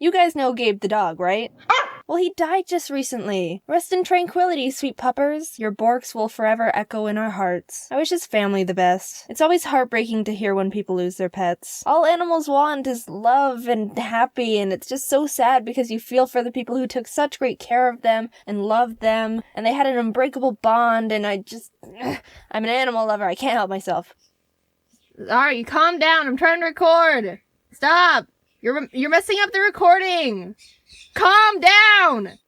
You guys know Gabe the dog, right? Well, he died just recently. Rest in tranquility, sweet puppers. Your Borks will forever echo in our hearts. I wish his family the best. It's always heartbreaking to hear when people lose their pets. All animals want is love and happy, and it's just so sad because you feel for the people who took such great care of them and loved them, and they had an unbreakable bond, and I'm an animal lover. I can't help myself. Alright, calm down. I'm trying to record. Stop. You're messing up the recording. Calm down!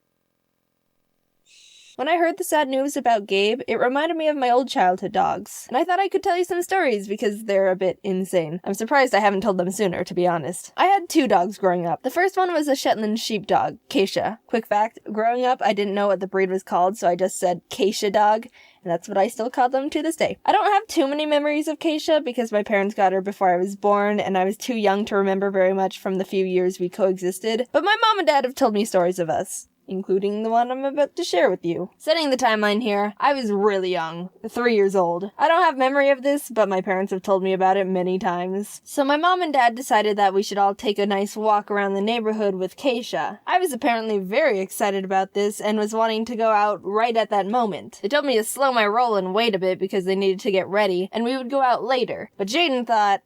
When I heard the sad news about Gabe, it reminded me of my old childhood dogs, and I thought I could tell you some stories because they're a bit insane. I'm surprised I haven't told them sooner, to be honest. I had 2 dogs growing up. The first one was a Shetland sheepdog, Keisha. Quick fact, growing up, I didn't know what the breed was called, so I just said Keisha dog, and that's what I still call them to this day. I don't have too many memories of Keisha because my parents got her before I was born, and I was too young to remember very much from the few years we coexisted, but my mom and dad have told me stories of us, including the one I'm about to share with you. Setting the timeline here, I was really young, 3 years old. I don't have memory of this, but my parents have told me about it many times. So my mom and dad decided that we should all take a nice walk around the neighborhood with Keisha. I was apparently very excited about this and was wanting to go out right at that moment. They told me to slow my roll and wait a bit because they needed to get ready, and we would go out later. But Jaiden thought,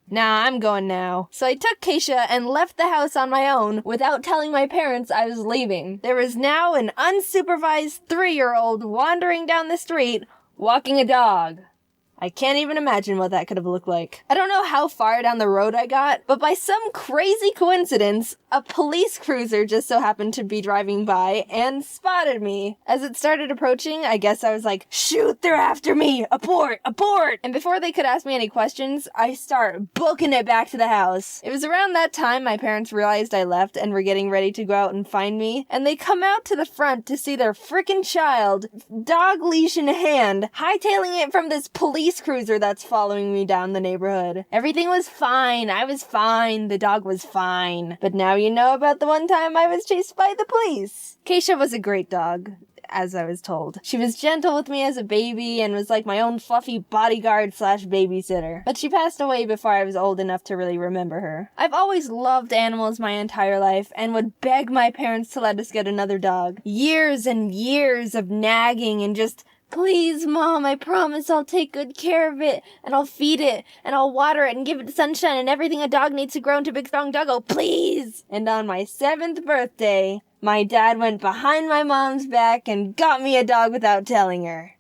nah, I'm going now. So I took Keisha and left the house on my own without telling my parents I was leaving. There was now an unsupervised 3-year-old wandering down the street, walking a dog. I can't even imagine what that could have looked like. I don't know how far down the road I got, but by some crazy coincidence, a police cruiser just so happened to be driving by and spotted me. As it started approaching, I guess I was like, shoot, they're after me! Abort! Abort! And before they could ask me any questions, I start booking it back to the house. It was around that time my parents realized I left and were getting ready to go out and find me, and they come out to the front to see their frickin' child, dog leash in hand, hightailing it from this police cruiser that's following me down the neighborhood. Everything was fine. I was fine. The dog was fine. But now you know about the one time I was chased by the police. Keisha was a great dog, as I was told. She was gentle with me as a baby and was like my own fluffy bodyguard / babysitter. But she passed away before I was old enough to really remember her. I've always loved animals my entire life and would beg my parents to let us get another dog. Years and years of nagging and just, please, Mom, I promise I'll take good care of it, and I'll feed it, and I'll water it, and give it sunshine, and everything a dog needs to grow into a big, strong doggo, please! And on my 7th birthday, my dad went behind my mom's back and got me a dog without telling her.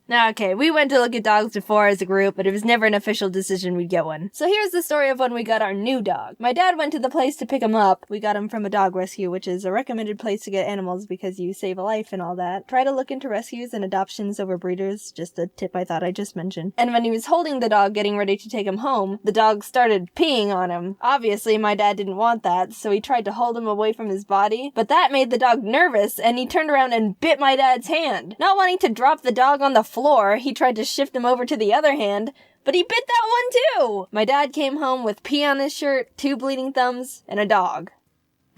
Now, okay, we went to look at dogs before as a group, but it was never an official decision we'd get one. So here's the story of when we got our new dog. My dad went to the place to pick him up. We got him from a dog rescue, which is a recommended place to get animals because you save a life and all that. Try to look into rescues and adoptions over breeders, just a tip I thought I'd just mention. And when he was holding the dog, getting ready to take him home, the dog started peeing on him. Obviously, my dad didn't want that, so he tried to hold him away from his body, but that made the dog nervous, and he turned around and bit my dad's hand. Not wanting to drop the dog on the floor, he tried to shift him over to the other hand, but he bit that one too! My dad came home with pee on his shirt, 2 bleeding thumbs, and a dog.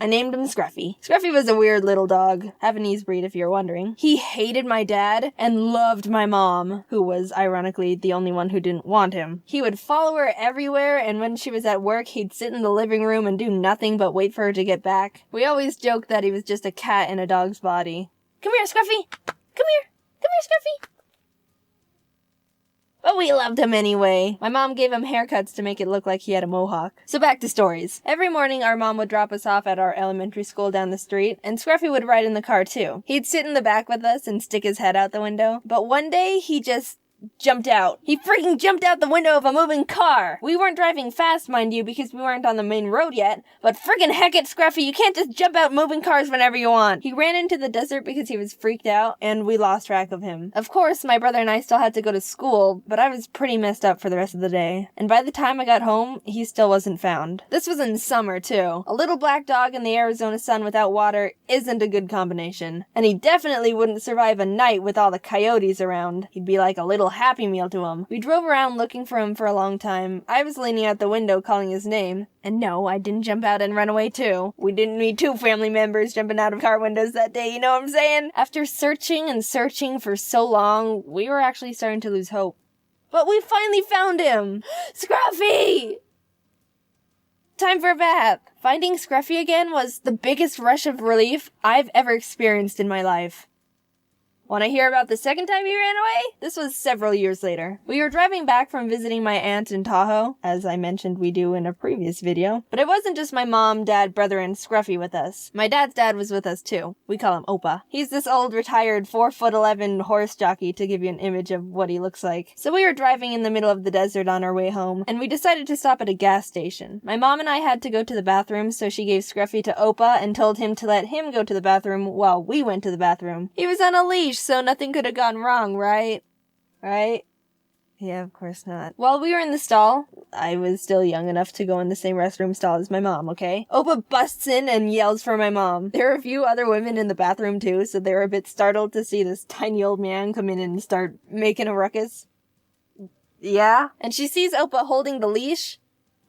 I named him Scruffy. Scruffy was a weird little dog. Havanese breed, if you're wondering. He hated my dad and loved my mom, who was, ironically, the only one who didn't want him. He would follow her everywhere, and when she was at work, he'd sit in the living room and do nothing but wait for her to get back. We always joked that he was just a cat in a dog's body. Come here, Scruffy! Come here! Come here, Scruffy! But we loved him anyway. My mom gave him haircuts to make it look like he had a mohawk. So back to stories. Every morning our mom would drop us off at our elementary school down the street, and Scruffy would ride in the car too. He'd sit in the back with us and stick his head out the window, but one day he just jumped out. He freaking jumped out the window of a moving car. We weren't driving fast, mind you, because we weren't on the main road yet, but friggin' heck it, Scruffy, you can't just jump out moving cars whenever you want. He ran into the desert because he was freaked out, and we lost track of him. Of course, my brother and I still had to go to school, but I was pretty messed up for the rest of the day. And by the time I got home, he still wasn't found. This was in summer, too. A little black dog in the Arizona sun without water isn't a good combination. And he definitely wouldn't survive a night with all the coyotes around. He'd be like a little Happy Meal to him. We drove around looking for him for a long time. I was leaning out the window calling his name. And no, I didn't jump out and run away too. We didn't need 2 family members jumping out of car windows that day, you know what I'm saying? After searching and searching for so long, we were actually starting to lose hope. But we finally found him! Scruffy! time for a bath! Finding Scruffy again was the biggest rush of relief I've ever experienced in my life. Want to hear about the second time he ran away? This was several years later. We were driving back from visiting my aunt in Tahoe, as I mentioned we do in a previous video. But it wasn't just my mom, dad, brother, and Scruffy with us. My dad's dad was with us too. We call him Opa. He's this old retired 4'11" horse jockey to give you an image of what he looks like. So we were driving in the middle of the desert on our way home, and we decided to stop at a gas station. My mom and I had to go to the bathroom, so she gave Scruffy to Opa and told him to let him go to the bathroom while we went to the bathroom. He was on a leash, so nothing could have gone wrong, right? Right? Yeah, of course not. While we were in the stall, I was still young enough to go in the same restroom stall as my mom, okay? Opa busts in and yells for my mom. There were a few other women in the bathroom too, so they were a bit startled to see this tiny old man come in and start making a ruckus. Yeah? And she sees Opa holding the leash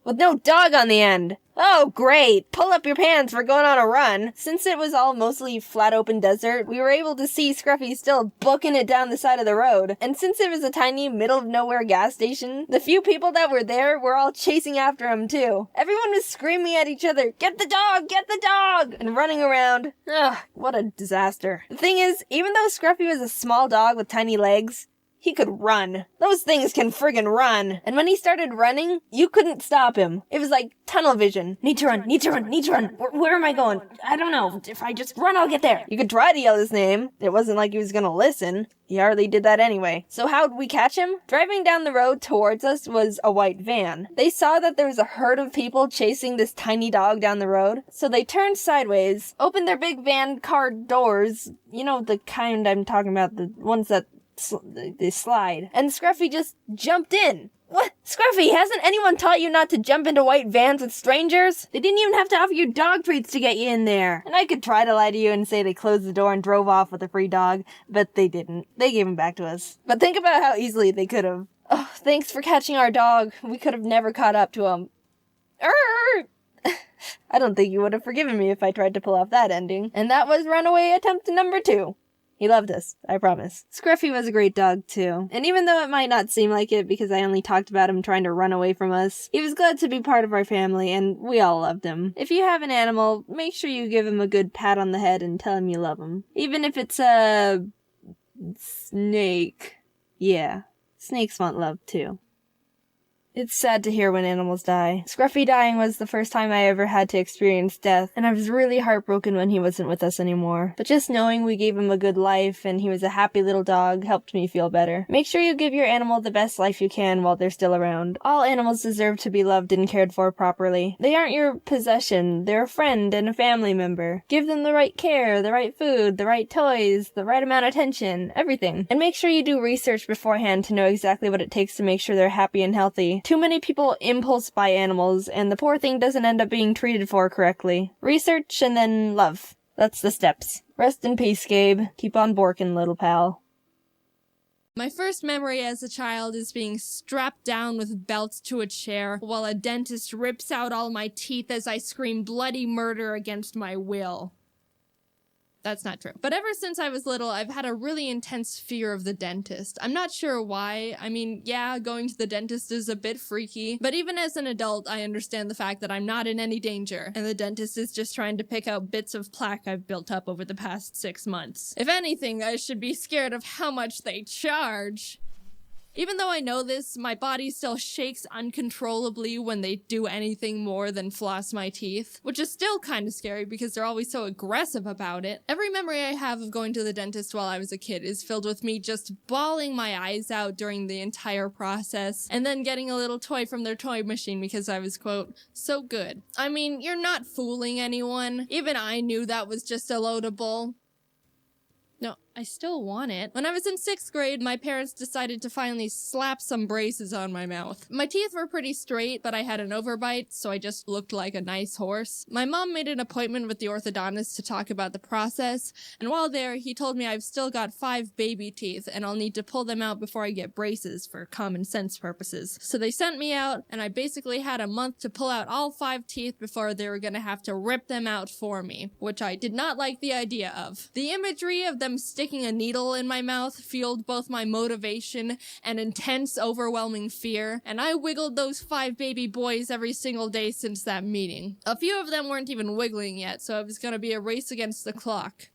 with no dog on the end. Oh, great! Pull up your pants, we're going on a run! Since it was all mostly flat open desert, we were able to see Scruffy still booking it down the side of the road. And since it was a tiny middle of nowhere gas station, the few people that were there were all chasing after him too. Everyone was screaming at each other, "Get the dog! Get the dog!" and running around. Ugh, what a disaster. The thing is, even though Scruffy was a small dog with tiny legs, he could run. Those things can friggin' run. And when he started running, you couldn't stop him. It was like tunnel vision. Need to run, need to run, need to run. Where am I going? I don't know. If I just run, I'll get there. You could try to yell his name. It wasn't like he was gonna listen. He hardly did that anyway. So how'd we catch him? Driving down the road towards us was a white van. They saw that there was a herd of people chasing this tiny dog down the road. So they turned sideways, opened their big van car doors. You know, the kind I'm talking about, the ones that they slide. And Scruffy just jumped in. What? Scruffy, hasn't anyone taught you not to jump into white vans with strangers? They didn't even have to offer you dog treats to get you in there. And I could try to lie to you and say they closed the door and drove off with a free dog, but they didn't. They gave him back to us. But think about how easily they could have. Oh, thanks for catching our dog. We could have never caught up to him. I don't think you would have forgiven me if I tried to pull off that ending. And that was runaway attempt number 2. He loved us, I promise. Scruffy was a great dog, too. And even though it might not seem like it because I only talked about him trying to run away from us, he was glad to be part of our family, and we all loved him. If you have an animal, make sure you give him a good pat on the head and tell him you love him. Even if it's a snake. Yeah, snakes want love, too. It's sad to hear when animals die. Scruffy dying was the first time I ever had to experience death, and I was really heartbroken when he wasn't with us anymore. But just knowing we gave him a good life and he was a happy little dog helped me feel better. Make sure you give your animal the best life you can while they're still around. All animals deserve to be loved and cared for properly. They aren't your possession, they're a friend and a family member. Give them the right care, the right food, the right toys, the right amount of attention, everything. And make sure you do research beforehand to know exactly what it takes to make sure they're happy and healthy. Too many people impulse buy animals, and the poor thing doesn't end up being treated for correctly. Research and then love. That's the steps. Rest in peace, Gabe. Keep on borkin', little pal. My first memory as a child is being strapped down with belts to a chair while a dentist rips out all my teeth as I scream bloody murder against my will. That's not true. But ever since I was little, I've had a really intense fear of the dentist. I'm not sure why. I mean, yeah, going to the dentist is a bit freaky, but even as an adult, I understand the fact that I'm not in any danger, and the dentist is just trying to pick out bits of plaque I've built up over the past 6 months. If anything, I should be scared of how much they charge. Even though I know this, my body still shakes uncontrollably when they do anything more than floss my teeth, which is still kind of scary because they're always so aggressive about it. Every memory I have of going to the dentist while I was a kid is filled with me just bawling my eyes out during the entire process, and then getting a little toy from their toy machine because I was, quote, so good. I mean, you're not fooling anyone. Even I knew that was just a load of bull. No, I still want it. When I was in 6th grade, my parents decided to finally slap some braces on my mouth. My teeth were pretty straight, but I had an overbite, so I just looked like a nice horse. My mom made an appointment with the orthodontist to talk about the process, and while there, he told me I've still got 5 baby teeth, and I'll need to pull them out before I get braces for common sense purposes. So they sent me out, and I basically had a month to pull out all 5 teeth before they were gonna have to rip them out for me, which I did not like the idea of. The imagery of them sticking sticking a needle in my mouth fueled both my motivation and intense, overwhelming fear, and I wiggled those 5 baby boys every single day since that meeting. A few of them weren't even wiggling yet, so it was gonna be a race against the clock.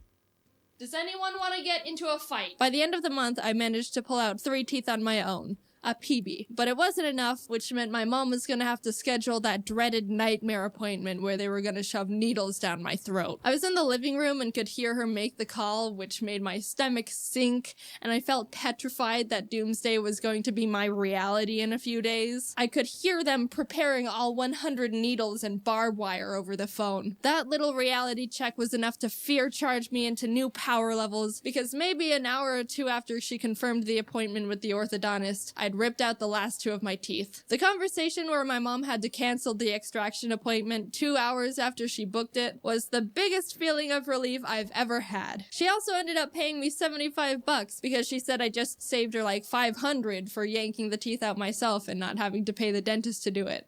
Does anyone want to get into a fight? By the end of the month, I managed to pull out 3 teeth on my own. A PB. But it wasn't enough, which meant my mom was gonna have to schedule that dreaded nightmare appointment where they were gonna shove needles down my throat. I was in the living room and could hear her make the call, which made my stomach sink, and I felt petrified that doomsday was going to be my reality in a few days. I could hear them preparing all 100 needles and barbed wire over the phone. That little reality check was enough to fear charge me into new power levels, because maybe an hour or two after she confirmed the appointment with the orthodontist, I'd ripped out the last 2 of my teeth. The conversation where my mom had to cancel the extraction appointment 2 hours after she booked it was the biggest feeling of relief I've ever had. She also ended up paying me $75 because she said I just saved her like $500 for yanking the teeth out myself and not having to pay the dentist to do it.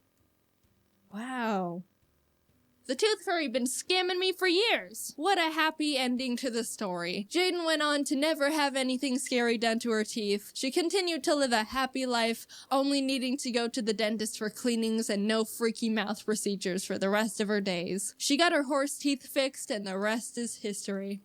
Wow. The tooth fairy been scamming me for years. What a happy ending to the story. Jaiden went on to never have anything scary done to her teeth. She continued to live a happy life, only needing to go to the dentist for cleanings and no freaky mouth procedures for the rest of her days. She got her horse teeth fixed and the rest is history.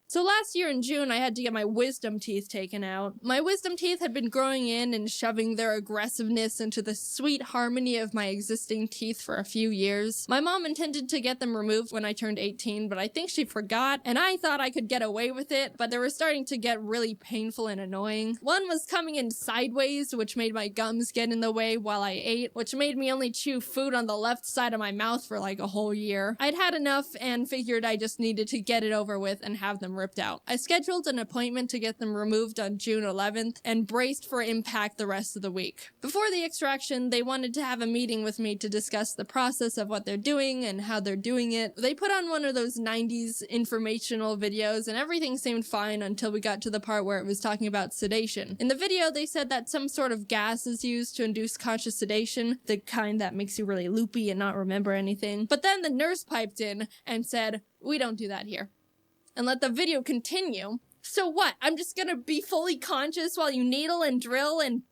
So last year in June, I had to get my wisdom teeth taken out. My wisdom teeth had been growing in and shoving their aggressiveness into the sweet harmony of my existing teeth for a few years. My mom intended to get them removed when I turned 18, but I think she forgot, and I thought I could get away with it, but they were starting to get really painful and annoying. One was coming in sideways, which made my gums get in the way while I ate, which made me only chew food on the left side of my mouth for like a whole year. I'd had enough and figured I just needed to get it over with and have them ripped out. I scheduled an appointment to get them removed on June 11th and braced for impact the rest of the week. Before the extraction, they wanted to have a meeting with me to discuss the process of what they're doing and how they're doing it. They put on one of those 90s informational videos and everything seemed fine until we got to the part where it was talking about sedation. In the video, they said that some sort of gas is used to induce conscious sedation, the kind that makes you really loopy and not remember anything. But then the nurse piped in and said, "We don't do that here," and let the video continue. So what? I'm just gonna be fully conscious while you needle and drill and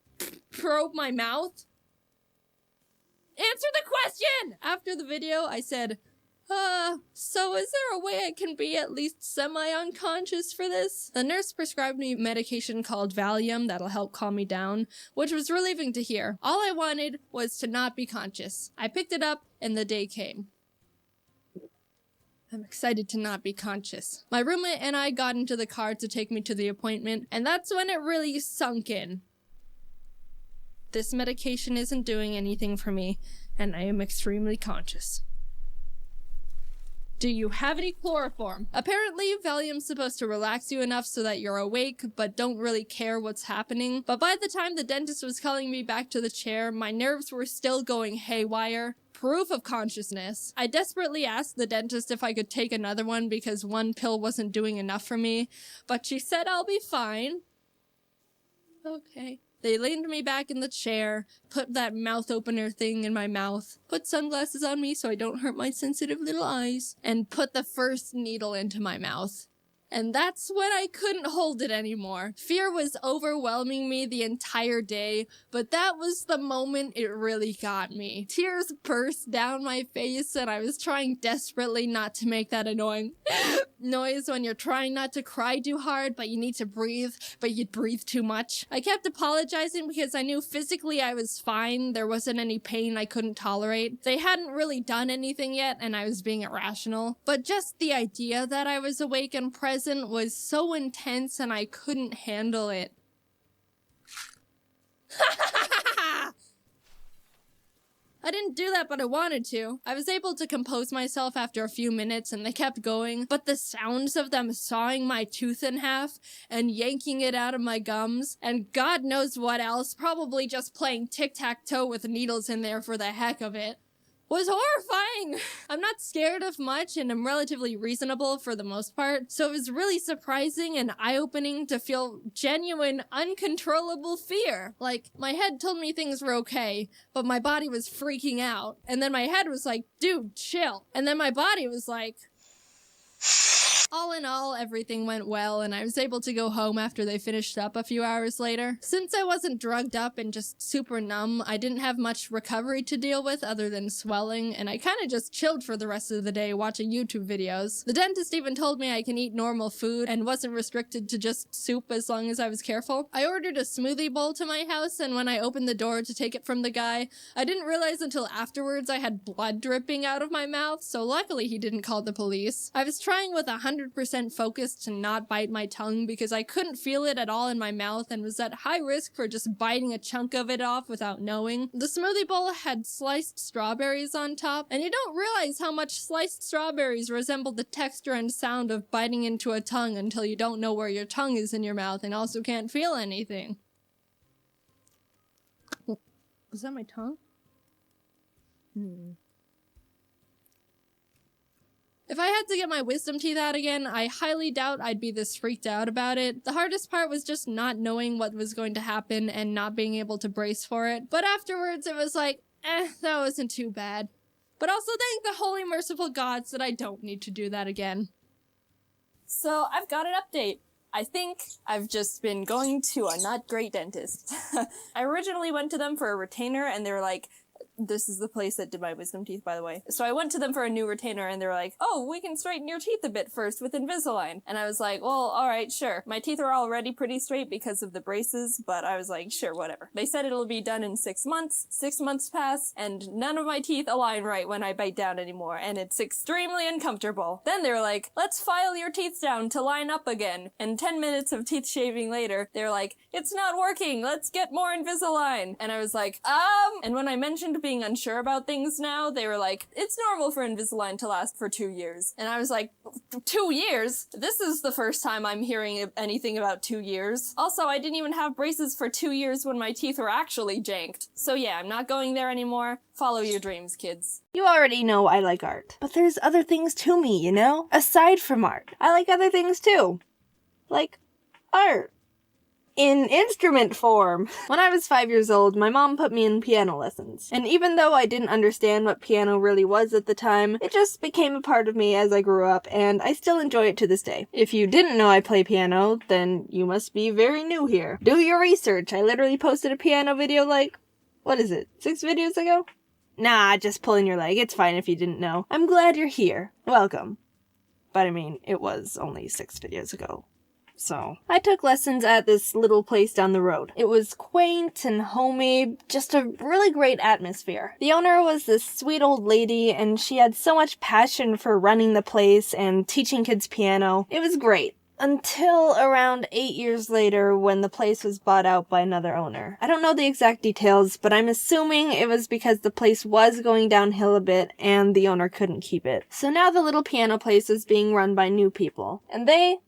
probe my mouth? Answer the question! After the video, I said, so is there a way I can be at least semi-unconscious for this? The nurse prescribed me medication called Valium that'll help calm me down, which was relieving to hear. All I wanted was to not be conscious. I picked it up and the day came. I'm excited to not be conscious. My roommate and I got into the car to take me to the appointment, and that's when it really sunk in. This medication isn't doing anything for me, and I am extremely conscious. Do you have any chloroform? Apparently, Valium's supposed to relax you enough so that you're awake, but don't really care what's happening. But by the time the dentist was calling me back to the chair, my nerves were still going haywire. Proof of consciousness. I desperately asked the dentist if I could take another one because one pill wasn't doing enough for me, but she said I'll be fine. Okay. They leaned me back in the chair, put that mouth opener thing in my mouth, put sunglasses on me so I don't hurt my sensitive little eyes, and put the first needle into my mouth. And that's when I couldn't hold it anymore. Fear was overwhelming me the entire day, but that was the moment it really got me. Tears burst down my face, and I was trying desperately not to make that annoying noise when you're trying not to cry too hard, but you need to breathe, but you breathe too much. I kept apologizing because I knew physically I was fine. There wasn't any pain I couldn't tolerate. They hadn't really done anything yet, and I was being irrational. But just the idea that I was awake and present was so intense and I couldn't handle it. I didn't do that, but I wanted to. I was able to compose myself after a few minutes and they kept going, but the sounds of them sawing my tooth in half and yanking it out of my gums, and God knows what else, probably just playing tic-tac-toe with needles in there for the heck of it, was horrifying. I'm not scared of much and I'm relatively reasonable for the most part, so it was really surprising and eye-opening to feel genuine, uncontrollable fear. Like, my head told me things were okay, but my body was freaking out. And then my head was like, dude, chill. And then my body was like, All in all, everything went well, and I was able to go home after they finished up a few hours later. Since I wasn't drugged up and just super numb, I didn't have much recovery to deal with other than swelling, and I kinda just chilled for the rest of the day watching YouTube videos. The dentist even told me I can eat normal food and wasn't restricted to just soup as long as I was careful. I ordered a smoothie bowl to my house, and when I opened the door to take it from the guy, I didn't realize until afterwards I had blood dripping out of my mouth, so luckily he didn't call the police. I was trying with 100% focus to not bite my tongue because I couldn't feel it at all in my mouth and was at high risk for just biting a chunk of it off without knowing. The smoothie bowl had sliced strawberries on top, and you don't realize how much sliced strawberries resemble the texture and sound of biting into a tongue until you don't know where your tongue is in your mouth and also can't feel anything. Was that my tongue? If I had to get my wisdom teeth out again, I highly doubt I'd be this freaked out about it. The hardest part was just not knowing what was going to happen and not being able to brace for it. But afterwards, it was like, that wasn't too bad. But also thank the holy merciful gods that I don't need to do that again. So I've got an update. I think I've just been going to a not great dentist. I originally went to them for a retainer and they were like, this is the place that did my wisdom teeth, by the way. So I went to them for a new retainer and they were like, oh, we can straighten your teeth a bit first with Invisalign. And I was like, well, alright, sure. My teeth are already pretty straight because of the braces, but I was like, sure, whatever. They said it'll be done in 6 months. 6 months pass, and none of my teeth align right when I bite down anymore, and it's extremely uncomfortable. Then they were like, let's file your teeth down to line up again. And 10 minutes of teeth shaving later, they're like, it's not working, let's get more Invisalign. And I was like, and when I mentioned being unsure about things now, they were like, it's normal for Invisalign to last for 2 years. And I was like, 2 years? This is the first time I'm hearing anything about 2 years. Also, I didn't even have braces for 2 years when my teeth were actually janked. So yeah, I'm not going there anymore. Follow your dreams, kids. You already know I like art. But there's other things to me, you know? Aside from art, I like other things too. Like art. In instrument form. When I was 5 years old, my mom put me in piano lessons. And even though I didn't understand what piano really was at the time, it just became a part of me as I grew up, and I still enjoy it to this day. If you didn't know I play piano, then you must be very new here. Do your research. I literally posted a piano video like, 6 videos ago? Nah, just pulling your leg. It's fine if you didn't know. I'm glad you're here. Welcome. But I mean, it was only 6 videos ago. So, I took lessons at this little place down the road. It was quaint and homey, just a really great atmosphere. The owner was this sweet old lady, and she had so much passion for running the place and teaching kids piano. It was great. Until around 8 years later when the place was bought out by another owner. I don't know the exact details, but I'm assuming it was because the place was going downhill a bit and the owner couldn't keep it. So now the little piano place is being run by new people. And they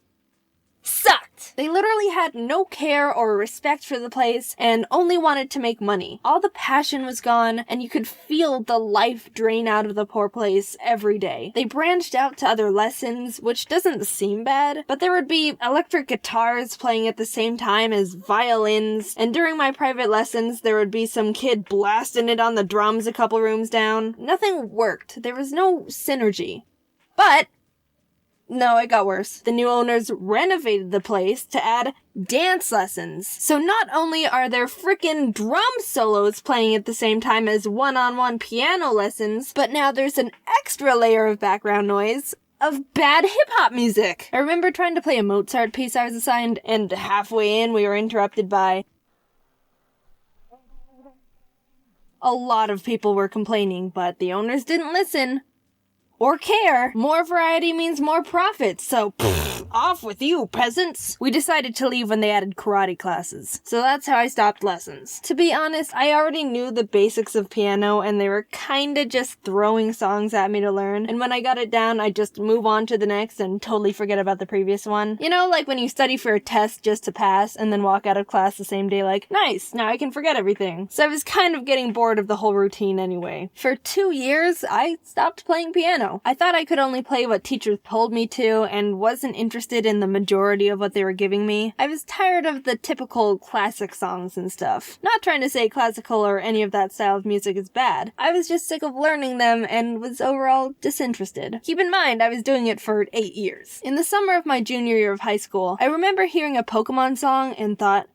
sucked. They literally had no care or respect for the place and only wanted to make money. All the passion was gone and you could feel the life drain out of the poor place every day. They branched out to other lessons, which doesn't seem bad, but there would be electric guitars playing at the same time as violins, and during my private lessons there would be some kid blasting it on the drums a couple rooms down. Nothing worked. There was no synergy. But no, it got worse. The new owners renovated the place to add dance lessons. So not only are there frickin' drum solos playing at the same time as one-on-one piano lessons, but now there's an extra layer of background noise of bad hip-hop music. I remember trying to play a Mozart piece I was assigned, and halfway in we were interrupted by a lot of people were complaining, but the owners didn't listen. Or care. More variety means more profit, so off with you, peasants. We decided to leave when they added karate classes, so that's how I stopped lessons. To be honest, I already knew the basics of piano and they were kinda just throwing songs at me to learn, and when I got it down, I just move on to the next and totally forget about the previous one. You know, like when you study for a test just to pass and then walk out of class the same day like, nice, now I can forget everything. So I was kind of getting bored of the whole routine anyway. For 2 years, I stopped playing piano. I thought I could only play what teachers told me to and wasn't interested interested in the majority of what they were giving me. I was tired of the typical classic songs and stuff. Not trying to say classical or any of that style of music is bad. I was just sick of learning them and was overall disinterested. Keep in mind, I was doing it for 8 years. In the summer of my junior year of high school, I remember hearing a Pokémon song and thought,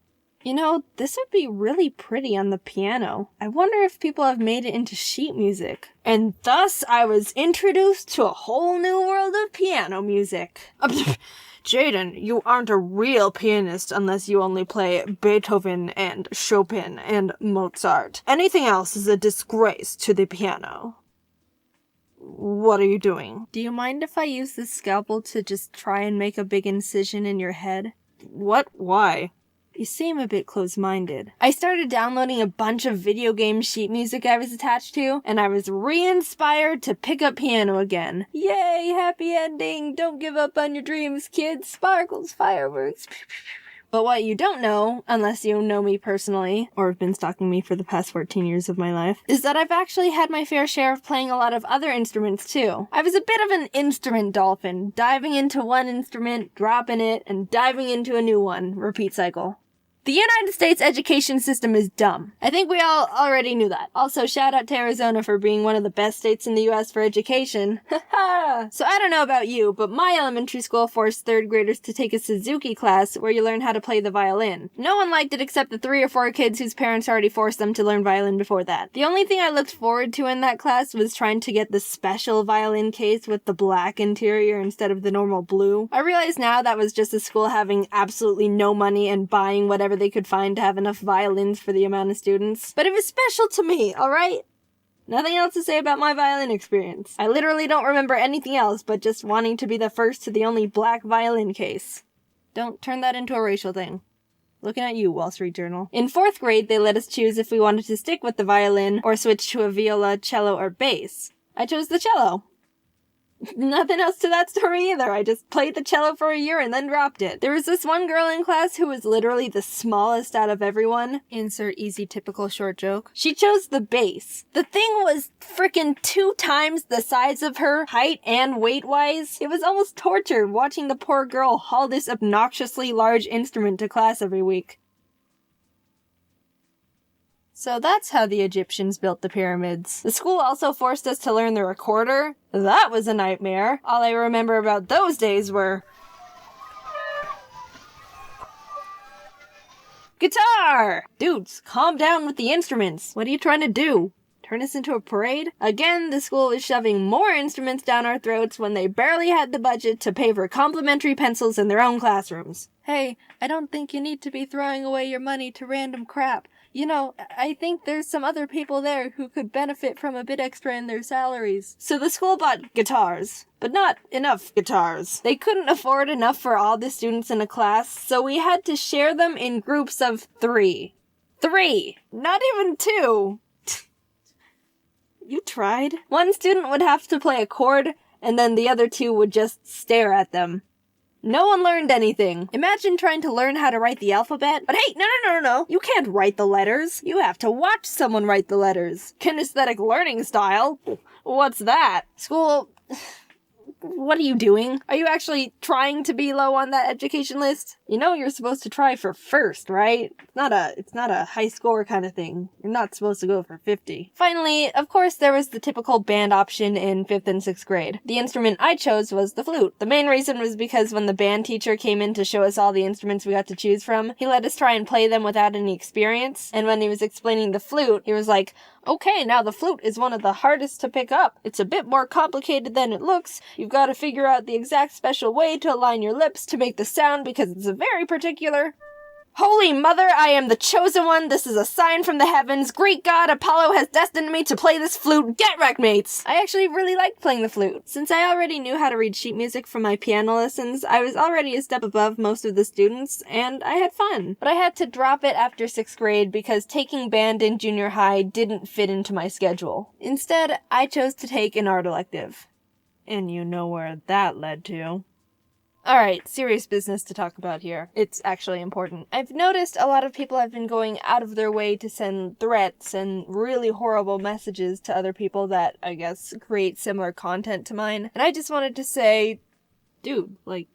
you know, this would be really pretty on the piano. I wonder if people have made it into sheet music. And thus, I was introduced to a whole new world of piano music. Jaiden, you aren't a real pianist unless you only play Beethoven and Chopin and Mozart. Anything else is a disgrace to the piano. What are you doing? Do you mind if I use this scalpel to just try and make a big incision in your head? What? Why? You seem a bit close-minded. I started downloading a bunch of video game sheet music I was attached to, and I was re-inspired to pick up piano again. Yay, happy ending! Don't give up on your dreams, kids! Sparkles, fireworks! But what you don't know, unless you know me personally, or have been stalking me for the past 14 years of my life, is that I've actually had my fair share of playing a lot of other instruments too. I was a bit of an instrument dolphin, diving into one instrument, dropping it, and diving into a new one. Repeat cycle. The United States education system is dumb. I think we all already knew that. Also, shout out to Arizona for being one of the best states in the US for education. Haha! So I don't know about you, but my elementary school forced 3rd graders to take a Suzuki class where you learn how to play the violin. No one liked it except the 3 or 4 kids whose parents already forced them to learn violin before that. The only thing I looked forward to in that class was trying to get the special violin case with the black interior instead of the normal blue. I realize now that was just the school having absolutely no money and buying whatever they could find to have enough violins for the amount of students. But it was special to me, alright? Nothing else to say about my violin experience. I literally don't remember anything else but just wanting to be the first to the only black violin case. Don't turn that into a racial thing. Looking at you, Wall Street Journal. In 4th grade, they let us choose if we wanted to stick with the violin or switch to a viola, cello, or bass. I chose the cello. Nothing else to that story either. I just played the cello for a year and then dropped it. There was this one girl in class who was literally the smallest out of everyone. Insert easy typical short joke. She chose the bass. The thing was frickin' 2 times the size of her, height and weight-wise. It was almost torture watching the poor girl haul this obnoxiously large instrument to class every week. So that's how the Egyptians built the pyramids. The school also forced us to learn the recorder. That was a nightmare. All I remember about those days were... guitar! Dudes, calm down with the instruments. What are you trying to do? Turn us into a parade? Again, the school was shoving more instruments down our throats when they barely had the budget to pay for complimentary pencils in their own classrooms. Hey, I don't think you need to be throwing away your money to random crap. You know, I think there's some other people there who could benefit from a bit extra in their salaries. So the school bought guitars, but not enough guitars. They couldn't afford enough for all the students in a class, so we had to share them in groups of 3. 3! Not even 2! You tried? One student would have to play a chord, and then the other 2 would just stare at them. No one learned anything. Imagine trying to learn how to write the alphabet. But hey, no. You can't write the letters. You have to watch someone write the letters. Kinesthetic learning style? What's that? School... What are you doing? Are you actually trying to be low on that education list? You know you're supposed to try for first, right? It's not a high score kind of thing. You're not supposed to go for 50. Finally, of course, there was the typical band option in 5th and 6th grade. The instrument I chose was the flute. The main reason was because when the band teacher came in to show us all the instruments we got to choose from, he let us try and play them without any experience. And when he was explaining the flute, he was like, okay, now the flute is one of the hardest to pick up. It's a bit more complicated than it looks. You've got to figure out the exact special way to align your lips to make the sound because it's very particular. Holy Mother, I am the chosen one. This is a sign from the heavens. Great God, Apollo has destined me to play this flute. Get wrecked, mates! I actually really liked playing the flute. Since I already knew how to read sheet music from my piano lessons, I was already a step above most of the students, and I had fun. But I had to drop it after 6th grade because taking band in junior high didn't fit into my schedule. Instead, I chose to take an art elective. And you know where that led to. Alright, serious business to talk about here. It's actually important. I've noticed a lot of people have been going out of their way to send threats and really horrible messages to other people that, I guess, create similar content to mine. And I just wanted to say, dude, like,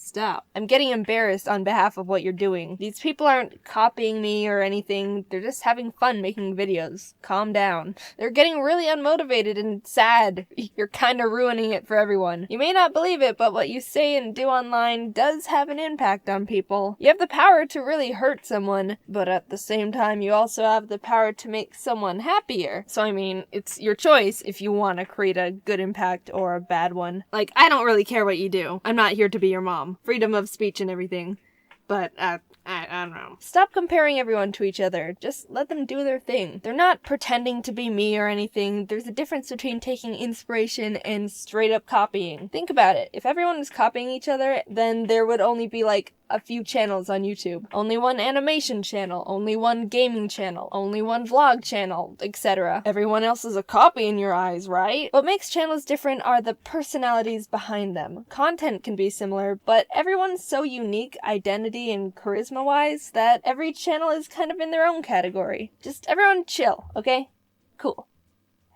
Stop. I'm getting embarrassed on behalf of what you're doing. These people aren't copying me or anything. They're just having fun making videos. Calm down. They're getting really unmotivated and sad. You're kinda ruining it for everyone. You may not believe it, but what you say and do online does have an impact on people. You have the power to really hurt someone, but at the same time, you also have the power to make someone happier. So I mean, it's your choice if you want to create a good impact or a bad one. Like, I don't really care what you do. I'm not here to be your mom. Freedom of speech and everything. But, I don't know. Stop comparing everyone to each other. Just let them do their thing. They're not pretending to be me or anything. There's a difference between taking inspiration and straight up copying. Think about it. If everyone was copying each other, then there would only be like a few channels on YouTube. Only one animation channel, only one gaming channel, only one vlog channel, etc. Everyone else is a copy in your eyes, right? What makes channels different are the personalities behind them. Content can be similar, but everyone's so unique, identity and charisma-wise, that every channel is kind of in their own category. Just everyone chill, okay? Cool.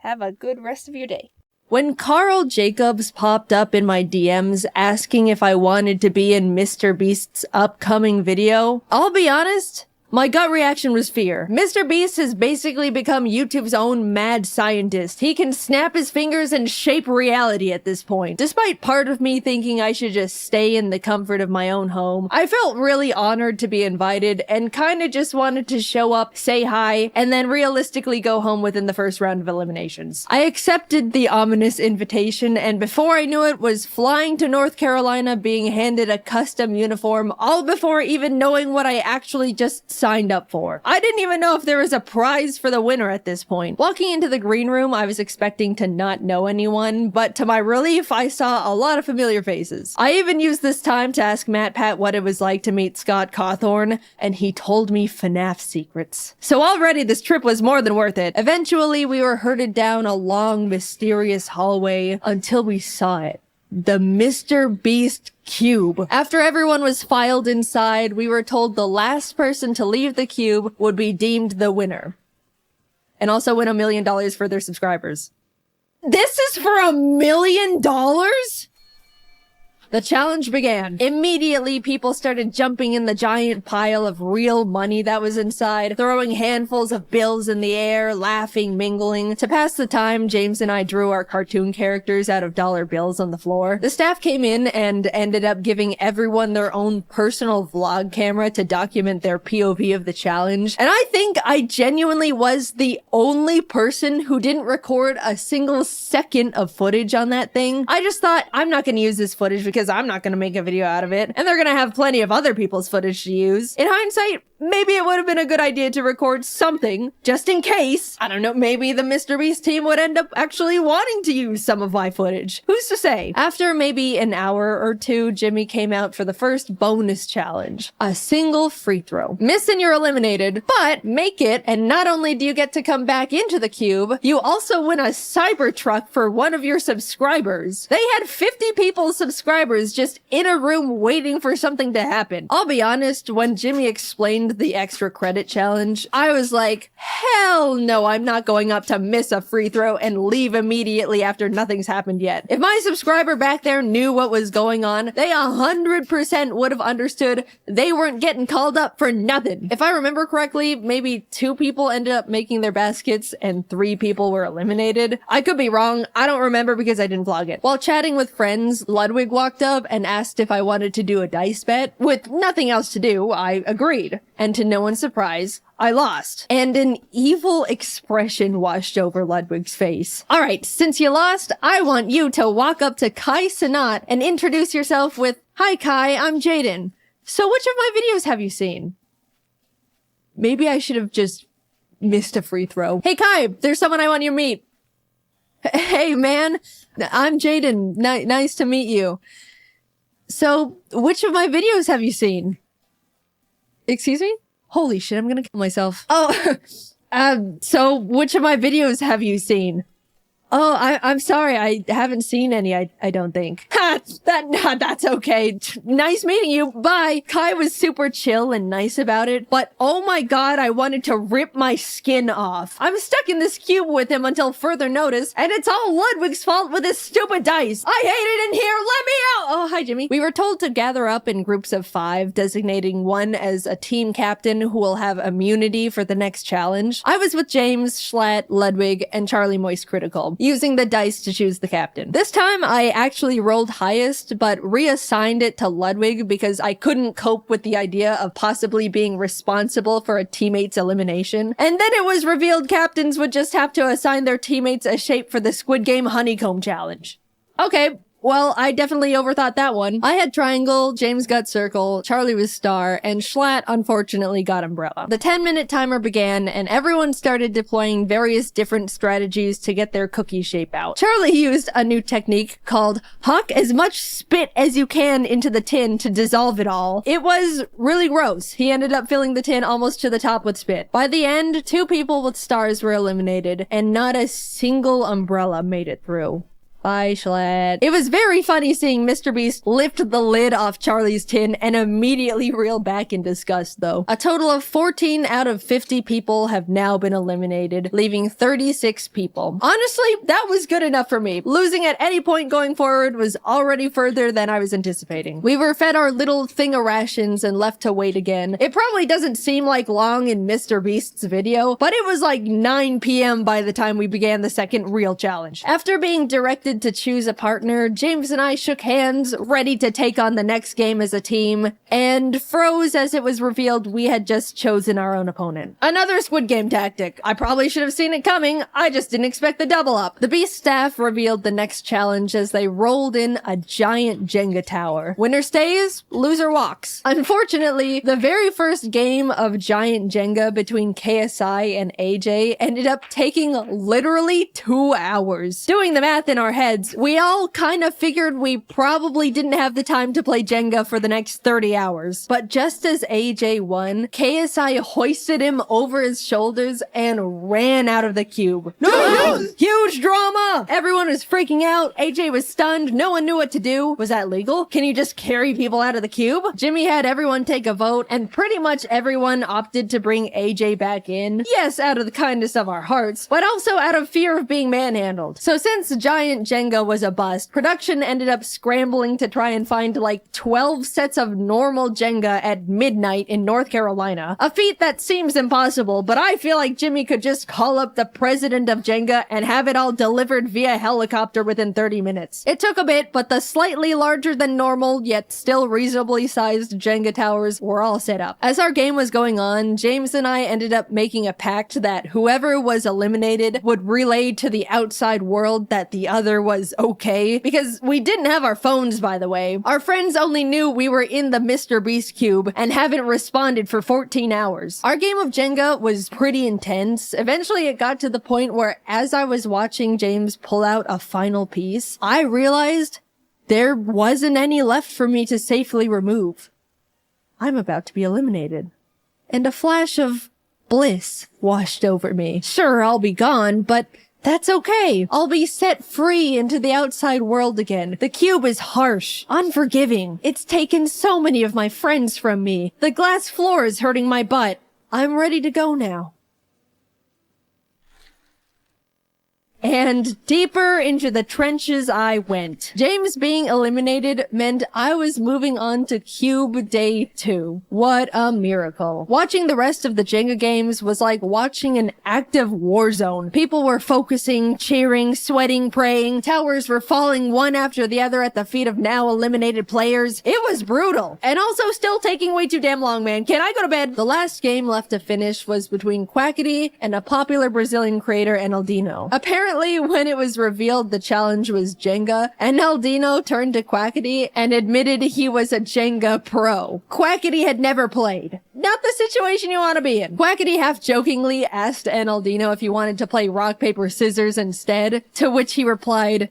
Have a good rest of your day. When Carl Jacobs popped up in my DMs asking if I wanted to be in Mr. Beast's upcoming video, I'll be honest, my gut reaction was fear. Mr. Beast has basically become YouTube's own mad scientist. He can snap his fingers and shape reality at this point. Despite part of me thinking I should just stay in the comfort of my own home, I felt really honored to be invited and kinda just wanted to show up, say hi, and then realistically go home within the first round of eliminations. I accepted the ominous invitation, and before I knew it, was flying to North Carolina being handed a custom uniform, all before even knowing what I actually just signed up for. I didn't even know if there was a prize for the winner at this point. Walking into the green room, I was expecting to not know anyone, but to my relief, I saw a lot of familiar faces. I even used this time to ask MatPat what it was like to meet Scott Cawthorn, and he told me FNAF secrets. So already this trip was more than worth it. Eventually, we were herded down a long, mysterious hallway until we saw it. The Mr. Beast cube. After everyone was filed inside, we were told the last person to leave the cube would be deemed the winner. And also win $1 million for their subscribers. This is for $1 million?! The challenge began. Immediately, people started jumping in the giant pile of real money that was inside, throwing handfuls of bills in the air, laughing, mingling. To pass the time, James and I drew our cartoon characters out of dollar bills on the floor. The staff came in and ended up giving everyone their own personal vlog camera to document their POV of the challenge. And I think I genuinely was the only person who didn't record a single second of footage on that thing. I just thought, I'm not gonna use this footage because I'm not gonna make a video out of it, and they're gonna have plenty of other people's footage to use. In hindsight, maybe it would have been a good idea to record something, just in case. I don't know, maybe the Mr. Beast team would end up actually wanting to use some of my footage. Who's to say? After maybe an hour or two, Jimmy came out for the first bonus challenge. A single free throw. Miss and you're eliminated, but make it, and not only do you get to come back into the cube, you also win a Cybertruck for one of your subscribers. They had 50 people's subscribers just in a room waiting for something to happen. I'll be honest, when Jimmy explained the extra credit challenge, I was like, hell no, I'm not going up to miss a free throw and leave immediately after nothing's happened yet. If my subscriber back there knew what was going on, they 100% would have understood they weren't getting called up for nothing. If I remember correctly, maybe 2 people ended up making their baskets and 3 people were eliminated. I could be wrong. I don't remember because I didn't vlog it. While chatting with friends, Ludwig walked up and asked if I wanted to do a dice bet. With nothing else to do, I agreed. And to no one's surprise, I lost. And an evil expression washed over Ludwig's face. Alright, since you lost, I want you to walk up to Kai Sanat and introduce yourself with, "Hi Kai, I'm Jaiden. So which of my videos have you seen?" Maybe I should have just missed a free throw. "Hey Kai, there's someone I want you to meet." "Hey man, I'm Jaiden. Nice to meet you. So which of my videos have you seen?" Excuse me? Holy shit, I'm gonna kill myself. "Oh, so which of my videos have you seen?" Oh, I'm sorry. I haven't seen any, I don't think. Ha! That's okay. Nice meeting you. Bye. Kai was super chill and nice about it, but oh my god, I wanted to rip my skin off. I'm stuck in this cube with him until further notice, and it's all Ludwig's fault with his stupid dice. I hate it in here. Let me out. Oh, hi, Jimmy. We were told to gather up in groups of 5, designating one as a team captain who will have immunity for the next challenge. I was with James, Schlatt, Ludwig, and Charlie Moist Critical, using the dice to choose the captain. This time, I actually rolled highest, but reassigned it to Ludwig because I couldn't cope with the idea of possibly being responsible for a teammate's elimination. And then it was revealed captains would just have to assign their teammates a shape for the Squid Game Honeycomb Challenge. Okay. Well, I definitely overthought that one. I had triangle, James got circle, Charlie was star, and Schlatt unfortunately got umbrella. The 10-minute timer began, and everyone started deploying various different strategies to get their cookie shape out. Charlie used a new technique called huck as much spit as you can into the tin to dissolve it all. It was really gross. He ended up filling the tin almost to the top with spit. By the end, 2 people with stars were eliminated, and not a single umbrella made it through. Bye, Schlatt. It was very funny seeing Mr. Beast lift the lid off Charlie's tin and immediately reel back in disgust, though. A total of 14 out of 50 people have now been eliminated, leaving 36 people. Honestly, that was good enough for me. Losing at any point going forward was already further than I was anticipating. We were fed our little thing of rations and left to wait again. It probably doesn't seem like long in Mr. Beast's video, but it was like 9 p.m. by the time we began the second real challenge. After being directed to choose a partner, James and I shook hands, ready to take on the next game as a team, and froze as it was revealed we had just chosen our own opponent. Another Squid Game tactic. I probably should have seen it coming, I just didn't expect the double up. The Beast staff revealed the next challenge as they rolled in a giant Jenga tower. Winner stays, loser walks. Unfortunately, the very first game of giant Jenga between KSI and AJ ended up taking literally 2 hours. Doing the math in our heads, we all kind of figured we probably didn't have the time to play Jenga for the next 30 hours. But just as AJ won, KSI hoisted him over his shoulders and ran out of the cube. No! Huge drama! Everyone was freaking out. AJ was stunned. No one knew what to do. Was that legal? Can you just carry people out of the cube? Jimmy had everyone take a vote, and pretty much everyone opted to bring AJ back in. Yes, out of the kindness of our hearts, but also out of fear of being manhandled. So since giant Jenga was a bust, production ended up scrambling to try and find like 12 sets of normal Jenga at midnight in North Carolina. A feat that seems impossible, but I feel like Jimmy could just call up the president of Jenga and have it all delivered via helicopter within 30 minutes. It took a bit, but the slightly larger than normal, yet still reasonably sized Jenga towers were all set up. As our game was going on, James and I ended up making a pact that whoever was eliminated would relay to the outside world that the other was okay, because we didn't have our phones, by the way. Our friends only knew we were in the Mr. Beast cube and haven't responded for 14 hours. Our game of Jenga was pretty intense. Eventually it got to the point where as I was watching James pull out a final piece, I realized there wasn't any left for me to safely remove. I'm about to be eliminated. And a flash of bliss washed over me. Sure, I'll be gone, but that's okay. I'll be set free into the outside world again. The cube is harsh, unforgiving. It's taken so many of my friends from me. The glass floor is hurting my butt. I'm ready to go now. And deeper into the trenches I went. James being eliminated meant I was moving on to Cube Day 2. What a miracle. Watching the rest of the Jenga games was like watching an active war zone. People were focusing, cheering, sweating, praying. Towers were falling one after the other at the feet of now eliminated players. It was brutal. And also still taking way too damn long, man. Can I go to bed? The last game left to finish was between Quackity and a popular Brazilian creator, Enaldino. Apparently, when it was revealed the challenge was Jenga, Enaldino turned to Quackity and admitted he was a Jenga pro. Quackity had never played. Not the situation you want to be in. Quackity half-jokingly asked Enaldino if he wanted to play rock, paper, scissors instead, to which he replied,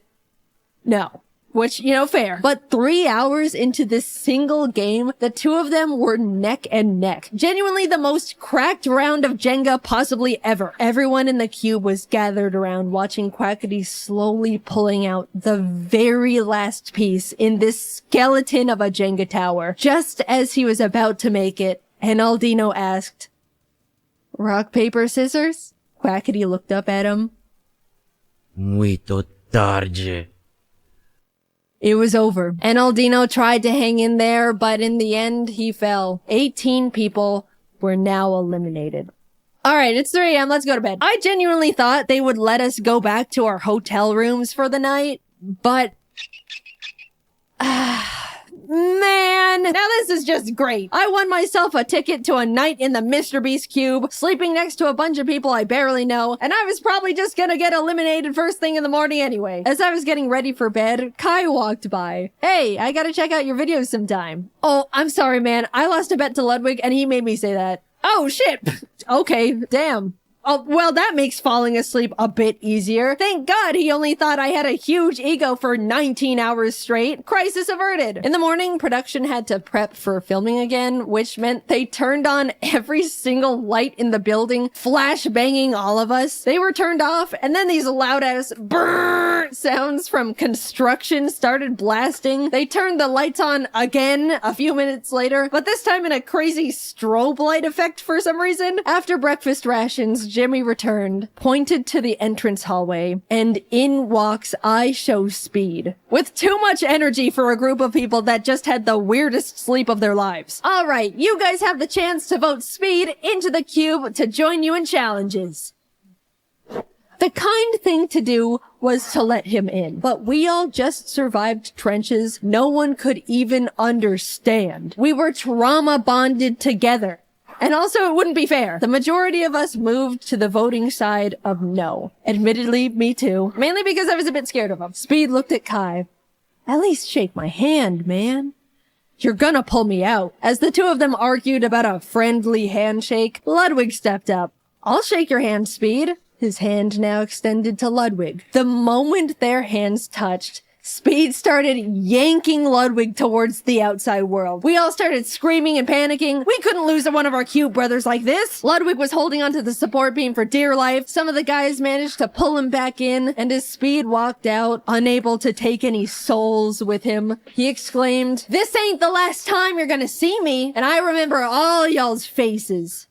no. which, you know, fair. But 3 hours into this single game, the two of them were neck and neck. Genuinely the most cracked round of Jenga possibly ever. Everyone in the cube was gathered around watching Quackity slowly pulling out the very last piece in this skeleton of a Jenga tower. Just as he was about to make it, Enaldino asked, "Rock, paper, scissors?" Quackity looked up at him. Muito tarde. It was over. Enaldino tried to hang in there, but in the end, he fell. 18 people were now eliminated. Alright, it's 3 a.m. Let's go to bed. I genuinely thought they would let us go back to our hotel rooms for the night, but... Man, now this is just great. I won myself a ticket to a night in the Mr. Beast cube, sleeping next to a bunch of people I barely know, and I was probably just gonna get eliminated first thing in the morning anyway. As I was getting ready for bed, Kai walked by. "Hey, I gotta check out your videos sometime." "Oh, I'm sorry, man. I lost a bet to Ludwig and he made me say that." "Oh, shit." "Okay, damn. Oh, well, that makes falling asleep a bit easier. Thank God he only thought I had a huge ego for 19 hours straight. Crisis averted." In the morning, production had to prep for filming again, which meant they turned on every single light in the building, flash banging all of us. They were turned off, and then these loud-ass brrrr sounds from construction started blasting. They turned the lights on again a few minutes later, but this time in a crazy strobe light effect for some reason. After breakfast rations, Jimmy returned, pointed to the entrance hallway, and in walks I Show Speed. With too much energy for a group of people that just had the weirdest sleep of their lives. Alright, you guys have the chance to vote Speed into the cube to join you in challenges. The kind thing to do was to let him in, but we all just survived trenches no one could even understand. We were trauma bonded together. And also, it wouldn't be fair. The majority of us moved to the voting side of no. Admittedly, me too. Mainly because I was a bit scared of him. Speed looked at Kai. "At least shake my hand, man." "You're gonna pull me out." As the two of them argued about a friendly handshake, Ludwig stepped up. "I'll shake your hand, Speed." His hand now extended to Ludwig. The moment their hands touched, Speed started yanking Ludwig towards the outside world. We all started screaming and panicking. We couldn't lose one of our cute brothers like this. Ludwig was holding onto the support beam for dear life. Some of the guys managed to pull him back in, and as Speed walked out, unable to take any souls with him, he exclaimed, "This ain't the last time you're gonna see me, and I remember all y'all's faces."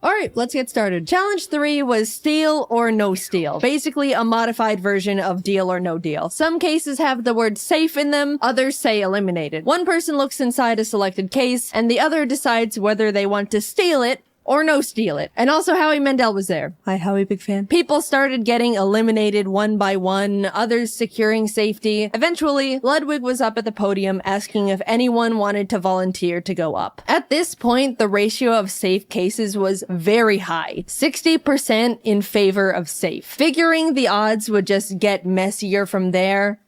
Alright, let's get started. Challenge 3 was steal or no steal. Basically a modified version of deal or no deal. Some cases have the word safe in them, others say eliminated. One person looks inside a selected case, and the other decides whether they want to steal it or no steal it. And also Howie Mandel was there. Hi Howie, big fan. People started getting eliminated one by one, others securing safety. Eventually, Ludwig was up at the podium asking if anyone wanted to volunteer to go up. At this point, the ratio of safe cases was very high, 60% in favor of safe. Figuring the odds would just get messier from there,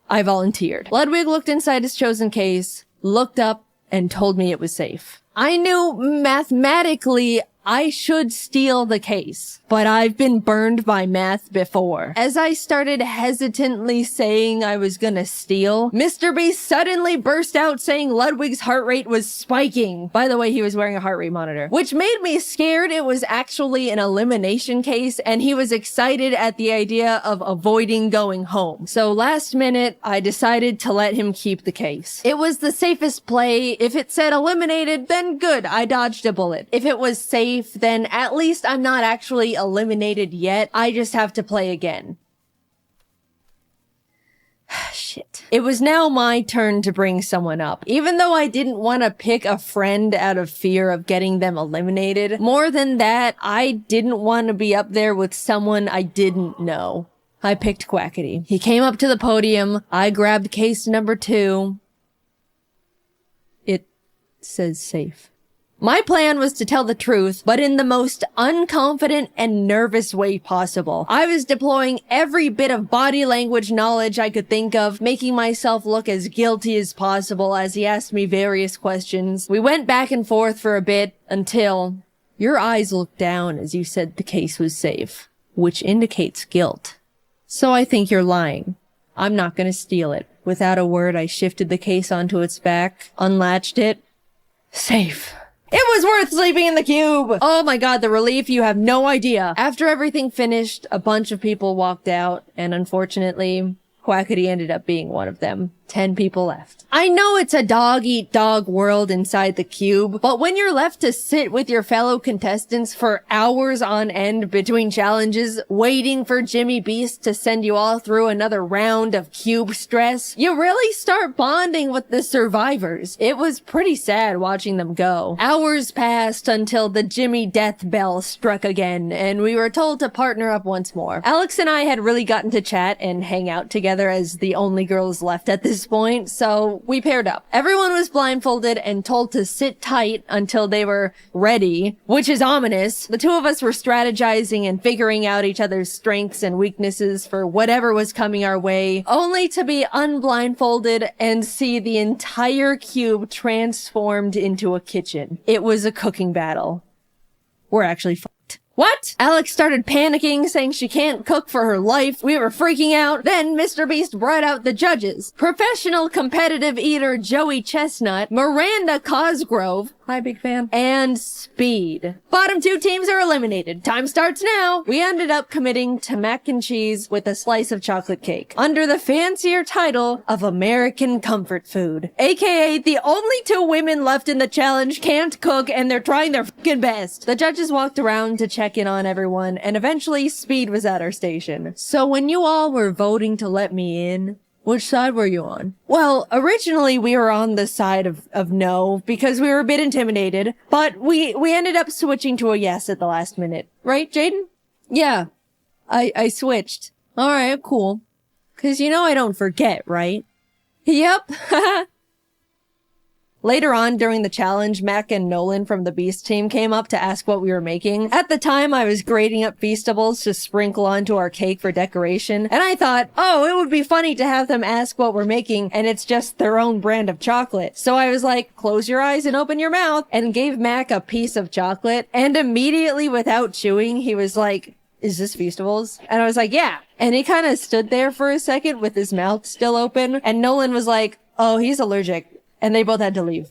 I volunteered. Ludwig looked inside his chosen case, looked up, and told me it was safe. I knew mathematically I should steal the case, but I've been burned by math before. As I started hesitantly saying I was gonna steal, Mr. Beast suddenly burst out saying Ludwig's heart rate was spiking. By the way, he was wearing a heart rate monitor, which made me scared it was actually an elimination case, and he was excited at the idea of avoiding going home. So last minute, I decided to let him keep the case. It was the safest play. If it said eliminated, then good, I dodged a bullet. If it was safe, then at least I'm not actually eliminated yet. I just have to play again. Shit. It was now my turn to bring someone up. Even though I didn't want to pick a friend out of fear of getting them eliminated, more than that, I didn't want to be up there with someone I didn't know. I picked Quackity. He came up to the podium. I grabbed case number 2. It says safe. My plan was to tell the truth, but in the most unconfident and nervous way possible. I was deploying every bit of body language knowledge I could think of, making myself look as guilty as possible as he asked me various questions. We went back and forth for a bit until your eyes looked down as you said the case was safe, which indicates guilt. So I think you're lying. I'm not gonna steal it. Without a word, I shifted the case onto its back, unlatched it. Safe. It was worth sleeping in the cube! Oh my god, the relief, you have no idea. After everything finished, a bunch of people walked out, and unfortunately, Quackity ended up being one of them. 10 people left. I know it's a dog-eat-dog world inside the cube, but when you're left to sit with your fellow contestants for hours on end between challenges, waiting for Jimmy Beast to send you all through another round of cube stress, you really start bonding with the survivors. It was pretty sad watching them go. Hours passed until the Jimmy death bell struck again, and we were told to partner up once more. Alex and I had really gotten to chat and hang out together as the only girls left at this point, so we paired up. Everyone was blindfolded and told to sit tight until they were ready, which is ominous. The two of us were strategizing and figuring out each other's strengths and weaknesses for whatever was coming our way, only to be unblindfolded and see the entire cube transformed into a kitchen. It was a cooking battle. We're actually fucked. What? Alex started panicking, saying she can't cook for her life. We were freaking out. Then Mr. Beast brought out the judges. Professional competitive eater Joey Chestnut, Miranda Cosgrove, hi big fan, and Speed. Bottom two teams are eliminated. Time starts now. We ended up committing to mac and cheese with a slice of chocolate cake, under the fancier title of American Comfort Food. AKA the only two women left in the challenge can't cook and they're trying their fucking best. The judges walked around to check in on everyone, and eventually Speed was at our station. So when you all were voting to let me in, which side were you on? Well, originally we were on the side of no, because we were a bit intimidated, but we ended up switching to a yes at the last minute. Right, Jaiden? Yeah. I switched. Alright, cool. 'Cause you know I don't forget, right? Yep. Later on during the challenge, Mac and Nolan from the Beast team came up to ask what we were making. At the time, I was grating up Feastables to sprinkle onto our cake for decoration, and I thought, oh, it would be funny to have them ask what we're making, and it's just their own brand of chocolate. So I was like, close your eyes and open your mouth, and gave Mac a piece of chocolate, and immediately without chewing, he was like, is this Feastables? And I was like, yeah. And he kind of stood there for a second with his mouth still open, and Nolan was like, oh, he's allergic. And they both had to leave.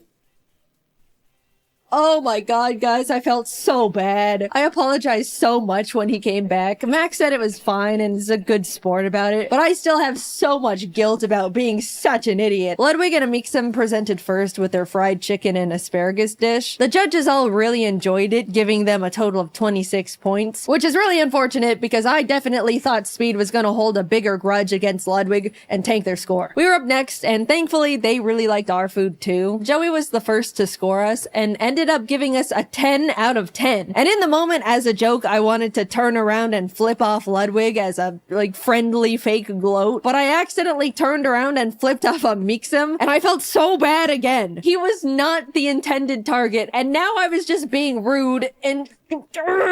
Oh my god, guys, I felt so bad. I apologized so much when he came back. Max said it was fine and is a good sport about it, but I still have so much guilt about being such an idiot. Ludwig and Amixem presented first with their fried chicken and asparagus dish. The judges all really enjoyed it, giving them a total of 26 points, which is really unfortunate because I definitely thought Speed was gonna hold a bigger grudge against Ludwig and tank their score. We were up next, and thankfully they really liked our food too. Joey was the first to score us and ended up giving us a 10 out of 10. And in the moment, as a joke, I wanted to turn around and flip off Ludwig as a, friendly fake gloat, but I accidentally turned around and flipped off Amixem, and I felt so bad again. He was not the intended target, and now I was just being rude, and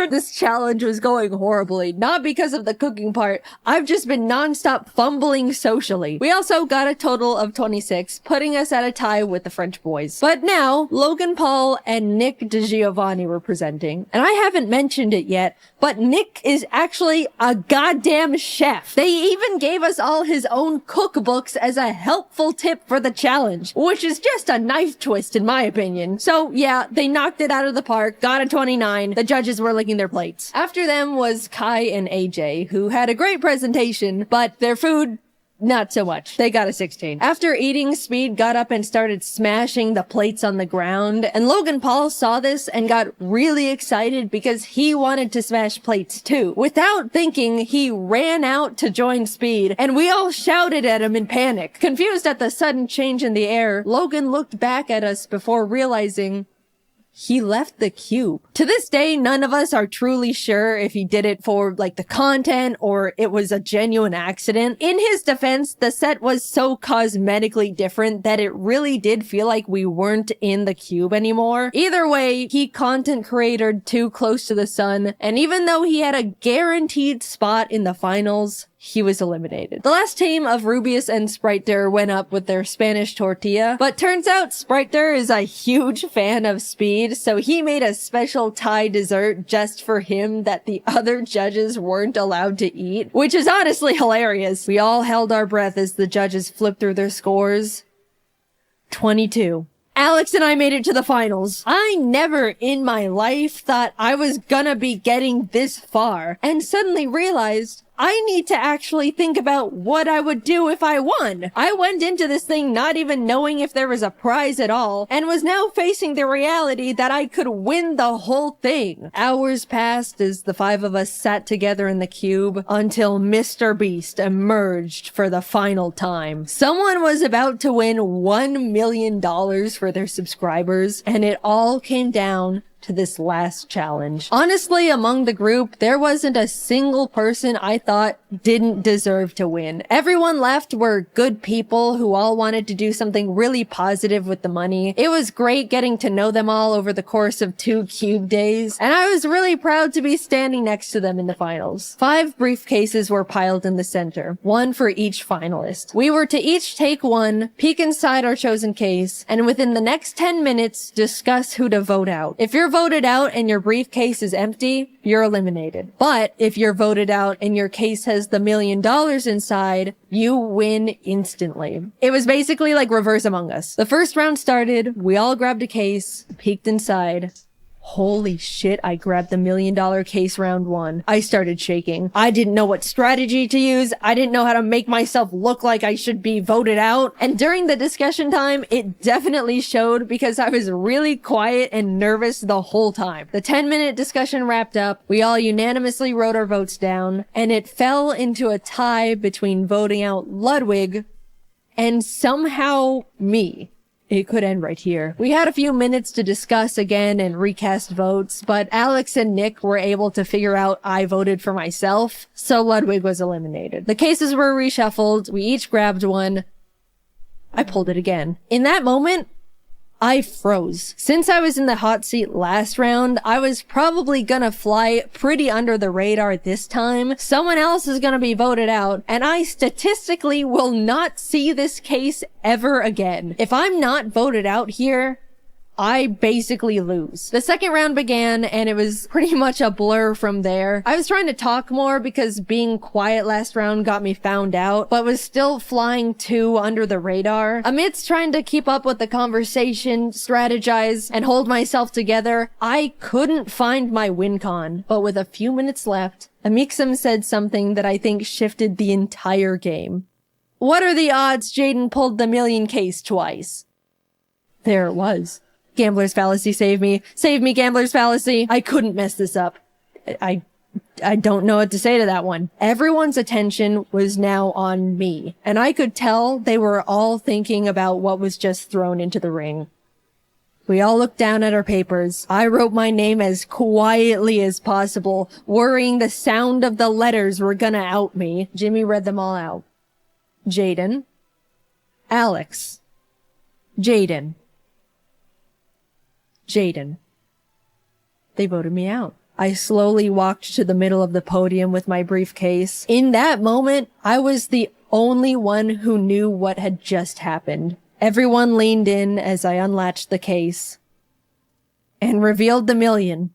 this challenge was going horribly. Not because of the cooking part. I've just been non-stop fumbling socially. We also got a total of 26, putting us at a tie with the French boys. But now, Logan Paul and Nick DiGiovanni were presenting. And I haven't mentioned it yet, but Nick is actually a goddamn chef. They even gave us all his own cookbooks as a helpful tip for the challenge, which is just a knife twist in my opinion. So yeah, they knocked it out of the park, got a 29. The judges were licking their plates. After them was Kai and AJ, who had a great presentation, but their food, not so much. They got a 16. After eating, Speed got up and started smashing the plates on the ground, and Logan Paul saw this and got really excited because he wanted to smash plates too. Without thinking, he ran out to join Speed, and we all shouted at him in panic. Confused at the sudden change in the air, Logan looked back at us before realizing he left the cube. To this day, none of us are truly sure if he did it for, the content or it was a genuine accident. In his defense, the set was so cosmetically different that it really did feel like we weren't in the cube anymore. Either way, he content created too close to the sun, and even though he had a guaranteed spot in the finals, he was eliminated. The last team of Rubius and Spriter went up with their Spanish tortilla, but turns out Spriter is a huge fan of speed, so he made a special Thai dessert just for him that the other judges weren't allowed to eat, which is honestly hilarious. We all held our breath as the judges flipped through their scores. 22. Alex and I made it to the finals. I never in my life thought I was gonna be getting this far, and suddenly realized I need to actually think about what I would do if I won. I went into this thing not even knowing if there was a prize at all, and was now facing the reality that I could win the whole thing. Hours passed as the 5 of us sat together in the cube until Mr. Beast emerged for the final time. Someone was about to win $1 million for their subscribers, and it all came down to this last challenge. Honestly, among the group, there wasn't a single person I thought didn't deserve to win. Everyone left were good people who all wanted to do something really positive with the money. It was great getting to know them all over the course of 2 cube days, and I was really proud to be standing next to them in the finals. 5 briefcases were piled in the center, 1 for each finalist. We were to each take one, peek inside our chosen case, and within the next 10 minutes, discuss who to vote out. If you're voted out and your briefcase is empty, you're eliminated. But if you're voted out and your case has the $1 million inside, you win instantly. It was basically like Reverse Among Us. The first round started, we all grabbed a case, peeked inside. Holy shit, I grabbed the $1 million case round 1. I started shaking. I didn't know what strategy to use. I didn't know how to make myself look like I should be voted out. And during the discussion time, it definitely showed because I was really quiet and nervous the whole time. The 10-minute discussion wrapped up. We all unanimously wrote our votes down, and it fell into a tie between voting out Ludwig and somehow me. It could end right here. We had a few minutes to discuss again and recast votes, but Alex and Nick were able to figure out I voted for myself, so Ludwig was eliminated. The cases were reshuffled. We each grabbed one. I pulled it again. In that moment, I froze. Since I was in the hot seat last round, I was probably gonna fly pretty under the radar this time. Someone else is gonna be voted out, and I statistically will not see this case ever again. If I'm not voted out here, I basically lose. The second round began, and it was pretty much a blur from there. I was trying to talk more because being quiet last round got me found out, but was still flying too under the radar. Amidst trying to keep up with the conversation, strategize, and hold myself together, I couldn't find my win con. But with a few minutes left, Amixem said something that I think shifted the entire game. What are the odds Jaiden pulled the $1 million case twice? There it was. Gambler's fallacy, save me. Save me, gambler's fallacy. I couldn't mess this up. I don't know what to say to that one. Everyone's attention was now on me, and I could tell they were all thinking about what was just thrown into the ring. We all looked down at our papers. I wrote my name as quietly as possible, worrying the sound of the letters were gonna out me. Jimmy read them all out. Jaiden. Alex. Jaiden. Jaiden. They voted me out. I slowly walked to the middle of the podium with my briefcase. In that moment, I was the only one who knew what had just happened. Everyone leaned in as I unlatched the case and revealed the $1 million.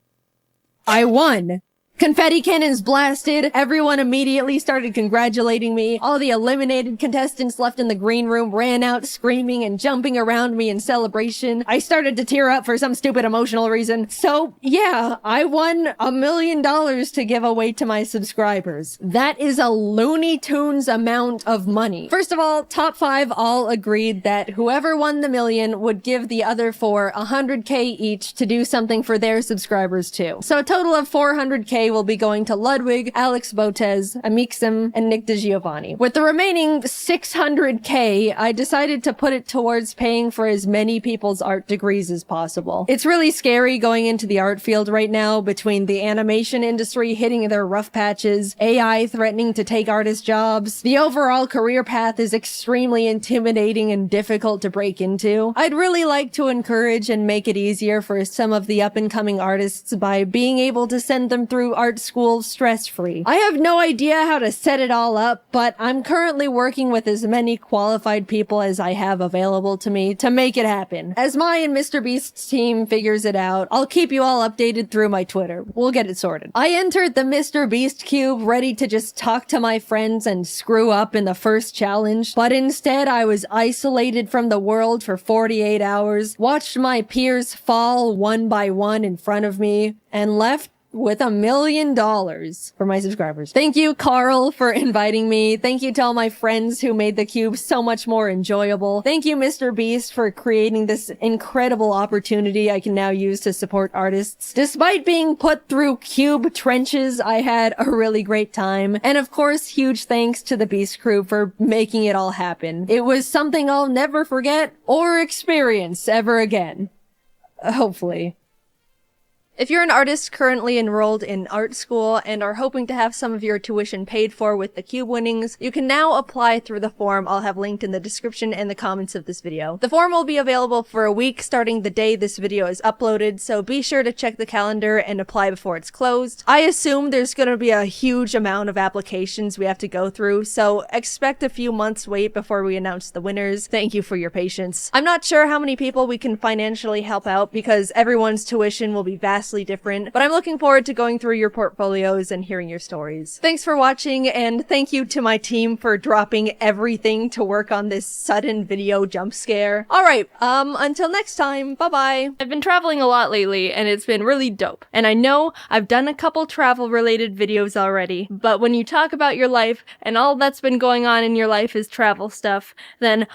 I won! Confetti cannons blasted. Everyone immediately started congratulating me. All the eliminated contestants left in the green room ran out screaming and jumping around me in celebration. I started to tear up for some stupid emotional reason. So yeah, I won $1 million to give away to my subscribers. That is a Looney Tunes amount of money. First of all, top 5 all agreed that whoever won the $1 million would give the other 4 $100K each to do something for their subscribers too. So a total of $400K will be going to Ludwig, Alex Botez, Amixem, and Nick DeGiovanni. With the remaining $600K, I decided to put it towards paying for as many people's art degrees as possible. It's really scary going into the art field right now between the animation industry hitting their rough patches, AI threatening to take artist jobs. The overall career path is extremely intimidating and difficult to break into. I'd really like to encourage and make it easier for some of the up-and-coming artists by being able to send them through to art school stress-free. I have no idea how to set it all up, but I'm currently working with as many qualified people as I have available to me to make it happen. As my and Mr. Beast's team figures it out, I'll keep you all updated through my Twitter. We'll get it sorted. I entered the Mr. Beast cube ready to just talk to my friends and screw up in the first challenge, but instead I was isolated from the world for 48 hours, watched my peers fall one by one in front of me, and left with $1 million for my subscribers. Thank you, Carl, for inviting me. Thank you to all my friends who made the cube so much more enjoyable. Thank you, Mr. Beast, for creating this incredible opportunity I can now use to support artists. Despite being put through cube trenches, I had a really great time. And of course, huge thanks to the Beast crew for making it all happen. It was something I'll never forget or experience ever again. Hopefully. If you're an artist currently enrolled in art school and are hoping to have some of your tuition paid for with the cube winnings, you can now apply through the form I'll have linked in the description and the comments of this video. The form will be available for a week starting the day this video is uploaded, so be sure to check the calendar and apply before it's closed. I assume there's gonna be a huge amount of applications we have to go through, so expect a few months wait before we announce the winners. Thank you for your patience. I'm not sure how many people we can financially help out because everyone's tuition will be vastly different, but I'm looking forward to going through your portfolios and hearing your stories. Thanks for watching, and thank you to my team for dropping everything to work on this sudden video jump scare. Alright, until next time, bye-bye. I've been traveling a lot lately, and it's been really dope. And I know I've done a couple travel-related videos already, but when you talk about your life, and all that's been going on in your life is travel stuff, then,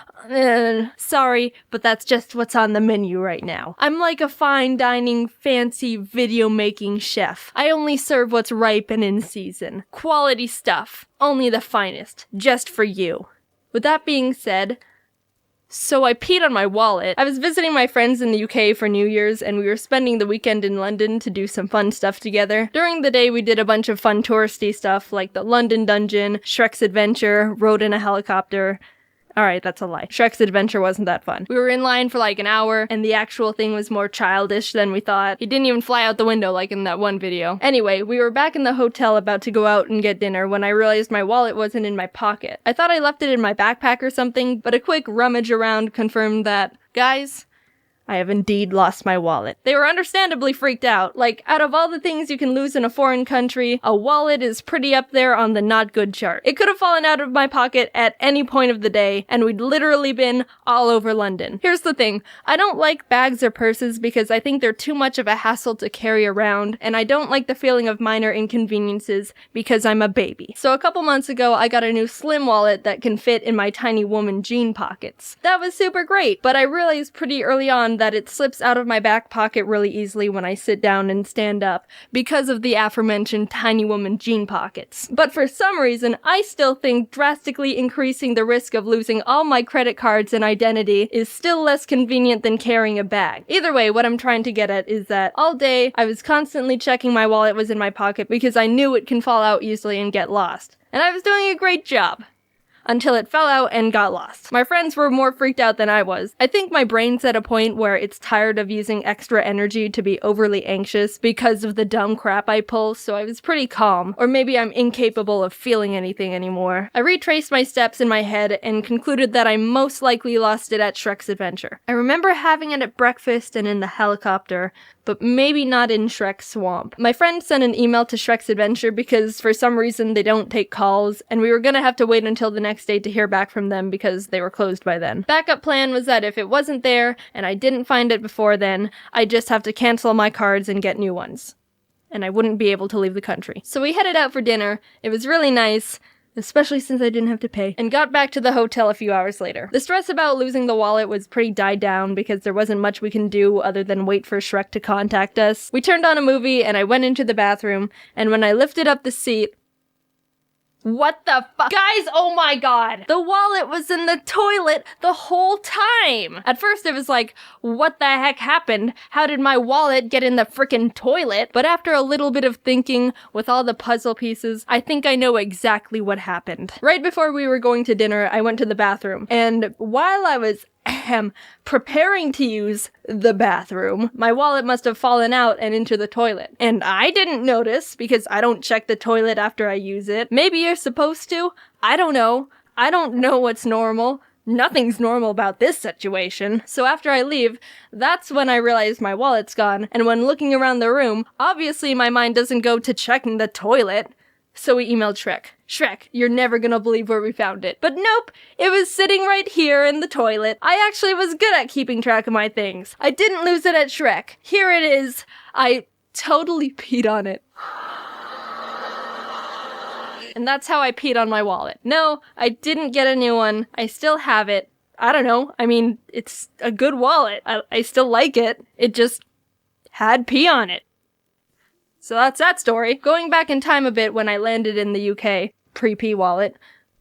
sorry, but that's just what's on the menu right now. I'm like a fine dining, fancy video making chef. I only serve what's ripe and in season. Quality stuff. Only the finest. Just for you. With that being said, so I peed on my wallet. I was visiting my friends in the UK for New Year's, and we were spending the weekend in London to do some fun stuff together. During the day, we did a bunch of fun touristy stuff like the London Dungeon, Shrek's Adventure, rode in a helicopter. Alright, that's a lie. Shrek's Adventure wasn't that fun. We were in line for like an hour, and the actual thing was more childish than we thought. He didn't even fly out the window like in that one video. Anyway, we were back in the hotel about to go out and get dinner when I realized my wallet wasn't in my pocket. I thought I left it in my backpack or something, but a quick rummage around confirmed that, guys, I have indeed lost my wallet. They were understandably freaked out. Like, out of all the things you can lose in a foreign country, a wallet is pretty up there on the not good chart. It could have fallen out of my pocket at any point of the day, and we'd literally been all over London. Here's the thing. I don't like bags or purses because I think they're too much of a hassle to carry around, and I don't like the feeling of minor inconveniences because I'm a baby. So a couple months ago, I got a new slim wallet that can fit in my tiny woman jean pockets. That was super great, but I realized pretty early on that it slips out of my back pocket really easily when I sit down and stand up because of the aforementioned tiny woman jean pockets. But for some reason, I still think drastically increasing the risk of losing all my credit cards and identity is still less convenient than carrying a bag. Either way, what I'm trying to get at is that all day, I was constantly checking my wallet was in my pocket because I knew it can fall out easily and get lost. And I was doing a great job. Until it fell out and got lost. My friends were more freaked out than I was. I think my brain's at a point where it's tired of using extra energy to be overly anxious because of the dumb crap I pull, so I was pretty calm. Or maybe I'm incapable of feeling anything anymore. I retraced my steps in my head and concluded that I most likely lost it at Shrek's Adventure. I remember having it at breakfast and in the helicopter, but maybe not in Shrek's Swamp. My friend sent an email to Shrek's Adventure because for some reason they don't take calls, and we were gonna have to wait until the next day to hear back from them because they were closed by then. Backup plan was that if it wasn't there, and I didn't find it before then, I'd just have to cancel my cards and get new ones. And I wouldn't be able to leave the country. So we headed out for dinner. It was really nice, especially since I didn't have to pay, and got back to the hotel a few hours later. The stress about losing the wallet was pretty died down because there wasn't much we can do other than wait for Shrek to contact us. We turned on a movie and I went into the bathroom, and when I lifted up the seat, what the fuck? Guys, oh my god! The wallet was in the toilet the whole time! At first it was like, what the heck happened? How did my wallet get in the frickin' toilet? But after a little bit of thinking with all the puzzle pieces, I think I know exactly what happened. Right before we were going to dinner, I went to the bathroom, and while I was preparing to use the bathroom, my wallet must have fallen out and into the toilet. And I didn't notice because I don't check the toilet after I use it. Maybe you're supposed to. I don't know. I don't know what's normal. Nothing's normal about this situation. So after I leave, that's when I realize my wallet's gone, and when looking around the room, obviously my mind doesn't go to checking the toilet. So we emailed Shrek. Shrek, you're never gonna believe where we found it. But nope, it was sitting right here in the toilet. I actually was good at keeping track of my things. I didn't lose it at Shrek. Here it is. I totally peed on it. And that's how I peed on my wallet. No, I didn't get a new one. I still have it. I don't know. I mean, it's a good wallet. I still like it. It just had pee on it. So that's that story. Going back in time a bit when I landed in the UK. Pre-pee wallet.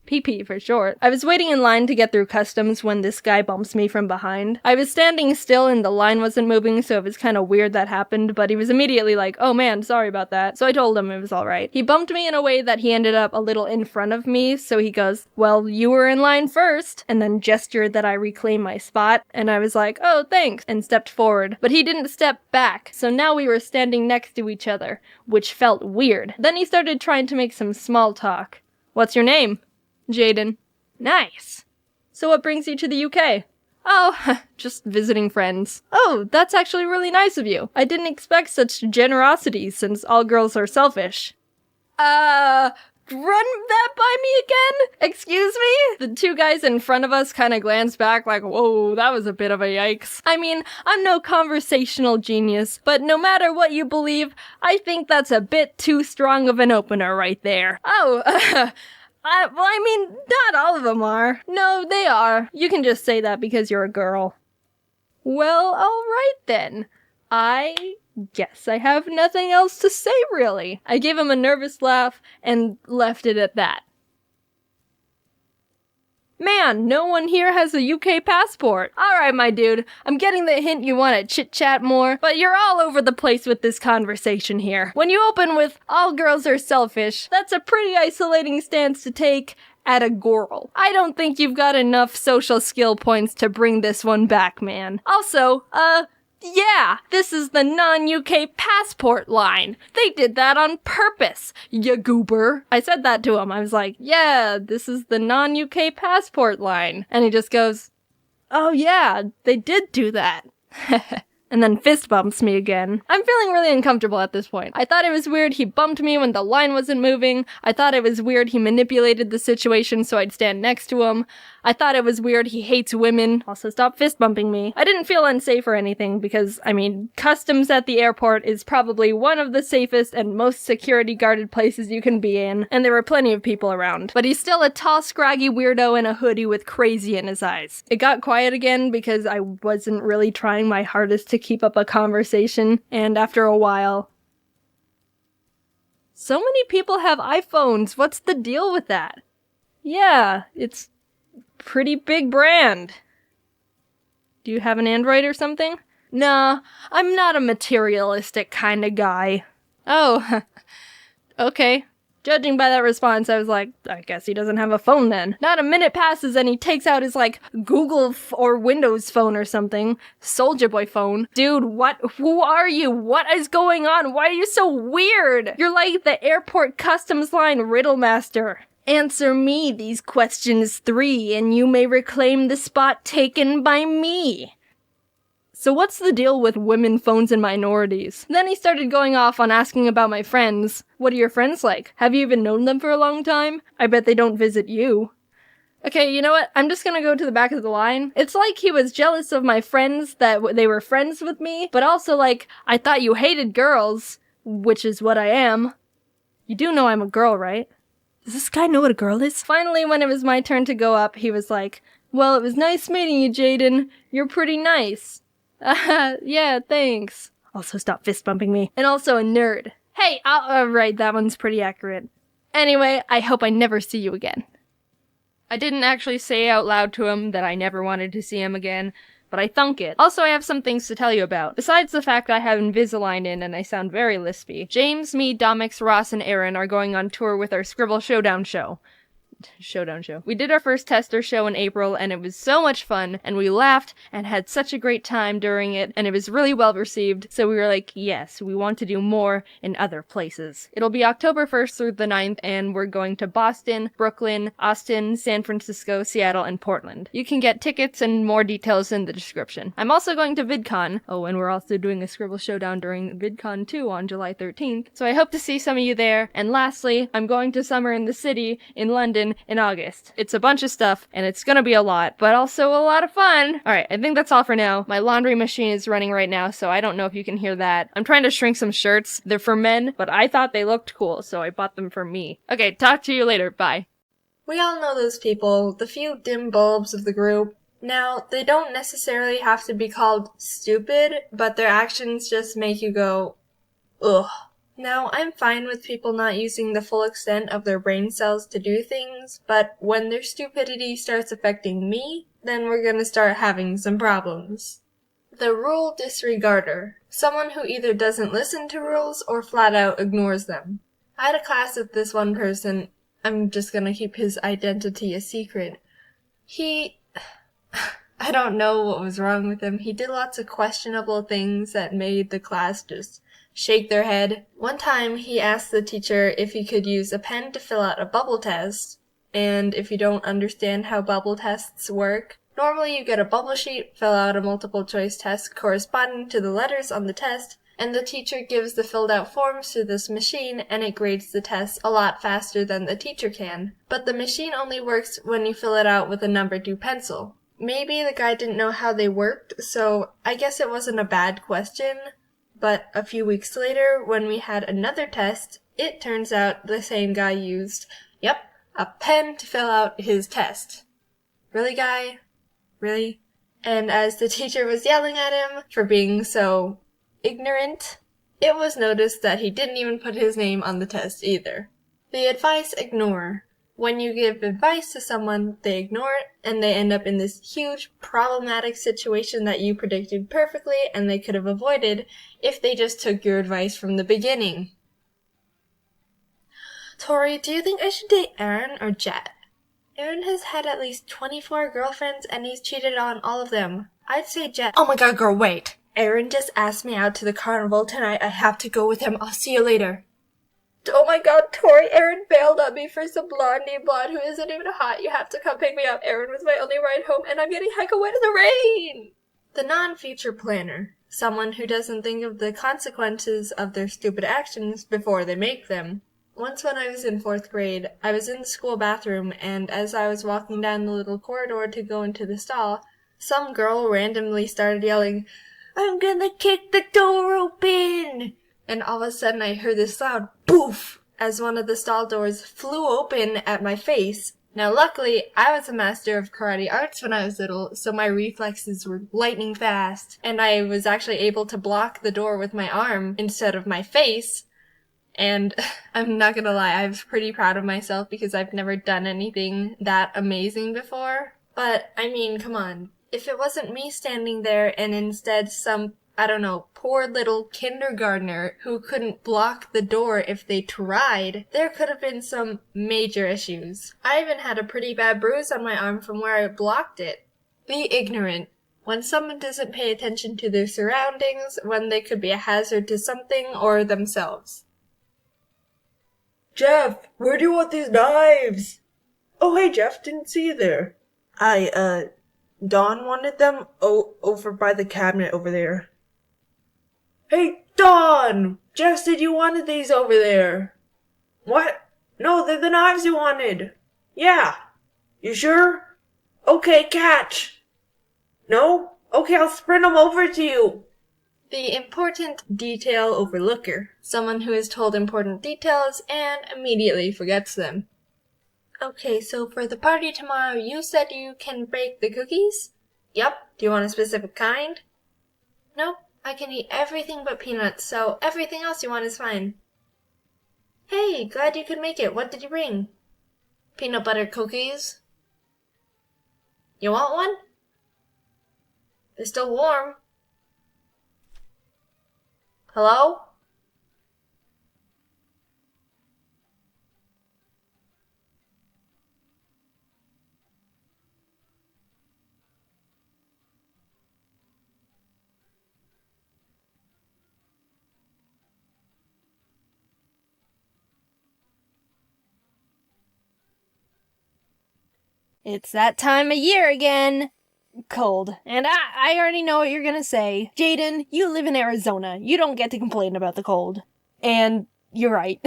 PP for short. I was waiting in line to get through customs when this guy bumps me from behind. I was standing still and the line wasn't moving, so it was kind of weird that happened, but he was immediately like, oh man, sorry about that. So I told him it was alright. He bumped me in a way that he ended up a little in front of me, so he goes, well, you were in line first, and then gestured that I reclaim my spot, and I was like, oh, thanks, and stepped forward. But he didn't step back, so now we were standing next to each other, which felt weird. Then he started trying to make some small talk. What's your name? Jaiden. Nice. So what brings you to the UK? Oh, just visiting friends. Oh, that's actually really nice of you. I didn't expect such generosity since all girls are selfish. Run that by me again? Excuse me? The two guys in front of us kind of glanced back like, whoa, that was a bit of a yikes. I mean, I'm no conversational genius, but no matter what you believe, I think that's a bit too strong of an opener right there. Oh, well, I mean, not all of them are. No, they are. You can just say that because you're a girl. Well, alright then. I guess I have nothing else to say, really. I gave him a nervous laugh and left it at that. Man, no one here has a UK passport. Alright, my dude, I'm getting the hint you want to chit-chat more, but you're all over the place with this conversation here. When you open with, all girls are selfish, that's a pretty isolating stance to take at a girl. I don't think you've got enough social skill points to bring this one back, man. Also, yeah, this is the non-UK passport line. They did that on purpose, ya goober. I said that to him. I was like, yeah, this is the non-UK passport line. And he just goes, oh yeah, they did do that. And then fist bumps me again. I'm feeling really uncomfortable at this point. I thought it was weird he bumped me when the line wasn't moving. I thought it was weird he manipulated the situation so I'd stand next to him. I thought it was weird he hates women. Also, stop fist bumping me. I didn't feel unsafe or anything because, I mean, customs at the airport is probably one of the safest and most security guarded places you can be in, and there were plenty of people around. But he's still a tall, scraggy weirdo in a hoodie with crazy in his eyes. It got quiet again because I wasn't really trying my hardest to keep up a conversation, and after a while... So many people have iPhones, what's the deal with that? Yeah, it's pretty big brand. Do you have an Android or something? Nah, I'm not a materialistic kind of guy. Oh, okay. Judging by that response, I was like, I guess he doesn't have a phone then. Not a minute passes and he takes out his, like, Google or Windows phone or something. Soulja Boy phone. Dude, what? Who are you? What is going on? Why are you so weird? You're like the airport customs line riddle master. Answer me these questions 3 and you may reclaim the spot taken by me. So what's the deal with women, phones, and minorities? Then he started going off on asking about my friends. What are your friends like? Have you even known them for a long time? I bet they don't visit you. Okay, you know what? I'm just gonna go to the back of the line. It's like he was jealous of my friends that they were friends with me, but also like, I thought you hated girls, which is what I am. You do know I'm a girl, right? Does this guy know what a girl is? Finally, when it was my turn to go up, he was like, well, it was nice meeting you, Jaiden. You're pretty nice. Yeah, thanks. Also, stop fist bumping me. And also a nerd. Hey, right, that one's pretty accurate. Anyway, I hope I never see you again. I didn't actually say out loud to him that I never wanted to see him again, but I thunk it. Also, I have some things to tell you about. Besides the fact I have Invisalign in and I sound very lispy, James, me, Domix, Ross, and Aaron are going on tour with our Scribble Showdown show. showdown show. We did our first tester show in April, and it was so much fun, and we laughed and had such a great time during it, and it was really well received, so we were like, yes, we want to do more in other places. It'll be October 1st through the 9th, and we're going to Boston, Brooklyn, Austin, San Francisco, Seattle, and Portland. You can get tickets and more details in the description. I'm also going to VidCon. Oh, and we're also doing a Scribble Showdown during VidCon 2 on July 13th, so I hope to see some of you there. And lastly, I'm going to Summer in the City in London in August. It's a bunch of stuff, and it's gonna be a lot, but also a lot of fun. Alright, I think that's all for now. My laundry machine is running right now, so I don't know if you can hear that. I'm trying to shrink some shirts. They're for men, but I thought they looked cool, so I bought them for me. Okay, talk to you later. Bye. We all know those people, the few dim bulbs of the group. Now, they don't necessarily have to be called stupid, but their actions just make you go, ugh. Now, I'm fine with people not using the full extent of their brain cells to do things, but when their stupidity starts affecting me, then we're gonna start having some problems. The rule disregarder. Someone who either doesn't listen to rules or flat out ignores them. I had a class with this one person. I'm just gonna keep his identity a secret. I don't know what was wrong with him. He did lots of questionable things that made the class just shake their head. One time he asked the teacher if he could use a pen to fill out a bubble test. And if you don't understand how bubble tests work, normally you get a bubble sheet, fill out a multiple choice test corresponding to the letters on the test, and the teacher gives the filled out forms to this machine and it grades the test a lot faster than the teacher can. But the machine only works when you fill it out with a number 2 pencil. Maybe the guy didn't know how they worked, so I guess it wasn't a bad question. But a few weeks later, when we had another test, it turns out the same guy used, a pen to fill out his test. Really, guy? Really? And as the teacher was yelling at him for being so ignorant, it was noticed that he didn't even put his name on the test either. The advice ignore. When you give advice to someone, they ignore it, and they end up in this huge problematic situation that you predicted perfectly and they could have avoided if they just took your advice from the beginning. Tori, do you think I should date Aaron or Jet? Aaron has had at least 24 girlfriends and he's cheated on all of them. I'd say Jet. Oh my god, girl, wait. Aaron just asked me out to the carnival tonight. I have to go with him. I'll see you later. Oh my god, Tori, Aaron bailed on me for some blondie blonde who isn't even hot. You have to come pick me up. Aaron was my only ride home and I'm getting hecka wet in the rain. The non-future planner. Someone who doesn't think of the consequences of their stupid actions before they make them. Once when I was in 4th grade, I was in the school bathroom and as I was walking down the little corridor to go into the stall, some girl randomly started yelling, "I'm gonna kick the door open!" And all of a sudden I heard this loud poof as one of the stall doors flew open at my face. Now luckily, I was a master of karate arts when I was little, so my reflexes were lightning fast, and I was actually able to block the door with my arm instead of my face. And I'm not gonna lie, I was pretty proud of myself because I've never done anything that amazing before. But, I mean, come on. If it wasn't me standing there and instead some, I don't know, poor little kindergartner who couldn't block the door if they tried, there could have been some major issues. I even had a pretty bad bruise on my arm from where I blocked it. Be ignorant. When someone doesn't pay attention to their surroundings, when they could be a hazard to something or themselves. Jeff, where do you want these knives? Oh, hey, Jeff, didn't see you there. Dawn wanted them over by the cabinet over there. Hey, Dawn! Jeff said you wanted these over there. What? No, they're the knives you wanted. Yeah. You sure? Okay, catch. No? Okay, I'll sprint them over to you. The important detail overlooker. Someone who is told important details and immediately forgets them. Okay, so for the party tomorrow, you said you can bake the cookies? Yep. Do you want a specific kind? Nope. I can eat everything but peanuts, so everything else you want is fine. Hey, glad you could make it. What did you bring? Peanut butter cookies. You want one? They're still warm. Hello? It's that time of year again. Cold. And I already know what you're gonna say. Jaiden, you live in Arizona. You don't get to complain about the cold. And you're right.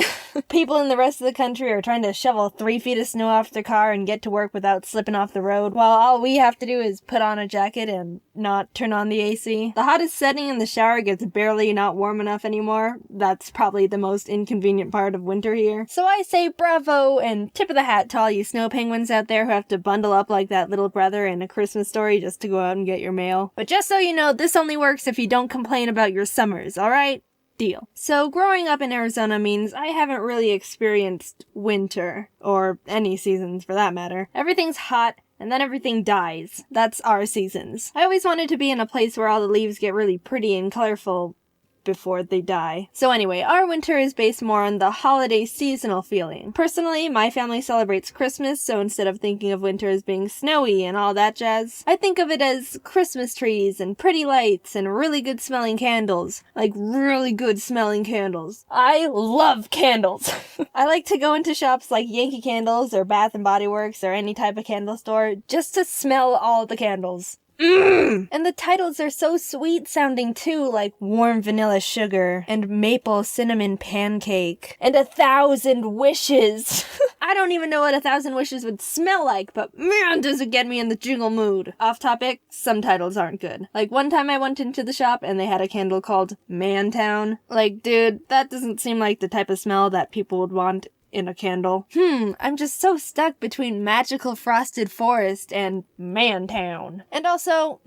People in the rest of the country are trying to shovel 3 feet of snow off their car and get to work without slipping off the road, while all we have to do is put on a jacket and not turn on the AC. The hottest setting in the shower gets barely not warm enough anymore. That's probably the most inconvenient part of winter here. So I say bravo and tip of the hat to all you snow penguins out there who have to bundle up like that little brother in A Christmas Story just to go out and get your mail. But just so you know, this only works if you don't complain about your summers, alright? Deal. So growing up in Arizona means I haven't really experienced winter, or any seasons for that matter. Everything's hot, and then everything dies. That's our seasons. I always wanted to be in a place where all the leaves get really pretty and colorful before they die. So anyway, our winter is based more on the holiday seasonal feeling. Personally, my family celebrates Christmas, so instead of thinking of winter as being snowy and all that jazz, I think of it as Christmas trees and pretty lights and really good smelling candles. Like really good smelling candles. I love candles! I like to go into shops like Yankee Candles or Bath and Body Works or any type of candle store just to smell all the candles. And the titles are so sweet sounding too, like Warm Vanilla Sugar and Maple Cinnamon Pancake and 1,000 Wishes. I don't even know what 1,000 Wishes would smell like, but man, does it get me in the jingle mood. Off topic, some titles aren't good. Like one time I went into the shop and they had a candle called Mantown. Like, dude, that doesn't seem like the type of smell that people would want in a candle. I'm just so stuck between Magical Frosted Forest and Mantown. And also,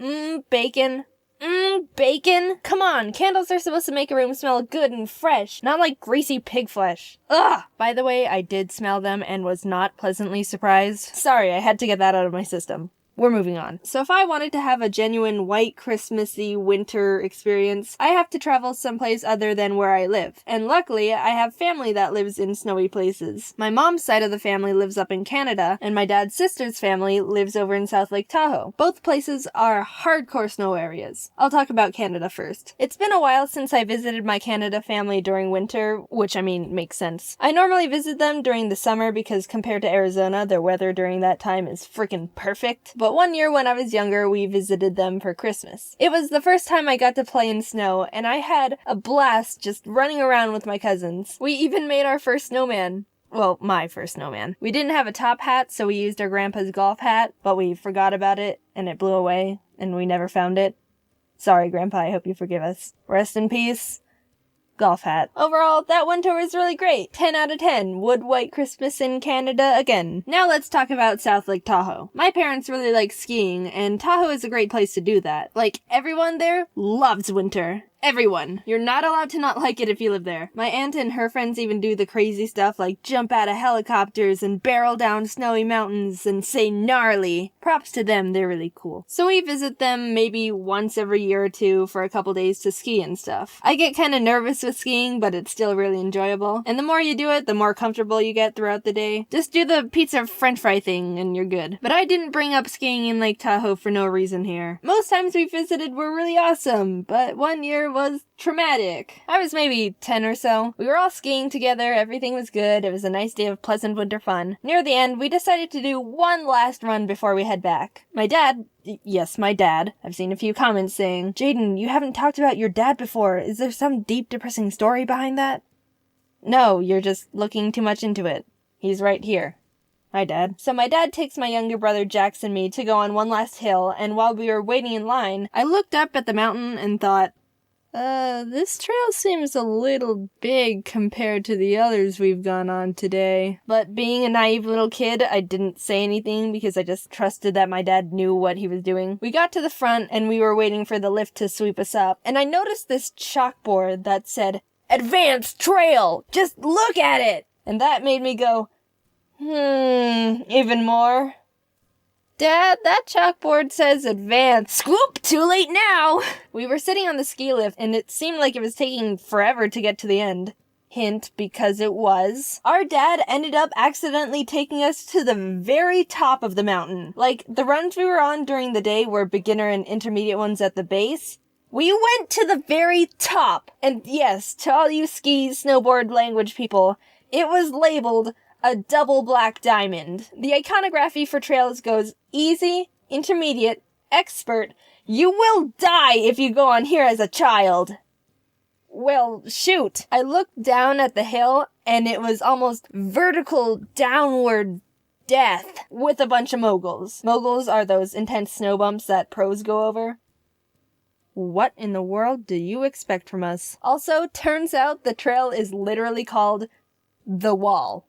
bacon. Bacon? Come on, candles are supposed to make a room smell good and fresh, not like greasy pig flesh. Ugh! By the way, I did smell them and was not pleasantly surprised. Sorry, I had to get that out of my system. We're moving on. So if I wanted to have a genuine white Christmassy winter experience, I have to travel someplace other than where I live. And luckily, I have family that lives in snowy places. My mom's side of the family lives up in Canada, and my dad's sister's family lives over in South Lake Tahoe. Both places are hardcore snow areas. I'll talk about Canada first. It's been a while since I visited my Canada family during winter, which I mean makes sense. I normally visit them during the summer because compared to Arizona, their weather during that time is freaking perfect. But one year when I was younger, we visited them for Christmas. It was the first time I got to play in snow, and I had a blast just running around with my cousins. We even made our first snowman. Well, my first snowman. We didn't have a top hat, so we used our grandpa's golf hat, but we forgot about it, and it blew away, and we never found it. Sorry, Grandpa, I hope you forgive us. Rest in peace. Golf hat. Overall, that winter was really great. 10 out of 10. Would white Christmas in Canada again. Now let's talk about South Lake Tahoe. My parents really like skiing, and Tahoe is a great place to do that. Like, everyone there loves winter. Everyone. You're not allowed to not like it if you live there. My aunt and her friends even do the crazy stuff like jump out of helicopters and barrel down snowy mountains and say gnarly. Props to them, they're really cool. So we visit them maybe once every year or two for a couple days to ski and stuff. I get kinda nervous with skiing, but it's still really enjoyable. And the more you do it, the more comfortable you get throughout the day. Just do the pizza french fry thing and you're good. But I didn't bring up skiing in Lake Tahoe for no reason here. Most times we visited were really awesome, but one year was traumatic. I was maybe 10 or so. We were all skiing together, everything was good, it was a nice day of pleasant winter fun. Near the end, we decided to do one last run before we head back. My dad, I've seen a few comments saying, Jaiden, you haven't talked about your dad before, is there some deep depressing story behind that? No, you're just looking too much into it. He's right here. Hi, Dad. So my dad takes my younger brother Jax and me to go on one last hill, and while we were waiting in line, I looked up at the mountain and thought, this trail seems a little big compared to the others we've gone on today. But being a naive little kid, I didn't say anything because I just trusted that my dad knew what he was doing. We got to the front and we were waiting for the lift to sweep us up, and I noticed this chalkboard that said, Advanced Trail! Just look at it! And that made me go, even more. Dad, that chalkboard says advanced. Scoop! Too late now! We were sitting on the ski lift, and it seemed like it was taking forever to get to the end. Hint, because it was. Our dad ended up accidentally taking us to the very top of the mountain. Like, the runs we were on during the day were beginner and intermediate ones at the base. We went to the very top! And yes, to all you ski, snowboard language people, it was labeled a double black diamond. The iconography for trails goes easy, intermediate, expert. You will die if you go on here as a child. Well, shoot. I looked down at the hill and it was almost vertical downward death with a bunch of moguls. Moguls are those intense snow bumps that pros go over. What in the world do you expect from us? Also, turns out the trail is literally called The Wall.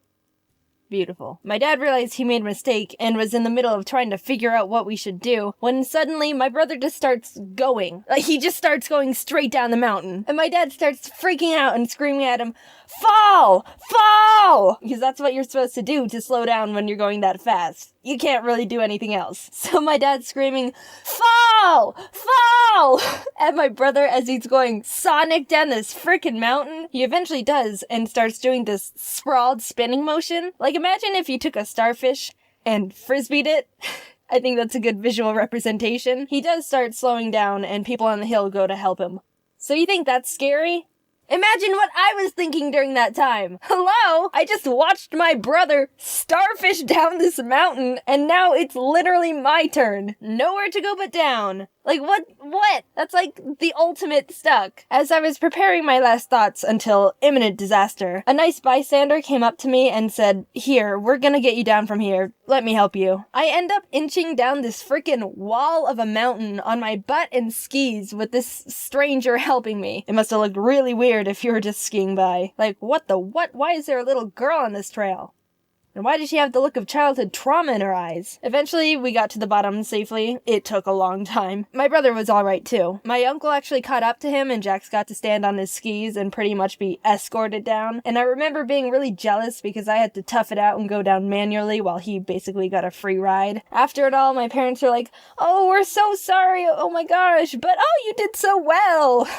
Beautiful. My dad realized he made a mistake and was in the middle of trying to figure out what we should do when suddenly my brother just starts going. He just starts going straight down the mountain. And my dad starts freaking out and screaming at him, "Fall! Fall!" Because that's what you're supposed to do to slow down when you're going that fast. You can't really do anything else. So my dad's screaming, "Fall! Fall!" at my brother as he's going sonic down this frickin' mountain. He eventually does and starts doing this sprawled spinning motion. Like, imagine if you took a starfish and frisbeed it. I think that's a good visual representation. He does start slowing down and people on the hill go to help him. So you think that's scary? Imagine what I was thinking during that time. Hello? I just watched my brother starfish down this mountain, and now it's literally my turn. Nowhere to go but down. Like, what? That's like the ultimate stuck. As I was preparing my last thoughts until imminent disaster, a nice bystander came up to me and said, "Here, we're gonna get you down from here. Let me help you." I end up inching down this frickin' wall of a mountain on my butt and skis with this stranger helping me. It must have looked really weird if you were just skiing by. Like, what? Why is there a little girl on this trail? And why did she have the look of childhood trauma in her eyes? Eventually, we got to the bottom safely. It took a long time. My brother was alright too. My uncle actually caught up to him and Jax got to stand on his skis and pretty much be escorted down. And I remember being really jealous because I had to tough it out and go down manually while he basically got a free ride. After it all, my parents were like, "Oh, we're so sorry. Oh my gosh. But oh, you did so well."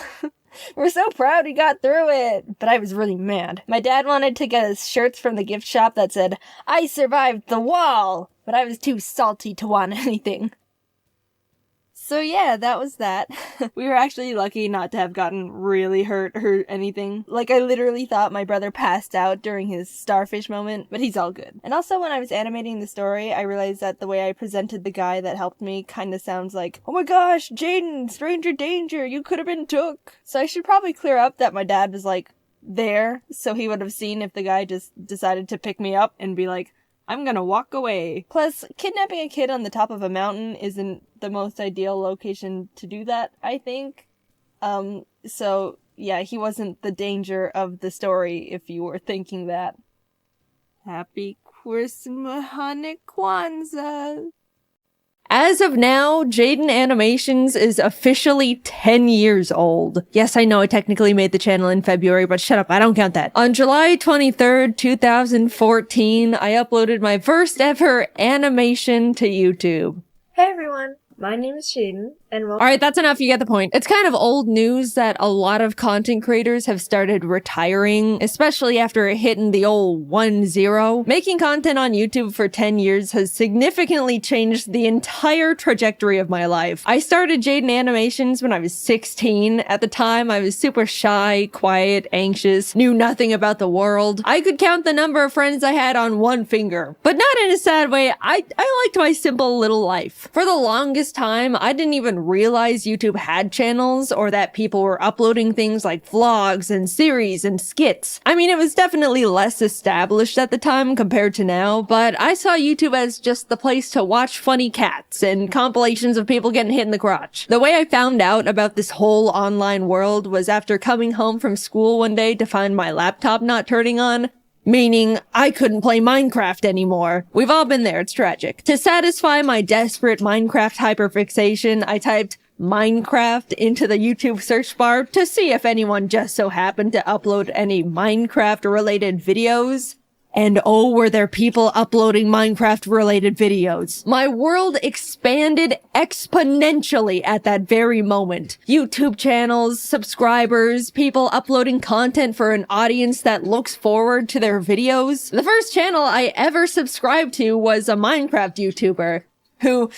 We're so proud he got through it. But I was really mad. My dad wanted to get us shirts from the gift shop that said, "I survived the wall," but I was too salty to want anything. So yeah, that was that. We were actually lucky not to have gotten really hurt or anything. Like, I literally thought my brother passed out during his starfish moment, but he's all good. And also, when I was animating the story, I realized that the way I presented the guy that helped me kinda sounds like, "Oh my gosh, Jaiden, stranger danger, you could have been took." So I should probably clear up that my dad was like, there, so he would have seen if the guy just decided to pick me up and be like, "I'm gonna walk away." Plus, kidnapping a kid on the top of a mountain isn't the most ideal location to do that, I think. So, yeah, he wasn't the danger of the story if you were thinking that. Happy Christmas, Kwanzaa. As of now, Jaiden Animations is officially 10 years old. Yes, I know I technically made the channel in February, but shut up, I don't count that. On July 23rd, 2014, I uploaded my first ever animation to YouTube. Hey everyone, my name is Jaiden, and welcome. Alright, that's enough, you get the point. It's kind of old news that a lot of content creators have started retiring, especially after hitting the old 1-0. Making content on YouTube for 10 years has significantly changed the entire trajectory of my life. I started Jaiden Animations when I was 16. At the time, I was super shy, quiet, anxious, knew nothing about the world. I could count the number of friends I had on one finger. But not in a sad way, I liked my simple little life. For the longest time, I didn't even realize YouTube had channels or that people were uploading things like vlogs and series and skits. I mean, it was definitely less established at the time compared to now, but I saw YouTube as just the place to watch funny cats and compilations of people getting hit in the crotch. The way I found out about this whole online world was after coming home from school one day to find my laptop not turning on. Meaning, I couldn't play Minecraft anymore. We've all been there, it's tragic. To satisfy my desperate Minecraft hyperfixation, I typed Minecraft into the YouTube search bar to see if anyone just so happened to upload any Minecraft-related videos. And oh, were there people uploading Minecraft-related videos. My world expanded exponentially at that very moment. YouTube channels, subscribers, people uploading content for an audience that looks forward to their videos. The first channel I ever subscribed to was a Minecraft YouTuber who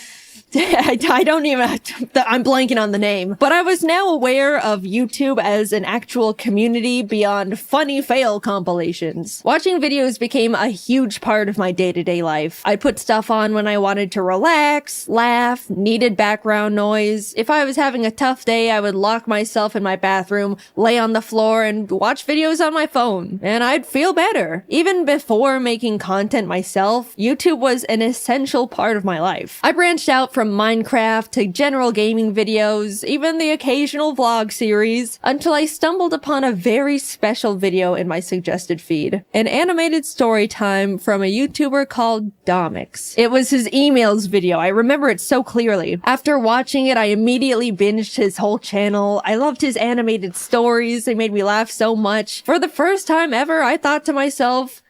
I don't even, I'm blanking on the name. But I was now aware of YouTube as an actual community beyond funny fail compilations. Watching videos became a huge part of my day-to-day life. I'd put stuff on when I wanted to relax, laugh, needed background noise. If I was having a tough day, I would lock myself in my bathroom, lay on the floor, and watch videos on my phone. And I'd feel better. Even before making content myself, YouTube was an essential part of my life. I branched out from Minecraft to general gaming videos, even the occasional vlog series, until I stumbled upon a very special video in my suggested feed. An animated story time from a YouTuber called Domix. It was his emails video. I remember it so clearly. After watching it, I immediately binged his whole channel. I loved his animated stories. They made me laugh so much. For the first time ever, I thought to myself,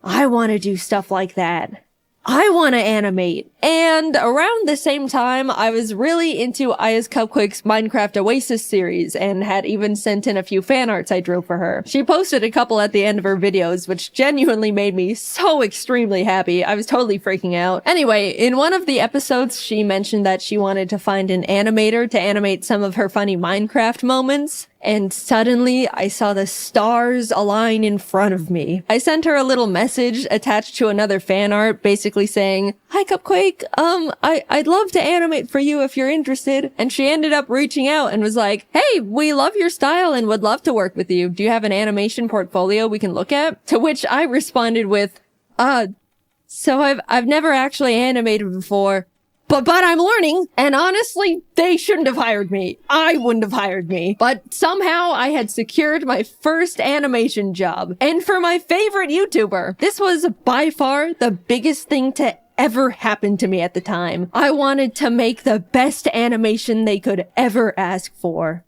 I want to do stuff like that. I want to animate. And around the same time, I was really into Aya's Cupquake's Minecraft Oasis series and had even sent in a few fan arts I drew for her. She posted a couple at the end of her videos, which genuinely made me so extremely happy. I was totally freaking out. Anyway, in one of the episodes, she mentioned that she wanted to find an animator to animate some of her funny Minecraft moments. And suddenly, I saw the stars align in front of me. I sent her a little message attached to another fan art, basically saying, "Hi Cupquake, I'd love to animate for you if you're interested." And she ended up reaching out and was like, "Hey, we love your style and would love to work with you. Do you have an animation portfolio we can look at?" To which I responded with, so I've never actually animated before. But I'm learning, and honestly, they shouldn't have hired me. I wouldn't have hired me. But somehow I had secured my first animation job. And for my favorite YouTuber, this was by far the biggest thing to ever happen to me at the time. I wanted to make the best animation they could ever ask for.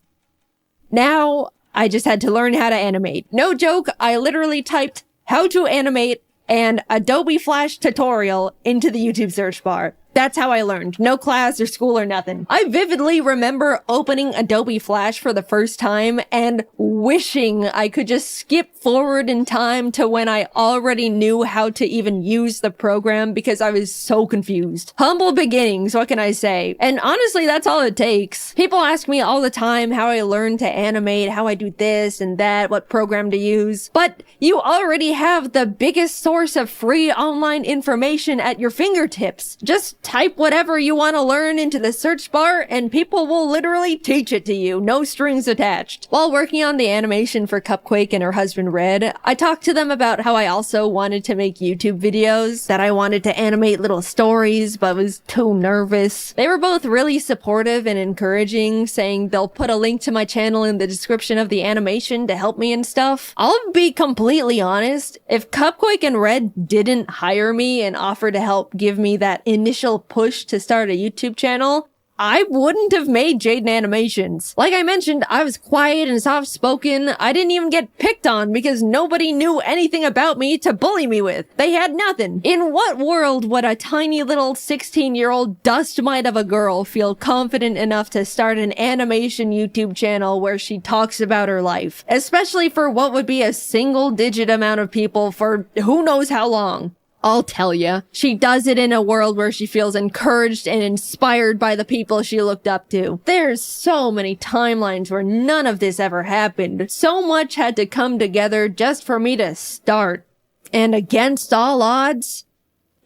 Now, I just had to learn how to animate. No joke, I literally typed "how to animate" and Adobe Flash tutorial into the YouTube search bar. That's how I learned. No class or school or nothing. I vividly remember opening Adobe Flash for the first time and wishing I could just skip forward in time to when I already knew how to even use the program because I was so confused. Humble beginnings, what can I say? And honestly, that's all it takes. People ask me all the time how I learned to animate, how I do this and that, what program to use. But you already have the biggest source of free online information at your fingertips. Just type whatever you want to learn into the search bar and people will literally teach it to you, no strings attached. While working on the animation for Cupquake and her husband Red, I talked to them about how I also wanted to make YouTube videos, that I wanted to animate little stories but was too nervous. They were both really supportive and encouraging, saying they'll put a link to my channel in the description of the animation to help me and stuff. I'll be completely honest, if Cupquake and Red didn't hire me and offer to help give me that initial push to start a YouTube channel, I wouldn't have made Jaiden Animations. Like I mentioned, I was quiet and soft-spoken. I didn't even get picked on because nobody knew anything about me to bully me with. They had nothing. In what world would a tiny little 16-year-old dust mite of a girl feel confident enough to start an animation YouTube channel where she talks about her life? Especially for what would be a single-digit amount of people for who knows how long. I'll tell ya, she does it in a world where she feels encouraged and inspired by the people she looked up to. There's so many timelines where none of this ever happened. So much had to come together just for me to start. And against all odds,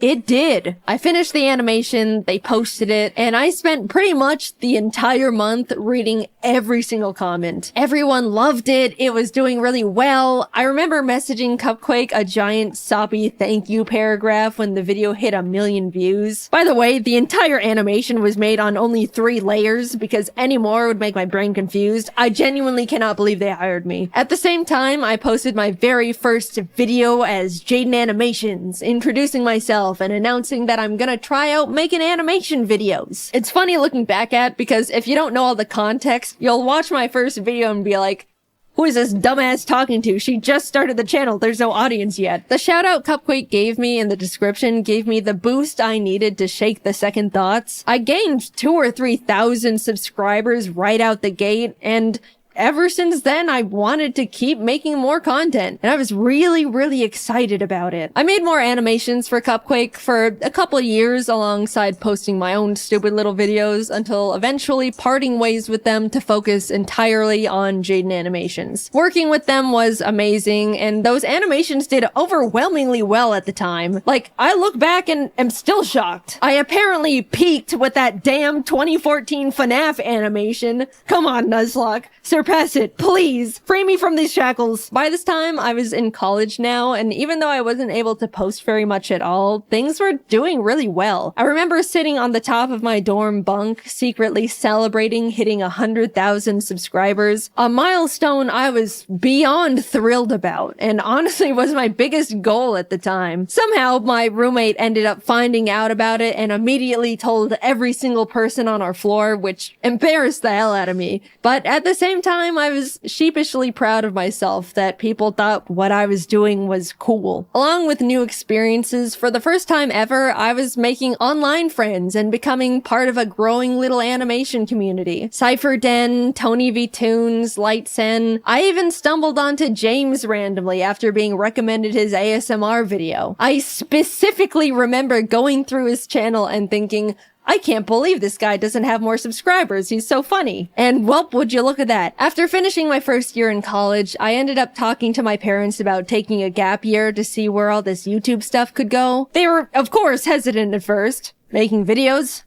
it did. I finished the animation, they posted it, and I spent pretty much the entire month reading every single comment. Everyone loved it. It was doing really well. I remember messaging Cupquake a giant soppy thank you paragraph when the video hit 1 million views. By the way, the entire animation was made on only 3 layers because any more would make my brain confused. I genuinely cannot believe they hired me. At the same time, I posted my very first video as Jaiden Animations, introducing myself and announcing that I'm gonna try out making animation videos. It's funny looking back at because if you don't know all the context, you'll watch my first video and be like, who is this dumbass talking to? She just started the channel. There's no audience yet. The shout out Cupquake gave me in the description gave me the boost I needed to shake the second thoughts. I gained 2,000 or 3,000 subscribers right out the gate, and ever since then, I wanted to keep making more content, and I was really, really excited about it. I made more animations for Cupquake for a couple years alongside posting my own stupid little videos until eventually parting ways with them to focus entirely on Jaiden Animations. Working with them was amazing, and those animations did overwhelmingly well at the time. Like, I look back and am still shocked. I apparently peaked with that damn 2014 FNAF animation. Come on, Nuzlocke. Surpass it, please. Free me from these shackles. By this time, I was in college now, and even though I wasn't able to post very much at all, things were doing really well. I remember sitting on the top of my dorm bunk, secretly celebrating hitting 100,000 subscribers, a milestone I was beyond thrilled about, and honestly was my biggest goal at the time. Somehow, my roommate ended up finding out about it and immediately told every single person on our floor, which embarrassed the hell out of me. But at the same time, I was sheepishly proud of myself that people thought what I was doing was cool. Along with new experiences, for the first time ever, I was making online friends and becoming part of a growing little animation community. Cypher Den, Tony V Toons, Lightsen. I even stumbled onto James randomly after being recommended his ASMR video. I specifically remember going through his channel and thinking, I can't believe this guy doesn't have more subscribers. He's so funny. And well, would you look at that. After finishing my first year in college, I ended up talking to my parents about taking a gap year to see where all this YouTube stuff could go. They were, of course, hesitant at first. Making videos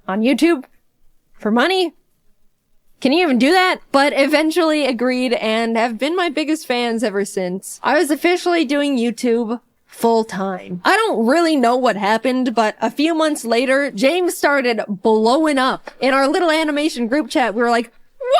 on YouTube for money? Can you even do that? But eventually agreed and have been my biggest fans ever since. I was officially doing YouTube full time. I don't really know what happened, but a few months later, James started blowing up. In our little animation group chat, we were like,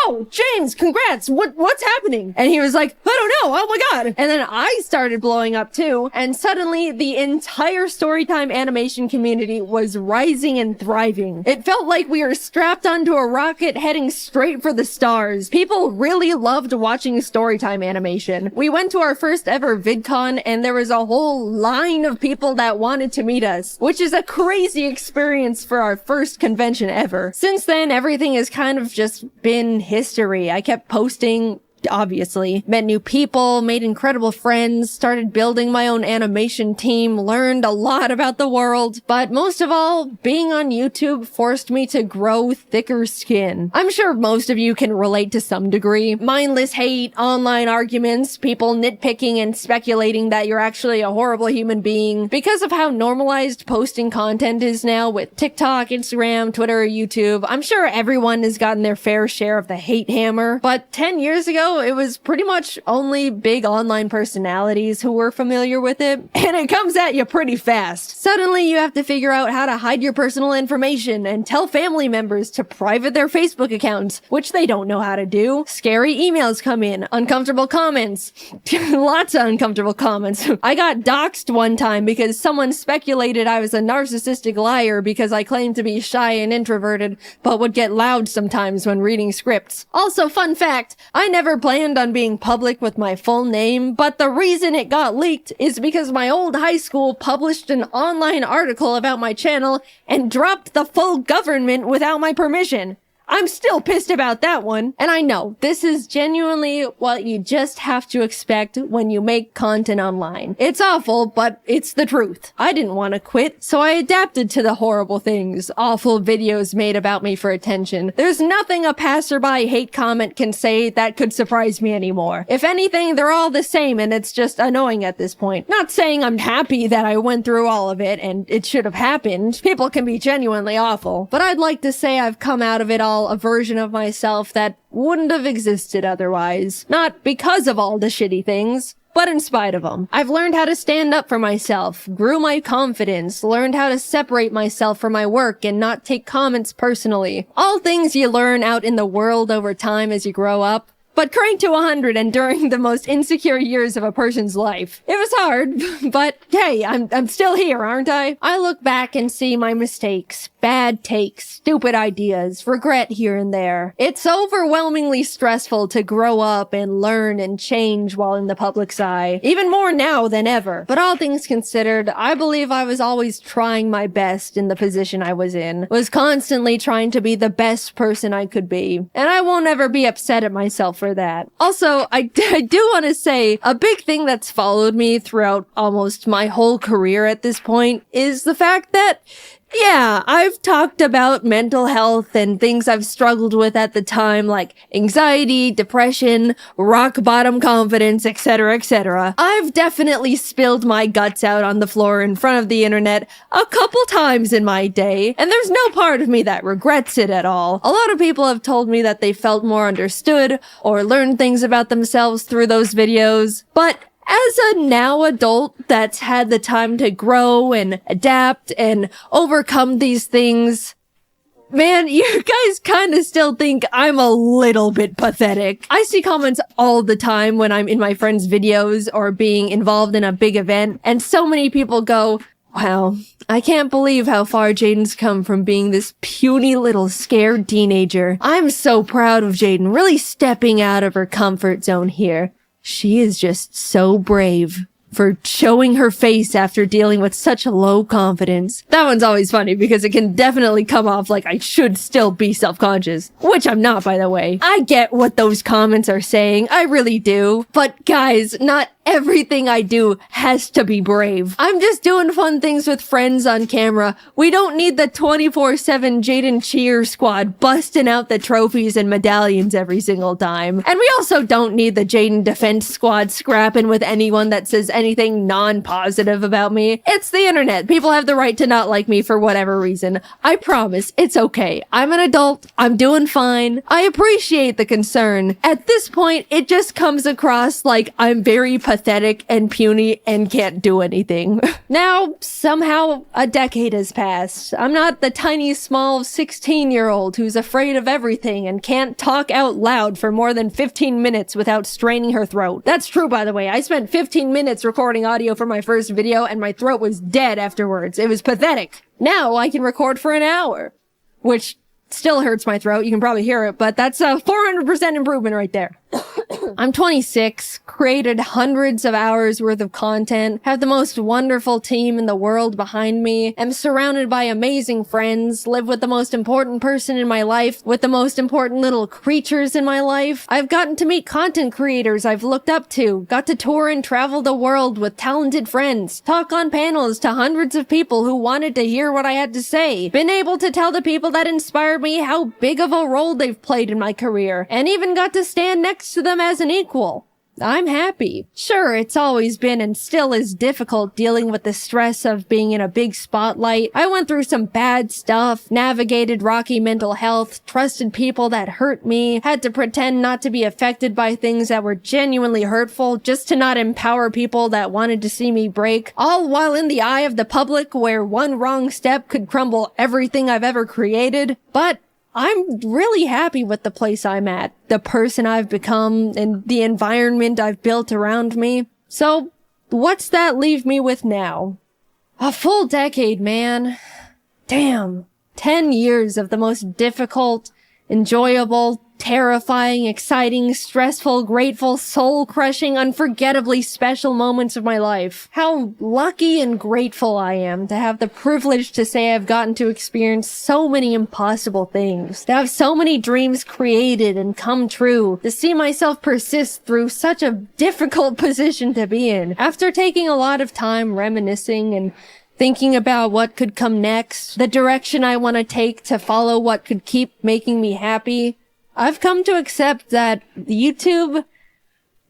whoa, James, congrats. What's happening? And he was like, I don't know. Oh my God. And then I started blowing up too. And suddenly the entire Storytime animation community was rising and thriving. It felt like we were strapped onto a rocket heading straight for the stars. People really loved watching Storytime animation. We went to our first ever VidCon and there was a whole line of people that wanted to meet us, which is a crazy experience for our first convention ever. Since then, everything has kind of just been history. I kept posting, obviously, met new people, made incredible friends, started building my own animation team, learned a lot about the world, but most of all, being on YouTube forced me to grow thicker skin. I'm sure most of you can relate to some degree. Mindless hate, online arguments, people nitpicking and speculating that you're actually a horrible human being. Because of how normalized posting content is now with TikTok, Instagram, Twitter, YouTube, I'm sure everyone has gotten their fair share of the hate hammer, but 10 years ago, it was pretty much only big online personalities who were familiar with it, and it comes at you pretty fast. Suddenly, you have to figure out how to hide your personal information and tell family members to private their Facebook accounts, which they don't know how to do. Scary emails come in, uncomfortable comments, lots of uncomfortable comments. I got doxxed one time because someone speculated I was a narcissistic liar because I claimed to be shy and introverted, but would get loud sometimes when reading scripts. Also, fun fact, I never planned on being public with my full name, but the reason it got leaked is because my old high school published an online article about my channel and dropped the full government without my permission. I'm still pissed about that one. And I know, this is genuinely what you just have to expect when you make content online. It's awful, but it's the truth. I didn't want to quit, so I adapted to the horrible things awful videos made about me for attention. There's nothing a passerby hate comment can say that could surprise me anymore. If anything, they're all the same and it's just annoying at this point. Not saying I'm happy that I went through all of it and it should have happened. People can be genuinely awful. But I'd like to say I've come out of it all a version of myself that wouldn't have existed otherwise. Not because of all the shitty things, but in spite of them. I've learned how to stand up for myself, grew my confidence, learned how to separate myself from my work and not take comments personally. All things you learn out in the world over time as you grow up. But cranked to 100 and during the most insecure years of a person's life. It was hard, but hey, I'm still here, aren't I? I look back and see my mistakes, bad takes, stupid ideas, regret here and there. It's overwhelmingly stressful to grow up and learn and change while in the public's eye. Even more now than ever. But all things considered, I believe I was always trying my best in the position I was in. Was constantly trying to be the best person I could be. And I won't ever be upset at myself for for that. Also, I do want to say a big thing that's followed me throughout almost my whole career at this point is the fact that yeah, I've talked about mental health and things I've struggled with at the time, like anxiety, depression, rock bottom confidence, etc., etc. I've definitely spilled my guts out on the floor in front of the internet a couple times in my day, and there's no part of me that regrets it at all. A lot of people have told me that they felt more understood or learned things about themselves through those videos, but as a now adult that's had the time to grow and adapt and overcome these things, man, you guys kind of still think I'm a little bit pathetic. I see comments all the time when I'm in my friends' videos or being involved in a big event, and so many people go, wow, I can't believe how far Jaiden's come from being this puny little scared teenager. I'm so proud of Jaiden really stepping out of her comfort zone here. She is just so brave for showing her face after dealing with such low confidence. That one's always funny because it can definitely come off like I should still be self-conscious, which I'm not, by the way. I get what those comments are saying, I really do. But guys, not everything I do has to be brave. I'm just doing fun things with friends on camera. We don't need the 24/7 Jaiden cheer squad busting out the trophies and medallions every single time. And we also don't need the Jaiden defense squad scrapping with anyone that says anything non-positive about me. It's the internet. People have the right to not like me for whatever reason. I promise, it's okay. I'm an adult. I'm doing fine. I appreciate the concern. At this point, it just comes across like I'm very pathetic and puny and can't do anything. Now, somehow, a decade has passed. I'm not the tiny, small 16-year-old who's afraid of everything and can't talk out loud for more than 15 minutes without straining her throat. That's true, by the way. I spent 15 minutes recording audio for my first video and my throat was dead afterwards. It was pathetic. Now I can record for an hour, which still hurts my throat. You can probably hear it, but that's a 400% improvement right there. I'm 26, created hundreds of hours worth of content, have the most wonderful team in the world behind me, am surrounded by amazing friends, live with the most important person in my life, with the most important little creatures in my life. I've gotten to meet content creators I've looked up to, got to tour and travel the world with talented friends, talk on panels to hundreds of people who wanted to hear what I had to say, been able to tell the people that inspired me how big of a role they've played in my career, and even got to stand next to them as an equal. I'm happy. Sure, it's always been and still is difficult dealing with the stress of being in a big spotlight. I went through some bad stuff, navigated rocky mental health, trusted people that hurt me, had to pretend not to be affected by things that were genuinely hurtful just to not empower people that wanted to see me break, all while in the eye of the public where one wrong step could crumble everything I've ever created. But I'm really happy with the place I'm at, the person I've become, and the environment I've built around me. So, what's that leave me with now? A full decade, man. Damn. 10 years of the most difficult, enjoyable, terrifying, exciting, stressful, grateful, soul-crushing, unforgettably special moments of my life. How lucky and grateful I am to have the privilege to say I've gotten to experience so many impossible things, to have so many dreams created and come true, to see myself persist through such a difficult position to be in. After taking a lot of time reminiscing and thinking about what could come next, the direction I want to take to follow what could keep making me happy, I've come to accept that YouTube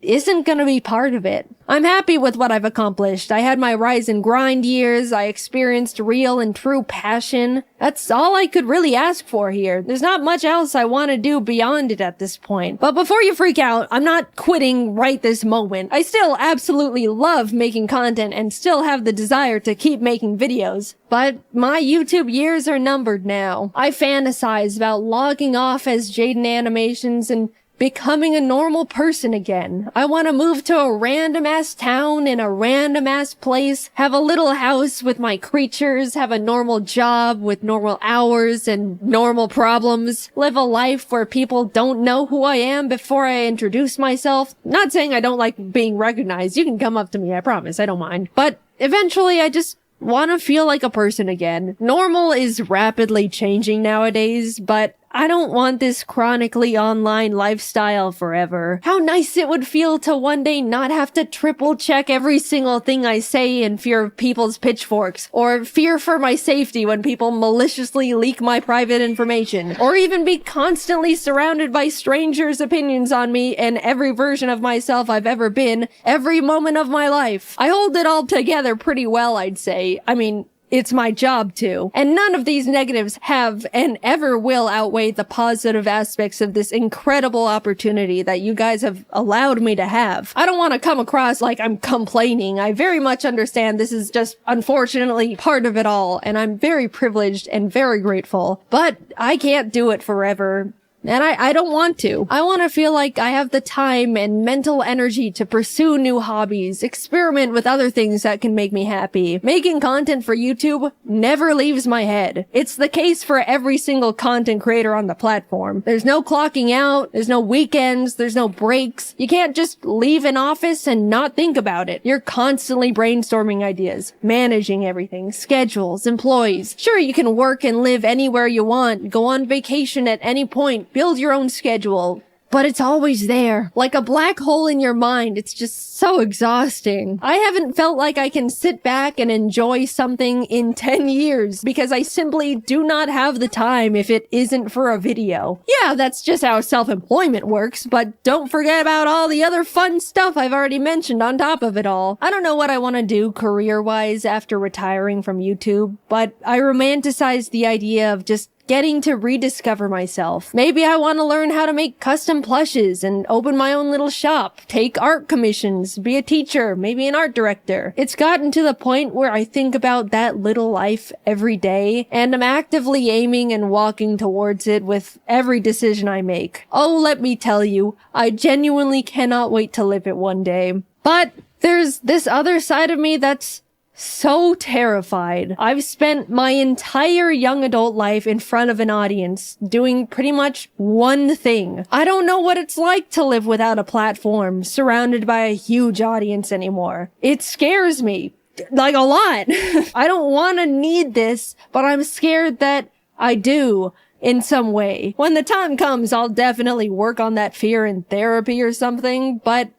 isn't gonna be part of it. I'm happy with what I've accomplished. I had my rise and grind years. I experienced real and true passion. That's all I could really ask for here. There's not much else I want to do beyond it at this point. But before you freak out, I'm not quitting right this moment. I still absolutely love making content and still have the desire to keep making videos. But my YouTube years are numbered now. I fantasize about logging off as Jaiden Animations and becoming a normal person again. I want to move to a random-ass town in a random-ass place, have a little house with my creatures, have a normal job with normal hours and normal problems, live a life where people don't know who I am before I introduce myself. Not saying I don't like being recognized. You can come up to me, I promise. I don't mind. But eventually I just want to feel like a person again. Normal is rapidly changing nowadays, but I don't want this chronically online lifestyle forever. How nice it would feel to one day not have to triple check every single thing I say in fear of people's pitchforks, or fear for my safety when people maliciously leak my private information, or even be constantly surrounded by strangers' opinions on me and every version of myself I've ever been, every moment of my life. I hold it all together pretty well, I'd say. I mean, it's my job to. And none of these negatives have and ever will outweigh the positive aspects of this incredible opportunity that you guys have allowed me to have. I don't want to come across like I'm complaining. I very much understand this is just unfortunately part of it all, and I'm very privileged and very grateful. But I can't do it forever. And I don't want to. I want to feel like I have the time and mental energy to pursue new hobbies, experiment with other things that can make me happy. Making content for YouTube never leaves my head. It's the case for every single content creator on the platform. There's no clocking out, there's no weekends, there's no breaks. You can't just leave an office and not think about it. You're constantly brainstorming ideas, managing everything, schedules, employees. Sure, you can work and live anywhere you want, go on vacation at any point, build your own schedule, but it's always there. Like a black hole in your mind. It's just so exhausting. I haven't felt like I can sit back and enjoy something in 10 years because I simply do not have the time if it isn't for a video. Yeah, that's just how self-employment works, but don't forget about all the other fun stuff I've already mentioned on top of it all. I don't know what I want to do career-wise after retiring from YouTube, but I romanticize the idea of just getting to rediscover myself. Maybe I want to learn how to make custom plushes and open my own little shop, take art commissions, be a teacher, maybe an art director. It's gotten to the point where I think about that little life every day, and I'm actively aiming and walking towards it with every decision I make. Oh, let me tell you, I genuinely cannot wait to live it one day. But there's this other side of me that's so terrified. I've spent my entire young adult life in front of an audience doing pretty much one thing. I don't know what it's like to live without a platform, surrounded by a huge audience anymore. It scares me. Like a lot. I don't want to need this, but I'm scared that I do in some way. When the time comes, I'll definitely work on that fear in therapy or something, but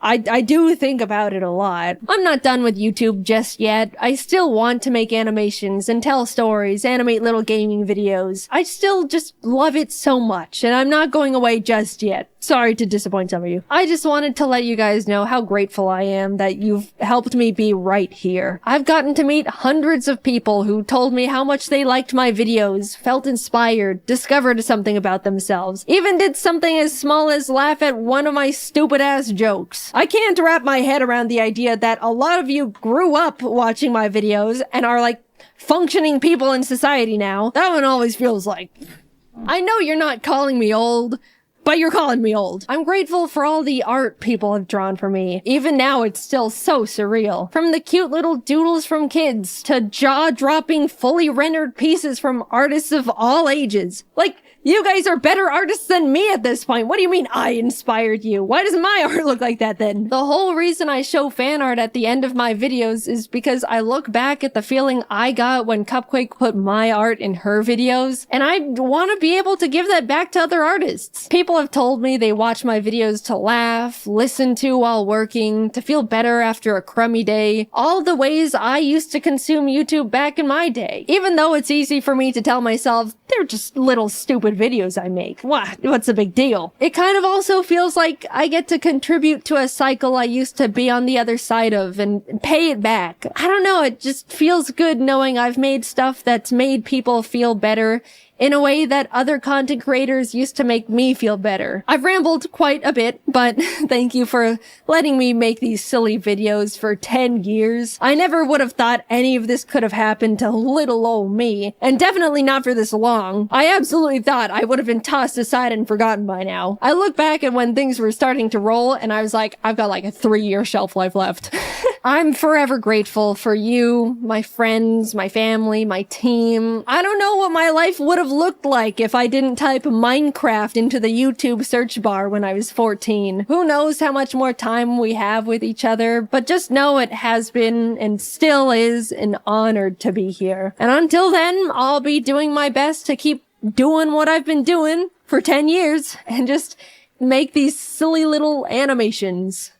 I do think about it a lot. I'm not done with YouTube just yet. I still want to make animations and tell stories, animate little gaming videos. I still just love it so much, and I'm not going away just yet. Sorry to disappoint some of you. I just wanted to let you guys know how grateful I am that you've helped me be right here. I've gotten to meet hundreds of people who told me how much they liked my videos, felt inspired, discovered something about themselves, even did something as small as laugh at one of my stupid ass jokes. I can't wrap my head around the idea that a lot of you grew up watching my videos and are like functioning people in society now. That one always feels like, I know you're not calling me old, but you're calling me old. I'm grateful for all the art people have drawn for me. Even now, it's still so surreal. From the cute little doodles from kids to jaw-dropping, fully rendered pieces from artists of all ages. Like, you guys are better artists than me at this point. What do you mean I inspired you? Why does my art look like that then? The whole reason I show fan art at the end of my videos is because I look back at the feeling I got when Cupquake put my art in her videos, and I want to be able to give that back to other artists. People have told me they watch my videos to laugh, listen to while working, to feel better after a crummy day. All the ways I used to consume YouTube back in my day. Even though it's easy for me to tell myself, they're just little stupid videos I make. What's the big deal? It kind of also feels like I get to contribute to a cycle I used to be on the other side of and pay it back. I don't know, it just feels good knowing I've made stuff that's made people feel better in a way that other content creators used to make me feel better. I've rambled quite a bit, but thank you for letting me make these silly videos for 10 years. I never would have thought any of this could have happened to little old me, and definitely not for this long. I absolutely thought I would have been tossed aside and forgotten by now. I look back at when things were starting to roll, and I was like, I've got like a 3-year shelf life left. I'm forever grateful for you, my friends, my family, my team. I don't know what my life would have looked like if I didn't type Minecraft into the YouTube search bar when I was 14. Who knows how much more time we have with each other, but just know it has been and still is an honor to be here. And until then, I'll be doing my best to keep doing what I've been doing for 10 years and just make these silly little animations.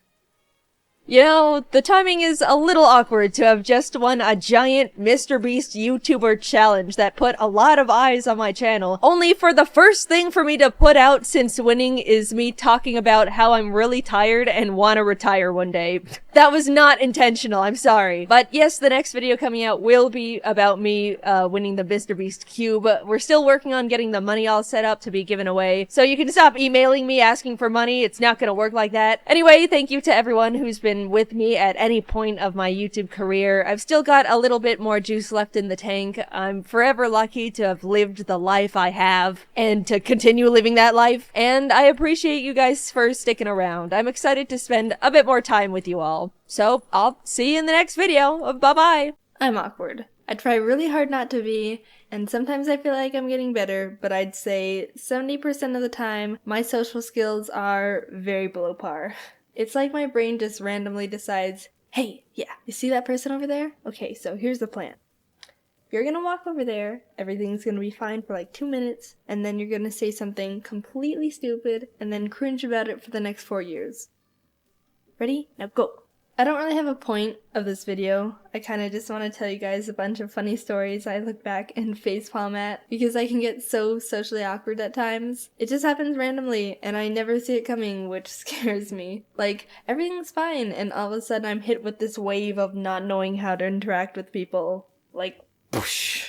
You know, the timing is a little awkward to have just won a giant Mr. Beast YouTuber challenge that put a lot of eyes on my channel, only for the first thing for me to put out since winning is me talking about how I'm really tired and want to retire one day. That was not intentional, I'm sorry. But yes, the next video coming out will be about me winning the Mr. Beast Cube. We're still working on getting the money all set up to be given away, so you can stop emailing me asking for money. It's not gonna work like that. Anyway, thank you to everyone who's been with me at any point of my YouTube career. I've still got a little bit more juice left in the tank. I'm forever lucky to have lived the life I have and to continue living that life, and I appreciate you guys for sticking around. I'm excited to spend a bit more time with you all. So I'll see you in the next video. Bye bye. I'm awkward. I try really hard not to be, and sometimes I feel like I'm getting better, but I'd say 70% of the time, my social skills are very below par. It's like my brain just randomly decides, hey, yeah, you see that person over there? Okay, so here's the plan. You're gonna walk over there, everything's gonna be fine for like 2 minutes, and then you're gonna say something completely stupid, and then cringe about it for the next 4 years. Ready? Now go! I don't really have a point of this video. I kinda just want to tell you guys a bunch of funny stories I look back and facepalm at, because I can get so socially awkward at times. It just happens randomly, and I never see it coming, which scares me. Like, everything's fine, and all of a sudden I'm hit with this wave of not knowing how to interact with people. Like, whoosh.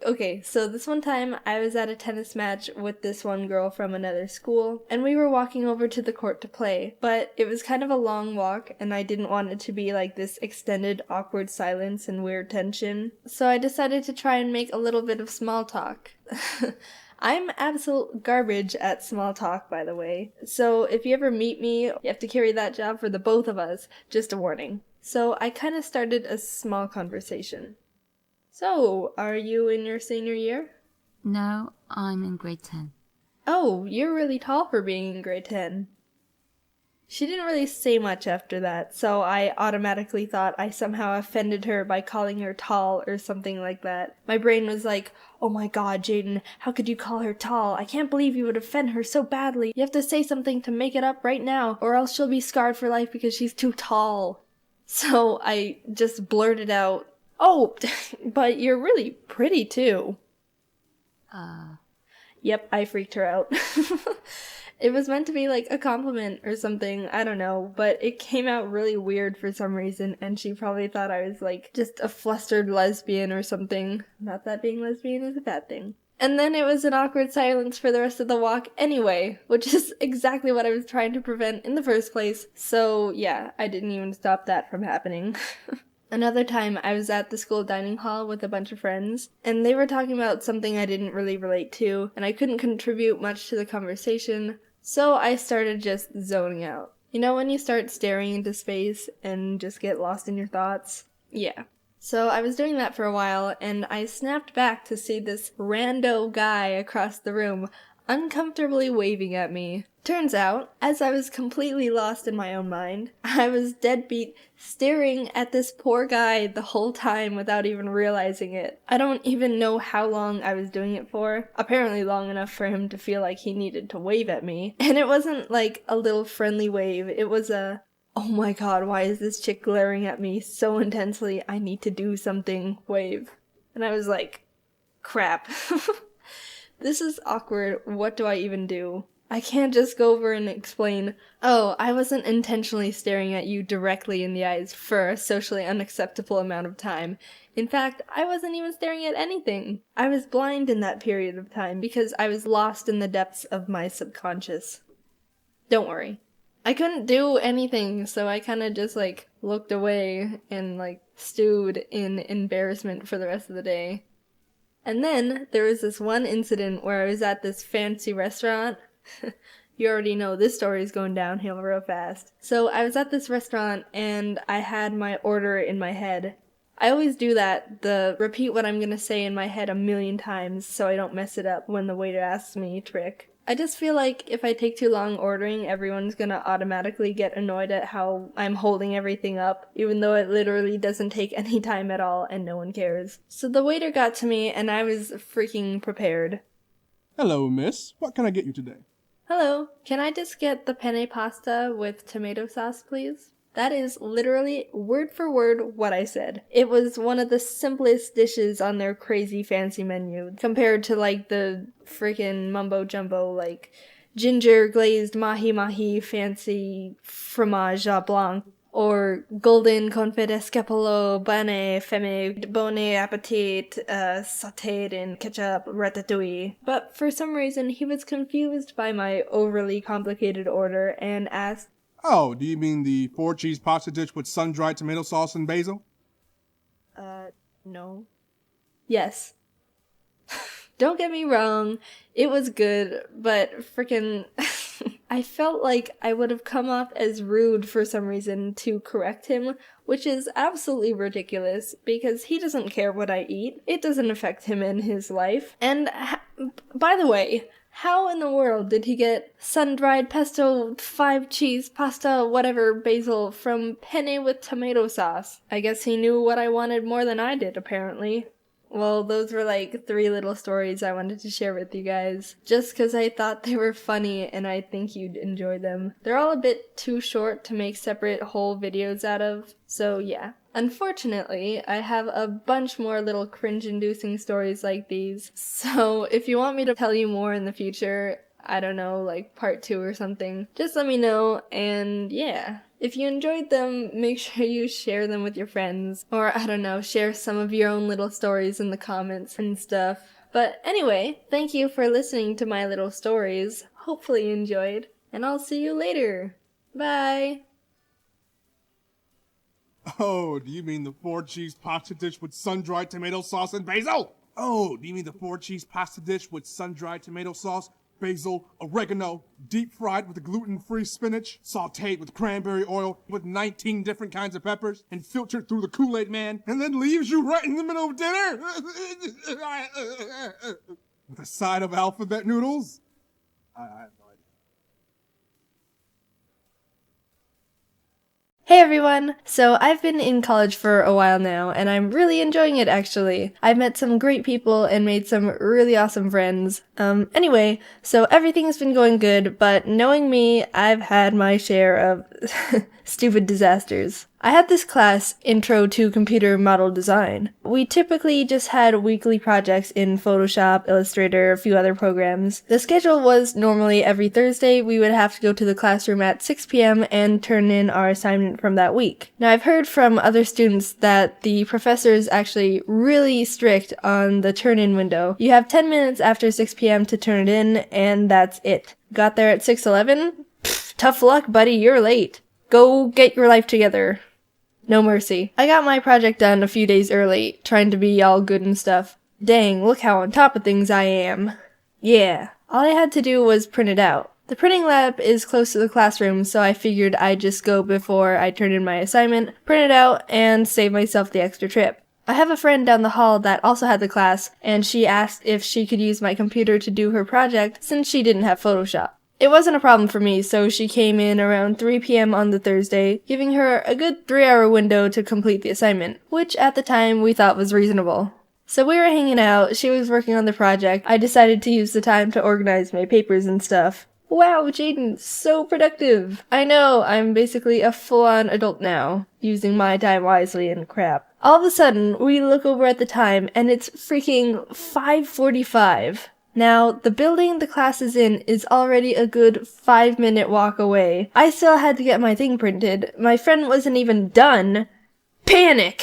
Okay, so this one time I was at a tennis match with this one girl from another school, and we were walking over to the court to play, but it was kind of a long walk, and I didn't want it to be like this extended awkward silence and weird tension, so I decided to try and make a little bit of small talk. I'm absolute garbage at small talk, by the way, so if you ever meet me, you have to carry that job for the both of us, just a warning. So I kind of started a small conversation. So, are you in your senior year? No, I'm in grade 10. Oh, you're really tall for being in grade 10. She didn't really say much after that, so I automatically thought I somehow offended her by calling her tall or something like that. My brain was like, oh my god, Jaiden, how could you call her tall? I can't believe you would offend her so badly. You have to say something to make it up right now, or else she'll be scarred for life because she's too tall. So I just blurted out, oh, but you're really pretty too. Yep, I freaked her out. It was meant to be like a compliment or something, I don't know, but it came out really weird for some reason, and she probably thought I was like just a flustered lesbian or something. Not that being lesbian is a bad thing. And then it was an awkward silence for the rest of the walk anyway, which is exactly what I was trying to prevent in the first place. So yeah, I didn't even stop that from happening. Another time, I was at the school dining hall with a bunch of friends, and they were talking about something I didn't really relate to, and I couldn't contribute much to the conversation, so I started just zoning out. You know when you start staring into space and just get lost in your thoughts? Yeah. So I was doing that for a while, and I snapped back to see this rando guy across the room uncomfortably waving at me. Turns out, as I was completely lost in my own mind, I was deadbeat staring at this poor guy the whole time without even realizing it. I don't even know how long I was doing it for. Apparently long enough for him to feel like he needed to wave at me. And it wasn't like a little friendly wave, it was a, oh my god, why is this chick glaring at me so intensely? I need to do something wave. And I was like, crap. This is awkward, what do I even do? I can't just go over and explain, oh, I wasn't intentionally staring at you directly in the eyes for a socially unacceptable amount of time. In fact, I wasn't even staring at anything. I was blind in that period of time because I was lost in the depths of my subconscious. Don't worry. I couldn't do anything, so I kind of just looked away and stewed in embarrassment for the rest of the day. And then there was this one incident where I was at this fancy restaurant. You already know this story is going downhill real fast. So I was at this restaurant and I had my order in my head. I always do that, repeat what I'm gonna say in my head 1,000,000 times so I don't mess it up when the waiter asks me trick. I just feel like if I take too long ordering, everyone's gonna automatically get annoyed at how I'm holding everything up, even though it literally doesn't take any time at all and no one cares. So the waiter got to me and I was freaking prepared. Hello, miss. What can I get you today? Hello, can I just get the penne pasta with tomato sauce, please? That is literally word for word what I said. It was one of the simplest dishes on their crazy fancy menu compared to like the freaking mumbo jumbo like ginger glazed mahi mahi fancy fromage à blanc or golden confit escapolo bane femme bon appetit sautéed in ketchup ratatouille. But for some reason he was confused by my overly complicated order and asked, Oh, do you mean the 4-cheese pasta dish with sun-dried tomato sauce and basil? no. Yes. Don't get me wrong, it was good, but frickin' I felt like I would have come off as rude for some reason to correct him, which is absolutely ridiculous because he doesn't care what I eat. It doesn't affect him in his life. And by the way, how in the world did he get sun-dried pesto, 5-cheese, pasta, whatever, basil from penne with tomato sauce? I guess he knew what I wanted more than I did, apparently. Well, those were like 3 little stories I wanted to share with you guys, just because I thought they were funny and I think you'd enjoy them. They're all a bit too short to make separate whole videos out of, so yeah. Unfortunately, I have a bunch more little cringe-inducing stories like these, so if you want me to tell you more in the future, I don't know, like part 2 or something, just let me know, and yeah. If you enjoyed them, make sure you share them with your friends, or I don't know, share some of your own little stories in the comments and stuff. But anyway, thank you for listening to my little stories. Hopefully you enjoyed, and I'll see you later. Bye! Oh, do you mean the 4-cheese pasta dish with sun-dried tomato sauce and basil? Oh, do you mean the 4-cheese pasta dish with sun-dried tomato sauce, basil, oregano, deep-fried with gluten-free spinach, sautéed with cranberry oil with 19 different kinds of peppers, and filtered through the Kool-Aid Man, and then leaves you right in the middle of dinner? With a side of alphabet noodles? I have no idea. Hey everyone! So I've been in college for a while now, and I'm really enjoying it actually. I've met some great people and made some really awesome friends. Anyway, so everything's been going good, but knowing me, I've had my share of stupid disasters. I had this class, Intro to Computer Model Design. We typically just had weekly projects in Photoshop, Illustrator, a few other programs. The schedule was normally every Thursday we would have to go to the classroom at 6 p.m. and turn in our assignment from that week. Now I've heard from other students that the professor is actually really strict on the turn-in window. You have 10 minutes after 6 p.m. to turn it in, and that's it. Got there at 6:11? Tough luck, buddy, you're late. Go get your life together. No mercy. I got my project done a few days early, trying to be all good and stuff. Dang, look how on top of things I am. Yeah, all I had to do was print it out. The printing lab is close to the classroom, so I figured I'd just go before I turned in my assignment, print it out, and save myself the extra trip. I have a friend down the hall that also had the class, and she asked if she could use my computer to do her project since she didn't have Photoshop. It wasn't a problem for me, so she came in around 3 p.m. on the Thursday, giving her a good 3-hour window to complete the assignment, which at the time we thought was reasonable. So we were hanging out, she was working on the project, I decided to use the time to organize my papers and stuff. Wow, Jaiden, so productive! I know, I'm basically a full-on adult now, using my time wisely and crap. All of a sudden, we look over at the time, and it's freaking 5:45. Now, the building the class is in is already a good 5-minute walk away. I still had to get my thing printed. My friend wasn't even done. Panic!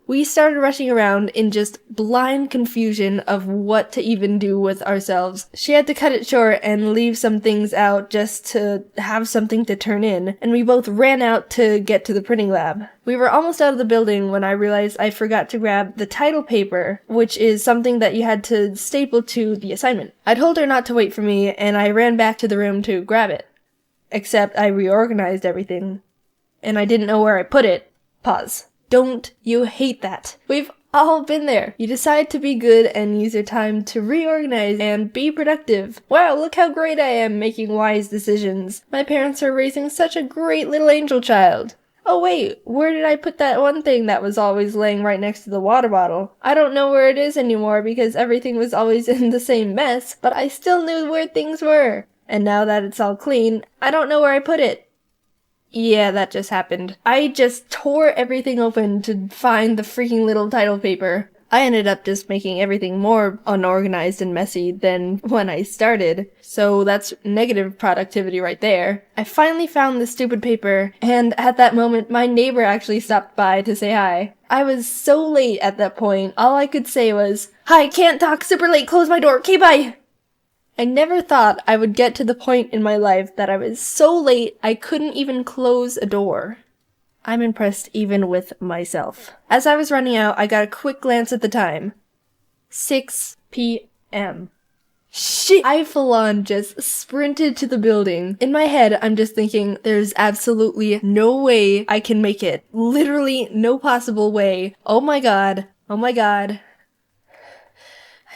We started rushing around in just blind confusion of what to even do with ourselves. She had to cut it short and leave some things out just to have something to turn in, and we both ran out to get to the printing lab. We were almost out of the building when I realized I forgot to grab the title paper, which is something that you had to staple to the assignment. I told her not to wait for me, and I ran back to the room to grab it. Except I reorganized everything, and I didn't know where I put it. Pause. Don't you hate that? We've All been there. You decide to be good and use your time to reorganize and be productive. Wow, look how great I am making wise decisions. My parents are raising such a great little angel child. Oh wait, where did I put that one thing that was always laying right next to the water bottle? I don't know where it is anymore because everything was always in the same mess, but I still knew where things were. And now that it's all clean, I don't know where I put it. Yeah, that just happened. I just tore everything open to find the freaking little title paper. I ended up just making everything more unorganized and messy than when I started, so that's negative productivity right there. I finally found the stupid paper, and at that moment, my neighbor actually stopped by to say hi. I was so late at that point, all I could say was, "Hi, can't talk, super late, close my door, okay, bye!" I never thought I would get to the point in my life that I was so late I couldn't even close a door. I'm impressed even with myself. As I was running out, I got a quick glance at the time. 6 p.m. Shit! I full on just sprinted to the building. In my head, I'm just thinking, there's absolutely no way I can make it. Literally no possible way. Oh my god. Oh my god.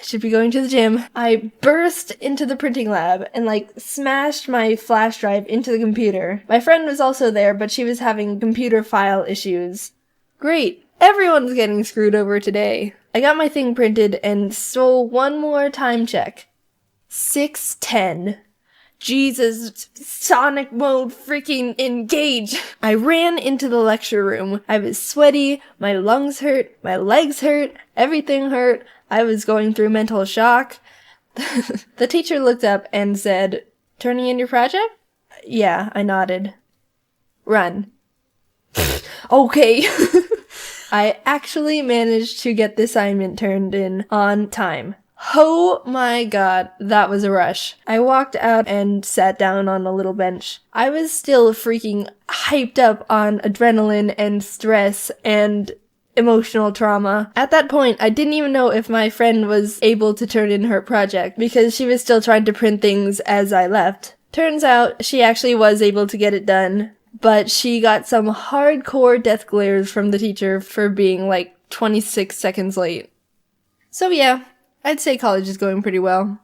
Should be going to the gym. I burst into the printing lab and smashed my flash drive into the computer. My friend was also there, but she was having computer file issues. Great. Everyone's getting screwed over today. I got my thing printed and stole one more time check. 6:10. Jesus, Sonic mode freaking engage! I ran into the lecture room. I was sweaty, my lungs hurt, my legs hurt, everything hurt. I was going through mental shock. The teacher looked up and said, "Turning in your project?" Yeah, I nodded. Run. Okay. I actually managed to get the assignment turned in on time. Oh my god, that was a rush. I walked out and sat down on a little bench. I was still freaking hyped up on adrenaline and stress and emotional trauma. At that point, I didn't even know if my friend was able to turn in her project because she was still trying to print things as I left. Turns out she actually was able to get it done, but she got some hardcore death glares from the teacher for being 26 seconds late. So yeah, I'd say college is going pretty well.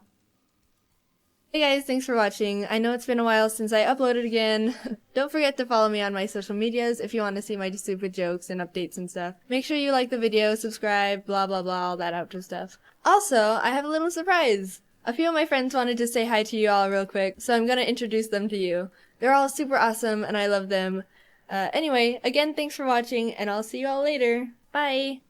Hey guys, thanks for watching. I know it's been a while since I uploaded again. Don't forget to follow me on my social medias if you want to see my stupid jokes and updates and stuff. Make sure you like the video, subscribe, blah blah blah, all that outro stuff. Also, I have a little surprise! A few of my friends wanted to say hi to you all real quick, so I'm gonna introduce them to you. They're all super awesome and I love them. Anyway, again, thanks for watching and I'll see you all later. Bye!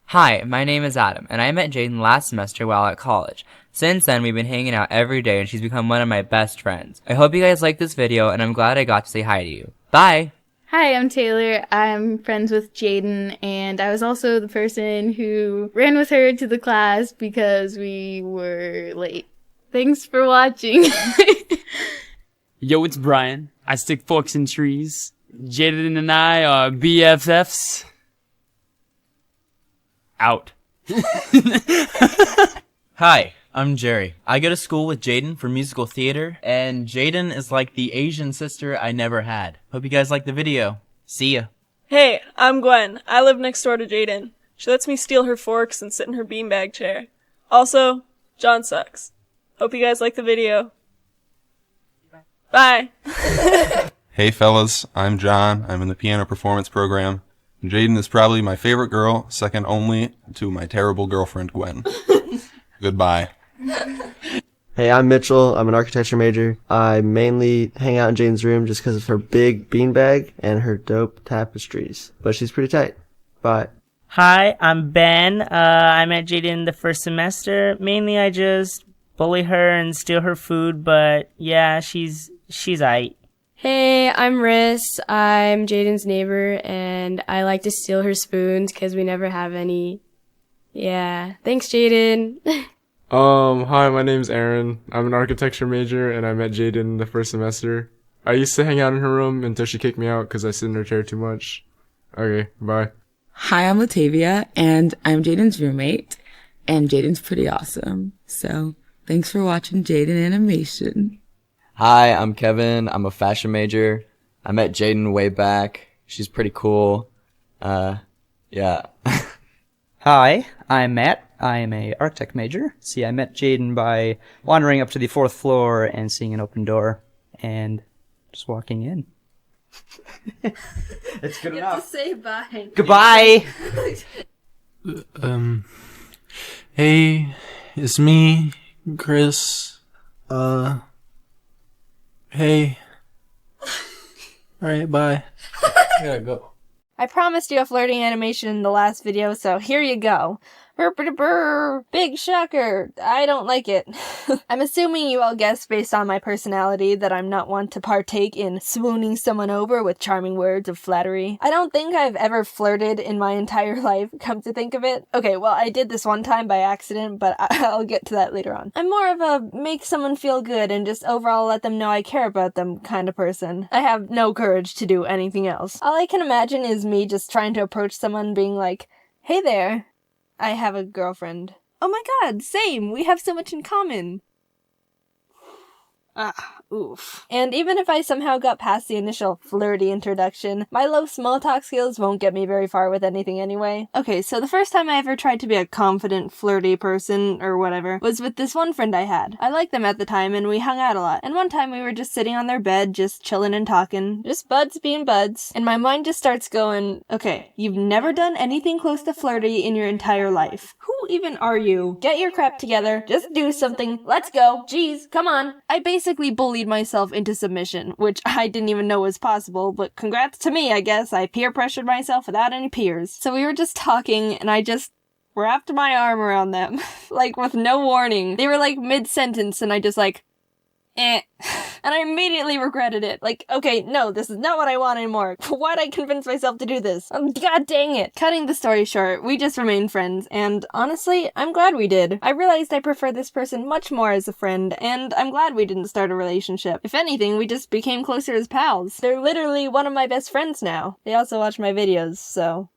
Hi, my name is Adam, and I met Jaiden last semester while at college. Since then, we've been hanging out every day, and she's become one of my best friends. I hope you guys like this video, and I'm glad I got to say hi to you. Bye! Hi, I'm Taylor. I'm friends with Jaiden, and I was also the person who ran with her to the class because we were late. Thanks for watching. Yo, it's Brian. I stick forks in trees. Jaiden and I are BFFs. Out. Hi, I'm Jerry. I go to school with Jaiden for musical theater, and Jaiden is like the Asian sister I never had. Hope you guys like the video. See ya. Hey, I'm Gwen. I live next door to Jaiden. She lets me steal her forks and sit in her beanbag chair. Also, John sucks. Hope you guys like the video. Bye. Hey fellas, I'm John. I'm in the piano performance program. Jaiden is probably my favorite girl, second only to my terrible girlfriend, Gwen. Goodbye. Hey, I'm Mitchell. I'm an architecture major. I mainly hang out in Jaiden's room just because of her big beanbag and her dope tapestries. But she's pretty tight. Bye. Hi, I'm Ben. I met Jaiden the first semester. Mainly I just bully her and steal her food, but yeah, she's aight. Hey, I'm Riss. I'm Jaiden's neighbor, and I like to steal her spoons because we never have any. Yeah. Thanks, Jaiden. Hi, my name's Aaron. I'm an architecture major, and I met Jaiden the first semester. I used to hang out in her room until she kicked me out because I sit in her chair too much. Okay, bye. Hi, I'm Latavia, and I'm Jaiden's roommate, and Jaiden's pretty awesome. So, thanks for watching Jaiden Animation. Hi, I'm Kevin. I'm a fashion major. I met Jaiden way back. She's pretty cool. Yeah. Hi, I'm Matt. I am a architect major. See, I met Jaiden by wandering up to the 4th floor and seeing an open door and just walking in. It's good You enough. have to say bye. Goodbye! Hey, it's me, Chris. Hey. Alright, bye. I gotta go. I promised you a flirting animation in the last video, so here you go. Brr. Big shocker. I don't like it. I'm assuming you all guessed based on my personality that I'm not one to partake in swooning someone over with charming words of flattery. I don't think I've ever flirted in my entire life, come to think of it. Okay, well, I did this one time by accident, but I'll get to that later on. I'm more of a make someone feel good and just overall let them know I care about them kind of person. I have no courage to do anything else. All I can imagine is me just trying to approach someone being like, hey there. I have a girlfriend. Oh my god, same! We have so much in common! Oof. And even if I somehow got past the initial flirty introduction, my low small talk skills won't get me very far with anything anyway. Okay, so the first time I ever tried to be a confident, flirty person, or whatever, was with this one friend I had. I liked them at the time, and we hung out a lot. And one time we were just sitting on their bed, just chilling and talking. Just buds being buds. And my mind just starts going, okay, you've never done anything close to flirty in your entire life. Who even are you? Get your crap together. Just do something. Let's go. Jeez, come on. I basically bullied myself into submission, which I didn't even know was possible, but congrats to me, I guess. I peer pressured myself without any peers. So we were just talking, and I just wrapped my arm around them, like with no warning. They were like mid-sentence, and I just like, eh. And I immediately regretted it. Like, okay, no, this is not what I want anymore. Why'd I convince myself to do this? God dang it. Cutting the story short, we just remained friends, and honestly, I'm glad we did. I realized I prefer this person much more as a friend, and I'm glad we didn't start a relationship. If anything, we just became closer as pals. They're literally one of my best friends now. They also watch my videos, so...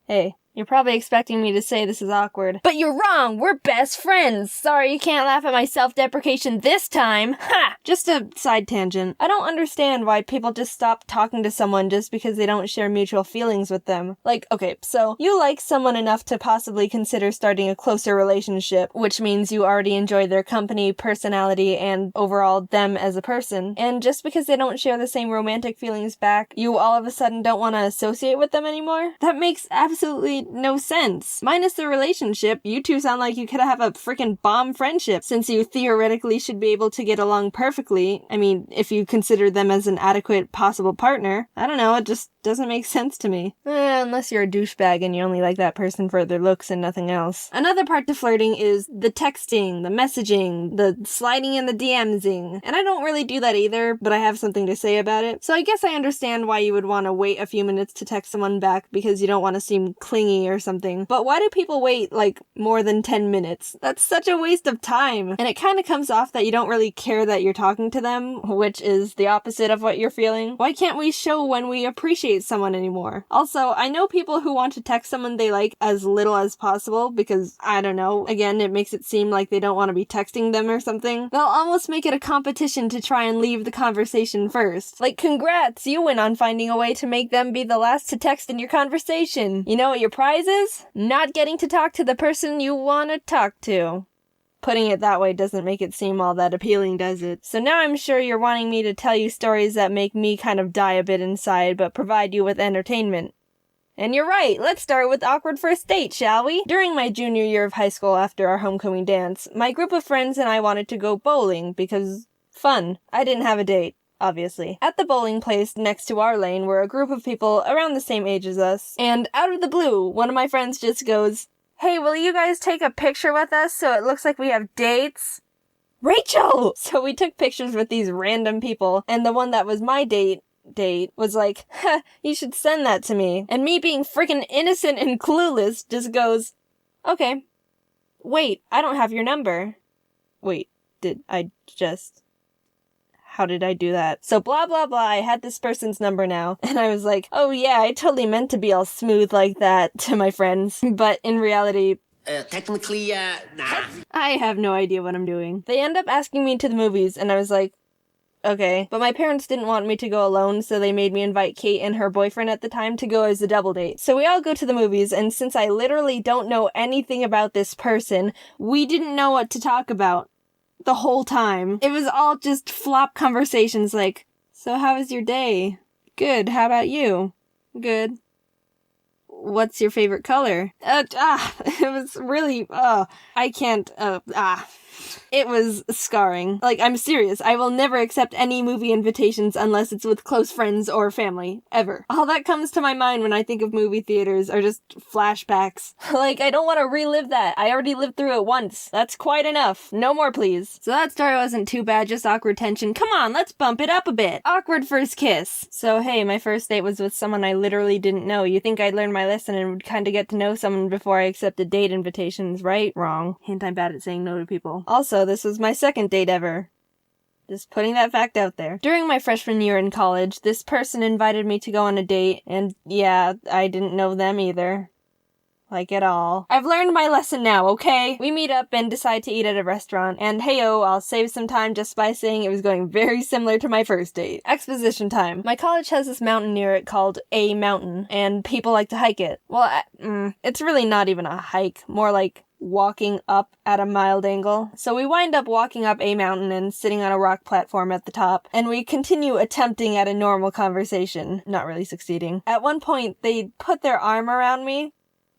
Hey. You're probably expecting me to say this is awkward. But you're wrong! We're best friends! Sorry you can't laugh at my self-deprecation this time! Ha! Just a side tangent. I don't understand why people just stop talking to someone just because they don't share mutual feelings with them. Like, okay, so you like someone enough to possibly consider starting a closer relationship, which means you already enjoy their company, personality, and overall them as a person. And just because they don't share the same romantic feelings back, you all of a sudden don't want to associate with them anymore? That makes absolutely no sense. Minus the relationship, you two sound like you could have a freaking bomb friendship, since you theoretically should be able to get along perfectly. I mean, if you consider them as an adequate possible partner. I don't know, it just doesn't make sense to me. Unless you're a douchebag and you only like that person for their looks and nothing else. Another part to flirting is the texting, the messaging, the sliding in the DMsing. And I don't really do that either, but I have something to say about it. So I guess I understand why you would want to wait a few minutes to text someone back because you don't want to seem clingy or something. But why do people wait like more than 10 minutes? That's such a waste of time. And it kind of comes off that you don't really care that you're talking to them, which is the opposite of what you're feeling. Why can't we show when we appreciate someone anymore? Also, I know people who want to text someone they like as little as possible because, I don't know, again, it makes it seem like they don't want to be texting them or something. They'll almost make it a competition to try and leave the conversation first. Like, congrats, you went on finding a way to make them be the last to text in your conversation. You know what your prize is? Not getting to talk to the person you want to talk to. Putting it that way doesn't make it seem all that appealing, does it? So now I'm sure you're wanting me to tell you stories that make me kind of die a bit inside, but provide you with entertainment. And you're right, let's start with awkward first date, shall we? During my junior year of high school after our homecoming dance, my group of friends and I wanted to go bowling because fun. I didn't have a date. Obviously. At the bowling place next to our lane were a group of people around the same age as us, and out of the blue, one of my friends just goes, "Hey, will you guys take a picture with us so it looks like we have dates?" Rachel! So we took pictures with these random people, and the one that was my date was like, you should send that to me. And me being freaking innocent and clueless just goes, okay. Wait, I don't have your number. Wait, did I just... How did I do that? So blah blah blah, I had this person's number now. And I was like, oh yeah, I totally meant to be all smooth like that to my friends. But in reality... technically, nah. I have no idea what I'm doing. They end up asking me to the movies, and I was like, okay. But my parents didn't want me to go alone, so they made me invite Kate and her boyfriend at the time to go as a double date. So we all go to the movies, and since I literally don't know anything about this person, we didn't know what to talk about the whole time. It was all just flop conversations like, so how was your day? Good, how about you? Good. What's your favorite color? It was really, I can't, It was scarring. Like, I'm serious. I will never accept any movie invitations unless it's with close friends or family. Ever. All that comes to my mind when I think of movie theaters are just flashbacks. Like, I don't want to relive that. I already lived through it once. That's quite enough. No more, please. So that story wasn't too bad, just awkward tension. Come on, let's bump it up a bit. Awkward first kiss. So, hey, my first date was with someone I literally didn't know. You think I'd learn my lesson and would kind of get to know someone before I accepted date invitations, right? Wrong. Hint, I'm bad at saying no to people. Also, this was my second date ever. Just putting that fact out there. During my freshman year in college, this person invited me to go on a date, and yeah, I didn't know them either. Like at all. I've learned my lesson now, okay? We meet up and decide to eat at a restaurant, and heyo, I'll save some time just by saying it was going very similar to my first date. Exposition time. My college has this mountain near it called A Mountain, and people like to hike it. Well, it's really not even a hike, more like walking up at a mild angle. So we wind up walking up a mountain and sitting on a rock platform at the top, and we continue attempting at a normal conversation, not really succeeding. At one point, they put their arm around me.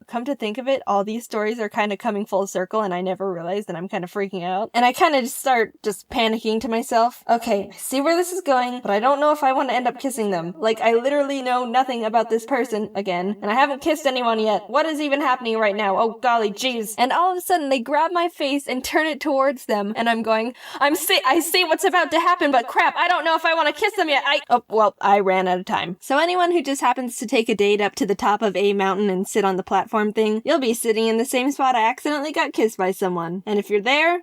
Come to think of it, all these stories are kind of coming full circle, and I never realized, and I'm kind of freaking out. And I kind of start just panicking to myself. Okay, I see where this is going, but I don't know if I want to end up kissing them. Like, I literally know nothing about this person, again, and I haven't kissed anyone yet. What is even happening right now? Oh, golly, jeez. And all of a sudden, they grab my face and turn it towards them, and I'm going, I see what's about to happen, but crap, I don't know if I want to kiss them yet. I ran out of time. So anyone who just happens to take a date up to the top of a mountain and sit on the platform thing, you'll be sitting in the same spot I accidentally got kissed by someone. And if you're there,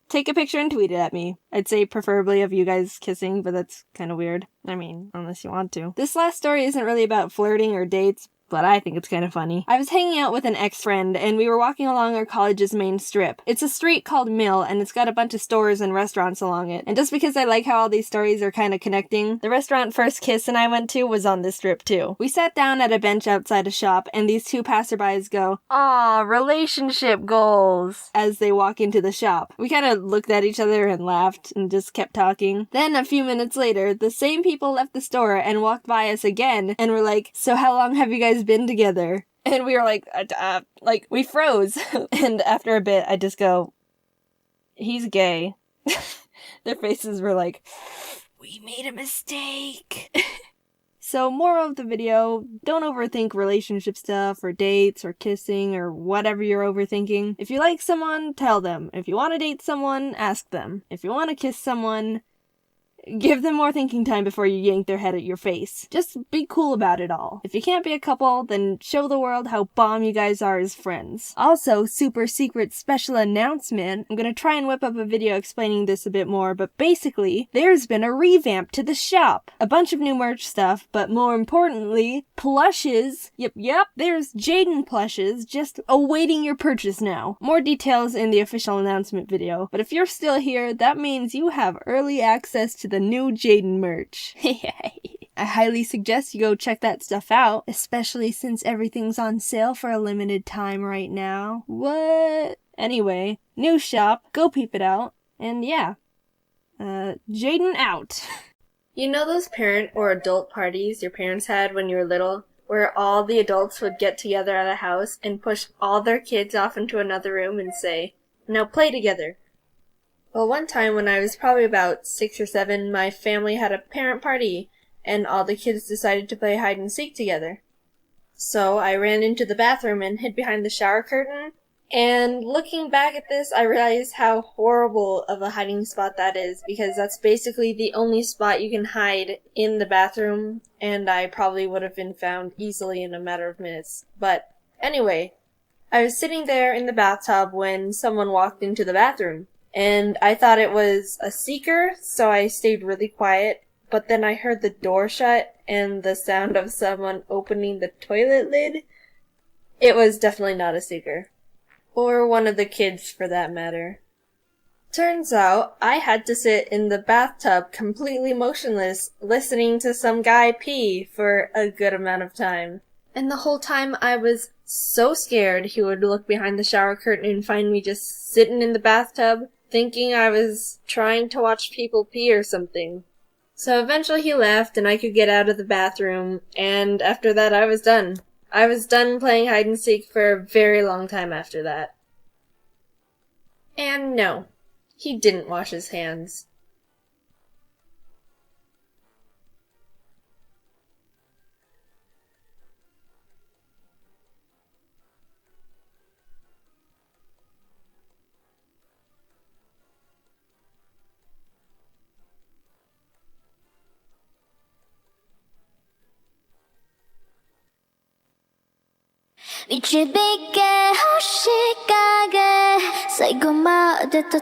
take a picture and tweet it at me. I'd say preferably of you guys kissing, but that's kind of weird. I mean, unless you want to. This last story isn't really about flirting or dates, but I think it's kind of funny. I was hanging out with an ex-friend, and we were walking along our college's main strip. It's a street called Mill, and it's got a bunch of stores and restaurants along it. And just because I like how all these stories are kind of connecting, the restaurant First Kiss and I went to was on this strip too. We sat down at a bench outside a shop, and these two passerbys go, "Aw, relationship goals," as they walk into the shop. We kind of looked at each other and laughed and just kept talking. Then a few minutes later, the same people left the store and walked by us again, and were like, "So how long have you guys been together?" And we were like we froze. And after a bit, I just go, "He's gay." Their faces were like, "We made a mistake." So, moral of the video, don't overthink relationship stuff, or dates, or kissing, or whatever you're overthinking. If you like someone, tell them. If you want to date someone, ask them. If you want to kiss someone, give them more thinking time before you yank their head at your face. Just be cool about it all. If you can't be a couple, then show the world how bomb you guys are as friends. Also, super secret special announcement. I'm gonna try and whip up a video explaining this a bit more, but basically, there's been a revamp to the shop. A bunch of new merch stuff, but more importantly, plushes. Yep, there's Jaiden plushes just awaiting your purchase now. More details in the official announcement video, but if you're still here, that means you have early access to the new Jaiden merch. I highly suggest you go check that stuff out, especially since everything's on sale for a limited time right now. What? Anyway, new shop, go peep it out, and yeah. Jaiden out. You know those parent or adult parties your parents had when you were little, where all the adults would get together at a house and push all their kids off into another room and say, "Now play together"? Well, one time when I was probably about 6 or 7, my family had a parent party, and all the kids decided to play hide and seek together. So I ran into the bathroom and hid behind the shower curtain, and looking back at this, I realized how horrible of a hiding spot that is, because that's basically the only spot you can hide in the bathroom, and I probably would have been found easily in a matter of minutes. But anyway, I was sitting there in the bathtub when someone walked into the bathroom. And I thought it was a seeker, so I stayed really quiet. But then I heard the door shut and the sound of someone opening the toilet lid. It was definitely not a seeker. Or one of the kids, for that matter. Turns out I had to sit in the bathtub completely motionless, listening to some guy pee for a good amount of time. And the whole time I was so scared he would look behind the shower curtain and find me just sitting in the bathtub, thinking I was trying to watch people pee or something. So eventually he left and I could get out of the bathroom, and after that I was done. I was done playing hide and seek for a very long time after that. And no, he didn't wash his hands.導け星影最後まで戦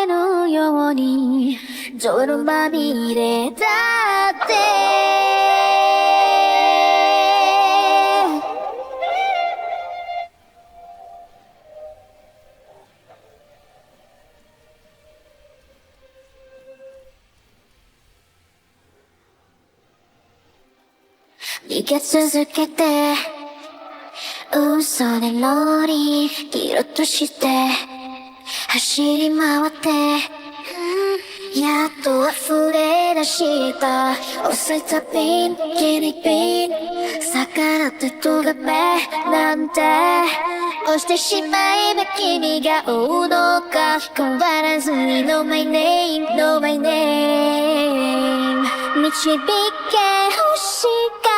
えるように泥まみれだって逃げ続けて嘘でローリーギロッとして走り回ってやっと溢れ出した遅いたびに気にビン逆らってとがめなんて押してしまえば君が追うのか変わらずに No my name No my name 導け星影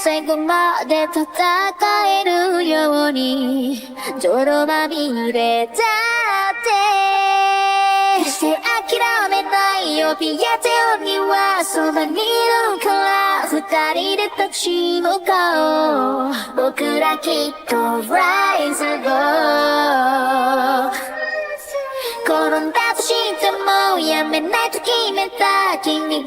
最後まで戦えるように泥まみれだって決して諦めないよピエテオにはそばにいるから二人で立ち向かおう僕らきっと Rise above 転んだとしてもやめないと決めた君がいる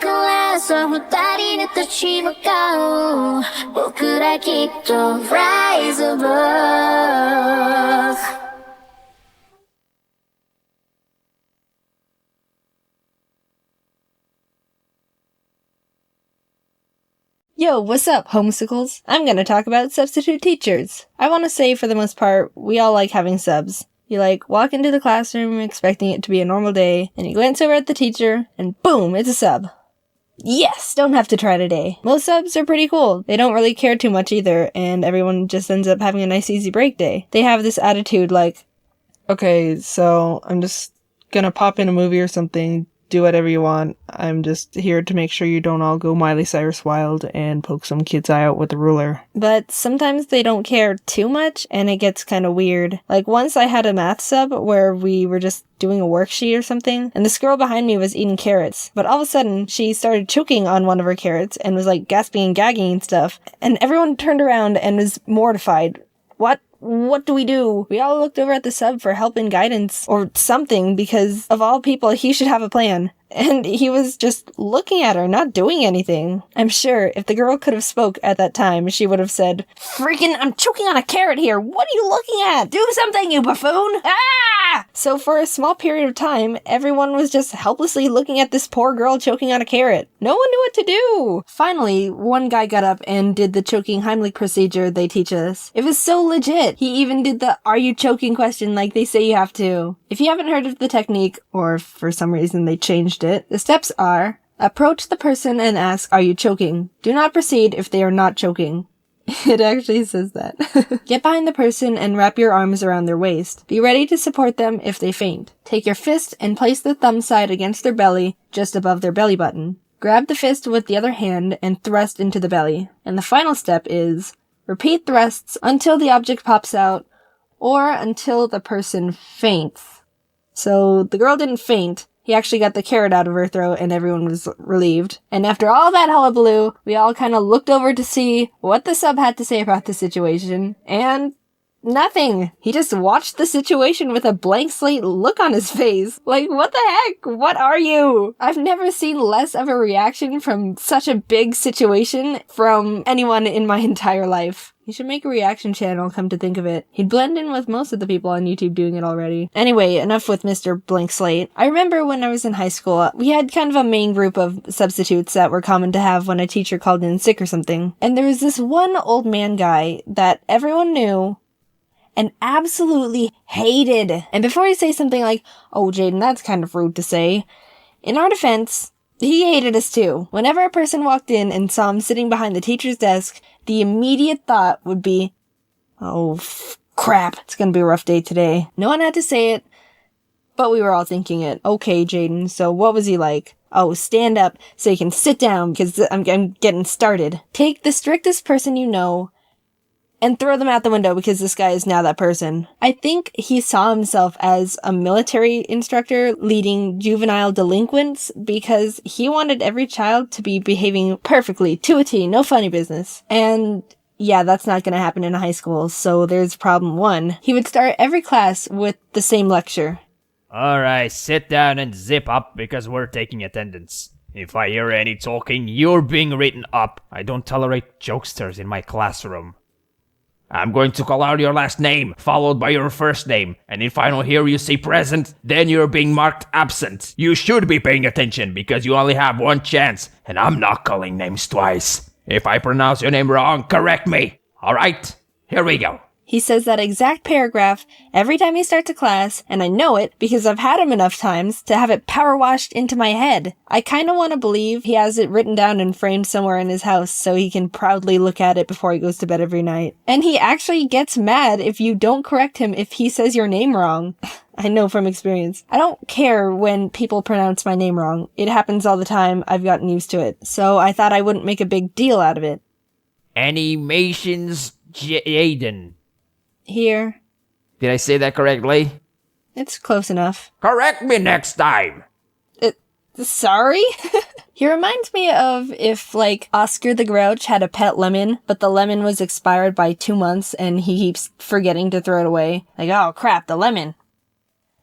からそう二人で立ち向かおう僕らきっと Rise above Yo, what's up, homesicles? I'm gonna talk about substitute teachers. I want to say, for the most part, we all like having subs. You walk into the classroom expecting it to be a normal day, and you glance over at the teacher, and boom, it's a sub. Yes, don't have to try today. Most subs are pretty cool. They don't really care too much either, and everyone just ends up having a nice easy break day. They have this attitude okay, so I'm just gonna pop in a movie or something, do whatever you want. I'm just here to make sure you don't all go Miley Cyrus wild and poke some kid's eye out with a ruler. But sometimes they don't care too much, and it gets kind of weird. Once I had a math sub where we were just doing a worksheet or something, and this girl behind me was eating carrots, but all of a sudden she started choking on one of her carrots and was gasping and gagging and stuff, and everyone turned around and was mortified. What do we do? We all looked over at the sub for help and guidance or something, because of all people, he should have a plan. And he was just looking at her, not doing anything. I'm sure if the girl could have spoke at that time, she would have said, "Freaking, I'm choking on a carrot here. What are you looking at? Do something, you buffoon! Ah!" So for a small period of time, everyone was just helplessly looking at this poor girl choking on a carrot. No one knew what to do. Finally, one guy got up and did the choking Heimlich procedure they teach us. It was so legit. He even did the "are you choking" question like they say you have to. If you haven't heard of the technique, or for some reason they changed it, the steps are: approach the person and ask, "Are you choking?" Do not proceed if they are not choking. It actually says that. Get behind the person and wrap your arms around their waist. Be ready to support them if they faint. Take your fist and place the thumb side against their belly, just above their belly button. Grab the fist with the other hand and thrust into the belly. And the final step is: repeat thrusts until the object pops out, or until the person faints. So the girl didn't faint. He actually got the carrot out of her throat and everyone was relieved. And after all that hullabaloo, we all kind of looked over to see what the sub had to say about the situation. And Nothing. He just watched the situation with a blank slate look on his face. Like, what the heck? What are you? I've never seen less of a reaction from such a big situation from anyone in my entire life. You should make a reaction channel, come to think of it. He'd blend in with most of the people on YouTube doing it already. Anyway, enough with Mr. Blank Slate. I remember when I was in high school, we had kind of a main group of substitutes that were common to have when a teacher called in sick or something. And there was this one old man guy that everyone knew and absolutely hated. And before you say something like, oh, Jaiden, that's kind of rude to say, in our defense, he hated us too. Whenever a person walked in and saw him sitting behind the teacher's desk, the immediate thought would be, oh, crap, it's gonna be a rough day today. No one had to say it, but we were all thinking it. Okay, Jaiden, so what was he like? Oh, stand up so you can sit down because I'm getting started. Take the strictest person you know and throw them out the window because this guy is now that person. I think he saw himself as a military instructor leading juvenile delinquents because he wanted every child to be behaving perfectly, to a T, no funny business. And yeah, that's not gonna happen in a high school, so there's problem one. He would start every class with the same lecture. Alright, sit down and zip up because we're taking attendance. If I hear any talking, you're being written up. I don't tolerate jokesters in my classroom. I'm going to call out your last name, followed by your first name, and if I don't hear you say present, then you're being marked absent. You should be paying attention, because you only have one chance, and I'm not calling names twice. If I pronounce your name wrong, correct me. Alright, here we go. He says that exact paragraph every time he starts a class, and I know it because I've had him enough times to have it power washed into my head. I kinda wanna believe he has it written down and framed somewhere in his house so he can proudly look at it before he goes to bed every night. And he actually gets mad if you don't correct him if he says your name wrong. I know from experience. I don't care when people pronounce my name wrong. It happens all the time. I've gotten used to it. So I thought I wouldn't make a big deal out of it. Animations Jaiden. Here. Did I say that correctly? It's close enough. Correct me next time! Sorry? He reminds me of if, like, Oscar the Grouch had a pet lemon, but the lemon was expired by 2 months and he keeps forgetting to throw it away. Like, oh crap, the lemon.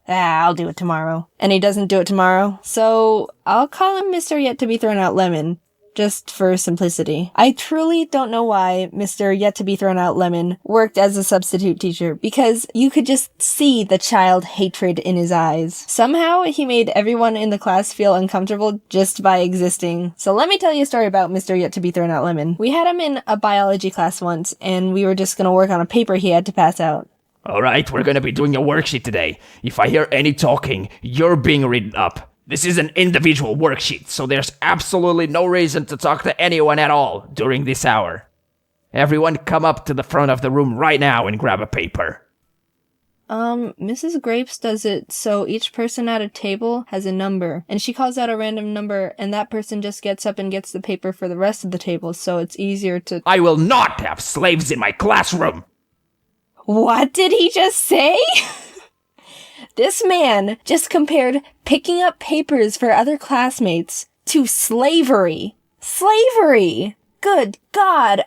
I'll do it tomorrow. And he doesn't do it tomorrow. So, I'll call him Mr. Yet to be Thrown Out Lemon. Just for simplicity. I truly don't know why Mr. Yet to be Thrown Out Lemon worked as a substitute teacher, because you could just see the child hatred in his eyes. Somehow, he made everyone in the class feel uncomfortable just by existing. So let me tell you a story about Mr. Yet to be Thrown Out Lemon. We had him in a biology class once, and we were just gonna work on a paper he had to pass out. Alright, we're gonna be doing a worksheet today. If I hear any talking, you're being written up. This is an individual worksheet, so there's absolutely no reason to talk to anyone at all during this hour. Everyone come up to the front of the room right now and grab a paper. Mrs. Grapes does it so each person at a table has a number, and she calls out a random number, and that person just gets up and gets the paper for the rest of the table, so it's easier to— I will not have slaves in my classroom! What did he just say? This man just compared picking up papers for other classmates to slavery. Slavery! Good God,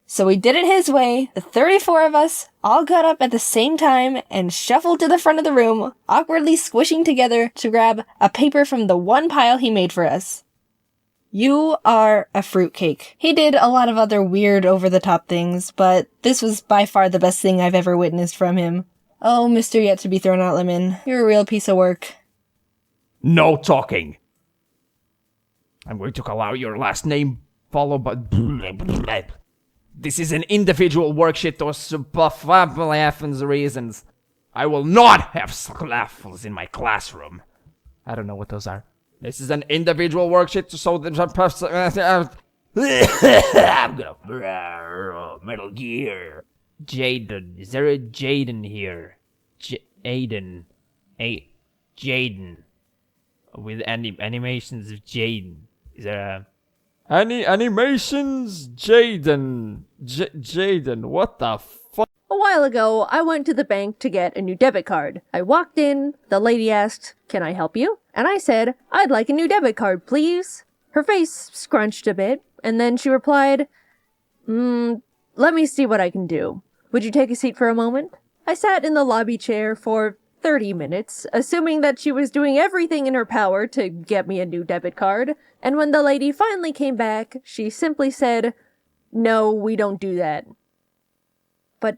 So we did it his way. The 34 of us all got up at the same time and shuffled to the front of the room, awkwardly squishing together to grab a paper from the one pile he made for us. You are a fruitcake. He did a lot of other weird over-the-top things, but this was by far the best thing I've ever witnessed from him. Oh, Mr. Yet to be Thrown Out Lemon, you're a real piece of work. No talking. I'm going to call out your last name, followed by... This is an individual worksheet for reasons. I will not have slaffles in my classroom. I don't know what those are. This is an individual worksheet, so there's a person. I'm gonna Metal Gear. Jaiden, is there a Jaiden here? Jaiden, Jaiden, with animations of Jaiden. Is there a animations Jaiden? Jaiden, what the fuck? A while ago, I went to the bank to get a new debit card. I walked in, the lady asked, "Can I help you?" And I said, "I'd like a new debit card, please." Her face scrunched a bit, and then she replied, let me see what I can do. Would you take a seat for a moment? I sat in the lobby chair for 30 minutes, assuming that she was doing everything in her power to get me a new debit card, and when the lady finally came back, she simply said, "No, we don't do that." But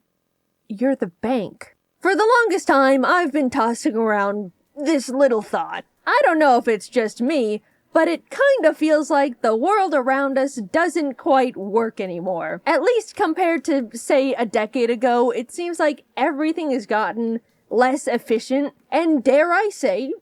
you're the bank. For the longest time, I've been tossing around this little thought. I don't know if it's just me, but it kind of feels like the world around us doesn't quite work anymore. At least compared to, say, a decade ago, it seems like everything has gotten less efficient, and dare I say,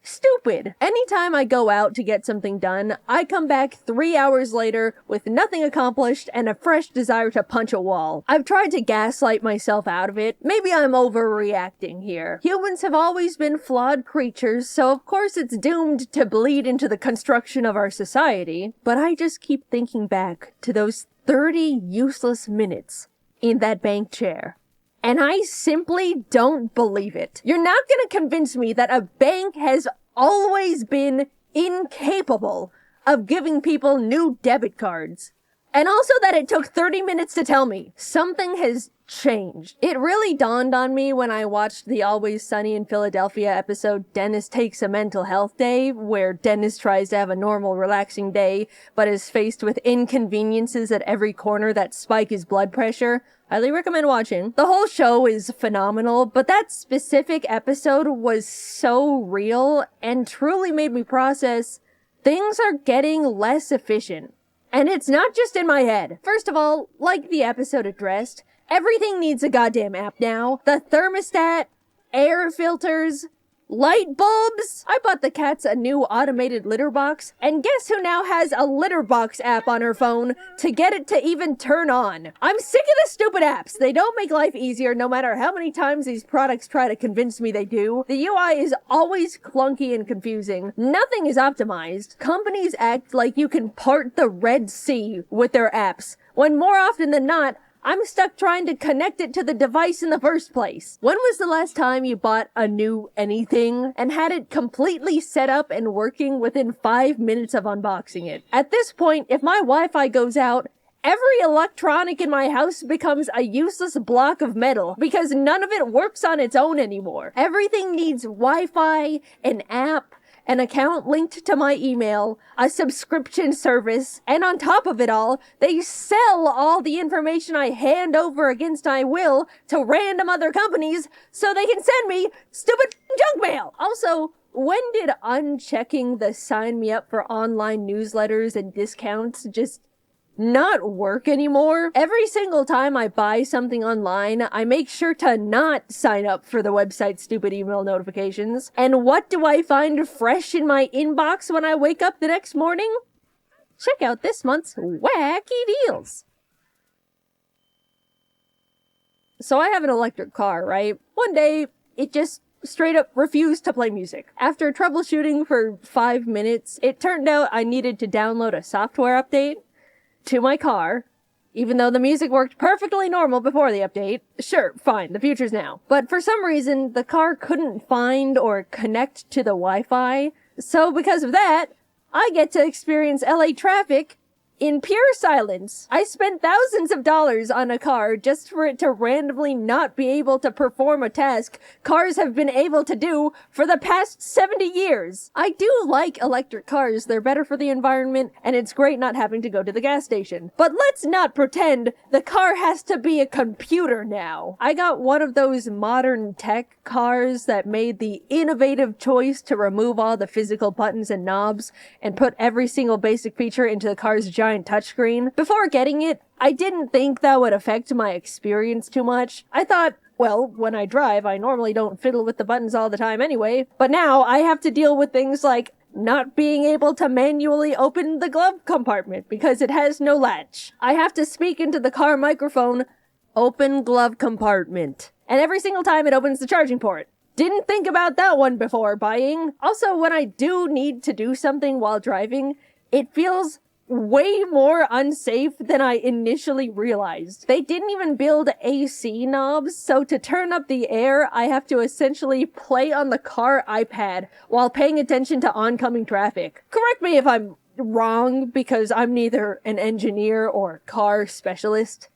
stupid. Anytime I go out to get something done, I come back 3 hours later with nothing accomplished and a fresh desire to punch a wall. I've tried to gaslight myself out of it. Maybe I'm overreacting here. Humans have always been flawed creatures, so of course it's doomed to bleed into the construction of our society. But I just keep thinking back to those 30 useless minutes in that bank chair. And I simply don't believe it. You're not gonna convince me that a bank has always been incapable of giving people new debit cards. And also that it took 30 minutes to tell me. Something has changed. It really dawned on me when I watched the Always Sunny in Philadelphia episode Dennis Takes a Mental Health Day, where Dennis tries to have a normal, relaxing day, but is faced with inconveniences at every corner that spike his blood pressure. Highly recommend watching. The whole show is phenomenal, but that specific episode was so real and truly made me process things are getting less efficient. And it's not just in my head. First of all, like the episode addressed, everything needs a goddamn app now. The thermostat, air filters, light bulbs. I bought the cats a new automated litter box, and guess who now has a litter box app on her phone to get it to even turn on? I'm sick of the stupid apps. They don't make life easier no matter how many times these products try to convince me they do. The UI is always clunky and confusing. Nothing is optimized. Companies act like you can part the Red Sea with their apps, when more often than not, I'm stuck trying to connect it to the device in the first place. When was the last time you bought a new anything and had it completely set up and working within 5 minutes of unboxing it? At this point, if my Wi-Fi goes out, every electronic in my house becomes a useless block of metal because none of it works on its own anymore. Everything needs Wi-Fi, an app, an account linked to my email, a subscription service, and on top of it all, they sell all the information I hand over against my will to random other companies so they can send me stupid junk mail. Also, when did unchecking the sign me up for online newsletters and discounts just not work anymore? Every single time I buy something online, I make sure to not sign up for the website's stupid email notifications. And what do I find fresh in my inbox when I wake up the next morning? Check out this month's wacky deals. So I have an electric car, right? One day, it just straight up refused to play music. After troubleshooting for 5 minutes, it turned out I needed to download a software update to my car, even though the music worked perfectly normal before the update. Sure, fine, the future's now. But for some reason, the car couldn't find or connect to the Wi-Fi, so because of that, I get to experience LA traffic in pure silence. I spent thousands of dollars on a car just for it to randomly not be able to perform a task cars have been able to do for the past 70 years. I do like electric cars. They're better for the environment, and it's great not having to go to the gas station. But let's not pretend the car has to be a computer now. I got one of those modern tech cars that made the innovative choice to remove all the physical buttons and knobs and put every single basic feature into the car's giant touchscreen. Before getting it, I didn't think that would affect my experience too much. I thought, well, when I drive, I normally don't fiddle with the buttons all the time anyway. But now I have to deal with things like not being able to manually open the glove compartment because it has no latch. I have to speak into the car microphone, "Open glove compartment." And every single time it opens the charging port. Didn't think about that one before buying. Also, when I do need to do something while driving, it feels way more unsafe than I initially realized. They didn't even build AC knobs, so to turn up the air, I have to essentially play on the car iPad while paying attention to oncoming traffic. Correct me if I'm wrong, because I'm neither an engineer or car specialist.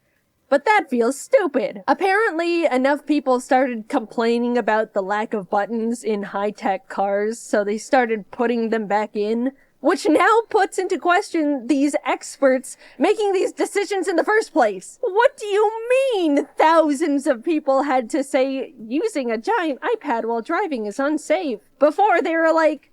but that feels stupid. Apparently, enough people started complaining about the lack of buttons in high-tech cars, so they started putting them back in, which now puts into question these experts making these decisions in the first place. What do you mean thousands of people had to say using a giant iPad while driving is unsafe? Before they were like,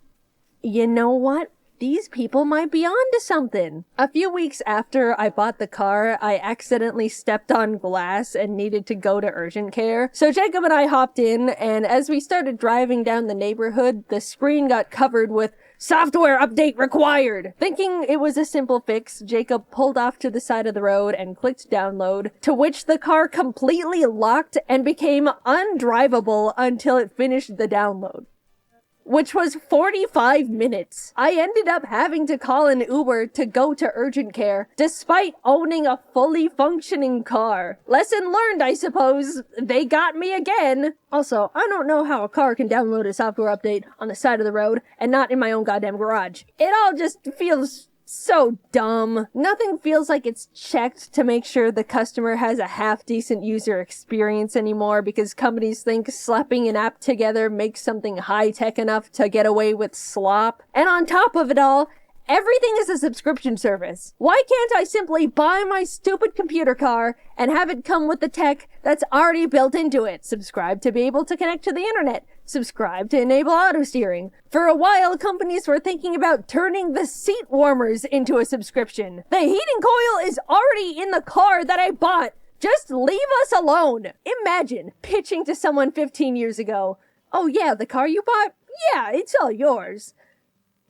you know what? These people might be onto something. A few weeks after I bought the car, I accidentally stepped on glass and needed to go to urgent care. So Jacob and I hopped in, and as we started driving down the neighborhood, the screen got covered with "Software update required." Thinking it was a simple fix, Jacob pulled off to the side of the road and clicked download, to which the car completely locked and became undrivable until it finished the download, which was 45 minutes. I ended up having to call an Uber to go to urgent care, despite owning a fully functioning car. Lesson learned, I suppose. They got me again. Also, I don't know how a car can download a software update on the side of the road and not in my own goddamn garage. It all just feels so dumb. Nothing feels like it's checked to make sure the customer has a half-decent user experience anymore, because companies think slapping an app together makes something high-tech enough to get away with slop. And on top of it all, everything is a subscription service. Why can't I simply buy my stupid computer car and have it come with the tech that's already built into it? Subscribe to be able to connect to the internet. Subscribe to enable auto steering. For a while, companies were thinking about turning the seat warmers into a subscription. The heating coil is already in the car that I bought. Just leave us alone. Imagine pitching to someone 15 years ago, "Oh yeah, the car you bought? Yeah, it's all yours.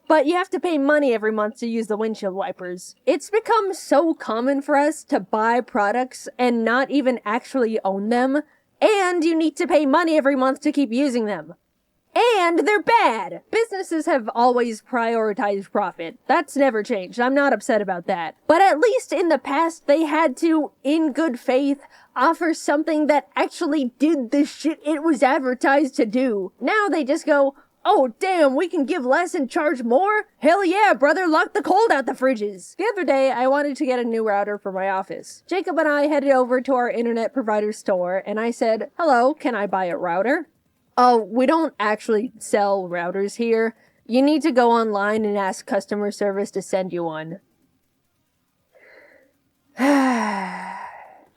But you have to pay money every month to use the windshield wipers." It's become so common for us to buy products and not even actually own them, and you need to pay money every month to keep using them. And they're bad! Businesses have always prioritized profit. That's never changed. I'm not upset about that. But at least in the past, they had to, in good faith, offer something that actually did the shit it was advertised to do. Now they just go, "Oh damn, we can give less and charge more? Hell yeah, brother, lock the cold out the fridges." The other day, I wanted to get a new router for my office. Jacob and I headed over to our internet provider store, and I said, "Hello, can I buy a router?" "Oh, we don't actually sell routers here. You need to go online and ask customer service to send you one."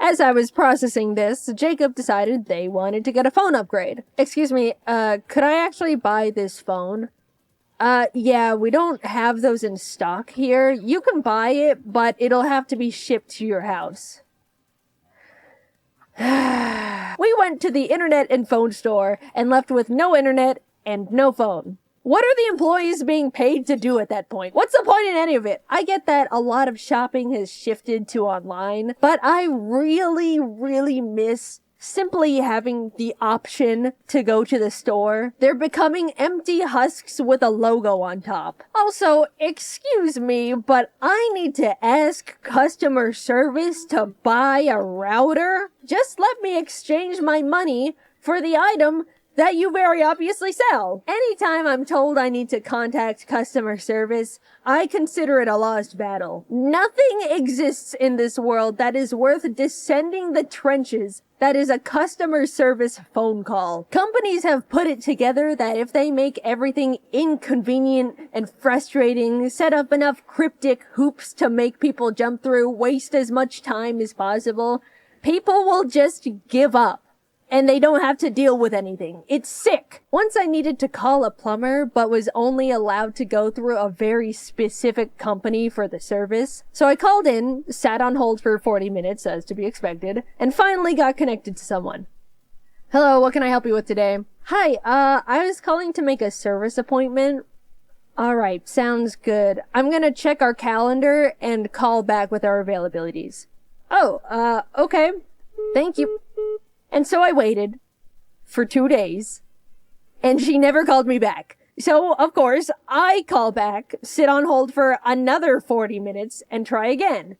As I was processing this, Jacob decided they wanted to get a phone upgrade. "Excuse me, could I actually buy this phone?" Yeah, we don't have those in stock here. You can buy it, but it'll have to be shipped to your house." We went to the internet and phone store and left with no internet and no phone. What are the employees being paid to do at that point? What's the point in any of it? I get that a lot of shopping has shifted to online, but I really, really miss simply having the option to go to the store. They're becoming empty husks with a logo on top. Also, excuse me, but I need to ask customer service to buy a router? Just let me exchange my money for the item that you very obviously sell. Anytime I'm told I need to contact customer service, I consider it a lost battle. Nothing exists in this world that is worth descending the trenches that is a customer service phone call. Companies have put it together that if they make everything inconvenient and frustrating, set up enough cryptic hoops to make people jump through, waste as much time as possible, people will just give up. And they don't have to deal with anything. It's sick. Once I needed to call a plumber, but was only allowed to go through a very specific company for the service. So I called in, sat on hold for 40 minutes, as to be expected, and finally got connected to someone. "Hello, what can I help you with today?" "Hi, I was calling to make a service appointment." "Alright, sounds good. I'm gonna check our calendar and call back with our availabilities." "Oh, okay. Thank you." And so I waited for 2 days, and she never called me back. So, of course, I call back, sit on hold for another 40 minutes, and try again.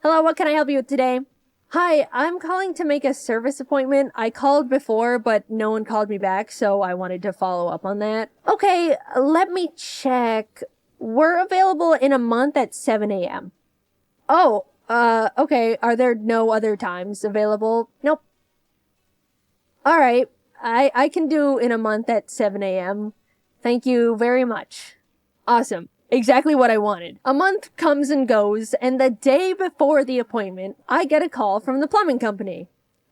"Hello, what can I help you with today?" "Hi, I'm calling to make a service appointment. I called before, but no one called me back, so I wanted to follow up on that." "Okay, let me check. We're available in a month at 7 a.m. "Oh, Okay, are there no other times available? Nope. Alright, I can do in a month at 7 a.m. Thank you very much. Awesome. Exactly what I wanted. A month comes and goes, and the day before the appointment, I get a call from the plumbing company.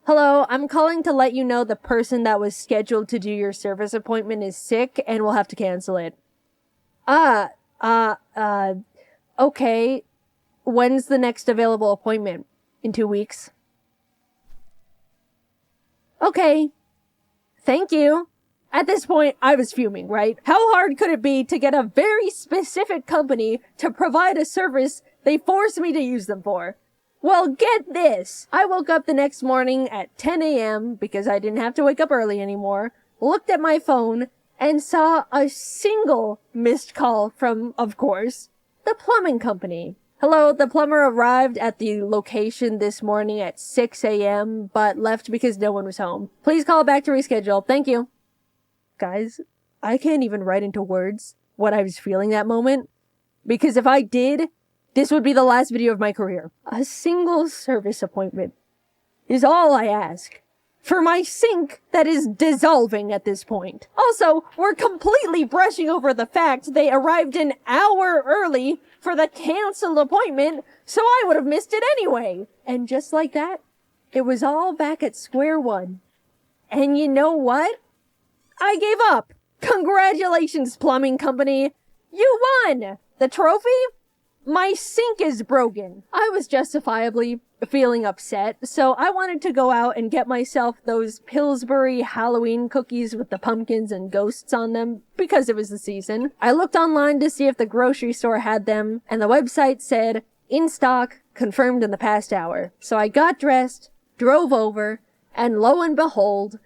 Hello, I'm calling to let you know the person that was scheduled to do your service appointment is sick and we'll have to cancel it. Okay. When's the next available appointment? In 2 weeks? Okay. Thank you. At this point, I was fuming, right? How hard could it be to get a very specific company to provide a service they forced me to use them for? Well, get this. I woke up the next morning at 10 a.m. because I didn't have to wake up early anymore, looked at my phone, and saw a single missed call from, of course, the plumbing company. Hello, the plumber arrived at the location this morning at 6 a.m., but left because no one was home. Please call back to reschedule. Thank you. Guys, I can't even write into words what I was feeling that moment, because if I did, this would be the last video of my career. A single service appointment is all I ask. For my sink that is dissolving at this point. Also, we're completely brushing over the fact they arrived an hour early for the canceled appointment, so I would have missed it anyway. And just like that, it was all back at square one. And you know what? I gave up. Congratulations, plumbing company. You won! The trophy? My sink is broken. I was justifiably feeling upset, so I wanted to go out and get myself those Pillsbury Halloween cookies with the pumpkins and ghosts on them, because it was the season. I looked online to see if the grocery store had them, and the website said, in stock, confirmed in the past hour. So I got dressed, drove over, and lo and behold,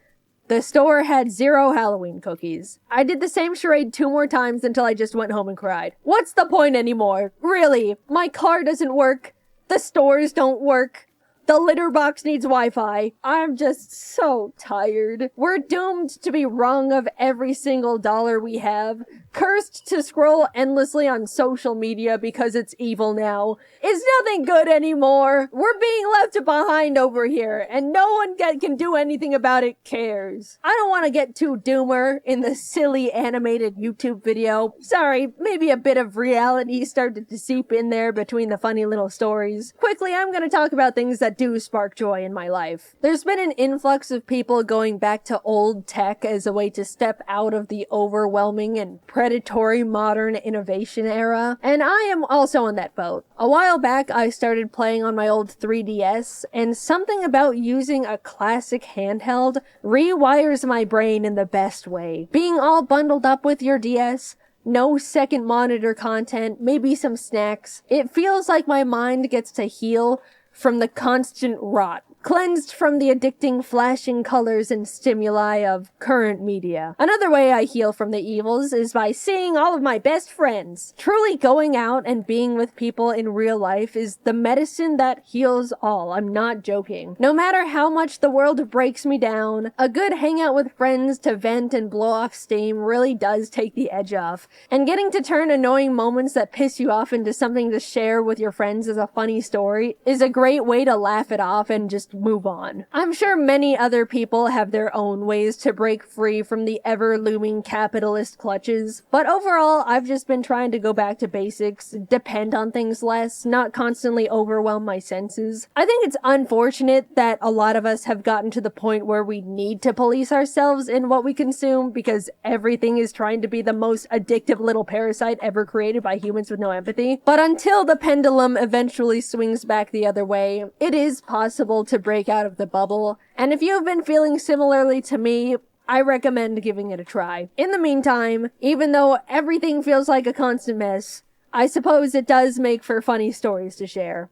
the store had 0 Halloween cookies. I did the same charade 2 more times until I just went home and cried. What's the point anymore? Really, my car doesn't work. The stores don't work. The litter box needs Wi-Fi. I'm just so tired. We're doomed to be wrung of every single dollar we have, cursed to scroll endlessly on social media because it's evil now. It's nothing good anymore. We're being left behind over here, and no one can do anything about it cares. I don't want to get too doomer in the silly animated YouTube video. Sorry, maybe a bit of reality started to seep in there between the funny little stories. Quickly, I'm going to talk about things that do spark joy in my life. There's been an influx of people going back to old tech as a way to step out of the overwhelming and predatory modern innovation era, and I am also on that boat. A while back, I started playing on my old 3DS, and something about using a classic handheld rewires my brain in the best way. Being all bundled up with your DS, no second monitor content, maybe some snacks, it feels like my mind gets to heal from the constant rot, cleansed from the addicting flashing colors and stimuli of current media. Another way I heal from the evils is by seeing all of my best friends. Truly going out and being with people in real life is the medicine that heals all. I'm not joking. No matter how much the world breaks me down, a good hangout with friends to vent and blow off steam really does take the edge off. And getting to turn annoying moments that piss you off into something to share with your friends as a funny story is a great way to laugh it off and just move on. I'm sure many other people have their own ways to break free from the ever-looming capitalist clutches, but overall, I've just been trying to go back to basics, depend on things less, not constantly overwhelm my senses. I think it's unfortunate that a lot of us have gotten to the point where we need to police ourselves in what we consume because everything is trying to be the most addictive little parasite ever created by humans with no empathy. But until the pendulum eventually swings back the other way, it is possible to break out of the bubble, and if you've been feeling similarly to me, I recommend giving it a try. In the meantime, even though everything feels like a constant mess, I suppose it does make for funny stories to share.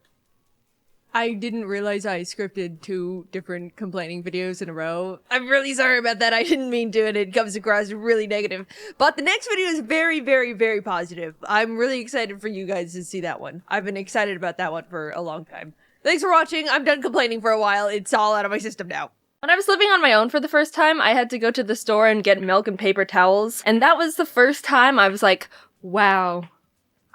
I didn't realize I scripted 2 different complaining videos in a row. I'm really sorry about that. I didn't mean to, and it comes across really negative. But the next video is very, very, very positive. I'm really excited for you guys to see that one. I've been excited about that one for a long time. Thanks for watching. I'm done complaining for a while. It's all out of my system now. When I was living on my own for the first time, I had to go to the store and get milk and paper towels. And that was the first time I was like, wow,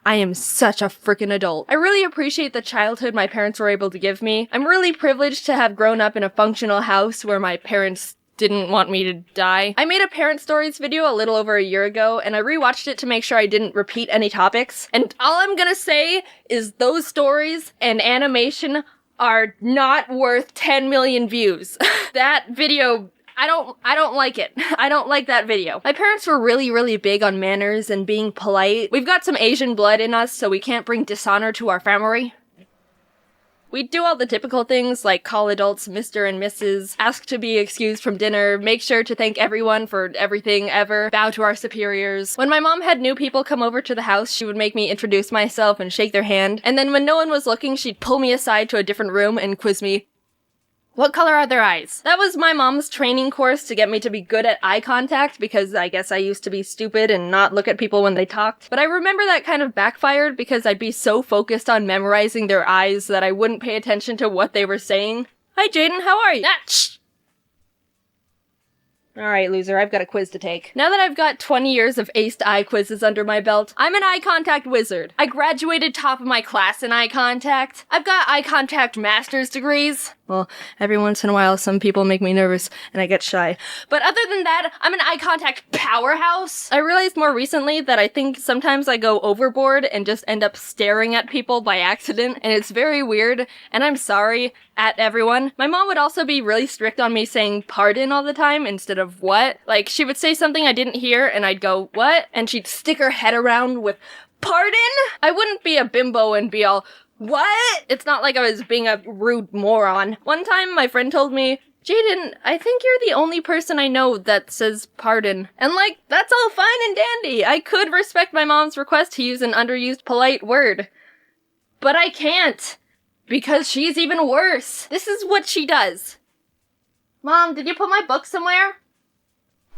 I am such a freaking adult. I really appreciate the childhood my parents were able to give me. I'm really privileged to have grown up in a functional house where my parents didn't want me to die. I made a parent stories video a little over a year ago, and I rewatched it to make sure I didn't repeat any topics. And all I'm gonna say is those stories and animation are not worth 10 million views. That video, I don't like it. I don't like that video. My parents were really big on manners and being polite. We've got some Asian blood in us, so we can't bring dishonor to our family. We do all the typical things like call adults Mr. and Mrs., ask to be excused from dinner, make sure to thank everyone for everything ever, bow to our superiors. When my mom had new people come over to the house, she would make me introduce myself and shake their hand, and then when no one was looking, she'd pull me aside to a different room and quiz me. What color are their eyes? That was my mom's training course to get me to be good at eye contact, because I guess I used to be stupid and not look at people when they talked. But I remember that kind of backfired because I'd be so focused on memorizing their eyes that I wouldn't pay attention to what they were saying. Hi Jaiden, how are you? Shh! Alright, loser, I've got a quiz to take. Now that I've got 20 years of aced eye quizzes under my belt, I'm an eye contact wizard. I graduated top of my class in eye contact. I've got eye contact master's degrees. Well, every once in a while, some people make me nervous, and I get shy. But other than that, I'm an eye contact powerhouse. I realized more recently that I think sometimes I go overboard and just end up staring at people by accident, and it's very weird, and I'm sorry at everyone. My mom would also be really strict on me saying pardon all the time instead of what. Like, she would say something I didn't hear, and I'd go, what? And she'd stick her head around with, pardon? I wouldn't be a bimbo and be all, what? It's not like I was being a rude moron. One time, my friend told me, Jaiden, I think you're the only person I know that says pardon. And like, that's all fine and dandy. I could respect my mom's request to use an underused polite word. But I can't. Because she's even worse. This is what she does. Mom, did you put my book somewhere?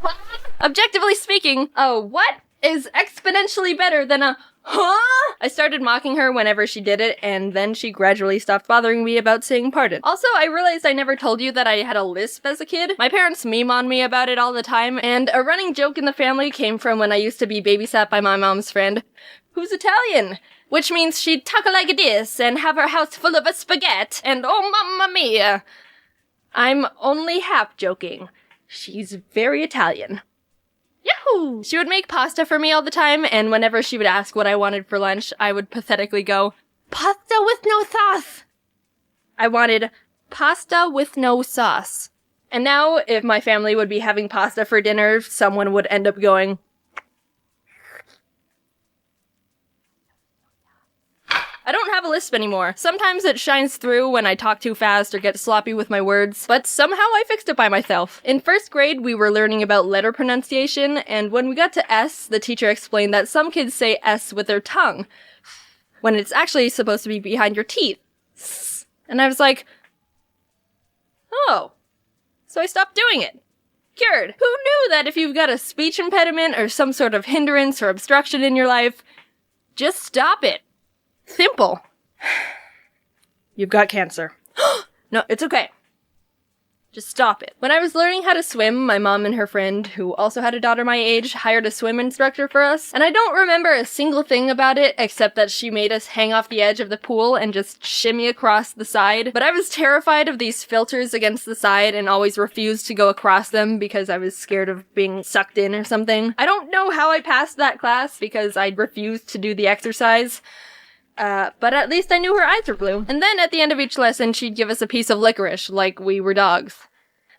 What? Objectively speaking, a what is exponentially better than a huh? I started mocking her whenever she did it, and then she gradually stopped bothering me about saying pardon. Also, I realized I never told you that I had a lisp as a kid. My parents meme on me about it all the time, and a running joke in the family came from when I used to be babysat by my mom's friend, who's Italian. Which means she'd talk like this, and have her house full of a spaghetti, and oh mamma mia. I'm only half joking. She's very Italian. Yahoo! She would make pasta for me all the time, and whenever she would ask what I wanted for lunch, I would pathetically go, pasta with no sauce! I wanted pasta with no sauce. And now, if my family would be having pasta for dinner, someone would end up going, I don't have a lisp anymore. Sometimes it shines through when I talk too fast or get sloppy with my words, but somehow I fixed it by myself. In first grade, we were learning about letter pronunciation, and when we got to S, the teacher explained that some kids say S with their tongue, when it's actually supposed to be behind your teeth. And I was like, oh. So I stopped doing it. Cured. Who knew that if you've got a speech impediment or some sort of hindrance or obstruction in your life, just stop it. Simple. You've got cancer. No, it's okay. Just stop it. When I was learning how to swim, my mom and her friend, who also had a daughter my age, hired a swim instructor for us, and I don't remember a single thing about it except that she made us hang off the edge of the pool and just shimmy across the side. But I was terrified of these filters against the side and always refused to go across them because I was scared of being sucked in or something. I don't know how I passed that class because I refused to do the exercise. But at least I knew her eyes were blue. And then at the end of each lesson, she'd give us a piece of licorice, like we were dogs.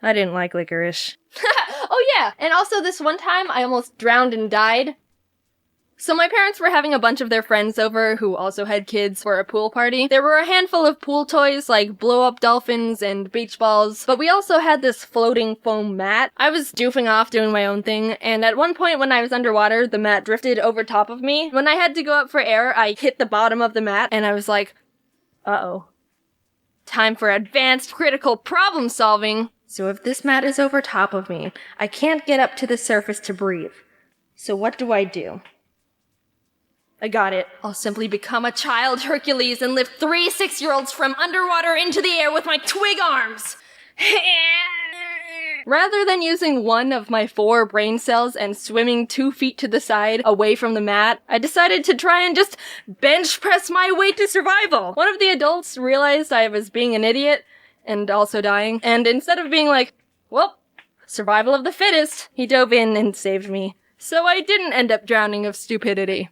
I didn't like licorice. Oh yeah, and also this one time I almost drowned and died. So my parents were having a bunch of their friends over who also had kids for a pool party. There were a handful of pool toys like blow-up dolphins and beach balls, but we also had this floating foam mat. I was doofing off doing my own thing, and at one point when I was underwater, the mat drifted over top of me. When I had to go up for air, I hit the bottom of the mat, and I was like, uh-oh. Time for advanced critical problem solving. So if this mat is over top of me, I can't get up to the surface to breathe. So what do I do? I got it. I'll simply become a child Hercules and lift 3 6-year-olds from underwater into the air with my twig arms. Rather than using one of my 4 brain cells and swimming 2 feet to the side away from the mat, I decided to try and just bench press my way to survival. One of the adults realized I was being an idiot and also dying, and instead of being like, well, survival of the fittest, he dove in and saved me. So I didn't end up drowning of stupidity.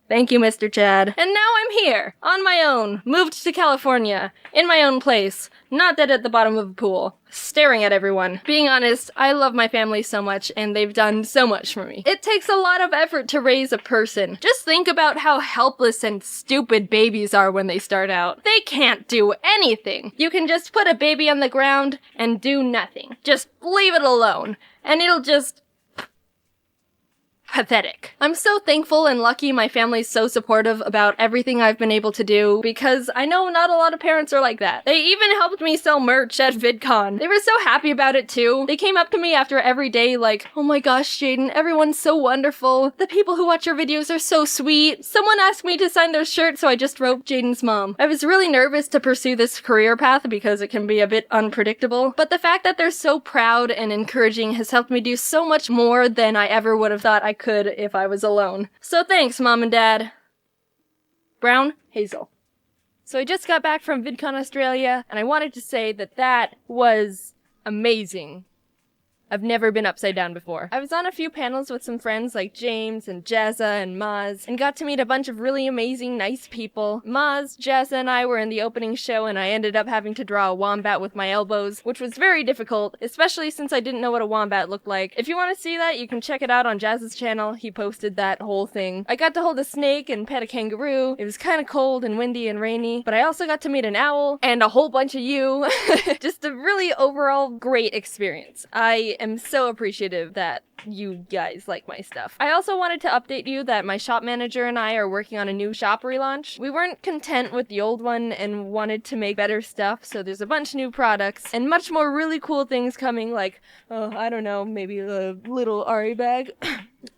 Thank you, Mr. Chad. And now I'm here, on my own, moved to California, in my own place, not dead at the bottom of a pool, staring at everyone. Being honest, I love my family so much, and they've done so much for me. It takes a lot of effort to raise a person. Just think about how helpless and stupid babies are when they start out. They can't do anything. You can just put a baby on the ground and do nothing. Just leave it alone, and it'll just... pathetic. I'm so thankful and lucky my family's so supportive about everything I've been able to do, because I know not a lot of parents are like that. They even helped me sell merch at VidCon. They were so happy about it too. They came up to me after every day like, oh my gosh, Jaiden, everyone's so wonderful. The people who watch your videos are so sweet. Someone asked me to sign their shirt, so I just wrote Jaiden's mom. I was really nervous to pursue this career path because it can be a bit unpredictable, but the fact that they're so proud and encouraging has helped me do so much more than I ever would have thought I could if I was alone. So thanks, Mom and Dad. Brown, Hazel. So I just got back from VidCon Australia, and I wanted to say that that was amazing. I've never been upside down before. I was on a few panels with some friends like James and Jazza and Maz, and got to meet a bunch of really amazing, nice people. Maz, Jazza, and I were in the opening show, and I ended up having to draw a wombat with my elbows, which was very difficult, especially since I didn't know what a wombat looked like. If you want to see that, you can check it out on Jazza's channel. He posted that whole thing. I got to hold a snake and pet a kangaroo. It was kind of cold and windy and rainy, but I also got to meet an owl and a whole bunch of you. Just a really overall great experience. I am so appreciative that you guys like my stuff. I also wanted to update you that my shop manager and I are working on a new shop relaunch. We weren't content with the old one and wanted to make better stuff, so there's a bunch of new products and much more really cool things coming, like, I don't know, maybe a little Ari bag.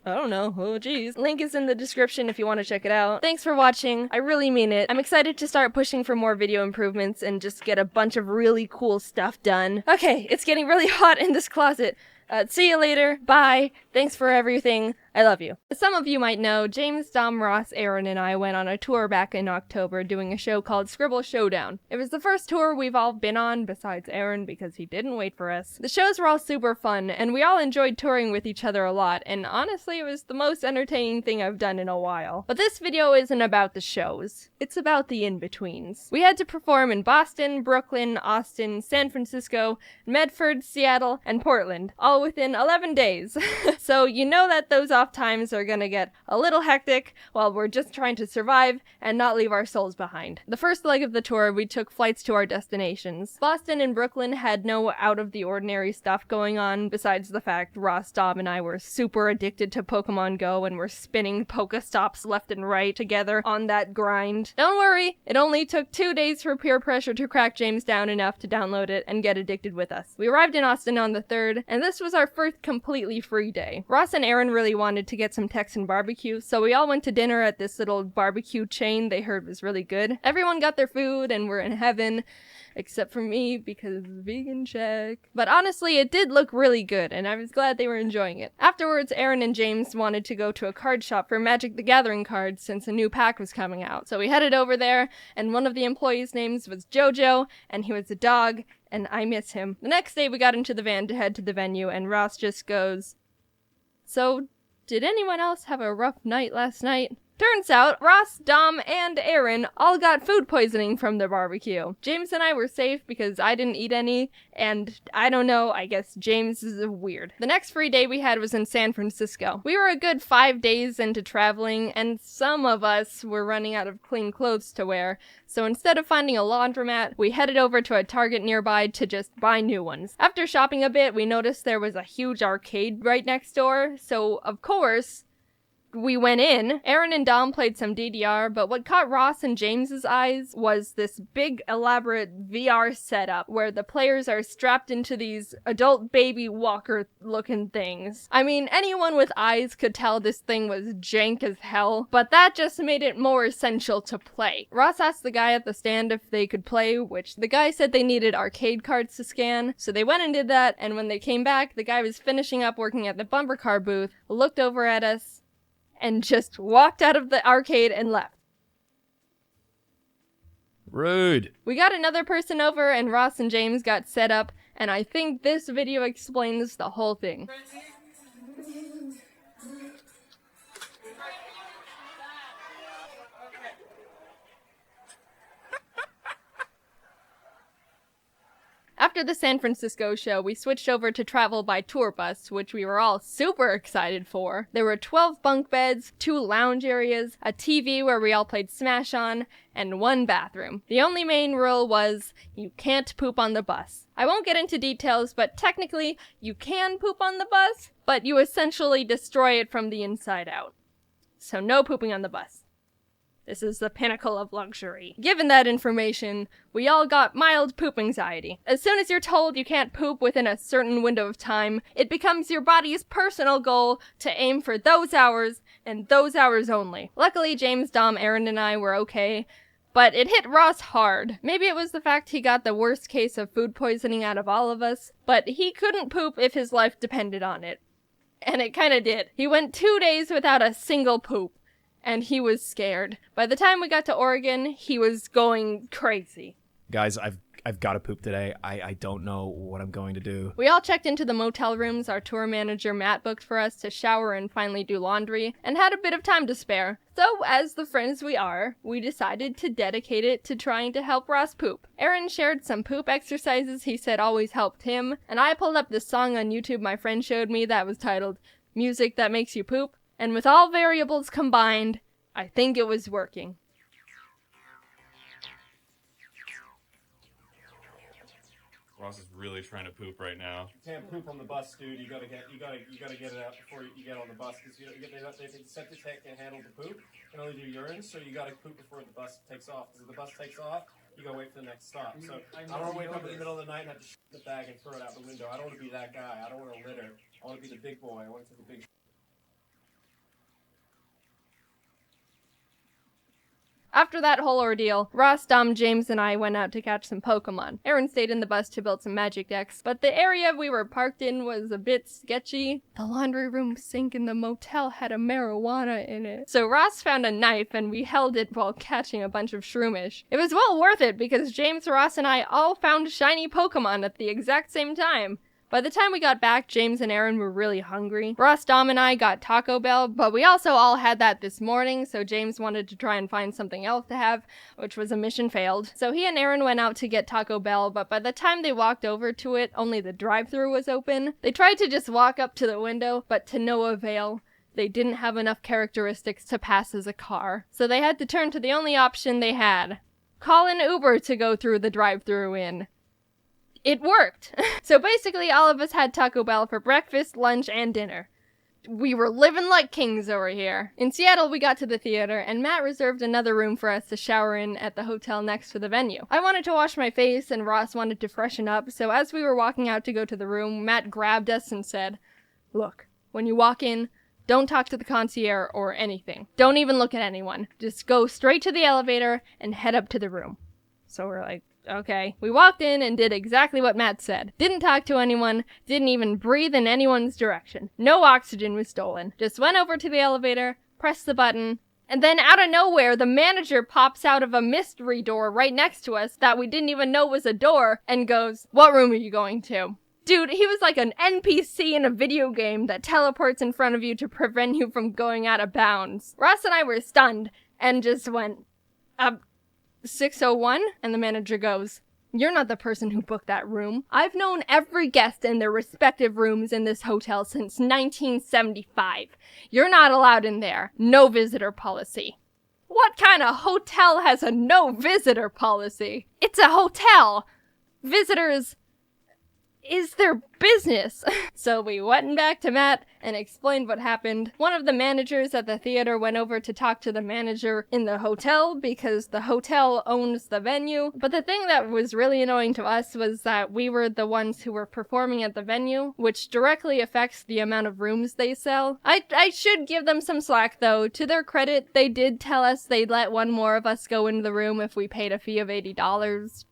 I don't know. Oh, geez. Link is in the description if you want to check it out. Thanks for watching. I really mean it. I'm excited to start pushing for more video improvements and just get a bunch of really cool stuff done. Okay, it's getting really hot in this closet. See you later. Bye. Thanks for everything. I love you. As some of you might know, James, Dom, Ross, Aaron, and I went on a tour back in October doing a show called Scribble Showdown. It was the first tour we've all been on, besides Aaron, because he didn't wait for us. The shows were all super fun, and we all enjoyed touring with each other a lot, and honestly, it was the most entertaining thing I've done in a while. But this video isn't about the shows. It's about the in-betweens. We had to perform in Boston, Brooklyn, Austin, San Francisco, Medford, Seattle, and Portland, all within 11 days. So you know that those off times are gonna get a little hectic while we're just trying to survive and not leave our souls behind. The first leg of the tour, we took flights to our destinations. Boston and Brooklyn had no out-of-the-ordinary stuff going on besides the fact Ross, Dom, and I were super addicted to Pokemon Go and were spinning Pokestops left and right together on that grind. Don't worry, it only took 2 days for peer pressure to crack James down enough to download it and get addicted with us. We arrived in Austin on the 3rd, and this was our first completely free day. Ross and Aaron really wanted to get some Texan barbecue, so we all went to dinner at this little barbecue chain they heard was really good. Everyone got their food and were in heaven, except for me because vegan check. But honestly, it did look really good, and I was glad they were enjoying it. Afterwards, Aaron and James wanted to go to a card shop for Magic the Gathering cards since a new pack was coming out. So we headed over there, and one of the employees' names was Jojo, and he was a dog, and I miss him. The next day, we got into the van to head to the venue, and Ross just goes, "So, did anyone else have a rough night last night?" Turns out, Ross, Dom, and Aaron all got food poisoning from their barbecue. James and I were safe because I didn't eat any, and I don't know, I guess James is weird. The next free day we had was in San Francisco. We were a good 5 days into traveling, and some of us were running out of clean clothes to wear, so instead of finding a laundromat, we headed over to a Target nearby to just buy new ones. After shopping a bit, we noticed there was a huge arcade right next door, so of course, we went in, Aaron and Dom played some DDR, but what caught Ross and James's eyes was this big elaborate VR setup where the players are strapped into these adult baby walker looking things. I mean, anyone with eyes could tell this thing was jank as hell, but that just made it more essential to play. Ross asked the guy at the stand if they could play, which the guy said they needed arcade cards to scan, so they went and did that, and when they came back, the guy was finishing up working at the bumper car booth, looked over at us, and just walked out of the arcade and left. Rude. We got another person over and Ross and James got set up, and I think this video explains the whole thing. After the San Francisco show, we switched over to travel by tour bus, which we were all super excited for. There were 12 bunk beds, 2 lounge areas, a TV where we all played Smash on, and 1 bathroom. The only main rule was, you can't poop on the bus. I won't get into details, but technically, you can poop on the bus, but you essentially destroy it from the inside out. So no pooping on the bus. This is the pinnacle of luxury. Given that information, we all got mild poop anxiety. As soon as you're told you can't poop within a certain window of time, it becomes your body's personal goal to aim for those hours and those hours only. Luckily, James, Dom, Aaron, and I were okay, but it hit Ross hard. Maybe it was the fact he got the worst case of food poisoning out of all of us, but he couldn't poop if his life depended on it. And it kinda did. He went 2 days without a single poop. And he was scared. By the time we got to Oregon, he was going crazy. Guys, I've got to poop today. I don't know what I'm going to do. We all checked into the motel rooms our tour manager Matt booked for us to shower and finally do laundry, and had a bit of time to spare. So, as the friends we are, we decided to dedicate it to trying to help Ross poop. Aaron shared some poop exercises he said always helped him, and I pulled up this song on YouTube my friend showed me that was titled Music That Makes You Poop. And with all variables combined, I think it was working. Ross is really trying to poop right now. You can't poop on the bus, dude. You gotta get it out before you get on the bus, because the septic tank can't handle the poop. It can only do urine, so you gotta poop before the bus takes off. Because if the bus takes off, you gotta wait for the next stop. So I don't want to wake up in the middle of the night and have to shit in the bag and throw it out the window. I don't want to be that guy. I don't want to litter. I want to be the big boy. I want to take the big. After that whole ordeal, Ross, Dom, James, and I went out to catch some Pokémon. Aaron stayed in the bus to build some magic decks, but the area we were parked in was a bit sketchy. The laundry room sink in the motel had a marijuana in it. So Ross found a knife and we held it while catching a bunch of shroomish. It was well worth it because James, Ross, and I all found shiny Pokémon at the exact same time. By the time we got back, James and Aaron were really hungry. Ross, Dom, and I got Taco Bell, but we also all had that this morning, so James wanted to try and find something else to have, which was a mission failed. So he and Aaron went out to get Taco Bell, but by the time they walked over to it, only the drive-thru was open. They tried to just walk up to the window, but to no avail. They didn't have enough characteristics to pass as a car, so they had to turn to the only option they had. Call an Uber to go through the drive-thru in. It worked. So basically all of us had Taco Bell for breakfast, lunch, and dinner. We were living like kings over here. In Seattle, we got to the theater, and Matt reserved another room for us to shower in at the hotel next to the venue. I wanted to wash my face, and Ross wanted to freshen up, so as we were walking out to go to the room, Matt grabbed us and said, "Look, when you walk in, don't talk to the concierge or anything. Don't even look at anyone. Just go straight to the elevator and head up to the room." So we're like, okay. We walked in and did exactly what Matt said. Didn't talk to anyone, didn't even breathe in anyone's direction. No oxygen was stolen. Just went over to the elevator, pressed the button, and then out of nowhere, the manager pops out of a mystery door right next to us that we didn't even know was a door and goes, "What room are you going to?" Dude, he was like an NPC in a video game that teleports in front of you to prevent you from going out of bounds. Ross and I were stunned and just went, 601? And the manager goes, "You're not the person who booked that room. I've known every guest in their respective rooms in this hotel since 1975. You're not allowed in there. No visitor policy." What kind of hotel has a no visitor policy? It's a hotel. Visitors... Is there business. So we went back to Matt and explained what happened. One of the managers at the theater went over to talk to the manager in the hotel because the hotel owns the venue. But the thing that was really annoying to us was that we were the ones who were performing at the venue, which directly affects the amount of rooms they sell. I should give them some slack though. To their credit, they did tell us they'd let one more of us go into the room if we paid a fee of $80.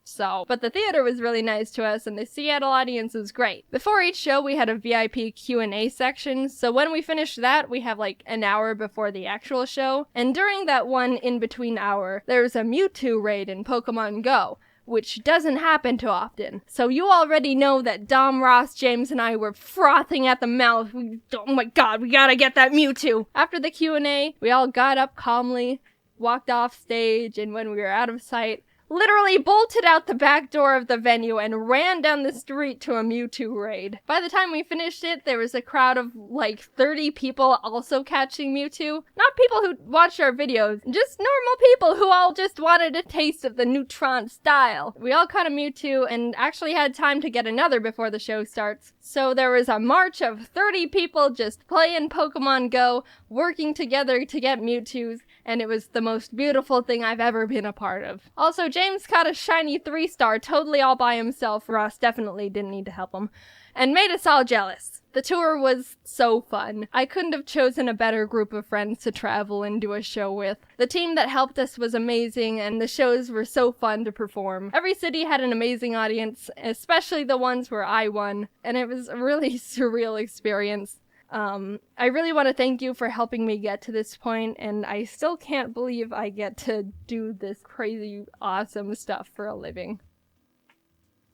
But the theater was really nice to us and the Seattle audience was great. Before each show, we had a VIP Q&A section, so when we finished that, we have like an hour before the actual show, and during that one in-between hour, there was a Mewtwo raid in Pokemon Go, which doesn't happen too often. So you already know that Dom, Ross, James, and I were frothing at the mouth. Oh my god, we gotta get that Mewtwo! After the Q&A, we all got up calmly, walked off stage, and when we were out of sight, literally bolted out the back door of the venue and ran down the street to a Mewtwo raid. By the time we finished it, there was a crowd of like 30 people also catching Mewtwo. Not people who watched our videos, just normal people who all just wanted a taste of the Neutron style. We all caught a Mewtwo and actually had time to get another before the show starts. So there was a march of 30 people just playing Pokemon Go, working together to get Mewtwo's, and it was the most beautiful thing I've ever been a part of. Also, James caught a shiny 3-star totally all by himself. Ross definitely didn't need to help him, and made us all jealous. The tour was so fun. I couldn't have chosen a better group of friends to travel and do a show with. The team that helped us was amazing, and the shows were so fun to perform. Every city had an amazing audience, especially the ones where I won, and it was a really surreal experience. I really want to thank you for helping me get to this point, and I still can't believe I get to do this crazy, awesome stuff for a living.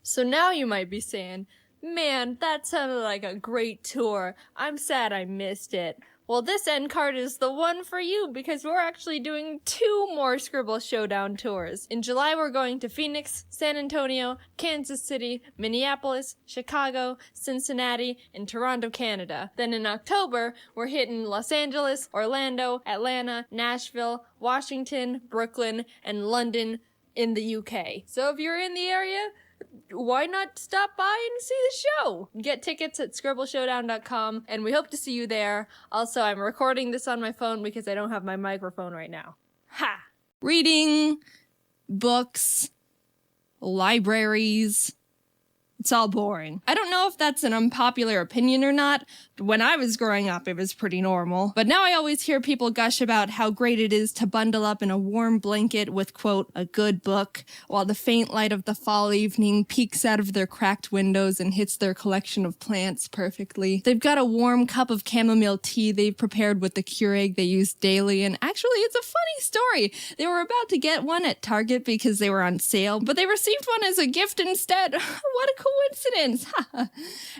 So now you might be saying, man, that sounded like a great tour. I'm sad I missed it. Well, this end card is the one for you because we're actually doing 2 more Scribble Showdown tours. In July, we're going to Phoenix, San Antonio, Kansas City, Minneapolis, Chicago, Cincinnati, and Toronto, Canada. Then in October, we're hitting Los Angeles, Orlando, Atlanta, Nashville, Washington, Brooklyn, and London in the UK. So if you're in the area, why not stop by and see the show? Get tickets at scribbleshowdown.com, and we hope to see you there. Also, I'm recording this on my phone because I don't have my microphone right now. Ha! Reading, books, libraries. It's all boring. I don't know if that's an unpopular opinion or not. When I was growing up, it was pretty normal. But now I always hear people gush about how great it is to bundle up in a warm blanket with, quote, a good book, while the faint light of the fall evening peeks out of their cracked windows and hits their collection of plants perfectly. They've got a warm cup of chamomile tea they've prepared with the Keurig they use daily, and actually it's a funny story. They were about to get one at Target because they were on sale, but they received one as a gift instead. What a coincidence.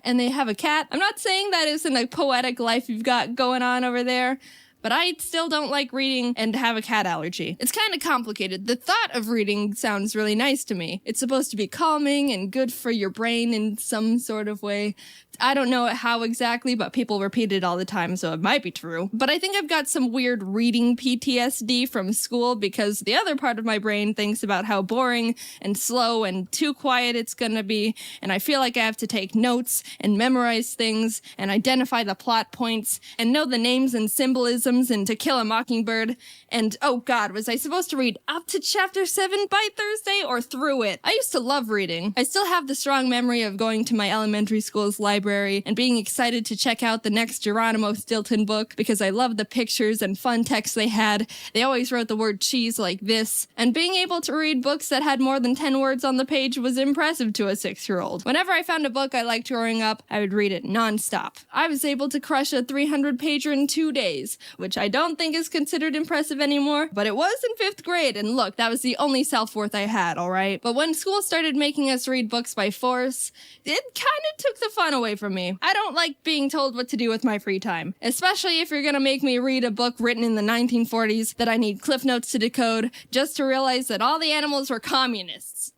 And they have a cat. I'm not saying that isn't a poetic life you've got going on over there, but I still don't like reading and have a cat allergy. It's kind of complicated. The thought of reading sounds really nice to me. It's supposed to be calming and good for your brain in some sort of way. I don't know how exactly, but people repeat it all the time, so it might be true. But I think I've got some weird reading PTSD from school because the other part of my brain thinks about how boring and slow and too quiet it's gonna be, and I feel like I have to take notes and memorize things and identify the plot points and know the names and symbolisms and To Kill a Mockingbird. And oh god, was I supposed to read up to chapter 7 by Thursday or through it? I used to love reading. I still have the strong memory of going to my elementary school's library and being excited to check out the next Geronimo Stilton book because I loved the pictures and fun text they had. They always wrote the word cheese like this, and being able to read books that had more than 10 words on the page was impressive to a 6-year-old. Whenever I found a book I liked growing up, I would read it non-stop. I was able to crush a 300-pager in 2 days, which I don't think is considered impressive anymore, but it was in 5th grade, and look, that was the only self-worth I had, alright? But when school started making us read books by force, it kinda took the fun away from me. I don't like being told what to do with my free time, especially if you're gonna make me read a book written in the 1940s that I need cliff notes to decode just to realize that all the animals were communists.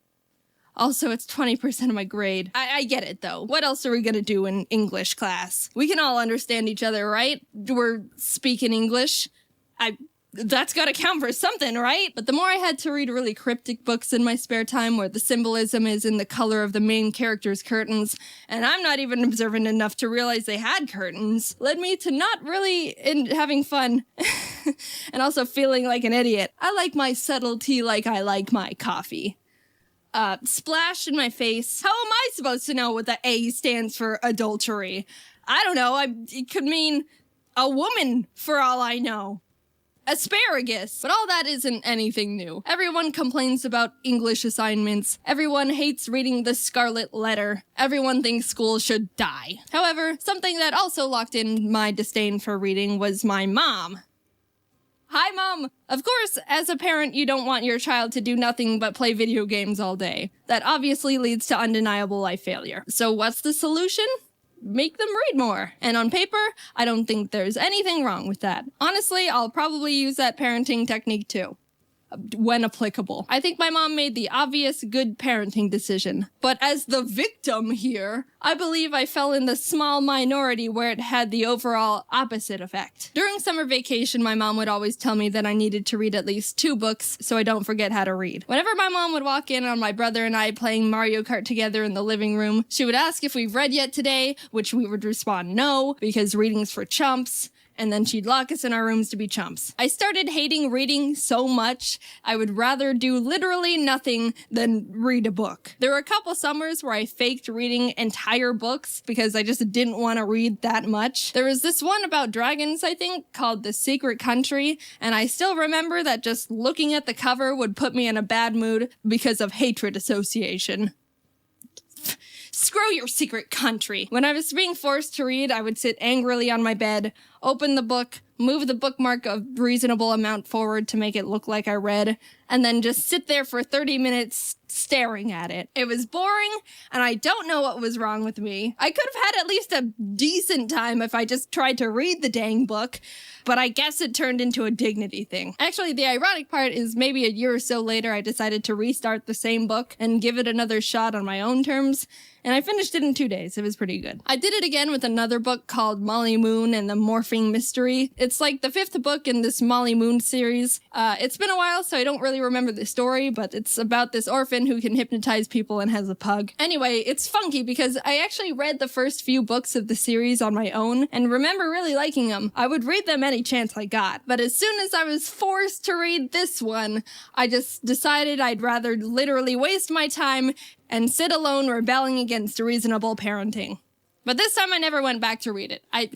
Also, it's 20% of my grade. I get it, though. What else are we gonna do in English class? We can all understand each other, right? We're speaking English. that's gotta count for something, right? But the more I had to read really cryptic books in my spare time where the symbolism is in the color of the main character's curtains, and I'm not even observant enough to realize they had curtains, led me to not really having fun and also feeling like an idiot. I like my subtlety like I like my coffee. Splash in my face. How am I supposed to know what the A stands for adultery? I don't know. It could mean a woman for all I know. Asparagus. But all that isn't anything new. Everyone complains about English assignments. Everyone hates reading the Scarlet Letter. Everyone thinks school should die. However, something that also locked in my disdain for reading was my mom. Hi, Mom! Of course, as a parent, you don't want your child to do nothing but play video games all day. That obviously leads to undeniable life failure. So what's the solution? Make them read more. And on paper, I don't think there's anything wrong with that. Honestly, I'll probably use that parenting technique too. When applicable. I think my mom made the obvious good parenting decision. But as the victim here, I believe I fell in the small minority where it had the overall opposite effect. During summer vacation, my mom would always tell me that I needed to read at least 2 books so I don't forget how to read. Whenever my mom would walk in on my brother and I playing Mario Kart together in the living room, she would ask if we've read yet today, which we would respond no, because reading's for chumps. And then she'd lock us in our rooms to be chumps. I started hating reading so much, I would rather do literally nothing than read a book. There were a couple summers where I faked reading entire books because I just didn't want to read that much. There was this one about dragons, I think, called The Secret Country, and I still remember that just looking at the cover would put me in a bad mood because of hatred association. Screw your secret country. When I was being forced to read, I would sit angrily on my bed, open the book, move the bookmark a reasonable amount forward to make it look like I read, and then just sit there for 30 minutes staring at it. It was boring, and I don't know what was wrong with me. I could have had at least a decent time if I just tried to read the dang book, but I guess it turned into a dignity thing. Actually, the ironic part is maybe a year or so later I decided to restart the same book and give it another shot on my own terms, and I finished it in 2 days. It was pretty good. I did it again with another book called Molly Moon and the Morphing Mystery. It's like the 5th book in this Molly Moon series. It's been a while, so I don't really remember the story, but it's about this orphan who can hypnotize people and has a pug. Anyway, it's funky because I actually read the first few books of the series on my own and remember really liking them. I would read them any chance I got, but as soon as I was forced to read this one, I just decided I'd rather literally waste my time and sit alone rebelling against reasonable parenting. But this time I never went back to read it. I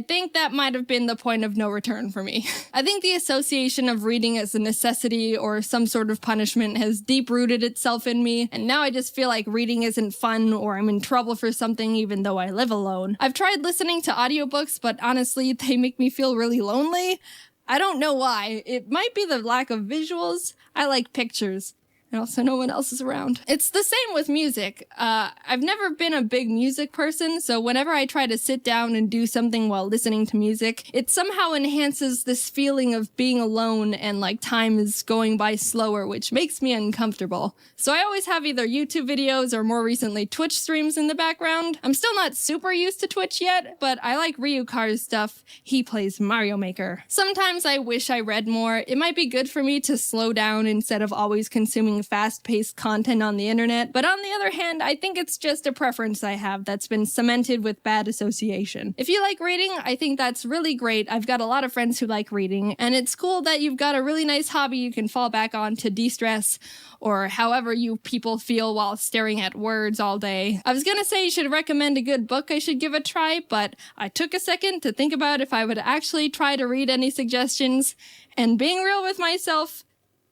think that might have been the point of no return for me. I think the association of reading as a necessity or some sort of punishment has deep-rooted itself in me, and now I just feel like reading isn't fun or I'm in trouble for something even though I live alone. I've tried listening to audiobooks, but honestly, they make me feel really lonely. I don't know why. It might be the lack of visuals. I like pictures. And also no one else is around. It's the same with music. I've never been a big music person, so whenever I try to sit down and do something while listening to music, it somehow enhances this feeling of being alone and like time is going by slower, which makes me uncomfortable. So I always have either YouTube videos or more recently Twitch streams in the background. I'm still not super used to Twitch yet, but I like Ryukar's stuff. He plays Mario Maker. Sometimes I wish I read more. It might be good for me to slow down instead of always consuming fast-paced content on the internet, but on the other hand, I think it's just a preference I have that's been cemented with bad association. If you like reading, I think that's really great. I've got a lot of friends who like reading, and it's cool that you've got a really nice hobby you can fall back on to de-stress, or however you people feel while staring at words all day. I was gonna say you should recommend a good book I should give a try, but I took a second to think about if I would actually try to read any suggestions, and being real with myself,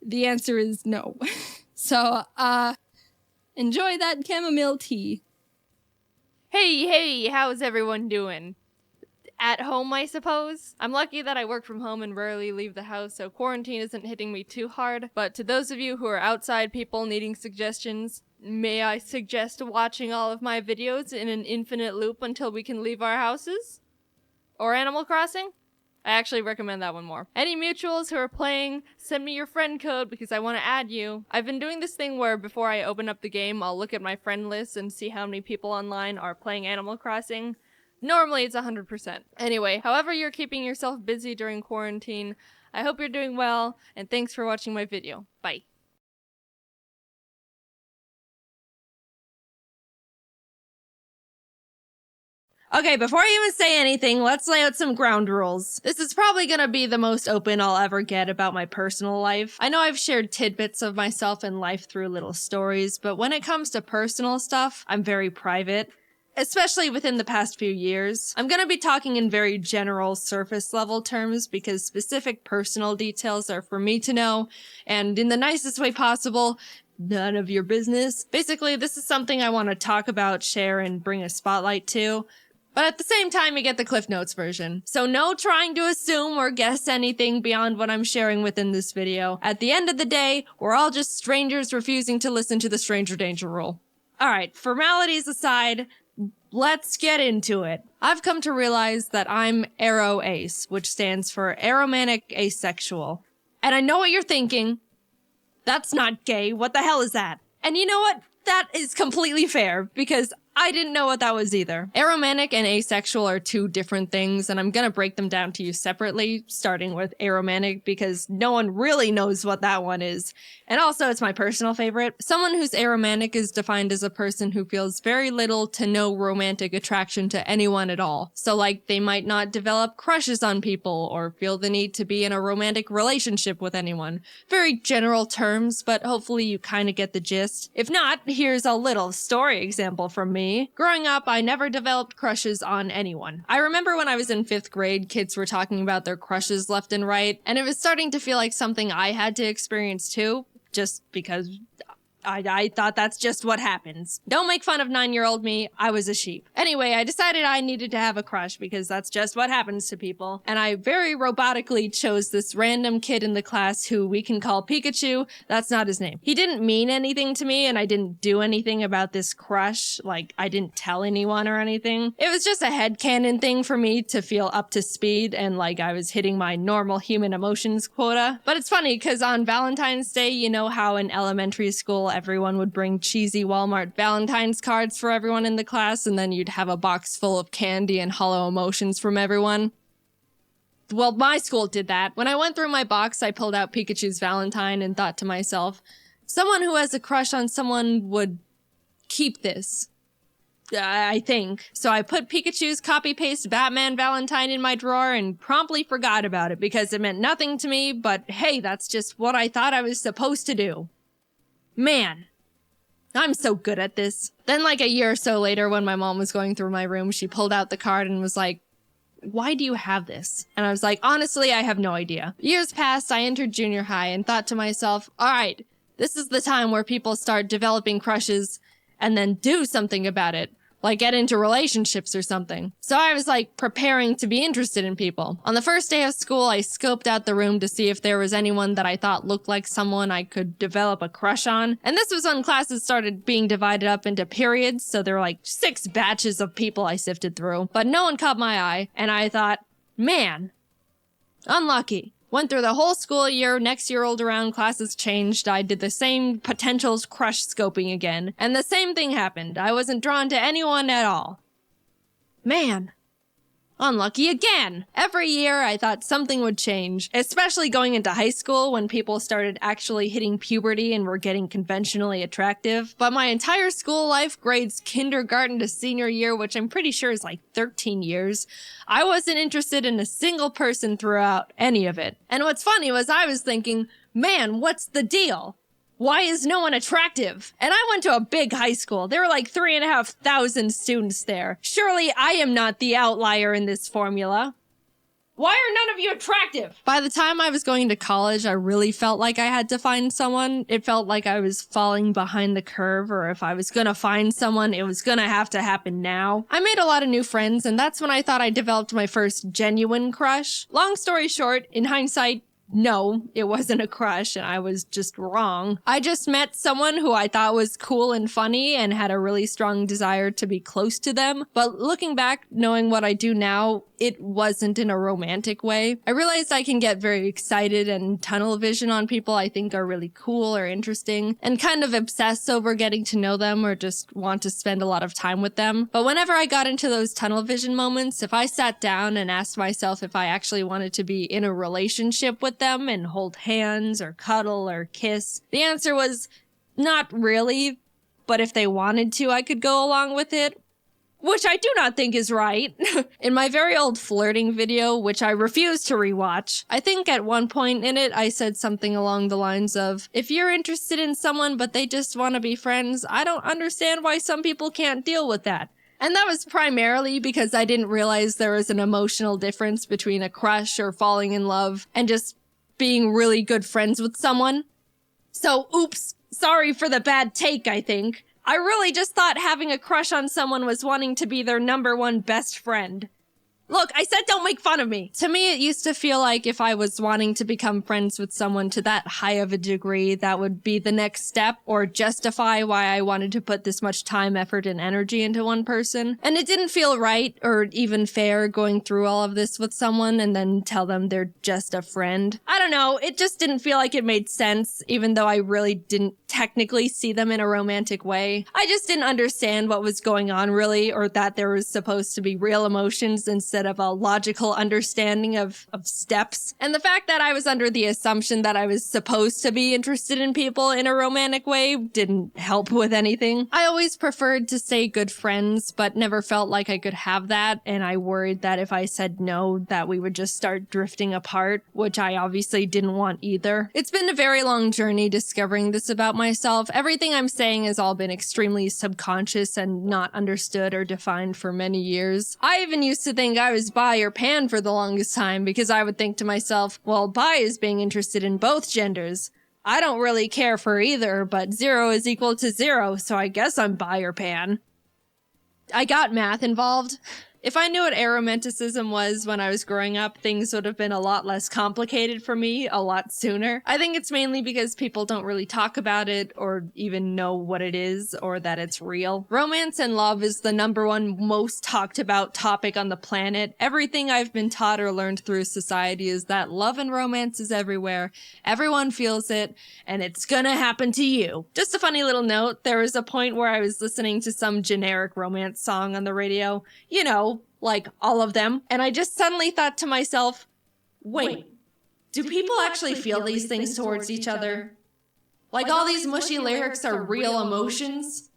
the answer is no. So, enjoy that chamomile tea. Hey, how's everyone doing? At home, I suppose? I'm lucky that I work from home and rarely leave the house, so quarantine isn't hitting me too hard. But to those of you who are outside people needing suggestions, may I suggest watching all of my videos in an infinite loop until we can leave our houses? Or Animal Crossing? I actually recommend that one more. Any mutuals who are playing, send me your friend code because I want to add you. I've been doing this thing where before I open up the game, I'll look at my friend list and see how many people online are playing Animal Crossing. Normally it's 100%. Anyway, however you're keeping yourself busy during quarantine, I hope you're doing well, and thanks for watching my video. Bye. Okay, before I even say anything, let's lay out some ground rules. This is probably gonna be the most open I'll ever get about my personal life. I know I've shared tidbits of myself and life through little stories, but when it comes to personal stuff, I'm very private. Especially within the past few years. I'm gonna be talking in very general surface level terms because specific personal details are for me to know, and in the nicest way possible, none of your business. Basically, this is something I want to talk about, share, and bring a spotlight to. But at the same time, you get the Cliff Notes version. So no trying to assume or guess anything beyond what I'm sharing within this video. At the end of the day, we're all just strangers refusing to listen to the stranger danger rule. Alright, formalities aside, let's get into it. I've come to realize that I'm ARO-ACE, which stands for Aromantic Asexual. And I know what you're thinking. That's not gay. What the hell is that? And you know what? That is completely fair, because I didn't know what that was either. Aromantic and asexual are two different things, and I'm gonna break them down to you separately, starting with aromantic because no one really knows what that one is. And also, it's my personal favorite. Someone who's aromantic is defined as a person who feels very little to no romantic attraction to anyone at all. So like, they might not develop crushes on people or feel the need to be in a romantic relationship with anyone. Very general terms, but hopefully you kinda get the gist. If not, here's a little story example from me. Growing up, I never developed crushes on anyone. I remember when I was in 5th grade, kids were talking about their crushes left and right, and it was starting to feel like something I had to experience too, just because I thought that's just what happens. Don't make fun of 9-year-old me, I was a sheep. Anyway, I decided I needed to have a crush because that's just what happens to people. And I very robotically chose this random kid in the class who we can call Pikachu. That's not his name. He didn't mean anything to me and I didn't do anything about this crush. Like, I didn't tell anyone or anything. It was just a headcanon thing for me to feel up to speed and like I was hitting my normal human emotions quota. But it's funny because on Valentine's Day, you know how in elementary school everyone would bring cheesy Walmart Valentine's cards for everyone in the class, and then you'd have a box full of candy and hollow emotions from everyone. Well, my school did that. When I went through my box, I pulled out Pikachu's Valentine and thought to myself, someone who has a crush on someone would keep this. I think. So I put Pikachu's copy-paste Batman Valentine in my drawer and promptly forgot about it because it meant nothing to me, but hey, that's just what I thought I was supposed to do. Man, I'm so good at this. Then like a year or so later when my mom was going through my room, she pulled out the card and was like, why do you have this? And I was like, honestly, I have no idea. Years passed, I entered junior high and thought to myself, alright, this is the time where people start developing crushes and then do something about it. Like get into relationships or something. So I was like preparing to be interested in people. On the first day of school, I scoped out the room to see if there was anyone that I thought looked like someone I could develop a crush on. And this was when classes started being divided up into periods, so there were like 6 batches of people I sifted through. But no one caught my eye, and I thought, man, unlucky. Went through the whole school year, next year rolled around, classes changed, I did the same potentials crush scoping again, and the same thing happened. I wasn't drawn to anyone at all. Man. Unlucky again! Every year I thought something would change, especially going into high school when people started actually hitting puberty and were getting conventionally attractive. But my entire school life, grades kindergarten to senior year, which I'm pretty sure is like 13 years, I wasn't interested in a single person throughout any of it. And what's funny was I was thinking, man, what's the deal? Why is no one attractive? And I went to a big high school. There were like 3,500 students there. Surely I am not the outlier in this formula. Why are none of you attractive? By the time I was going to college, I really felt like I had to find someone. It felt like I was falling behind the curve, or if I was gonna find someone, it was gonna have to happen now. I made a lot of new friends, and that's when I thought I developed my first genuine crush. Long story short, in hindsight, no, it wasn't a crush and I was just wrong. I just met someone who I thought was cool and funny and had a really strong desire to be close to them. But looking back, knowing what I do now, it wasn't in a romantic way. I realized I can get very excited and tunnel vision on people I think are really cool or interesting and kind of obsess over getting to know them or just want to spend a lot of time with them. But whenever I got into those tunnel vision moments, if I sat down and asked myself if I actually wanted to be in a relationship with with them and hold hands or cuddle or kiss? The answer was not really, but if they wanted to, I could go along with it. Which I do not think is right. In my very old flirting video, which I refuse to rewatch, I think at one point in it I said something along the lines of, if you're interested in someone but they just want to be friends, I don't understand why some people can't deal with that. And that was primarily because I didn't realize there was an emotional difference between a crush or falling in love and just being really good friends with someone. So, oops, sorry for the bad take, I think. I really just thought having a crush on someone was wanting to be their number one best friend. Look, I said don't make fun of me. To me, it used to feel like if I was wanting to become friends with someone to that high of a degree, that would be the next step or justify why I wanted to put this much time, effort, and energy into one person. And it didn't feel right or even fair going through all of this with someone and then tell them they're just a friend. I don't know, it just didn't feel like it made sense, even though I really didn't technically see them in a romantic way. I just didn't understand what was going on really, or that there was supposed to be real emotions instead of a logical understanding of steps. And the fact that I was under the assumption that I was supposed to be interested in people in a romantic way didn't help with anything. I always preferred to stay good friends, but never felt like I could have that, and I worried that if I said no, that we would just start drifting apart, which I obviously didn't want either. It's been a very long journey discovering this about myself. Everything I'm saying has all been extremely subconscious and not understood or defined for many years. I even used to think I was bi or pan for the longest time because I would think to myself, well, bi is being interested in both genders. I don't really care for either, but 0 is equal to 0, so I guess I'm bi or pan. I got math involved. If I knew what aromanticism was when I was growing up, things would have been a lot less complicated for me a lot sooner. I think it's mainly because people don't really talk about it or even know what it is or that it's real. Romance and love is the #1 most talked about topic on the planet. Everything I've been taught or learned through society is that love and romance is everywhere. Everyone feels it, and it's gonna happen to you. Just a funny little note, there was a point where I was listening to some generic romance song on the radio. You know, like all of them. And I just suddenly thought to myself, wait, do people actually feel these things towards each other? Like all these mushy lyrics are real emotions?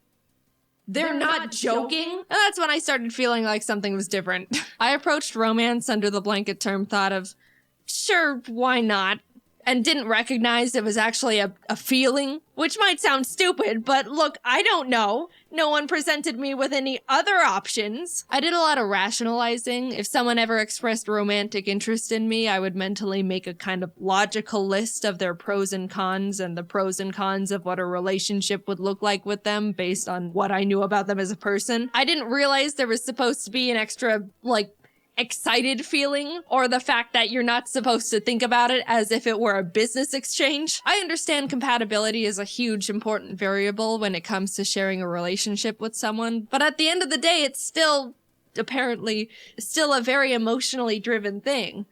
They're not joking? And that's when I started feeling like something was different. I approached romance under the blanket term thought of, sure, why not? And didn't recognize it was actually a feeling, which might sound stupid, but look, I don't know. No one presented me with any other options. I did a lot of rationalizing. If someone ever expressed romantic interest in me, I would mentally make a kind of logical list of their pros and cons and the pros and cons of what a relationship would look like with them based on what I knew about them as a person. I didn't realize there was supposed to be an extra, excited feeling, or the fact that you're not supposed to think about it as if it were a business exchange. I understand compatibility is a huge important variable when it comes to sharing a relationship with someone, but at the end of the day, it's still, apparently, still a very emotionally driven thing.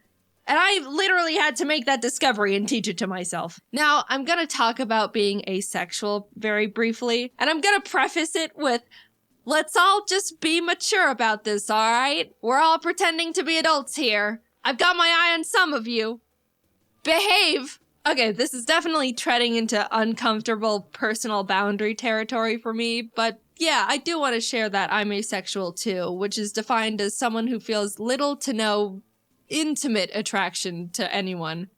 And I literally had to make that discovery and teach it to myself. Now, I'm gonna talk about being asexual very briefly, and I'm gonna preface it with, let's all just be mature about this, alright? We're all pretending to be adults here. I've got my eye on some of you. Behave! Okay, this is definitely treading into uncomfortable personal boundary territory for me, but yeah, I do want to share that I'm asexual too, which is defined as someone who feels little to no intimate attraction to anyone.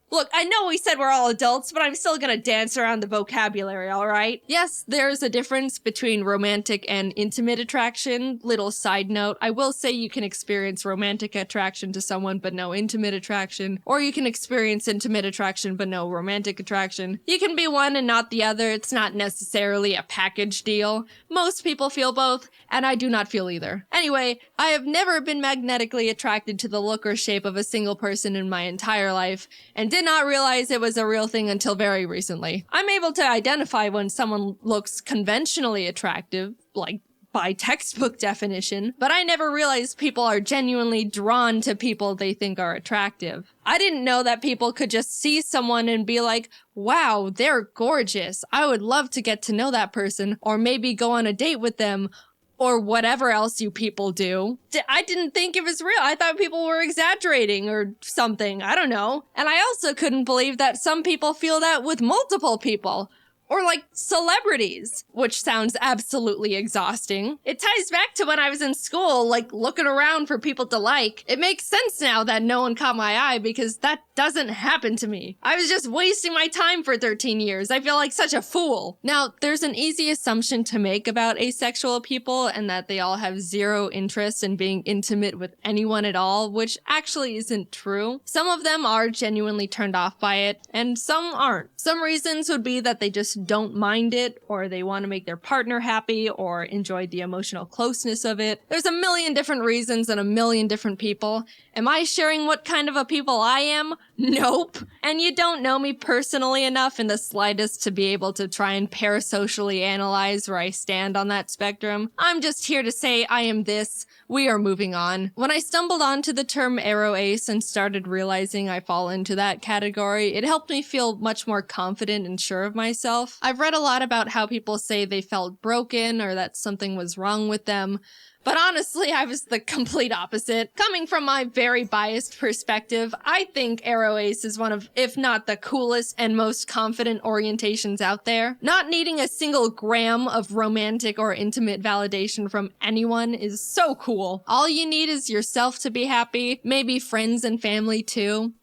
Look, I know we said we're all adults, but I'm still gonna dance around the vocabulary, alright? Yes, there's a difference between romantic and intimate attraction. Little side note, I will say you can experience romantic attraction to someone but no intimate attraction, or you can experience intimate attraction but no romantic attraction. You can be one and not the other. It's not necessarily a package deal. Most people feel both, and I do not feel either. Anyway, I have never been magnetically attracted to the look or shape of a single person in my entire life, and did not realize it was a real thing until very recently. I'm able to identify when someone looks conventionally attractive, like by textbook definition, but I never realized people are genuinely drawn to people they think are attractive. I didn't know that people could just see someone and be like, wow, they're gorgeous. I would love to get to know that person, or maybe go on a date with them, or whatever else you people do. I didn't think it was real. I thought people were exaggerating or something. I don't know. And I also couldn't believe that some people feel that with multiple people. Or like celebrities, which sounds absolutely exhausting. It ties back to when I was in school, like looking around for people to like. It makes sense now that no one caught my eye because that doesn't happen to me. I was just wasting my time for 13 years. I feel like such a fool. Now, there's an easy assumption to make about asexual people and that they all have zero interest in being intimate with anyone at all, which actually isn't true. Some of them are genuinely turned off by it, and some aren't. Some reasons would be that they just don't mind it, or they want to make their partner happy, or enjoy the emotional closeness of it. There's a million different reasons and a million different people. Am I sharing what kind of a people I am? Nope. And you don't know me personally enough in the slightest to be able to try and parasocially analyze where I stand on that spectrum. I'm just here to say I am this. We are moving on. When I stumbled onto the term aro ace and started realizing I fall into that category, it helped me feel much more confident and sure of myself. I've read a lot about how people say they felt broken or that something was wrong with them. But honestly, I was the complete opposite. Coming from my very biased perspective, I think aro ace is one of, if not the coolest and most confident orientations out there. Not needing a single gram of romantic or intimate validation from anyone is so cool. All you need is yourself to be happy, maybe friends and family too.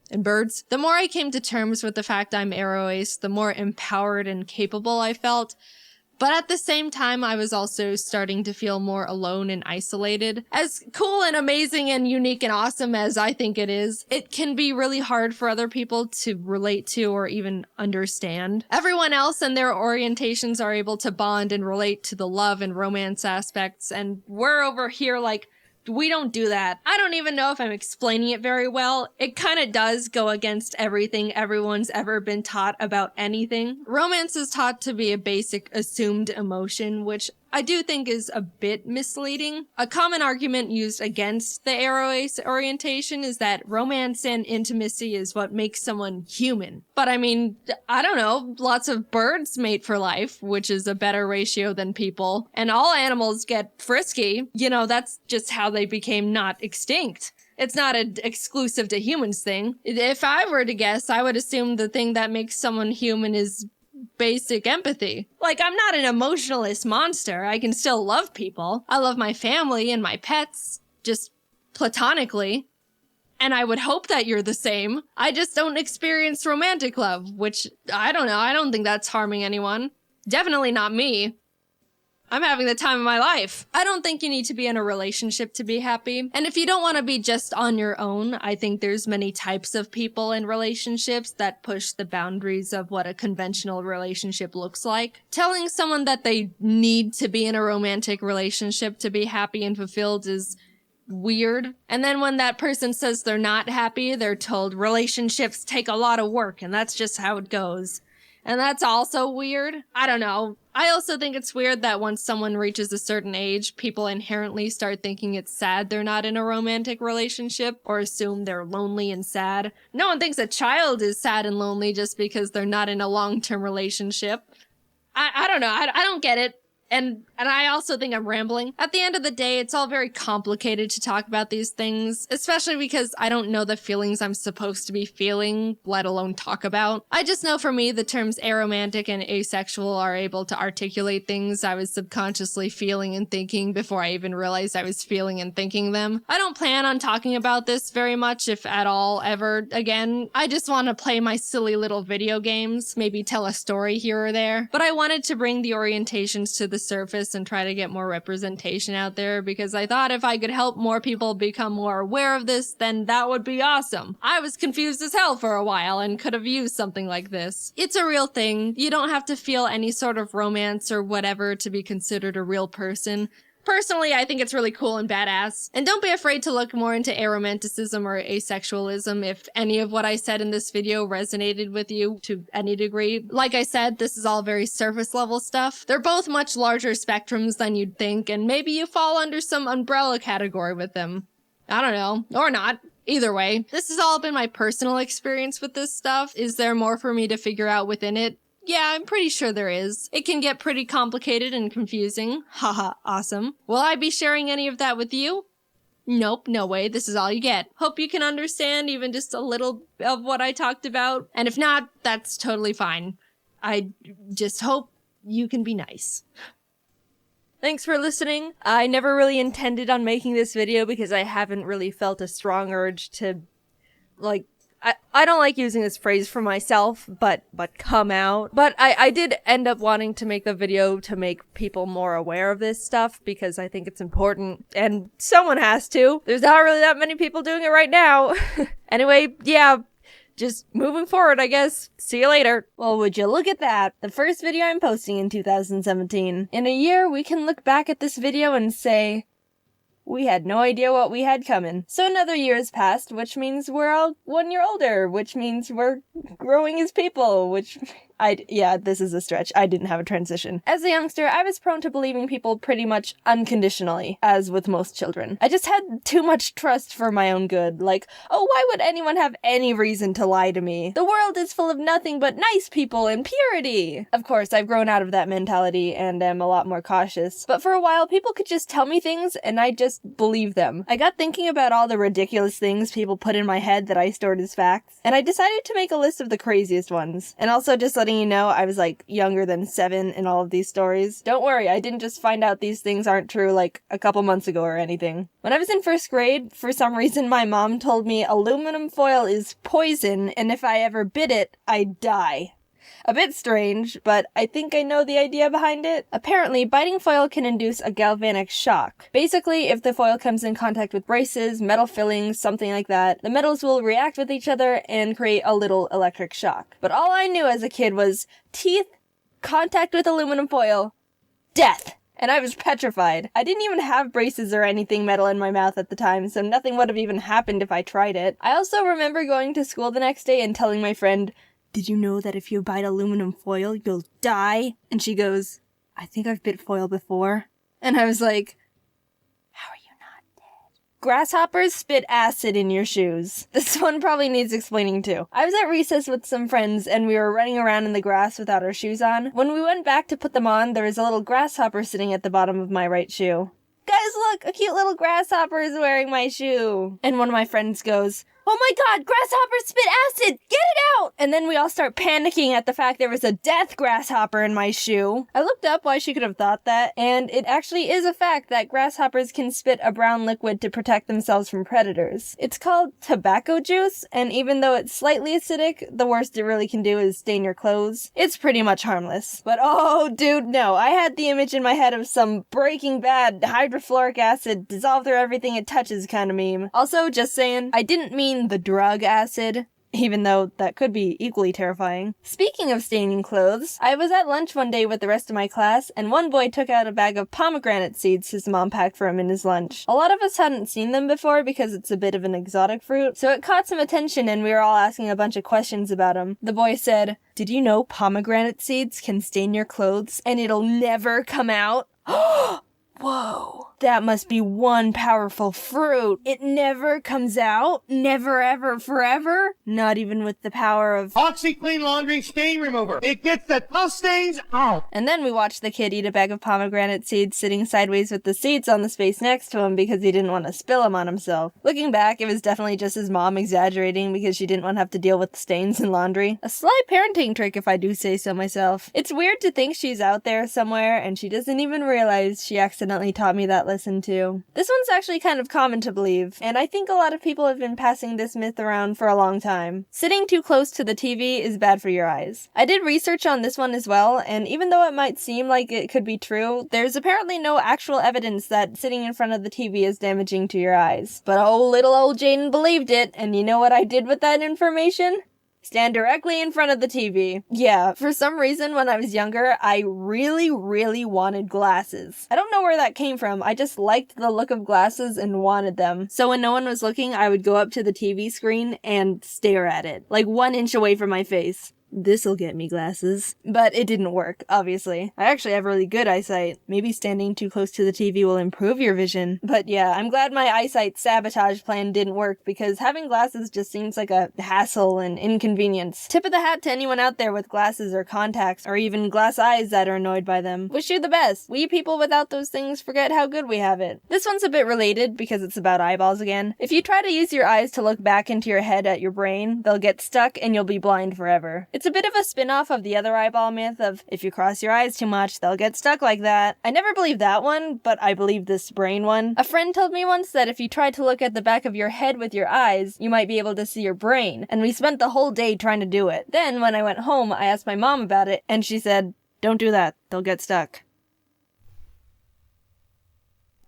And birds. The more I came to terms with the fact I'm aro ace, the more empowered and capable I felt. But at the same time, I was also starting to feel more alone and isolated. As cool and amazing and unique and awesome as I think it is, it can be really hard for other people to relate to or even understand. Everyone else and their orientations are able to bond and relate to the love and romance aspects, and we're over here like, we don't do that. I don't even know if I'm explaining it very well. It kind of does go against everything everyone's ever been taught about anything. Romance is taught to be a basic assumed emotion, which I do think is a bit misleading. A common argument used against the aro ace orientation is that romance and intimacy is what makes someone human. But I mean, I don't know, lots of birds mate for life, which is a better ratio than people, and all animals get frisky. You know, that's just how they became not extinct. It's not an exclusive to humans thing. If I were to guess, I would assume the thing that makes someone human is basic empathy. Like, I'm not an emotionalist monster. I can still love people. I love my family and my pets, just platonically. And I would hope that you're the same. I just don't experience romantic love, which, I don't know, I don't think that's harming anyone. Definitely not me. I'm having the time of my life. I don't think you need to be in a relationship to be happy. And if you don't want to be just on your own, I think there's many types of people in relationships that push the boundaries of what a conventional relationship looks like. Telling someone that they need to be in a romantic relationship to be happy and fulfilled is weird. And then when that person says they're not happy, they're told relationships take a lot of work and that's just how it goes. And that's also weird. I don't know. I also think it's weird that once someone reaches a certain age, people inherently start thinking it's sad they're not in a romantic relationship or assume they're lonely and sad. No one thinks a child is sad and lonely just because they're not in a long-term relationship. I don't know. I don't get it. And I also think I'm rambling. At the end of the day, it's all very complicated to talk about these things, especially because I don't know the feelings I'm supposed to be feeling, let alone talk about. I just know for me, the terms aromantic and asexual are able to articulate things I was subconsciously feeling and thinking before I even realized I was feeling and thinking them. I don't plan on talking about this very much, if at all, ever again. I just want to play my silly little video games, maybe tell a story here or there. But I wanted to bring the orientations to the surface and try to get more representation out there because I thought if I could help more people become more aware of this, then that would be awesome. I was confused as hell for a while and could have used something like this. It's a real thing. You don't have to feel any sort of romance or whatever to be considered a real person. Personally, I think it's really cool and badass. And don't be afraid to look more into aromanticism or asexualism if any of what I said in this video resonated with you to any degree. Like I said, this is all very surface level stuff. They're both much larger spectrums than you'd think, and maybe you fall under some umbrella category with them. I don't know. Or not. Either way, this has all been my personal experience with this stuff. Is there more for me to figure out within it? Yeah, I'm pretty sure there is. It can get pretty complicated and confusing. Haha, awesome. Will I be sharing any of that with you? Nope, no way. This is all you get. Hope you can understand even just a little of what I talked about. And if not, that's totally fine. I just hope you can be nice. Thanks for listening. I never really intended on making this video because I haven't really felt a strong urge to, like, I don't like using this phrase for myself, but come out. But I did end up wanting to make the video to make people more aware of this stuff because I think it's important and someone has to. There's not really that many people doing it right now. Anyway, yeah, just moving forward, I guess. See you later. Well, would you look at that? The first video I'm posting in 2017. In a year, we can look back at this video and say, we had no idea what we had coming. So another year has passed, which means we're all 1 year older, which means we're growing as people, which yeah, this is a stretch. I didn't have a transition. As a youngster, I was prone to believing people pretty much unconditionally, as with most children. I just had too much trust for my own good. Like, oh, why would anyone have any reason to lie to me? The world is full of nothing but nice people and purity. Of course, I've grown out of that mentality and am a lot more cautious. But for a while, people could just tell me things and I just believed them. I got thinking about all the ridiculous things people put in my head that I stored as facts, and I decided to make a list of the craziest ones. And also just letting you know, I was like younger than 7 in all of these stories. Don't worry, I didn't just find out these things aren't true like a couple months ago or anything. When I was in 1st grade, for some reason my mom told me aluminum foil is poison and if I ever bit it, I'd die. A bit strange, but I think I know the idea behind it. Apparently, biting foil can induce a galvanic shock. Basically, if the foil comes in contact with braces, metal fillings, something like that, the metals will react with each other and create a little electric shock. But all I knew as a kid was teeth, contact with aluminum foil, death. And I was petrified. I didn't even have braces or anything metal in my mouth at the time, so nothing would have even happened if I tried it. I also remember going to school the next day and telling my friend, "Did you know that if you bite aluminum foil, you'll die?" And she goes, "I think I've bit foil before." And I was like, how are you not dead? Grasshoppers spit acid in your shoes. This one probably needs explaining too. I was at recess with some friends and we were running around in the grass without our shoes on. When we went back to put them on, there was a little grasshopper sitting at the bottom of my right shoe. "Guys, look, a cute little grasshopper is wearing my shoe." And one of my friends goes, "Oh my god, grasshoppers spit acid! Get it out!" And then we all start panicking at the fact there was a death grasshopper in my shoe. I looked up why she could have thought that, and it actually is a fact that grasshoppers can spit a brown liquid to protect themselves from predators. It's called tobacco juice, and even though it's slightly acidic, the worst it really can do is stain your clothes. It's pretty much harmless. But oh, dude, no. I had the image in my head of some Breaking Bad hydrofluoric acid dissolve through everything it touches kind of meme. Also, just saying, I didn't mean the drug acid, even though that could be equally terrifying. Speaking of staining clothes, I was at lunch one day with the rest of my class, and one boy took out a bag of pomegranate seeds his mom packed for him in his lunch. A lot of us hadn't seen them before because it's a bit of an exotic fruit, so it caught some attention and we were all asking a bunch of questions about him. The boy said, "Did you know pomegranate seeds can stain your clothes and it'll never come out?" Whoa. That must be one powerful fruit. It never comes out? Never, ever, forever? Not even with the power of OxiClean Laundry Stain Remover. It gets the tough stains out. And then we watched the kid eat a bag of pomegranate seeds sitting sideways with the seeds on the space next to him because he didn't want to spill them on himself. Looking back, it was definitely just his mom exaggerating because she didn't want to have to deal with the stains in laundry. A sly parenting trick if I do say so myself. It's weird to think she's out there somewhere and she doesn't even realize she accidentally taught me that lesson too. This one's actually kind of common to believe, and I think a lot of people have been passing this myth around for a long time. Sitting too close to the TV is bad for your eyes. I did research on this one as well, and even though it might seem like it could be true, there's apparently no actual evidence that sitting in front of the TV is damaging to your eyes. But oh, little old Jaiden believed it, and you know what I did with that information? Stand directly in front of the TV. Yeah, for some reason when I was younger, I really wanted glasses. I don't know where that came from, I just liked the look of glasses and wanted them. So when no one was looking, I would go up to the TV screen and stare at it, like 1 inch away from my face. this'll get me glasses. But it didn't work, obviously. I actually have really good eyesight. Maybe standing too close to the TV will improve your vision. But yeah, I'm glad my eyesight sabotage plan didn't work because having glasses just seems like a hassle and inconvenience. Tip of the hat to anyone out there with glasses or contacts or even glass eyes that are annoyed by them. Wish you the best. We people without those things forget how good we have it. This one's a bit related because it's about eyeballs again. If you try to use your eyes to look back into your head at your brain, they'll get stuck and you'll be blind forever. It's a bit of a spin-off of the other eyeball myth of if you cross your eyes too much, they'll get stuck like that. I never believed that one, but I believe this brain one. A friend told me once that if you tried to look at the back of your head with your eyes, you might be able to see your brain, and we spent the whole day trying to do it. Then, when I went home, I asked my mom about it, and she said, "Don't do that, they'll get stuck."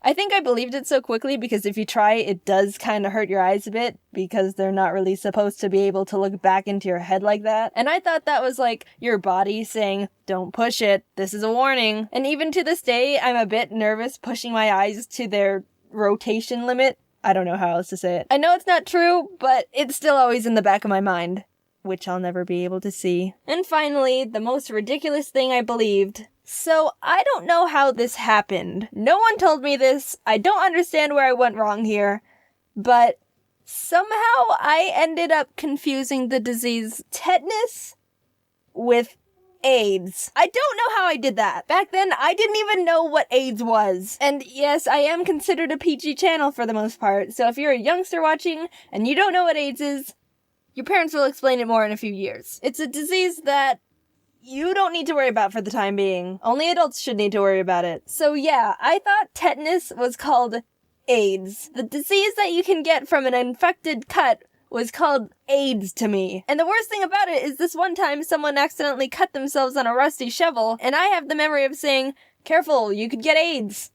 I think I believed it so quickly because if you try, it does kind of hurt your eyes a bit because they're not really supposed to be able to look back into your head like that. And I thought that was like your body saying, don't push it, this is a warning. And even to this day, I'm a bit nervous pushing my eyes to their rotation limit. I don't know how else to say it. I know it's not true, but it's still always in the back of my mind, which I'll never be able to see. And finally, the most ridiculous thing I believed. So, I don't know how this happened. No one told me this. I don't understand where I went wrong here. But somehow I ended up confusing the disease tetanus with AIDS. I don't know how I did that. Back then, I didn't even know what AIDS was. And yes, I am considered a PG channel for the most part. So if you're a youngster watching and you don't know what AIDS is, your parents will explain it more in a few years. It's a disease that you don't need to worry about for the time being. Only adults should need to worry about it. So yeah, I thought tetanus was called AIDS. The disease that you can get from an infected cut was called AIDS to me. And the worst thing about it is this one time someone accidentally cut themselves on a rusty shovel, and I have the memory of saying, "Careful, you could get AIDS."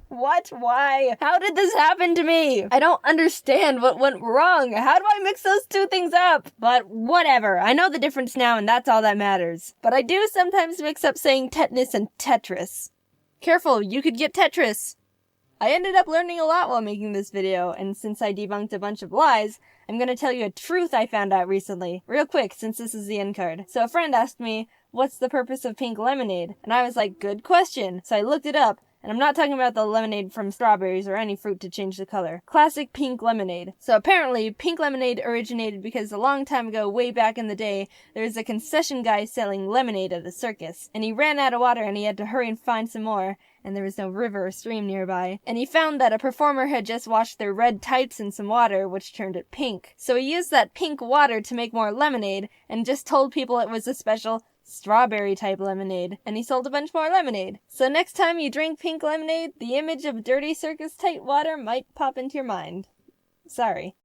What? Why? How did this happen to me? I don't understand what went wrong. How do I mix those two things up? But whatever. I know the difference now and that's all that matters. But I do sometimes mix up saying tetanus and Tetris. Careful, you could get Tetris. I ended up learning a lot while making this video, and since I debunked a bunch of lies, I'm gonna tell you a truth I found out recently. Real quick, since this is the end card. So a friend asked me, what's the purpose of pink lemonade? And I was like, good question. So I looked it up, and I'm not talking about the lemonade from strawberries or any fruit to change the color. Classic pink lemonade. So apparently, pink lemonade originated because a long time ago, way back in the day, there was a concession guy selling lemonade at a circus. And he ran out of water and he had to hurry and find some more. And there was no river or stream nearby. And he found that a performer had just washed their red tights in some water, which turned it pink. So he used that pink water to make more lemonade, and just told people it was a special strawberry type lemonade, and he sold a bunch more lemonade. So next time you drink pink lemonade, the image of dirty circus tight water might pop into your mind. Sorry.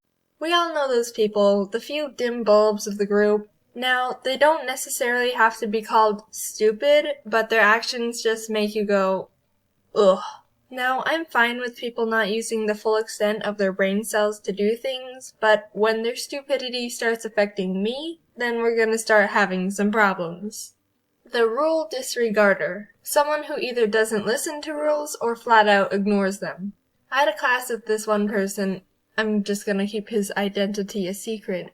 We all know those people, the few dim bulbs of the group. Now, they don't necessarily have to be called stupid, but their actions just make you go, ugh. Now, I'm fine with people not using the full extent of their brain cells to do things, but when their stupidity starts affecting me, then we're gonna start having some problems. The rule disregarder. Someone who either doesn't listen to rules or flat out ignores them. I had a class with this one person. I'm just gonna keep his identity a secret.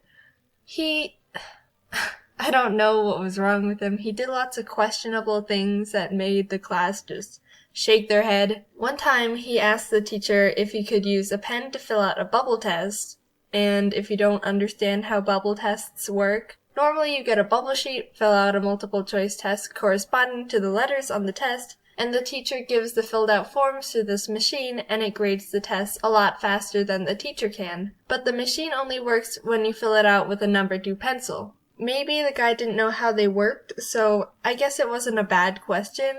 I don't know what was wrong with him. He did lots of questionable things that made the class just shake their head. One time he asked the teacher if he could use a pen to fill out a bubble test. And if you don't understand how bubble tests work, normally you get a bubble sheet, fill out a multiple choice test corresponding to the letters on the test, and the teacher gives the filled out forms to this machine and it grades the test a lot faster than the teacher can. But the machine only works when you fill it out with a number 2 pencil. Maybe the guy didn't know how they worked, so I guess it wasn't a bad question.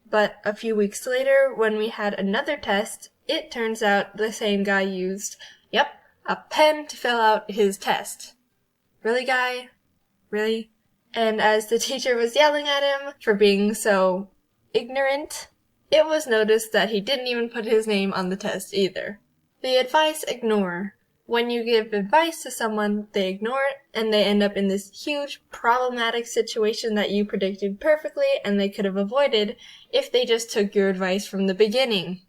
But a few weeks later, when we had another test, it turns out the same guy used, a pen to fill out his test. Really, guy? Really? And as the teacher was yelling at him for being so ignorant, it was noticed that he didn't even put his name on the test either. The advice ignore. When you give advice to someone, they ignore it, and they end up in this huge problematic situation that you predicted perfectly and they could have avoided if they just took your advice from the beginning.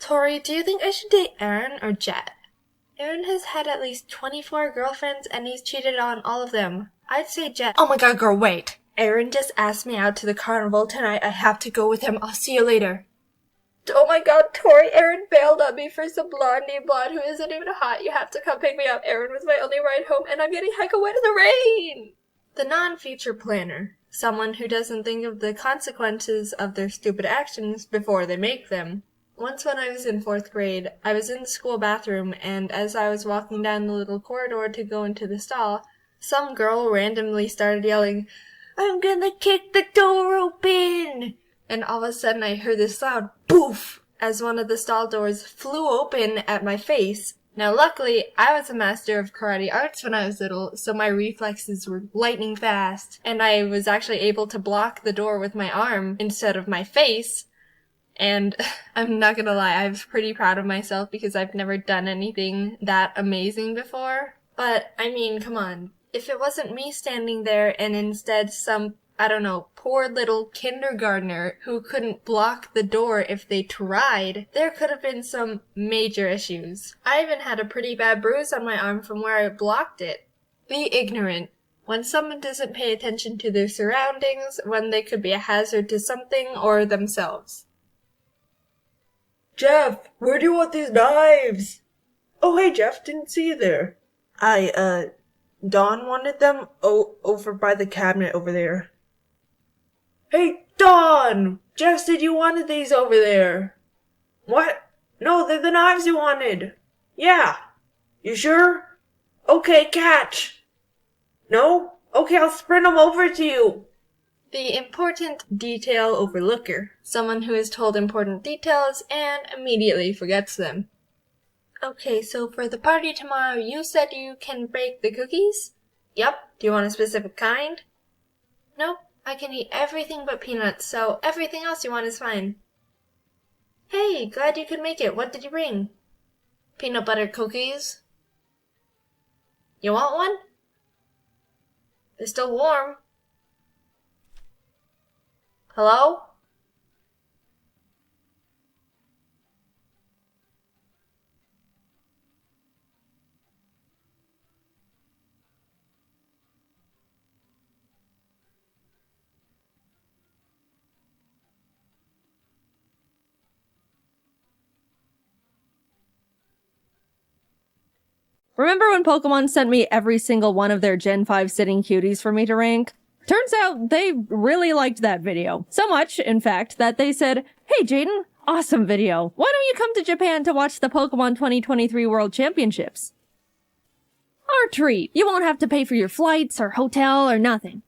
Tori, do you think I should date Aaron or Jet? Aaron has had at least 24 girlfriends and he's cheated on all of them. I'd say Jeff. Oh my god, girl, wait. Aaron just asked me out to the carnival tonight. I have to go with him. I'll see you later. Oh my god, Tori, Aaron bailed on me for some blondie blonde who isn't even hot. You have to come pick me up. Aaron was my only ride home and I'm getting hecka wet in the rain. The non-future planner. Someone who doesn't think of the consequences of their stupid actions before they make them. Once when I was in 4th grade, I was in the school bathroom and as I was walking down the little corridor to go into the stall, some girl randomly started yelling, "I'm gonna kick the door open!" And all of a sudden I heard this loud poof as one of the stall doors flew open at my face. Now luckily, I was a master of karate arts when I was little, so my reflexes were lightning fast, and I was actually able to block the door with my arm instead of my face. And I'm not gonna lie, I was pretty proud of myself because I've never done anything that amazing before. But, I mean, come on. If it wasn't me standing there and instead some, I don't know, poor little kindergartner who couldn't block the door if they tried, there could have been some major issues. I even had a pretty bad bruise on my arm from where I blocked it. Be ignorant. When someone doesn't pay attention to their surroundings, when they could be a hazard to something or themselves. Jeff, where do you want these knives? Oh, hey, Jeff, didn't see you there. Dawn wanted them over by the cabinet over there. Hey, Dawn! Jeff said you wanted these over there. What? No, they're the knives you wanted. Yeah. You sure? Okay, catch. No? Okay, I'll sprint them over to you. The important detail overlooker. Someone who is told important details and immediately forgets them. Okay, so for the party tomorrow, you said you can bake the cookies? Yep. Do you want a specific kind? Nope. I can eat everything but peanuts, so everything else you want is fine. Hey, glad you could make it. What did you bring? Peanut butter cookies. You want one? They're still warm. Hello? Remember when Pokemon sent me every single one of their Gen 5 sitting cuties for me to rank? Turns out they really liked that video. So much, in fact, that they said, "Hey Jaiden, awesome video. Why don't you come to Japan to watch the Pokemon 2023 World Championships?" Our treat. You won't have to pay for your flights or hotel or nothing.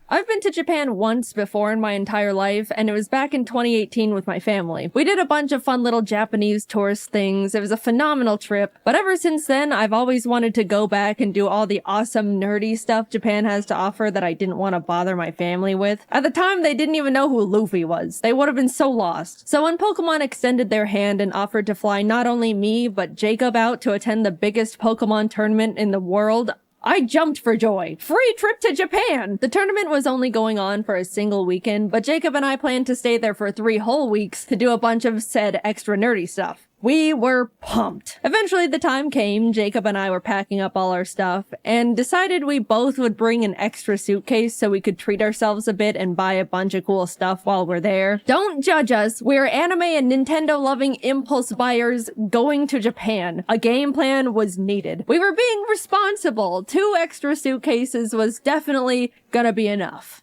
I've been to Japan once before in my entire life, and it was back in 2018 with my family. We did a bunch of fun little Japanese tourist things. It was a phenomenal trip, but ever since then, I've always wanted to go back and do all the awesome nerdy stuff Japan has to offer that I didn't want to bother my family with. At the time, they didn't even know who Luffy was. They would have been so lost. So when Pokemon extended their hand and offered to fly not only me, but Jacob out to attend the biggest Pokemon tournament in the world, I jumped for joy. Free trip to Japan! The tournament was only going on for a single weekend, but Jacob and I planned to stay there for 3 whole weeks to do a bunch of said extra nerdy stuff. We were pumped. Eventually the time came, Jacob and I were packing up all our stuff, and decided we both would bring an extra suitcase so we could treat ourselves a bit and buy a bunch of cool stuff while we're there. Don't judge us, we're anime and Nintendo loving impulse buyers going to Japan. A game plan was needed. We were being responsible. 2 extra suitcases was definitely gonna be enough.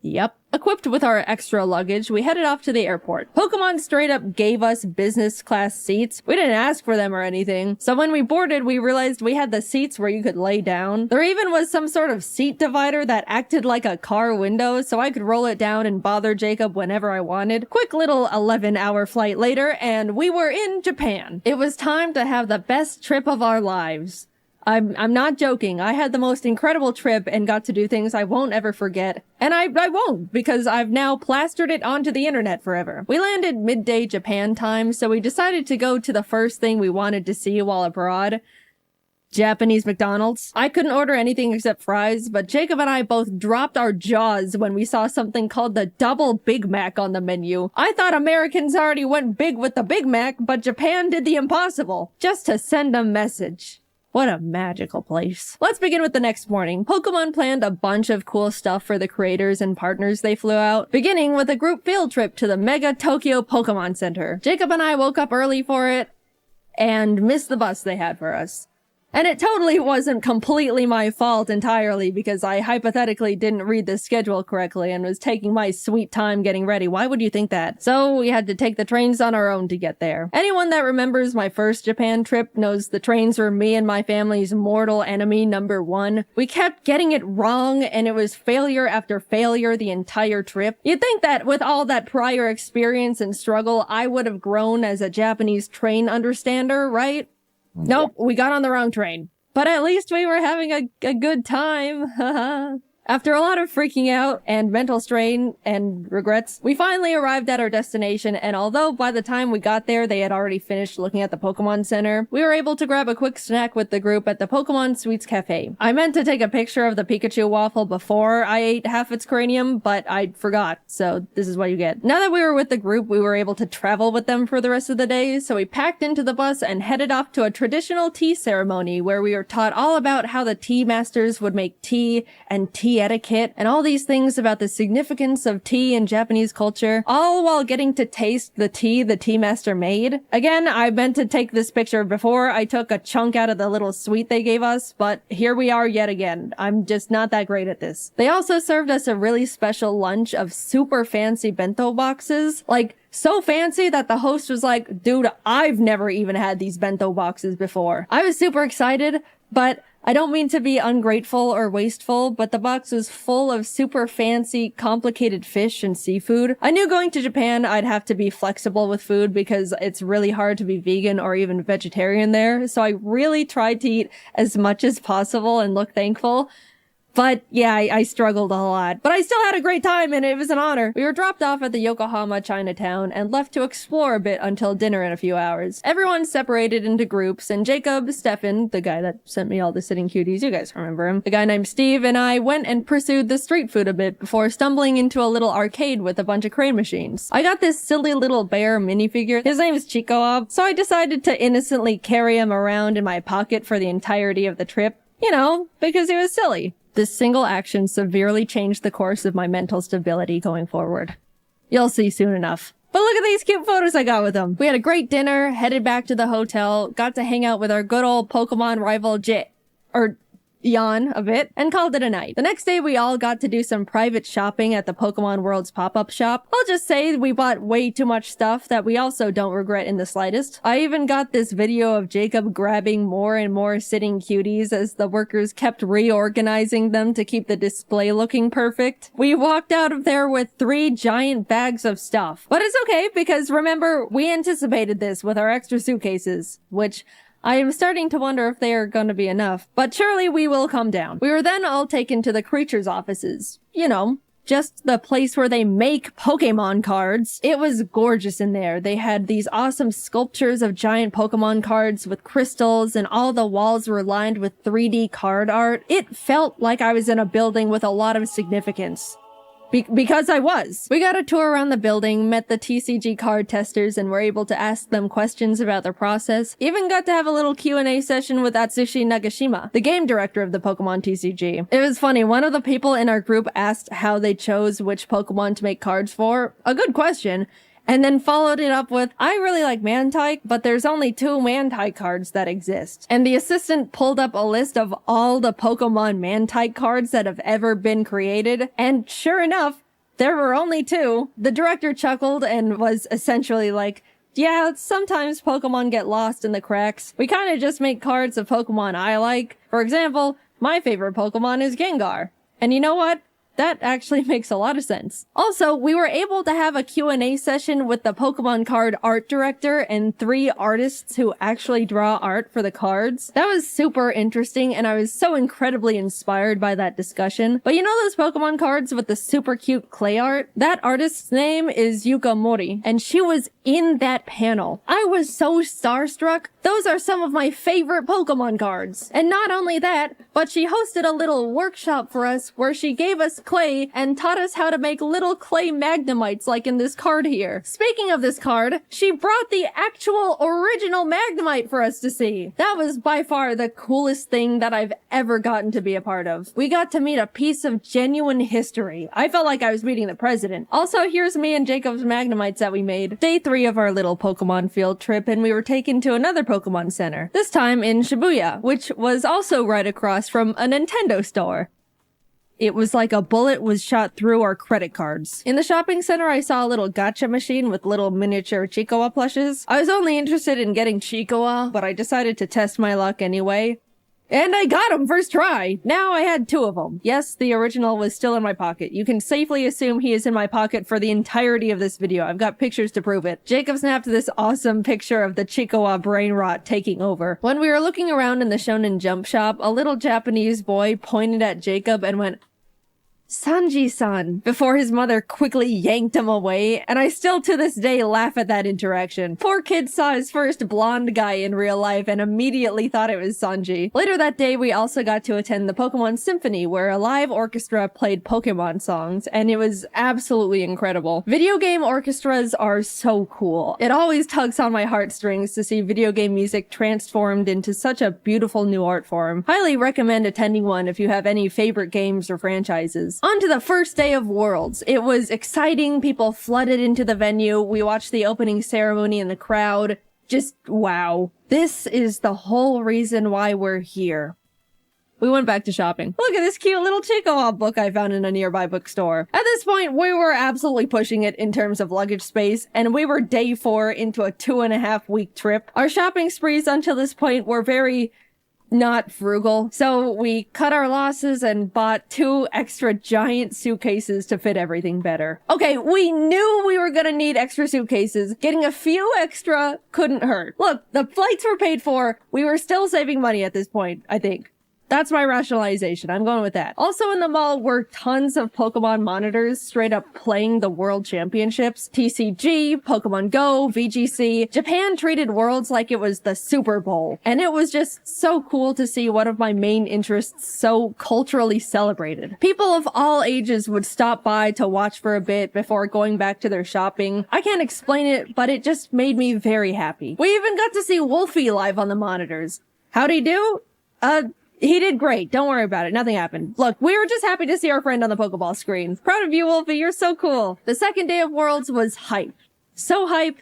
Yep. Equipped with our extra luggage, we headed off to the airport. Pokemon straight up gave us business class seats. We didn't ask for them or anything. So when we boarded, we realized we had the seats where you could lay down. There even was some sort of seat divider that acted like a car window, so I could roll it down and bother Jacob whenever I wanted. Quick little 11-hour flight later, and we were in Japan. It was time to have the best trip of our lives. I'm not joking. I had the most incredible trip and got to do things I won't ever forget. And I won't, because I've now plastered it onto the internet forever. We landed midday Japan time, so we decided to go to the first thing we wanted to see while abroad. Japanese McDonald's. I couldn't order anything except fries, but Jacob and I both dropped our jaws when we saw something called the Double Big Mac on the menu. I thought Americans already went big with the Big Mac, but Japan did the impossible, just to send a message. What a magical place. Let's begin with the next morning. Pokemon planned a bunch of cool stuff for the creators and partners they flew out, beginning with a group field trip to the Mega Tokyo Pokemon Center. Jacob and I woke up early for it and missed the bus they had for us. And it totally wasn't completely my fault entirely because I hypothetically didn't read the schedule correctly and was taking my sweet time getting ready. Why would you think that? So we had to take the trains on our own to get there. Anyone that remembers my first Japan trip knows the trains were me and my family's mortal enemy number one. We kept getting it wrong and it was failure after failure the entire trip. You'd think that with all that prior experience and struggle, I would have grown as a Japanese train understander, right? Nope, we got on the wrong train. But at least we were having a good time. After a lot of freaking out and mental strain and regrets, we finally arrived at our destination, and although by the time we got there they had already finished looking at the Pokemon Center, we were able to grab a quick snack with the group at the Pokemon Sweets Cafe. I meant to take a picture of the Pikachu waffle before I ate half its cranium, but I forgot, so this is what you get. Now that we were with the group, we were able to travel with them for the rest of the day, so we packed into the bus and headed off to a traditional tea ceremony where we were taught all about how the tea masters would make tea and tea etiquette and all these things about the significance of tea in Japanese culture, all while getting to taste the tea master made. Again, I meant to take this picture before I took a chunk out of the little sweet they gave us, but here we are yet again. I'm just not that great at this. They also served us a really special lunch of super fancy bento boxes, like so fancy that the host was like, dude, I've never even had these bento boxes before. I was super excited, but I don't mean to be ungrateful or wasteful, but the box was full of super fancy, complicated fish and seafood. I knew going to Japan I'd have to be flexible with food because it's really hard to be vegan or even vegetarian there, so I really tried to eat as much as possible and look thankful. But yeah, I struggled a lot. But I still had a great time and it was an honor. We were dropped off at the Yokohama Chinatown and left to explore a bit until dinner in a few hours. Everyone separated into groups and Jacob, Stefan, the guy that sent me all the sitting cuties, you guys remember him, a guy named Steve, and I went and pursued the street food a bit before stumbling into a little arcade with a bunch of crane machines. I got this silly little bear minifigure. His name is Chico, so I decided to innocently carry him around in my pocket for the entirety of the trip. You know, because he was silly. This single action severely changed the course of my mental stability going forward. You'll see soon enough. But look at these cute photos I got with them. We had a great dinner, headed back to the hotel, got to hang out with our good old Pokemon rival Jan a bit, and called it a night. The next day we all got to do some private shopping at the Pokemon World's pop-up shop. I'll just say we bought way too much stuff that we also don't regret in the slightest. I even got this video of Jacob grabbing more and more sitting cuties as the workers kept reorganizing them to keep the display looking perfect. We walked out of there with 3 giant bags of stuff. But it's okay because remember, we anticipated this with our extra suitcases, which I am starting to wonder if they are going to be enough, but surely we will come down. We were then all taken to the creatures' offices. You know, just the place where they make Pokemon cards. It was gorgeous in there. They had these awesome sculptures of giant Pokemon cards with crystals, and all the walls were lined with 3D card art. It felt like I was in a building with a lot of significance. Because I was. We got a tour around the building, met the TCG card testers, and were able to ask them questions about their process. Even got to have a little Q&A session with Atsushi Nagashima, the game director of the Pokemon TCG. It was funny, one of the people in our group asked how they chose which Pokemon to make cards for. A good question. And then followed it up with, I really like Mantike, but there's only 2 Mantike cards that exist. And the assistant pulled up a list of all the Pokemon Mantike cards that have ever been created. And sure enough, there were only 2. The director chuckled and was essentially like, yeah, sometimes Pokemon get lost in the cracks. We kind of just make cards of Pokemon I like. For example, my favorite Pokemon is Gengar. And you know what? That actually makes a lot of sense. Also, we were able to have a Q&A session with the Pokemon card art director and 3 artists who actually draw art for the cards. That was super interesting, and I was so incredibly inspired by that discussion. But you know those Pokemon cards with the super cute clay art? That artist's name is Yuka Mori, and she was in that panel. I was so starstruck. Those are some of my favorite Pokemon cards. And not only that, but she hosted a little workshop for us where she gave us clay and taught us how to make little clay Magnemites like in this card here. Speaking of this card, she brought the actual original Magnemite for us to see. That was by far the coolest thing that I've ever gotten to be a part of. We got to meet a piece of genuine history. I felt like I was meeting the president. Also, here's me and Jacob's Magnemites that we made. Day 3 of our little Pokemon field trip, and we were taken to another Pokemon Center. This time in Shibuya, which was also right across from a Nintendo store. It was like a bullet was shot through our credit cards. In the shopping center, I saw a little gacha machine with little miniature Chiikawa plushes. I was only interested in getting Chiikawa, but I decided to test my luck anyway. And I got him first try! Now I had 2 of them. Yes, the original was still in my pocket. You can safely assume he is in my pocket for the entirety of this video. I've got pictures to prove it. Jacob snapped this awesome picture of the Chiikawa brain rot taking over. When we were looking around in the Shonen Jump shop, a little Japanese boy pointed at Jacob and went, "Sanji-san," before his mother quickly yanked him away, and I still to this day laugh at that interaction. Poor kid saw his first blonde guy in real life and immediately thought it was Sanji. Later that day, we also got to attend the Pokemon Symphony, where a live orchestra played Pokemon songs, and it was absolutely incredible. Video game orchestras are so cool. It always tugs on my heartstrings to see video game music transformed into such a beautiful new art form. Highly recommend attending one if you have any favorite games or franchises. On to the first day of Worlds. It was exciting. People flooded into the venue. We watched the opening ceremony in the crowd. Just wow. This is the whole reason why we're here. We went back to shopping. Look at this cute little Chiikawa book I found in a nearby bookstore. At this point, we were absolutely pushing it in terms of luggage space, and we were day 4 into a 2.5-week trip. Our shopping sprees until this point were very not frugal, so we cut our losses and bought 2 extra giant suitcases to fit everything better. Okay, we knew we were gonna need extra suitcases. Getting a few extra couldn't hurt. Look, the flights were paid for. We were still saving money at this point, I think. That's my rationalization. I'm going with that. Also in the mall were tons of Pokemon monitors straight up playing the World Championships. TCG, Pokemon Go, VGC. Japan treated Worlds like it was the Super Bowl. And it was just so cool to see one of my main interests so culturally celebrated. People of all ages would stop by to watch for a bit before going back to their shopping. I can't explain it, but it just made me very happy. We even got to see Wolfie live on the monitors. How'd he do? He did great. Don't worry about it. Nothing happened. Look, we were just happy to see our friend on the Pokeball screen. Proud of you, Wolfie. You're so cool. The second day of Worlds was hype. So hype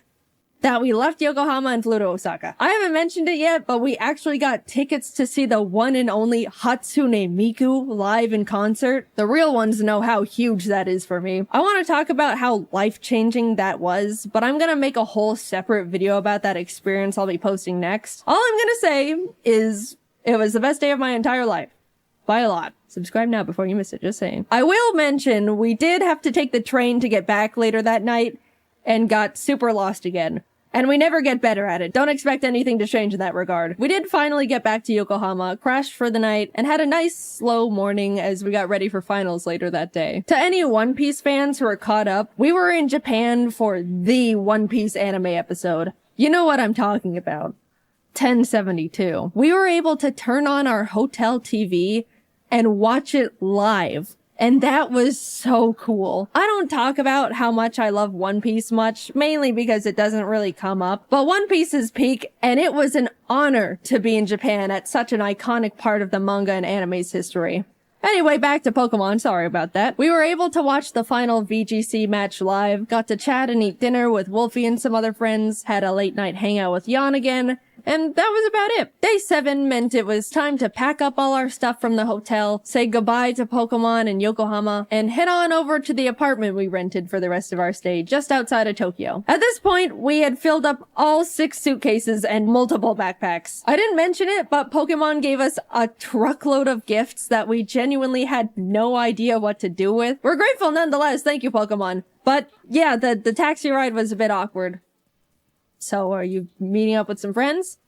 that we left Yokohama and flew to Osaka. I haven't mentioned it yet, but we actually got tickets to see the one and only Hatsune Miku live in concert. The real ones know how huge that is for me. I want to talk about how life-changing that was, but I'm gonna make a whole separate video about that experience I'll be posting next. All I'm gonna say is it was the best day of my entire life. By a lot. Subscribe now before you miss it, just saying. I will mention, we did have to take the train to get back later that night and got super lost again. And we never get better at it. Don't expect anything to change in that regard. We did finally get back to Yokohama, crashed for the night, and had a nice slow morning as we got ready for finals later that day. To any One Piece fans who are caught up, we were in Japan for the One Piece anime episode. You know what I'm talking about. 1072. We were able to turn on our hotel TV and watch it live. And that was so cool. I don't talk about how much I love One Piece much, mainly because it doesn't really come up. But One Piece is peak, and it was an honor to be in Japan at such an iconic part of the manga and anime's history. Anyway, back to Pokemon, sorry about that. We were able to watch the final VGC match live, got to chat and eat dinner with Wolfie and some other friends, had a late night hangout with Jan again, And that was about it. Day 7 meant it was time to pack up all our stuff from the hotel, say goodbye to Pokemon in Yokohama, and head on over to the apartment we rented for the rest of our stay just outside of Tokyo. At this point, we had filled up all 6 suitcases and multiple backpacks. I didn't mention it, but Pokemon gave us a truckload of gifts that we genuinely had no idea what to do with. We're grateful nonetheless, thank you, Pokemon. But yeah, the taxi ride was a bit awkward. So, are you meeting up with some friends?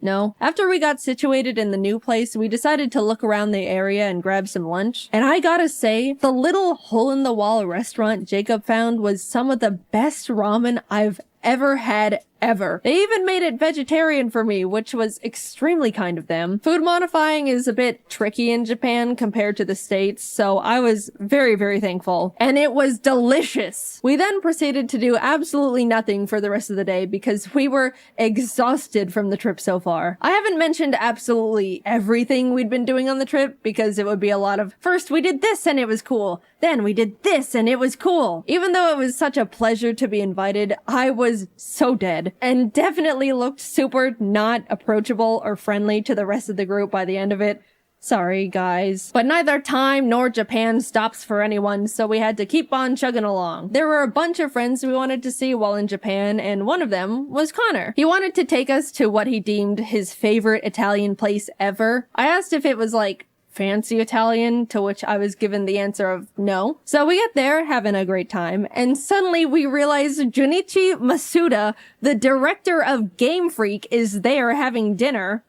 No. After we got situated in the new place, we decided to look around the area and grab some lunch. And I gotta say, the little hole-in-the-wall restaurant Jacob found was some of the best ramen I've ever had ever. They even made it vegetarian for me, which was extremely kind of them. Food modifying is a bit tricky in Japan compared to the States, so I was very, very thankful. And it was delicious. We then proceeded to do absolutely nothing for the rest of the day because we were exhausted from the trip so far. I haven't mentioned absolutely everything we'd been doing on the trip because it would be a lot of, first we did this and it was cool, then we did this and it was cool. Even though it was such a pleasure to be invited, I was so dead. And definitely looked super not approachable or friendly to the rest of the group by the end of it. Sorry, guys. But neither time nor Japan stops for anyone, so we had to keep on chugging along. There were a bunch of friends we wanted to see while in Japan, and one of them was Connor. He wanted to take us to what he deemed his favorite Italian place ever. I asked if it was like fancy Italian, to which I was given the answer of no. So we get there, having a great time, and suddenly we realize Junichi Masuda, the director of Game Freak, is there having dinner.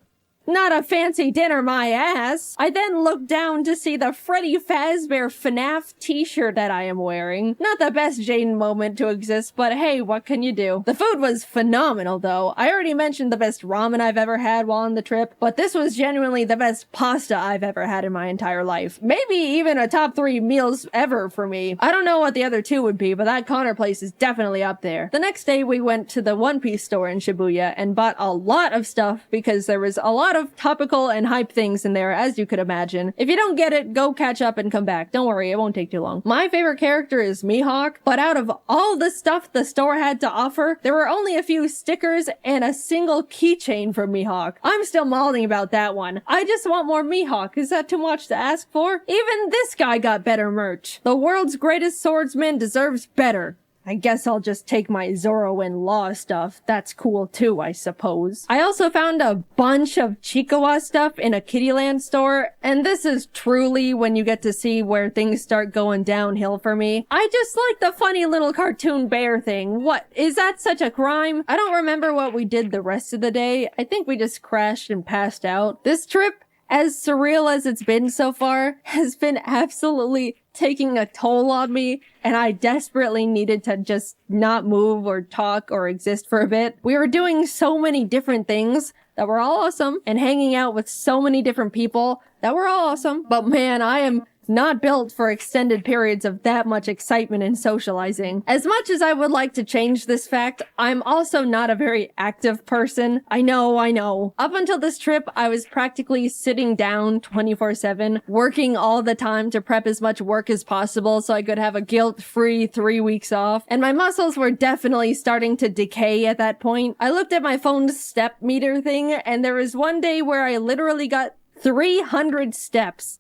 Not a fancy dinner, my ass. I then look down to see the Freddy Fazbear FNAF t-shirt that I am wearing. Not the best Jaiden moment to exist, but hey, what can you do? The food was phenomenal though. I already mentioned the best ramen I've ever had while on the trip, but this was genuinely the best pasta I've ever had in my entire life. Maybe even a top 3 meals ever for me. I don't know what the other 2 would be, but that Connor place is definitely up there. The next day we went to the One Piece store in Shibuya and bought a lot of stuff because there was a lot of topical and hype things in there, as you could imagine. If you don't get it, go catch up and come back. Don't worry, it won't take too long. My favorite character is Mihawk, but out of all the stuff the store had to offer, there were only a few stickers and a single keychain for Mihawk. I'm still mauling about that one. I just want more Mihawk. Is that too much to ask for? Even this guy got better merch. The world's greatest swordsman deserves better. I guess I'll just take my Zoro and Law stuff. That's cool too, I suppose. I also found a bunch of Chikawa stuff in a Kittyland store, and this is truly when you get to see where things start going downhill for me. I just like the funny little cartoon bear thing. What, is that such a crime? I don't remember what we did the rest of the day. I think we just crashed and passed out. This trip, as surreal as it's been so far, has been absolutely taking a toll on me, and I desperately needed to just not move or talk or exist for a bit. We were doing so many different things that were all awesome, and hanging out with so many different people that were all awesome, but man, I am not built for extended periods of that much excitement and socializing. As much as I would like to change this fact, I'm also not a very active person. I know. Up until this trip, I was practically sitting down 24/7, working all the time to prep as much work as possible so I could have a guilt-free 3 weeks off, and my muscles were definitely starting to decay at that point. I looked at my phone's step meter thing, and there was one day where I literally got 300 steps.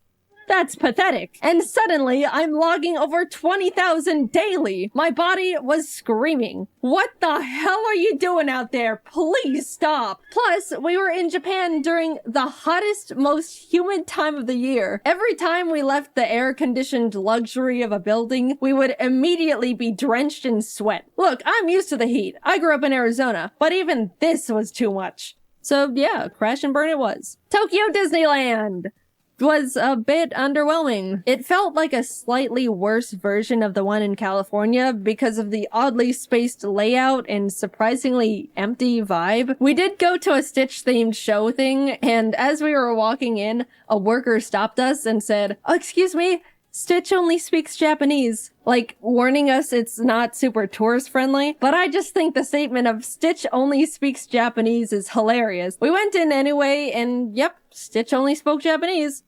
That's pathetic. And suddenly, I'm logging over 20,000 daily. My body was screaming. What the hell are you doing out there? Please stop. Plus, we were in Japan during the hottest, most humid time of the year. Every time we left the air-conditioned luxury of a building, we would immediately be drenched in sweat. Look, I'm used to the heat. I grew up in Arizona, but even this was too much. So yeah, crash and burn it was. Tokyo Disneyland was a bit underwhelming. It felt like a slightly worse version of the one in California because of the oddly spaced layout and surprisingly empty vibe. We did go to a Stitch-themed show thing, and as we were walking in, a worker stopped us and said, "Oh, excuse me, Stitch only speaks Japanese," like warning us it's not super tourist friendly. But I just think the statement of Stitch only speaks Japanese is hilarious. We went in anyway, and yep, Stitch only spoke Japanese.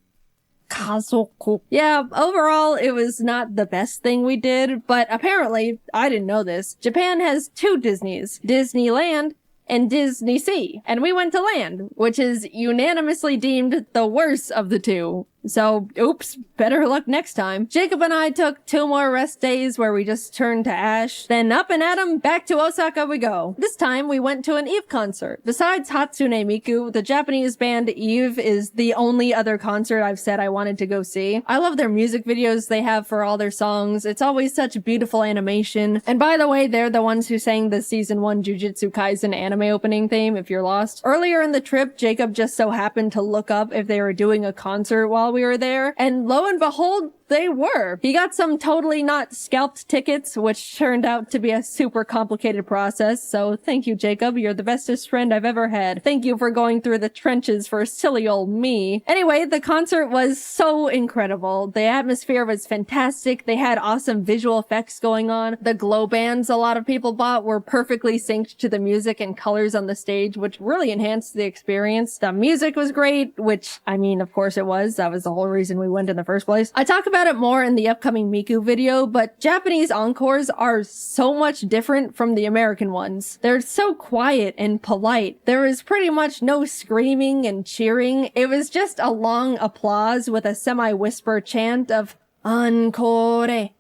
Kazoku. Yeah, overall, it was not the best thing we did, but apparently, I didn't know this, Japan has 2 Disneys, Disneyland and Disney Sea. And we went to Land, which is unanimously deemed the worst of the two. So, oops, better luck next time. Jacob and I took 2 more rest days where we just turned to Ash. Then up and at 'em, back to Osaka we go. This time we went to an Eve concert. Besides Hatsune Miku, the Japanese band Eve is the only other concert I've said I wanted to go see. I love their music videos they have for all their songs. It's always such beautiful animation. And by the way, they're the ones who sang the season 1 Jujutsu Kaisen anime opening theme, if you're lost. Earlier in the trip, Jacob just so happened to look up if they were doing a concert while we were there, and lo and behold, they were. He got some totally not scalped tickets, which turned out to be a super complicated process, so thank you, Jacob. You're the bestest friend I've ever had. Thank you for going through the trenches for silly old me. Anyway, the concert was so incredible. The atmosphere was fantastic. They had awesome visual effects going on. The glow bands a lot of people bought were perfectly synced to the music and colors on the stage, which really enhanced the experience. The music was great, which, I mean, of course it was. That was the whole reason we went in the first place. I talk about it more in the upcoming Miku video, but Japanese encores are so much different from the American ones. They're so quiet and polite. There was pretty much no screaming and cheering. It was just a long applause with a semi-whisper chant of encore,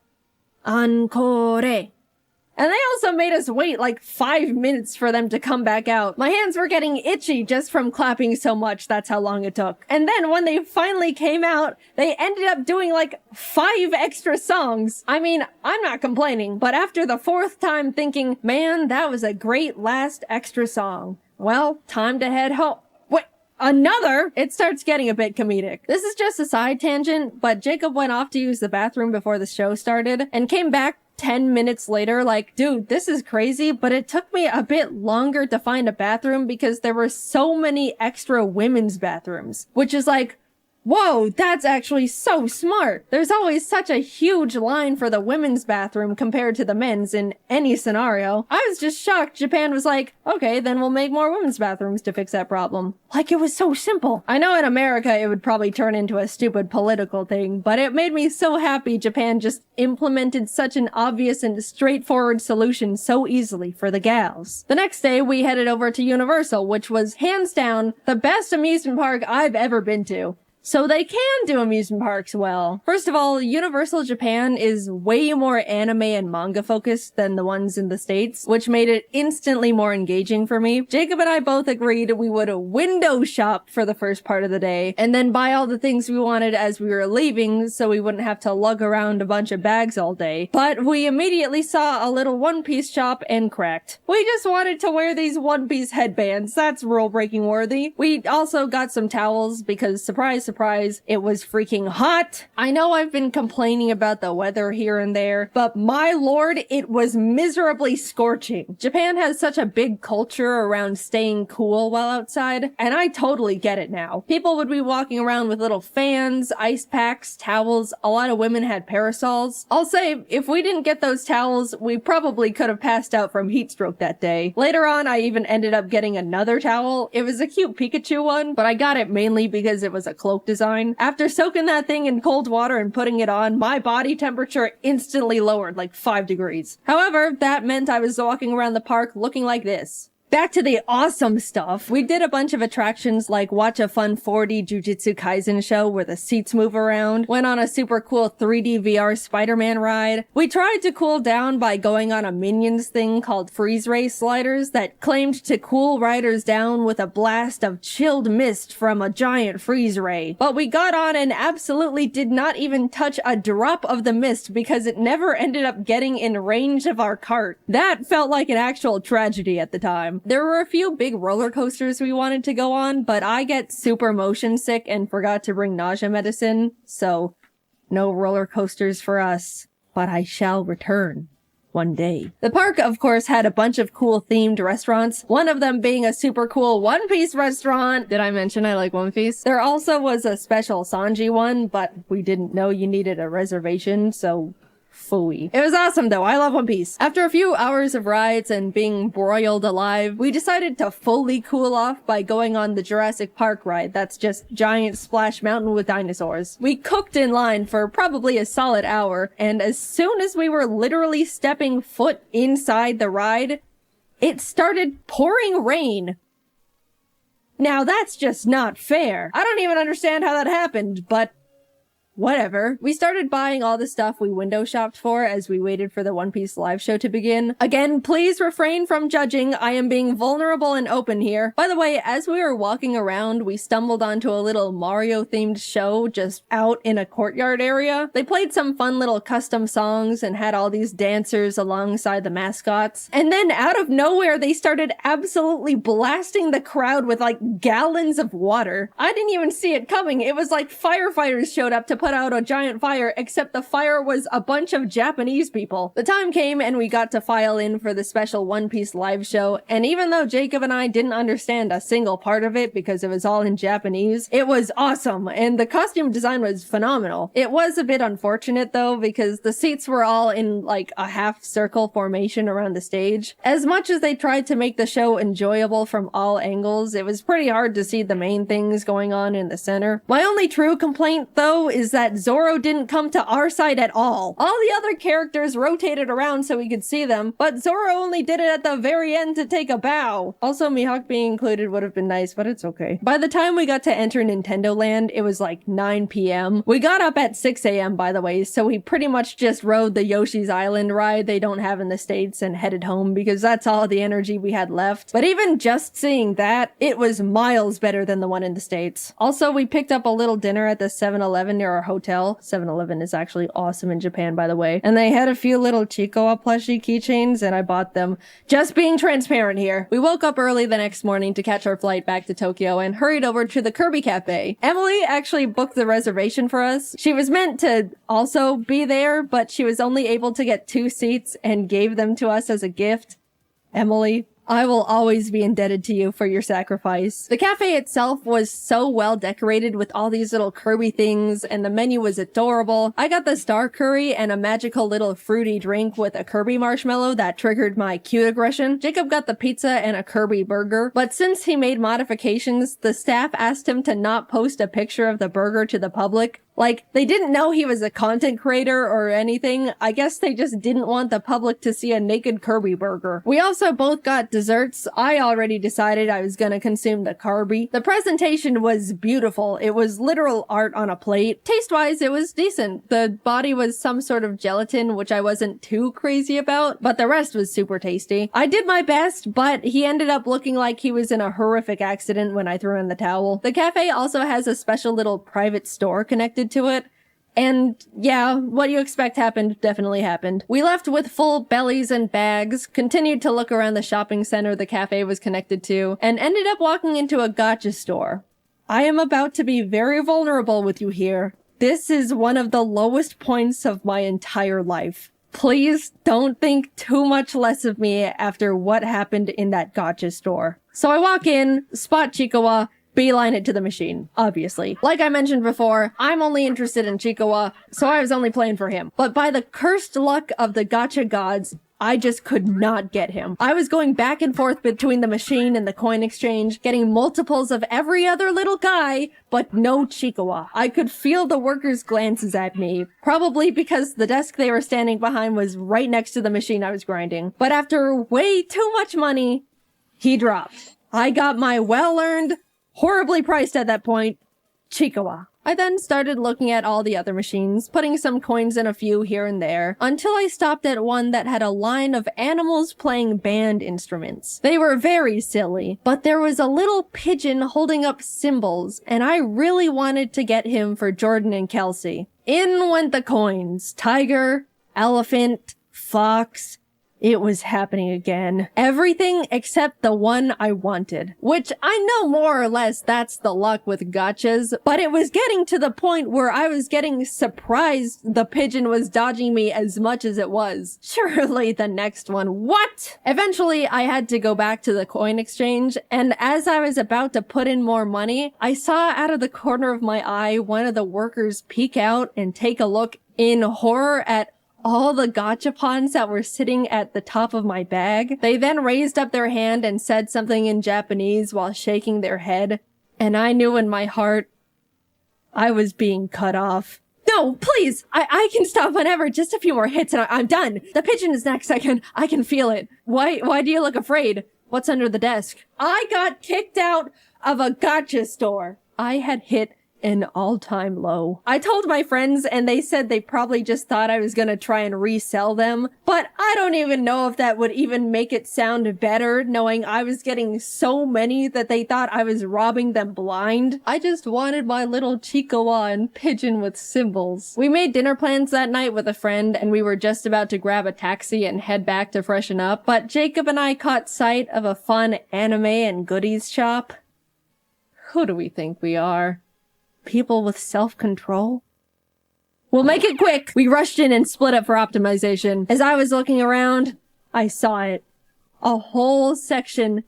encore. And they also made us wait like 5 minutes for them to come back out. My hands were getting itchy just from clapping so much. That's how long it took. And then when they finally came out, they ended up doing like 5 extra songs. I mean, I'm not complaining, but after the 4th time thinking, man, that was a great last extra song. Well, time to head home. Wait, another? It starts getting a bit comedic. This is just a side tangent, but Jacob went off to use the bathroom before the show started and came back 10 minutes later, like, dude, this is crazy, but it took me a bit longer to find a bathroom because there were so many extra women's bathrooms, which is like, whoa, that's actually so smart. There's always such a huge line for the women's bathroom compared to the men's in any scenario. I was just shocked Japan was like, okay, then we'll make more women's bathrooms to fix that problem. Like, it was so simple. I know in America it would probably turn into a stupid political thing, but it made me so happy Japan just implemented such an obvious and straightforward solution so easily for the gals. The next day, we headed over to Universal, which was hands down the best amusement park I've ever been to. So they can do amusement parks well. First of all, Universal Japan is way more anime and manga focused than the ones in the States, which made it instantly more engaging for me. Jacob and I both agreed we would window shop for the first part of the day, and then buy all the things we wanted as we were leaving so we wouldn't have to lug around a bunch of bags all day. But we immediately saw a little One Piece shop and cracked. We just wanted to wear these One Piece headbands. That's rule-breaking worthy. We also got some towels because, surprise, surprise, it was freaking hot. I know I've been complaining about the weather here and there, but my lord, it was miserably scorching. Japan has such a big culture around staying cool while outside, and I totally get it now. People would be walking around with little fans, ice packs, towels. A lot of women had parasols. I'll say, if we didn't get those towels, we probably could have passed out from heat stroke that day. Later on, I even ended up getting another towel. It was a cute Pikachu one, but I got it mainly because it was a cloak design. After soaking that thing in cold water and putting it on, my body temperature instantly lowered like 5 degrees. However, that meant I was walking around the park looking like this. Back to the awesome stuff. We did a bunch of attractions like watch a fun 4D Jujutsu Kaisen show where the seats move around, went on a super cool 3D VR Spider-Man ride. We tried to cool down by going on a Minions thing called Freeze Ray sliders that claimed to cool riders down with a blast of chilled mist from a giant freeze ray. But we got on and absolutely did not even touch a drop of the mist because it never ended up getting in range of our cart. That felt like an actual tragedy at the time. There were a few big roller coasters we wanted to go on, but I get super motion sick and forgot to bring nausea medicine, so no roller coasters for us, but I shall return one day. The park, of course, had a bunch of cool themed restaurants, one of them being a super cool One Piece restaurant. Did I mention I like One Piece? There also was a special Sanji one, but we didn't know you needed a reservation, so phooey. It was awesome though. I love One Piece. After a few hours of rides and being broiled alive, we decided to fully cool off by going on the Jurassic Park ride. That's just giant splash mountain with dinosaurs. We cooked in line for probably a solid hour, and as soon as we were literally stepping foot inside the ride, it started pouring rain. Now that's just not fair. I don't even understand how that happened, but whatever. We started buying all the stuff we window shopped for as we waited for the One Piece live show to begin. Again, please refrain from judging. I am being vulnerable and open here. By the way, as we were walking around, we stumbled onto a little Mario-themed show just out in a courtyard area. They played some fun little custom songs and had all these dancers alongside the mascots. And then out of nowhere, they started absolutely blasting the crowd with like gallons of water. I didn't even see it coming. It was like firefighters showed up to put out a giant fire, except the fire was a bunch of Japanese people. The time came and we got to file in for the special One Piece live show, and even though Jacob and I didn't understand a single part of it because it was all in Japanese, it was awesome, and the costume design was phenomenal. It was a bit unfortunate though, because the seats were all in like a half circle formation around the stage. As much as they tried to make the show enjoyable from all angles, it was pretty hard to see the main things going on in the center. My only true complaint though is that Zoro didn't come to our side at all. All the other characters rotated around so we could see them, but Zoro only did it at the very end to take a bow. Also, Mihawk being included would have been nice, but it's okay. By the time we got to enter Nintendo Land, it was like 9 p.m. We got up at 6 a.m. by the way, so we pretty much just rode the Yoshi's Island ride they don't have in the States and headed home because that's all the energy we had left. But even just seeing that, it was miles better than the one in the States. Also, we picked up a little dinner at the 7-Eleven near our hotel. 7-Eleven is actually awesome in Japan, by the way. And they had a few little Chicoa plushie keychains, and I bought them. Just being transparent here. We woke up early the next morning to catch our flight back to Tokyo and hurried over to the Kirby Cafe. Emily actually booked the reservation for us. She was meant to also be there, but she was only able to get 2 seats and gave them to us as a gift. Emily, I will always be indebted to you for your sacrifice. The cafe itself was so well decorated with all these little Kirby things, and the menu was adorable. I got the star curry and a magical little fruity drink with a Kirby marshmallow that triggered my cute aggression. Jacob got the pizza and a Kirby burger, but since he made modifications, the staff asked him to not post a picture of the burger to the public. Like, they didn't know he was a content creator or anything. I guess they just didn't want the public to see a naked Kirby burger. We also both got desserts. I already decided I was gonna consume the Kirby. The presentation was beautiful. It was literal art on a plate. Taste-wise, it was decent. The body was some sort of gelatin, which I wasn't too crazy about, but the rest was super tasty. I did my best, but he ended up looking like he was in a horrific accident when I threw in the towel. The cafe also has a special little private store connected to it. And yeah, what you expect happened definitely happened. We left with full bellies and bags, continued to look around the shopping center the cafe was connected to, and ended up walking into a gacha store. I am about to be very vulnerable with you here. This is one of the lowest points of my entire life. Please don't think too much less of me after what happened in that gacha store. So I walk in, spot Chiikawa, beeline it to the machine, obviously. Like I mentioned before, I'm only interested in Chiikawa, so I was only playing for him. But by the cursed luck of the gacha gods, I just could not get him. I was going back and forth between the machine and the coin exchange, getting multiples of every other little guy, but no Chiikawa. I could feel the workers' glances at me, probably because the desk they were standing behind was right next to the machine I was grinding. But after way too much money, he dropped. I got my well-earned, horribly priced at that point, Chiikawa. I then started looking at all the other machines, putting some coins in a few here and there, until I stopped at one that had a line of animals playing band instruments. They were very silly, but there was a little pigeon holding up cymbals, and I really wanted to get him for Jordan and Kelsey. In went the coins. Tiger, elephant, fox. It was happening again. Everything except the one I wanted. Which I know more or less that's the luck with gachas, but it was getting to the point where I was getting surprised the pigeon was dodging me as much as it was. Surely the next one. What? Eventually, I had to go back to the coin exchange, and as I was about to put in more money, I saw out of the corner of my eye one of the workers peek out and take a look in horror at all the gachapons that were sitting at the top of my bag. They then raised up their hand and said something in Japanese while shaking their head, and I knew in my heart I was being cut off. No, please. I can stop whenever. Just a few more hits and I'm done. The pigeon is next. I can feel it. Why do you look afraid? What's under the desk? I got kicked out of a gotcha store. I had hit an all-time low. I told my friends and they said they probably just thought I was gonna try and resell them, but I don't even know if that would even make it sound better, knowing I was getting so many that they thought I was robbing them blind. I just wanted my little Chihuahua and pigeon with symbols. We made dinner plans that night with a friend and we were just about to grab a taxi and head back to freshen up, but Jacob and I caught sight of a fun anime and goodies shop. Who do we think we are? People with self-control? We'll make it quick! We rushed in and split up for optimization. As I was looking around, I saw it. A whole section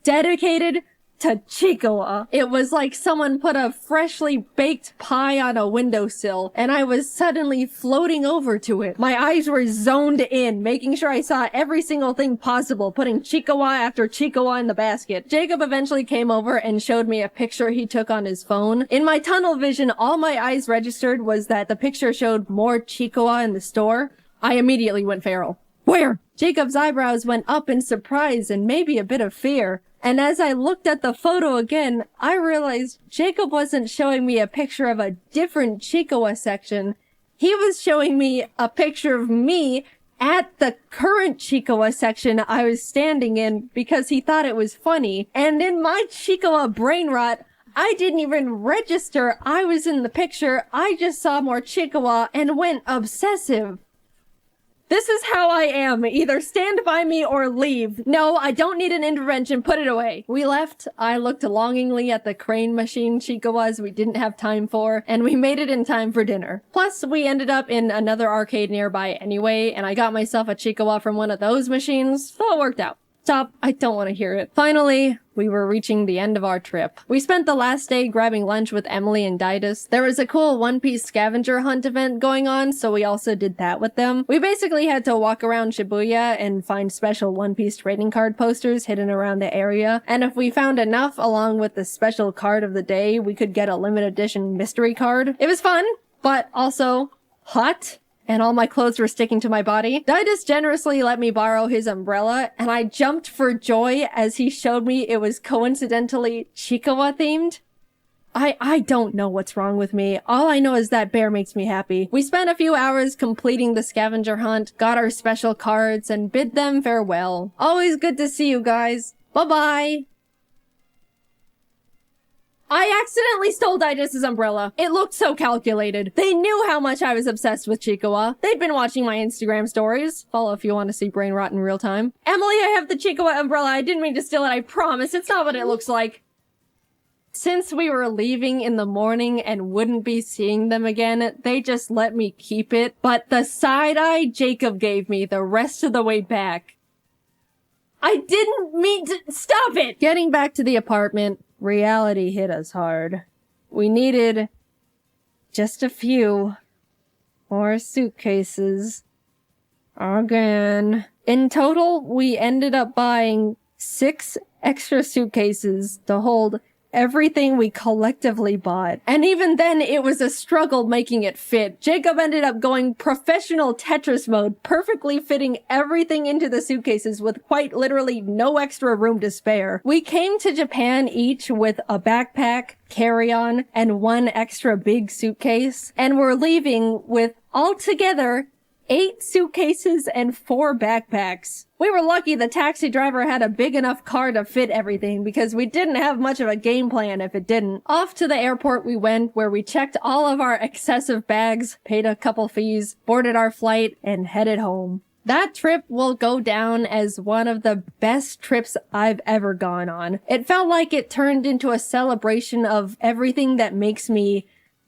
dedicated to Chihuahua. It was like someone put a freshly baked pie on a windowsill, and I was suddenly floating over to it. My eyes were zoned in, making sure I saw every single thing possible, putting Chihuahua after Chihuahua in the basket. Jacob eventually came over and showed me a picture he took on his phone. In my tunnel vision, all my eyes registered was that the picture showed more Chihuahua in the store. I immediately went feral. Where? Jacob's eyebrows went up in surprise and maybe a bit of fear. And as I looked at the photo again, I realized Jacob wasn't showing me a picture of a different Chihuahua section. He was showing me a picture of me at the current Chihuahua section I was standing in because he thought it was funny. And in my Chihuahua brain rot, I didn't even register I was in the picture. I just saw more Chihuahua and went obsessive. This is how I am. Either stand by me or leave. No, I don't need an intervention. Put it away. We left. I looked longingly at the crane machine Chihuahuas we didn't have time for, and we made it in time for dinner. Plus, we ended up in another arcade nearby anyway, and I got myself a Chihuahua from one of those machines, so it worked out. Stop. I don't want to hear it. Finally, we were reaching the end of our trip. We spent the last day grabbing lunch with Emily and Didus. There was a cool One Piece scavenger hunt event going on, so we also did that with them. We basically had to walk around Shibuya and find special One Piece trading card posters hidden around the area. And if we found enough along with the special card of the day, we could get a limited edition mystery card. It was fun, but also hot. And all my clothes were sticking to my body. Didus generously let me borrow his umbrella, and I jumped for joy as he showed me it was coincidentally Chihuahua themed. I don't know what's wrong with me. All I know is that bear makes me happy. We spent a few hours completing the scavenger hunt, got our special cards, and bid them farewell. Always good to see you guys. Bye-bye. I accidentally stole Didus' umbrella. It looked so calculated. They knew how much I was obsessed with Chihuahua. They'd been watching my Instagram stories. Follow if you want to see brain rot in real time. Emily, I have the Chihuahua umbrella. I didn't mean to steal it, I promise. It's not what it looks like. Since we were leaving in the morning and wouldn't be seeing them again, they just let me keep it. But the side-eye Jacob gave me the rest of the way back. I didn't mean to— stop it! Getting back to the apartment, reality hit us hard. We needed just a few more suitcases. Again. In total, we ended up buying 6 extra suitcases to hold everything we collectively bought. And even then, it was a struggle making it fit. Jacob ended up going professional Tetris mode, perfectly fitting everything into the suitcases with quite literally no extra room to spare. We came to Japan each with a backpack, carry-on, and 1 extra big suitcase, and we're leaving with altogether 8 suitcases and 4 backpacks. We were lucky the taxi driver had a big enough car to fit everything because we didn't have much of a game plan if it didn't. Off to the airport we went, where we checked all of our excessive bags, paid a couple fees, boarded our flight, and headed home. That trip will go down as one of the best trips I've ever gone on. It felt like it turned into a celebration of everything that makes me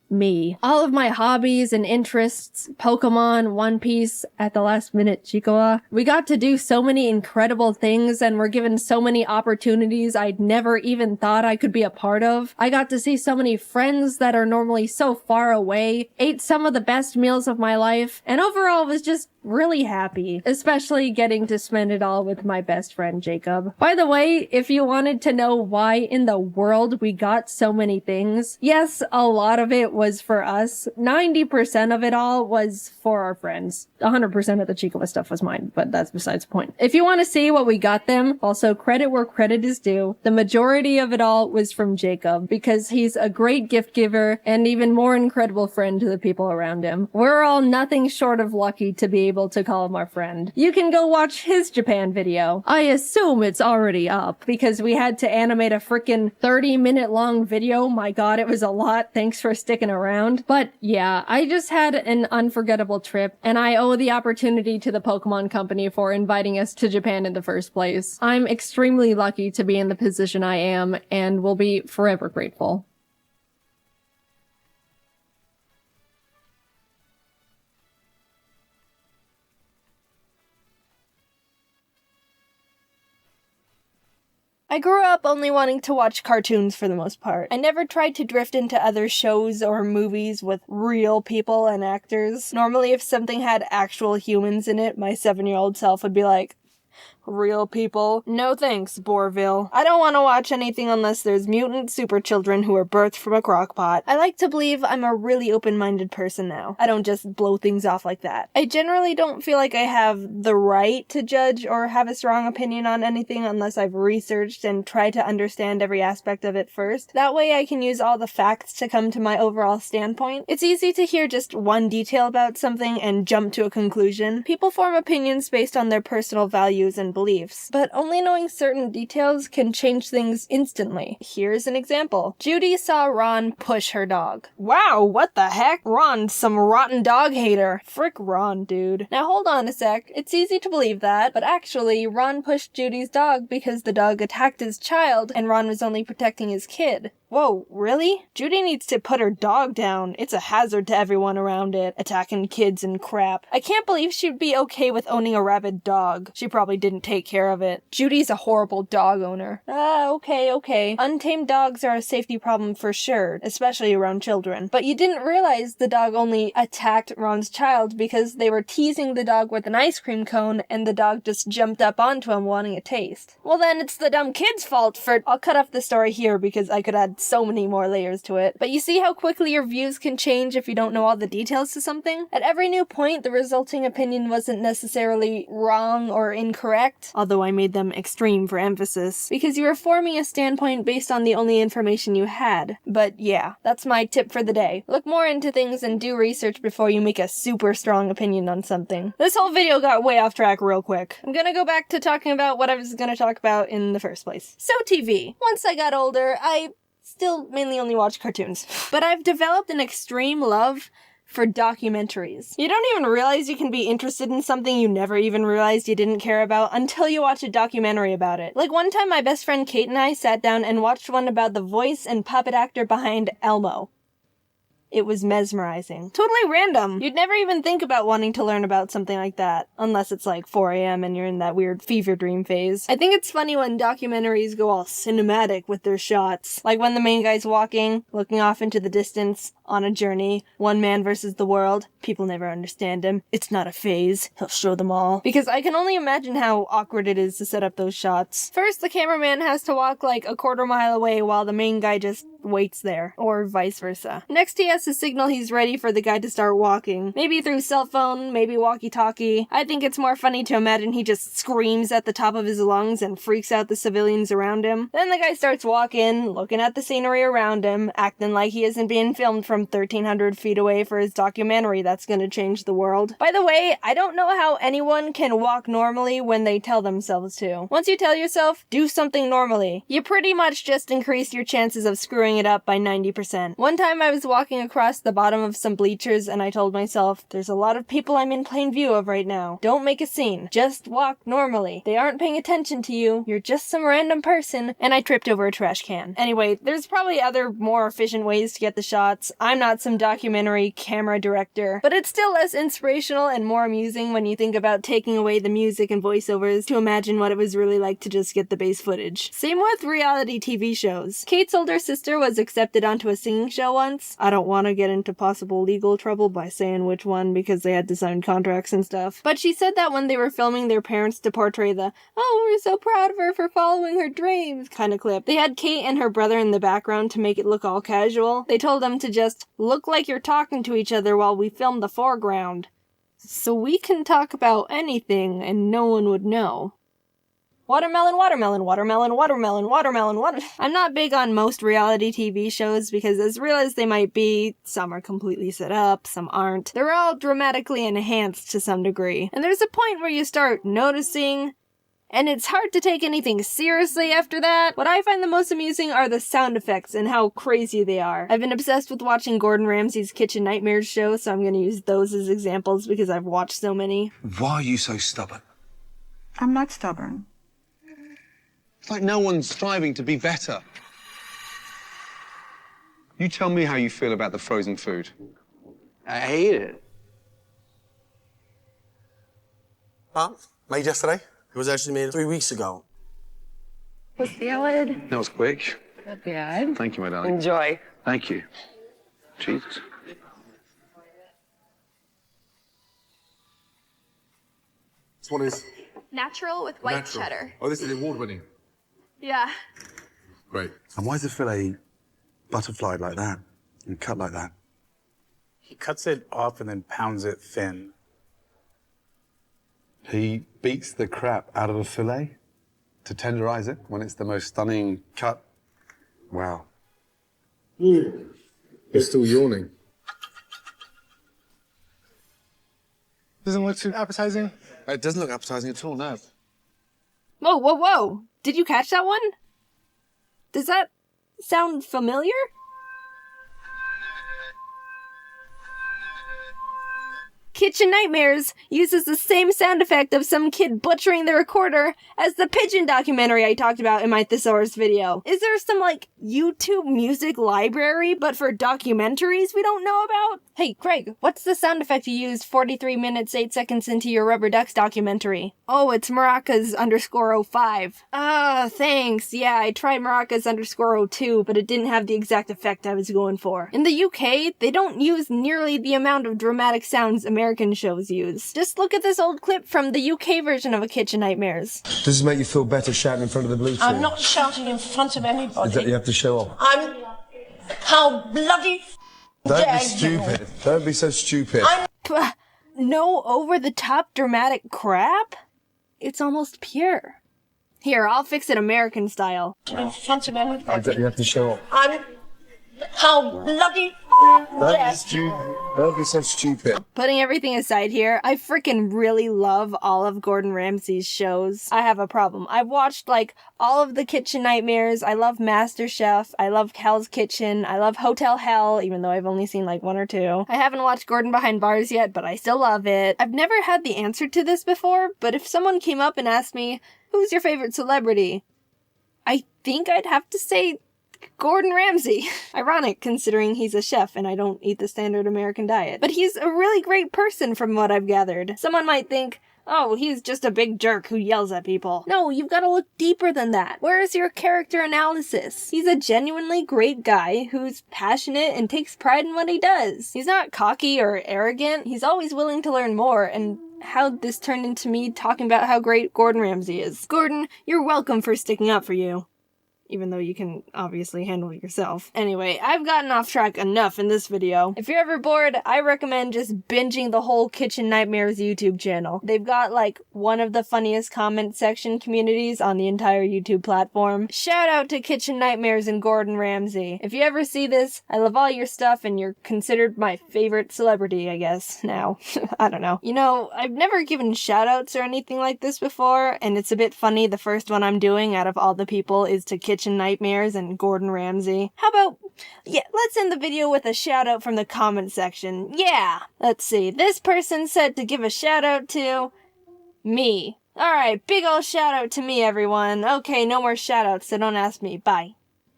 me. All of my hobbies and interests, Pokemon, One Piece, at the last minute Chihuahua. We got to do so many incredible things and were given so many opportunities I'd never even thought I could be a part of. I got to see so many friends that are normally so far away, ate some of the best meals of my life, and overall was just really happy, especially getting to spend it all with my best friend Jacob. By the way, if you wanted to know why in the world we got so many things, yes, a lot of it was for us. 90% of it all was for our friends. 100% of the Chicowa stuff was mine, but that's besides the point. If you want to see what we got them, also credit where credit is due, the majority of it all was from Jacob, because he's a great gift giver and even more incredible friend to the people around him. We're all nothing short of lucky to be able to call him our friend. You can go watch his Japan video. I assume it's already up, because we had to animate a freaking 30-minute long video. My god, it was a lot. Thanks for sticking around. But yeah, I just had an unforgettable trip, and I owe the opportunity to the Pokemon Company for inviting us to Japan in the first place. I'm extremely lucky to be in the position I am, and will be forever grateful. I grew up only wanting to watch cartoons for the most part. I never tried to drift into other shows or movies with real people and actors. Normally, if something had actual humans in it, my 7-year-old self would be like, real people? No thanks, Bourville. I don't want to watch anything unless there's mutant super children who are birthed from a crockpot. I like to believe I'm a really open-minded person now. I don't just blow things off like that. I generally don't feel like I have the right to judge or have a strong opinion on anything unless I've researched and tried to understand every aspect of it first. That way I can use all the facts to come to my overall standpoint. It's easy to hear just one detail about something and jump to a conclusion. People form opinions based on their personal values and beliefs, but only knowing certain details can change things instantly. Here's an example. Judy saw Ron push her dog. Wow, what the heck? Ron's some rotten dog hater. Frick Ron, dude. Now hold on a sec. It's easy to believe that, but actually, Ron pushed Judy's dog because the dog attacked his child, and Ron was only protecting his kid. Whoa, really? Judy needs to put her dog down. It's a hazard to everyone around it, attacking kids and crap. I can't believe she'd be okay with owning a rabid dog. She probably didn't take care of it. Judy's a horrible dog owner. Okay. Untamed dogs are a safety problem for sure, especially around children. But you didn't realize the dog only attacked Ron's child because they were teasing the dog with an ice cream cone and the dog just jumped up onto him wanting a taste. Well then, it's the dumb kid's fault for— I'll cut off the story here because I could add so many more layers to it. But you see how quickly your views can change if you don't know all the details to something? At every new point, the resulting opinion wasn't necessarily wrong or incorrect, although I made them extreme for emphasis, because you were forming a standpoint based on the only information you had. But yeah, that's my tip for the day. Look more into things and do research before you make a super strong opinion on something. This whole video got way off track real quick. I'm gonna go back to talking about what I was gonna talk about in the first place. So TV. Once I got older, I still mainly only watch cartoons. But I've developed an extreme love for documentaries. You don't even realize you can be interested in something you never even realized you didn't care about until you watch a documentary about it. Like one time my best friend Kate and I sat down and watched one about the voice and puppet actor behind Elmo. It was mesmerizing. Totally random. You'd never even think about wanting to learn about something like that, unless it's like 4 a.m. and you're in that weird fever dream phase. I think it's funny when documentaries go all cinematic with their shots. Like when the main guy's walking, looking off into the distance, on a journey, one man versus the world. People never understand him. It's not a phase. He'll show them all. Because I can only imagine how awkward it is to set up those shots. First, the cameraman has to walk like a quarter mile away while the main guy just waits there, or vice versa. Next, he has to signal he's ready for the guy to start walking. Maybe through cell phone, maybe walkie-talkie. I think it's more funny to imagine he just screams at the top of his lungs and freaks out the civilians around him. Then the guy starts walking, looking at the scenery around him, acting like he isn't being filmed from 1,300 feet away for his documentary that's gonna change the world. By the way, I don't know how anyone can walk normally when they tell themselves to. Once you tell yourself, do something normally, you pretty much just increase your chances of screwing it up by 90%. One time I was walking across the bottom of some bleachers and I told myself, there's a lot of people I'm in plain view of right now. Don't make a scene. Just walk normally. They aren't paying attention to you. You're just some random person. And I tripped over a trash can. Anyway, there's probably other more efficient ways to get the shots. I'm not some documentary camera director, but it's still less inspirational and more amusing when you think about taking away the music and voiceovers to imagine what it was really like to just get the base footage. Same with reality TV shows. Kate's older sister was accepted onto a singing show once. I don't want to get into possible legal trouble by saying which one because they had to sign contracts and stuff. But she said that when they were filming their parents to portray the, "Oh, we're so proud of her for following her dreams" kind of clip, they had Kate and her brother in the background to make it look all casual. They told them to just look like you're talking to each other while we film the foreground. So we can talk about anything and no one would know. Watermelon, watermelon, watermelon, watermelon, watermelon, water. I'm not big on most reality TV shows because as real as they might be, some are completely set up, some aren't. They're all dramatically enhanced to some degree. And there's a point where you start noticing, and it's hard to take anything seriously after that. What I find the most amusing are the sound effects and how crazy they are. I've been obsessed with watching Gordon Ramsay's Kitchen Nightmares show, so I'm gonna use those as examples because I've watched so many. Why are you so stubborn? I'm not stubborn. It's like no one's striving to be better. You tell me how you feel about the frozen food. I hate it. Made yesterday? It was actually made 3 weeks ago. Was salad? That was quick. Not bad. Thank you, my darling. Enjoy. Thank you. Jesus. This one is Natural with white natural. cheddar. Oh, this is award-winning. Yeah. Great. And why is the fillet butterflied like that and cut like that? He cuts it off and then pounds it thin. He beats the crap out of a fillet to tenderize it when it's the most stunning cut. Wow. You're still yawning. Doesn't look too appetizing. It doesn't look appetizing at all, no. Whoa, whoa, whoa! Did you catch that one? Does that sound familiar? Kitchen Nightmares uses the same sound effect of some kid butchering the recorder as the pigeon documentary I talked about in my thesaurus video. Is there some, like, YouTube music library, but for documentaries we don't know about? Hey, Craig, what's the sound effect you used 43 minutes, 8 seconds into your Rubber Ducks documentary? Oh, it's Maracas_05. Ah, thanks. Yeah, I tried Maracas_02, but it didn't have the exact effect I was going for. In the UK, they don't use nearly the amount of dramatic sounds American shows use. Just look at this old clip from the UK version of A Kitchen Nightmares. Does this make you feel better shouting in front of the blue screen? I'm not shouting in front of anybody. Is that you have to show off? I'm... How bloody... Don't dare be stupid. you. Don't be so stupid. No over-the-top dramatic crap? It's almost pure. Here, I'll fix it American style. In front of anybody. You have to show off. I'm... How bloody... Don't be so stupid. Putting everything aside here, I freaking really love all of Gordon Ramsay's shows. I have a problem. I've watched, like, all of the Kitchen Nightmares. I love MasterChef. I love Hell's Kitchen. I love Hotel Hell, even though I've only seen, like, 1 or 2. I haven't watched Gordon Behind Bars yet, but I still love it. I've never had the answer to this before, but if someone came up and asked me, who's your favorite celebrity? I think I'd have to say Gordon Ramsay. Ironic, considering he's a chef and I don't eat the standard American diet. But he's a really great person from what I've gathered. Someone might think, oh, he's just a big jerk who yells at people. No, you've got to look deeper than that. Where is your character analysis? He's a genuinely great guy who's passionate and takes pride in what he does. He's not cocky or arrogant. He's always willing to learn more, and how this turned into me talking about how great Gordon Ramsay is. Gordon, you're welcome for sticking up for you. Even though you can obviously handle it yourself. Anyway, I've gotten off track enough in this video. If you're ever bored, I recommend just binging the whole Kitchen Nightmares YouTube channel. They've got like one of the funniest comment section communities on the entire YouTube platform. Shout out to Kitchen Nightmares and Gordon Ramsay. If you ever see this, I love all your stuff and you're considered my favorite celebrity, I guess, now. I don't know. You know, I've never given shout outs or anything like this before, and it's a bit funny the first one I'm doing out of all the people is to Kitchen Nightmares and Gordon Ramsay. How about, let's end the video with a shout out from the comment section. Yeah! Let's see, this person said to give a shout out to me. Alright, big ol' shout out to me, everyone. Okay, no more shout outs, so don't ask me. Bye.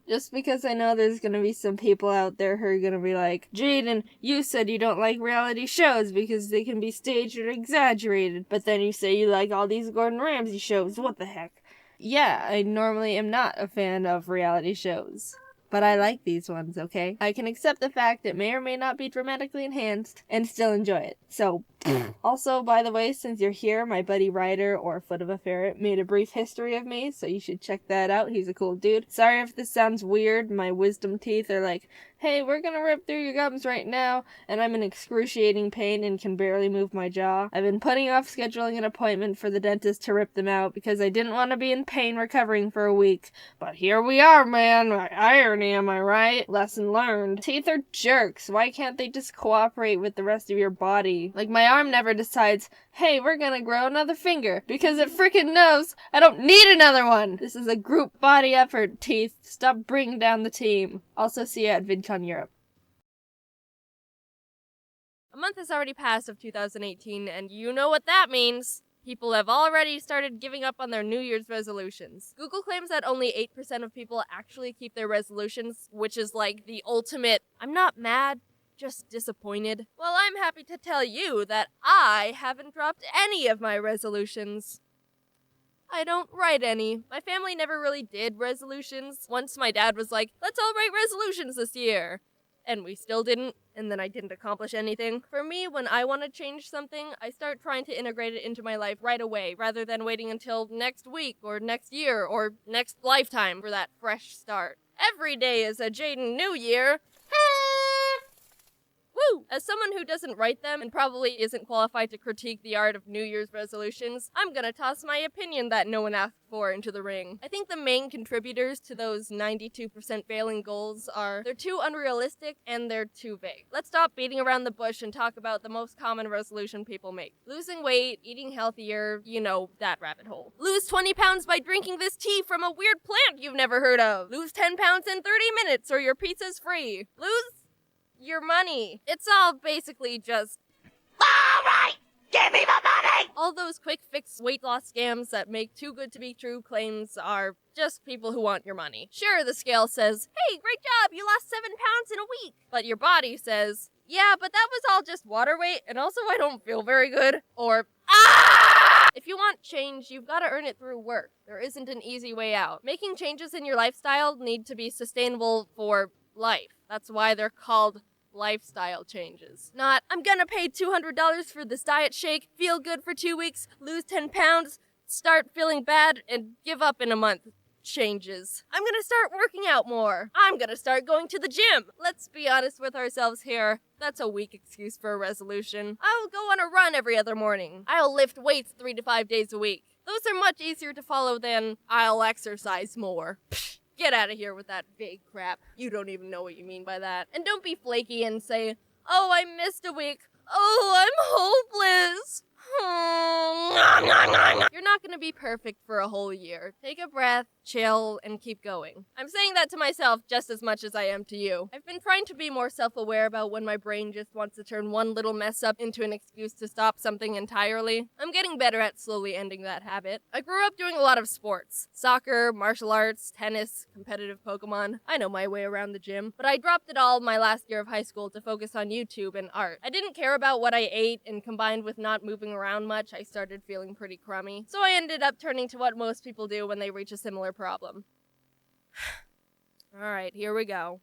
Just because I know there's gonna be some people out there who are gonna be like, Jaiden, you said you don't like reality shows because they can be staged or exaggerated, but then you say you like all these Gordon Ramsay shows. What the heck? Yeah, I normally am not a fan of reality shows. But I like these ones, okay? I can accept the fact it may or may not be dramatically enhanced and still enjoy it. So, also, by the way, since you're here, my buddy Ryder, or Foot of a Ferret, made a brief history of me, so you should check that out. He's a cool dude. Sorry if this sounds weird. My wisdom teeth are like, hey, we're gonna rip through your gums right now, and I'm in excruciating pain and can barely move my jaw. I've been putting off scheduling an appointment for the dentist to rip them out because I didn't want to be in pain recovering for a week. But here we are, man. Irony, am I right? Lesson learned. Teeth are jerks. Why can't they just cooperate with the rest of your body? Like, my arm never decides, hey, we're gonna grow another finger, because it freaking knows I don't need another one. This is a group body effort, teeth. Stop bringing down the team. Also, see you at VidCon Europe. A month has already passed of 2018, and you know what that means. People have already started giving up on their New Year's resolutions. Google claims that only 8% of people actually keep their resolutions, which is like the ultimate, I'm not mad, just disappointed. Well, I'm happy to tell you that I haven't dropped any of my resolutions. I don't write any. My family never really did resolutions. Once my dad was like, let's all write resolutions this year. And we still didn't, and then I didn't accomplish anything. For me, when I want to change something, I start trying to integrate it into my life right away, rather than waiting until next week, or next year, or next lifetime for that fresh start. Every day is a Jaiden New Year. Woo! As someone who doesn't write them and probably isn't qualified to critique the art of New Year's resolutions, I'm gonna toss my opinion that no one asked for into the ring. I think the main contributors to those 92% failing goals are they're too unrealistic and they're too vague. Let's stop beating around the bush and talk about the most common resolution people make. Losing weight, eating healthier, you know, that rabbit hole. Lose 20 pounds by drinking this tea from a weird plant you've never heard of. Lose 10 pounds in 30 minutes or your pizza's free. Lose your money. It's all basically just, alright, give me the money! All those quick fix weight loss scams that make too good to be true claims are just people who want your money. Sure, the scale says, hey, great job, you lost 7 pounds in a week. But your body says, yeah, but that was all just water weight, and also I don't feel very good. Or, ah! If you want change, you've got to earn it through work. There isn't an easy way out. Making changes in your lifestyle need to be sustainable for life. That's why they're called lifestyle changes. Not, I'm gonna pay $200 for this diet shake, feel good for 2 weeks, lose 10 pounds, start feeling bad, and give up in a month. Changes. I'm gonna start working out more. I'm gonna start going to the gym. Let's be honest with ourselves here. That's a weak excuse for a resolution. I'll go on a run every other morning. I'll lift weights 3 to 5 days a week. Those are much easier to follow than I'll exercise more. Psh. Get out of here with that vague crap. You don't even know what you mean by that. And don't be flaky and say, oh, I missed a week. Oh, I'm hopeless. You're not gonna be perfect for a whole year. Take a breath, chill, and keep going. I'm saying that to myself just as much as I am to you. I've been trying to be more self-aware about when my brain just wants to turn one little mess up into an excuse to stop something entirely. I'm getting better at slowly ending that habit. I grew up doing a lot of sports. Soccer, martial arts, tennis, competitive Pokémon. I know my way around the gym. But I dropped it all my last year of high school to focus on YouTube and art. I didn't care about what I ate, and combined with not moving around much, I started feeling pretty crummy. So I ended up turning to what most people do when they reach a similar problem. Alright, here we go.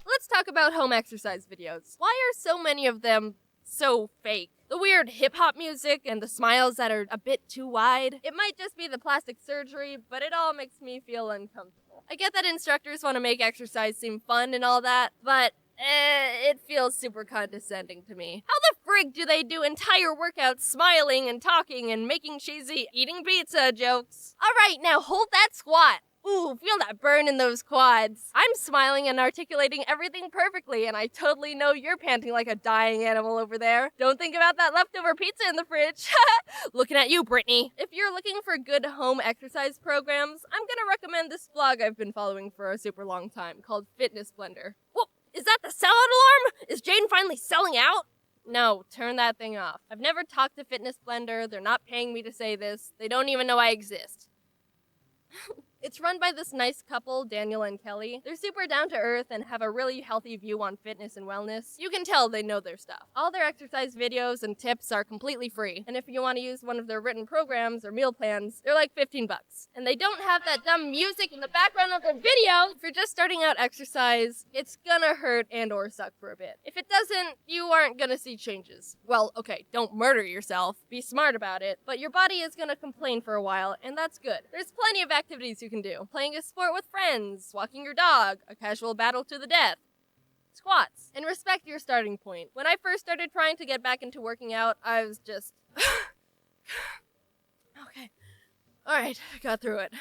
Let's talk about home exercise videos. Why are so many of them so fake? The weird hip-hop music and the smiles that are a bit too wide. It might just be the plastic surgery, but it all makes me feel uncomfortable. I get that instructors want to make exercise seem fun and all that, but it feels super condescending to me. How the frig do they do entire workouts smiling and talking and making cheesy eating pizza jokes? Alright, now hold that squat. Ooh, feel that burn in those quads. I'm smiling and articulating everything perfectly, and I totally know you're panting like a dying animal over there. Don't think about that leftover pizza in the fridge. Looking at you, Brittany. If you're looking for good home exercise programs, I'm gonna recommend this blog I've been following for a super long time called Fitness Blender. Whoop, is that the sellout alarm? Is Jaiden finally selling out? No, turn that thing off. I've never talked to Fitness Blender. They're not paying me to say this. They don't even know I exist. It's run by this nice couple, Daniel and Kelly. They're super down to earth and have a really healthy view on fitness and wellness. You can tell they know their stuff. All their exercise videos and tips are completely free. And if you want to use one of their written programs or meal plans, they're like $15. And they don't have that dumb music in the background of their video. If you're just starting out exercise, it's gonna hurt and or suck for a bit. If it doesn't, you aren't gonna see changes. Well, okay, don't murder yourself. Be smart about it. But your body is gonna complain for a while, and that's good. There's plenty of activities you can do. Playing a sport with friends, walking your dog, a casual battle to the death, squats, and respect your starting point. When I first started trying to get back into working out, I was just... Okay. Alright, got through it.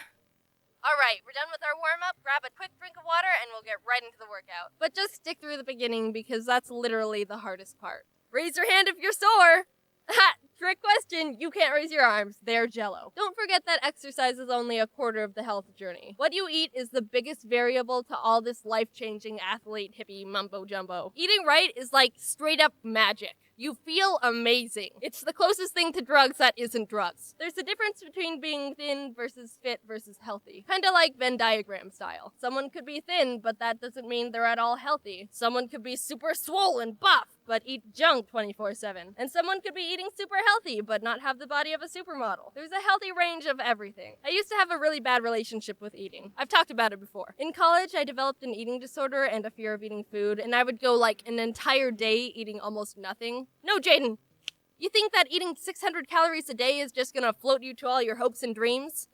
Alright, we're done with our warm-up. Grab a quick drink of water and we'll get right into the workout. But just stick through the beginning because that's literally the hardest part. Raise your hand if you're sore! Ha! Trick question, you can't raise your arms. They're jello. Don't forget that exercise is only a quarter of the health journey. What you eat is the biggest variable to all this life-changing athlete hippie mumbo-jumbo. Eating right is like straight-up magic. You feel amazing. It's the closest thing to drugs that isn't drugs. There's a difference between being thin versus fit versus healthy. Kinda like Venn diagram style. Someone could be thin, but that doesn't mean they're at all healthy. Someone could be super swole and buff, but eat junk 24/7. And someone could be eating super healthy, but not have the body of a supermodel. There's a healthy range of everything. I used to have a really bad relationship with eating. I've talked about it before. In college, I developed an eating disorder and a fear of eating food, and I would go like an entire day eating almost nothing. No, Jaiden! You think that eating 600 calories a day is just gonna float you to all your hopes and dreams?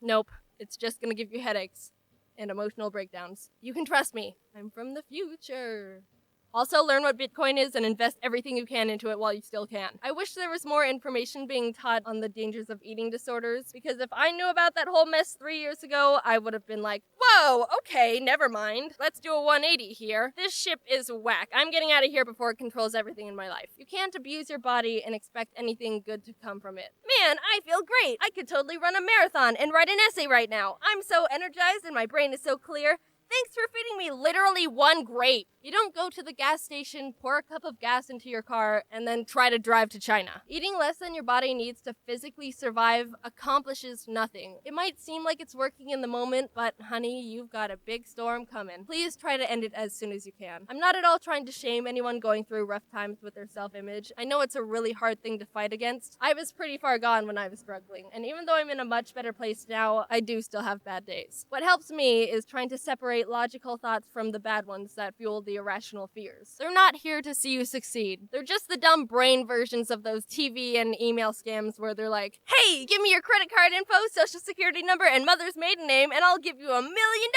Nope. It's just gonna give you headaches and emotional breakdowns. You can trust me. I'm from the future. Also, learn what Bitcoin is and invest everything you can into it while you still can. I wish there was more information being taught on the dangers of eating disorders, because if I knew about that whole mess 3 years ago, I would have been like, whoa, okay, never mind. Let's do a 180 here. This ship is whack. I'm getting out of here before it controls everything in my life. You can't abuse your body and expect anything good to come from it. Man, I feel great. I could totally run a marathon and write an essay right now. I'm so energized and my brain is so clear. Thanks for feeding me literally one grape. You don't go to the gas station, pour a cup of gas into your car, and then try to drive to China. Eating less than your body needs to physically survive accomplishes nothing. It might seem like it's working in the moment, but honey, you've got a big storm coming. Please try to end it as soon as you can. I'm not at all trying to shame anyone going through rough times with their self-image. I know it's a really hard thing to fight against. I was pretty far gone when I was struggling, and even though I'm in a much better place now, I do still have bad days. What helps me is trying to separate logical thoughts from the bad ones that fuel the irrational fears. They're not here to see you succeed. They're just the dumb brain versions of those TV and email scams where they're like, hey, give me your credit card info, social security number, and mother's maiden name, and I'll give you $1 million.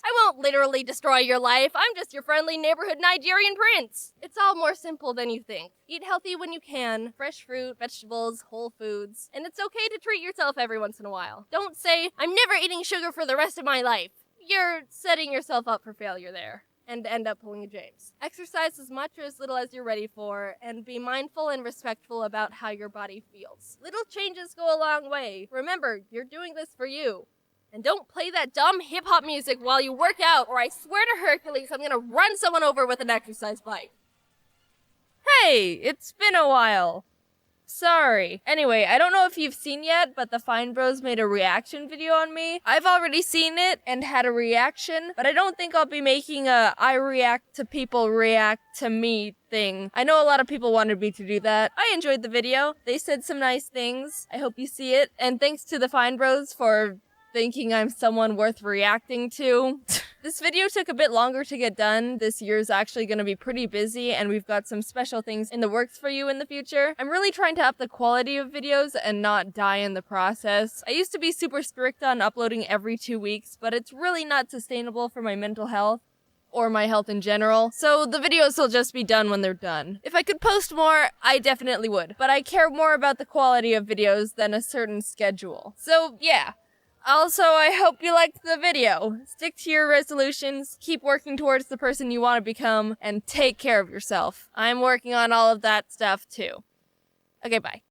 I won't literally destroy your life. I'm just your friendly neighborhood Nigerian prince. It's all more simple than you think. Eat healthy when you can. Fresh fruit, vegetables, whole foods. And it's okay to treat yourself every once in a while. Don't say, I'm never eating sugar for the rest of my life. You're setting yourself up for failure there, and end up pulling a James. Exercise as much or as little as you're ready for, and be mindful and respectful about how your body feels. Little changes go a long way. Remember, you're doing this for you. And don't play that dumb hip-hop music while you work out, or I swear to Hercules, I'm gonna run someone over with an exercise bike. Hey, it's been a while. Sorry. Anyway, I don't know if you've seen yet, but the Fine Bros made a reaction video on me. I've already seen it and had a reaction, but I don't think I'll be making a I react to people react to me thing. I know a lot of people wanted me to do that. I enjoyed the video. They said some nice things. I hope you see it. And thanks to the Fine Bros for thinking I'm someone worth reacting to. This video took a bit longer to get done. This year's actually going to be pretty busy, and we've got some special things in the works for you in the future. I'm really trying to up the quality of videos and not die in the process. I used to be super strict on uploading every 2 weeks, but it's really not sustainable for my mental health or my health in general, so the videos will just be done when they're done. If I could post more, I definitely would, but I care more about the quality of videos than a certain schedule. So yeah. Also, I hope you liked the video. Stick to your resolutions, keep working towards the person you want to become, and take care of yourself. I'm working on all of that stuff too. Okay, bye.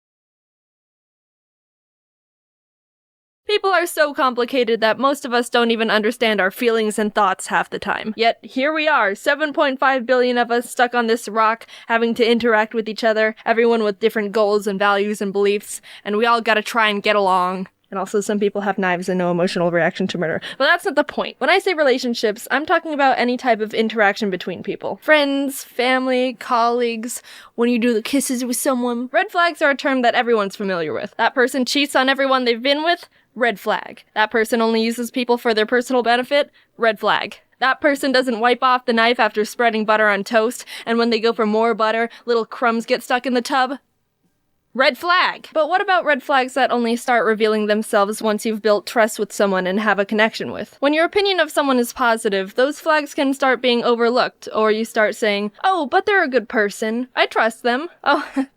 People are so complicated that most of us don't even understand our feelings and thoughts half the time. Yet, here we are, 7.5 billion of us stuck on this rock, having to interact with each other, everyone with different goals and values and beliefs, and we all gotta try and get along. And also some people have knives and no emotional reaction to murder. But that's not the point. When I say relationships, I'm talking about any type of interaction between people. Friends, family, colleagues, when you do the kisses with someone. Red flags are a term that everyone's familiar with. That person cheats on everyone they've been with? Red flag. That person only uses people for their personal benefit? Red flag. That person doesn't wipe off the knife after spreading butter on toast, and when they go for more butter, little crumbs get stuck in the tub? Red flag! But what about red flags that only start revealing themselves once you've built trust with someone and have a connection with? When your opinion of someone is positive, those flags can start being overlooked, or you start saying, oh, but they're a good person. I trust them. Oh,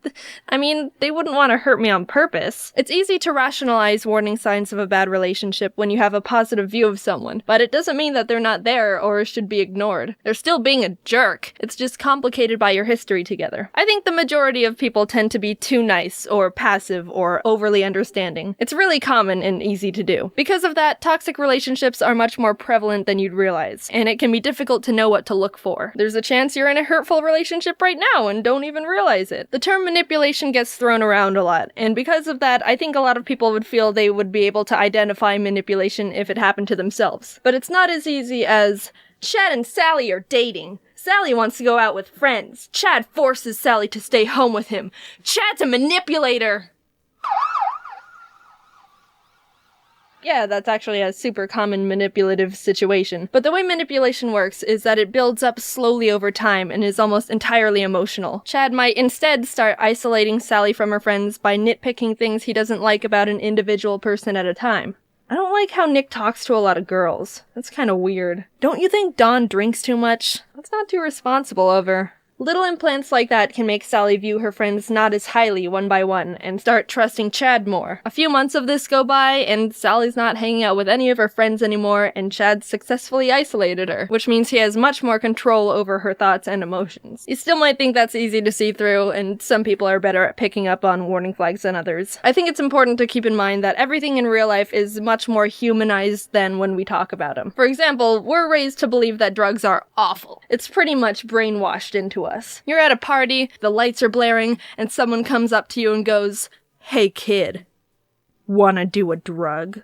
I mean, they wouldn't want to hurt me on purpose. It's easy to rationalize warning signs of a bad relationship when you have a positive view of someone, but it doesn't mean that they're not there or should be ignored. They're still being a jerk. It's just complicated by your history together. I think the majority of people tend to be too nice or passive or overly understanding. It's really common and easy to do. Because of that, toxic relationships are much more prevalent than you'd realize, and it can be difficult to know what to look for. There's a chance you're in a hurtful relationship right now and don't even realize it. The term manipulation gets thrown around a lot, and because of that, I think a lot of people would feel they would be able to identify manipulation if it happened to themselves. But it's not as easy as, Chad and Sally are dating. Sally wants to go out with friends. Chad forces Sally to stay home with him. Chad's a manipulator! Yeah, that's actually a super common manipulative situation. But the way manipulation works is that it builds up slowly over time and is almost entirely emotional. Chad might instead start isolating Sally from her friends by nitpicking things he doesn't like about an individual person at a time. I don't like how Nick talks to a lot of girls. That's kind of weird. Don't you think Dawn drinks too much? That's not too responsible of her. Little implants like that can make Sally view her friends not as highly one by one and start trusting Chad more. A few months of this go by and Sally's not hanging out with any of her friends anymore and Chad successfully isolated her, which means he has much more control over her thoughts and emotions. You still might think that's easy to see through, and some people are better at picking up on warning flags than others. I think it's important to keep in mind that everything in real life is much more humanized than when we talk about them. For example, we're raised to believe that drugs are awful. It's pretty much brainwashed into us. You're at a party, the lights are blaring, and someone comes up to you and goes, "Hey kid, wanna do a drug?"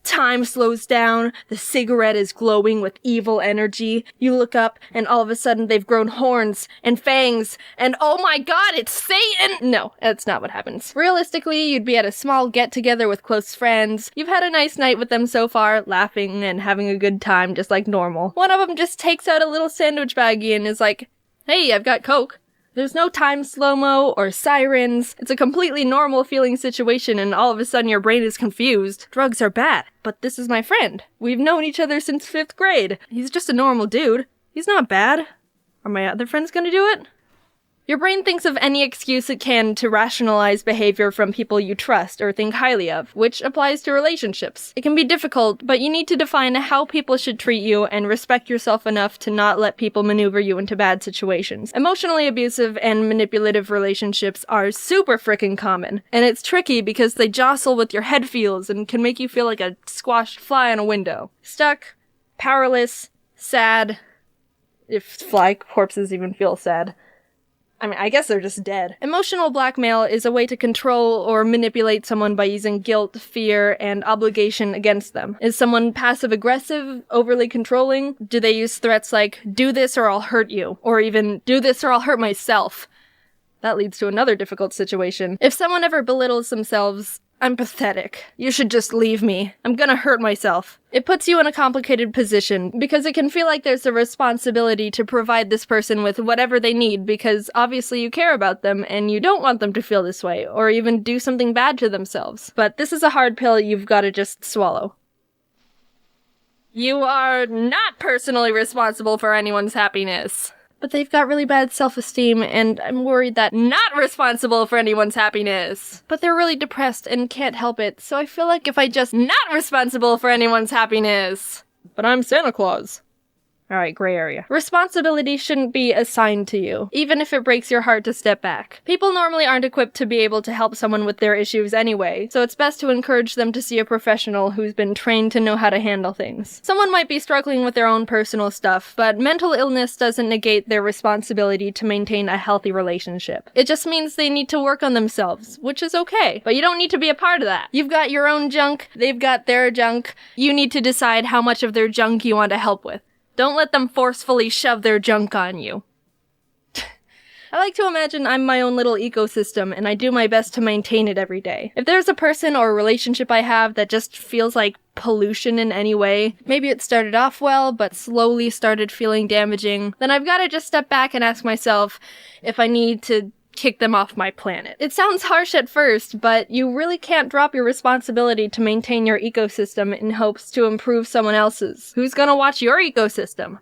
Time slows down, the cigarette is glowing with evil energy. You look up, and all of a sudden they've grown horns and fangs, and oh my god, it's Satan! No, that's not what happens. Realistically, you'd be at a small get-together with close friends. You've had a nice night with them so far, laughing and having a good time just like normal. One of them just takes out a little sandwich baggie and is like, "Hey, I've got Coke." There's no time slow-mo or sirens. It's a completely normal feeling situation and all of a sudden your brain is confused. Drugs are bad, but this is my friend. We've known each other since 5th grade. He's just a normal dude. He's not bad. Are my other friends gonna do it? Your brain thinks of any excuse it can to rationalize behavior from people you trust or think highly of, which applies to relationships. It can be difficult, but you need to define how people should treat you and respect yourself enough to not let people maneuver you into bad situations. Emotionally abusive and manipulative relationships are super frickin' common, and it's tricky because they jostle with your head feels and can make you feel like a squashed fly on a window. Stuck, powerless, sad, if fly corpses even feel sad. I mean, I guess they're just dead. Emotional blackmail is a way to control or manipulate someone by using guilt, fear, and obligation against them. Is someone passive-aggressive, overly controlling? Do they use threats like, "Do this or I'll hurt you," or even, "Do this or I'll hurt myself"? That leads to another difficult situation. If someone ever belittles themselves, "I'm pathetic. You should just leave me. I'm gonna hurt myself." It puts you in a complicated position, because it can feel like there's a responsibility to provide this person with whatever they need, because obviously you care about them and you don't want them to feel this way, or even do something bad to themselves. But this is a hard pill you've gotta just swallow. You are not personally responsible for anyone's happiness. But they've got really bad self-esteem, and I'm worried that not responsible for anyone's happiness. But they're really depressed and can't help it, so I feel like if I just not responsible for anyone's happiness. But I'm Santa Claus. Alright, gray area. Responsibility shouldn't be assigned to you, even if it breaks your heart to step back. People normally aren't equipped to be able to help someone with their issues anyway, so it's best to encourage them to see a professional who's been trained to know how to handle things. Someone might be struggling with their own personal stuff, but mental illness doesn't negate their responsibility to maintain a healthy relationship. It just means they need to work on themselves, which is okay, but you don't need to be a part of that. You've got your own junk, they've got their junk. You need to decide how much of their junk you want to help with. Don't let them forcefully shove their junk on you. I like to imagine I'm my own little ecosystem, and I do my best to maintain it every day. If there's a person or a relationship I have that just feels like pollution in any way, maybe it started off well, but slowly started feeling damaging, then I've got to just step back and ask myself if I need to kick them off my planet. It sounds harsh at first, but you really can't drop your responsibility to maintain your ecosystem in hopes to improve someone else's. Who's gonna watch your ecosystem?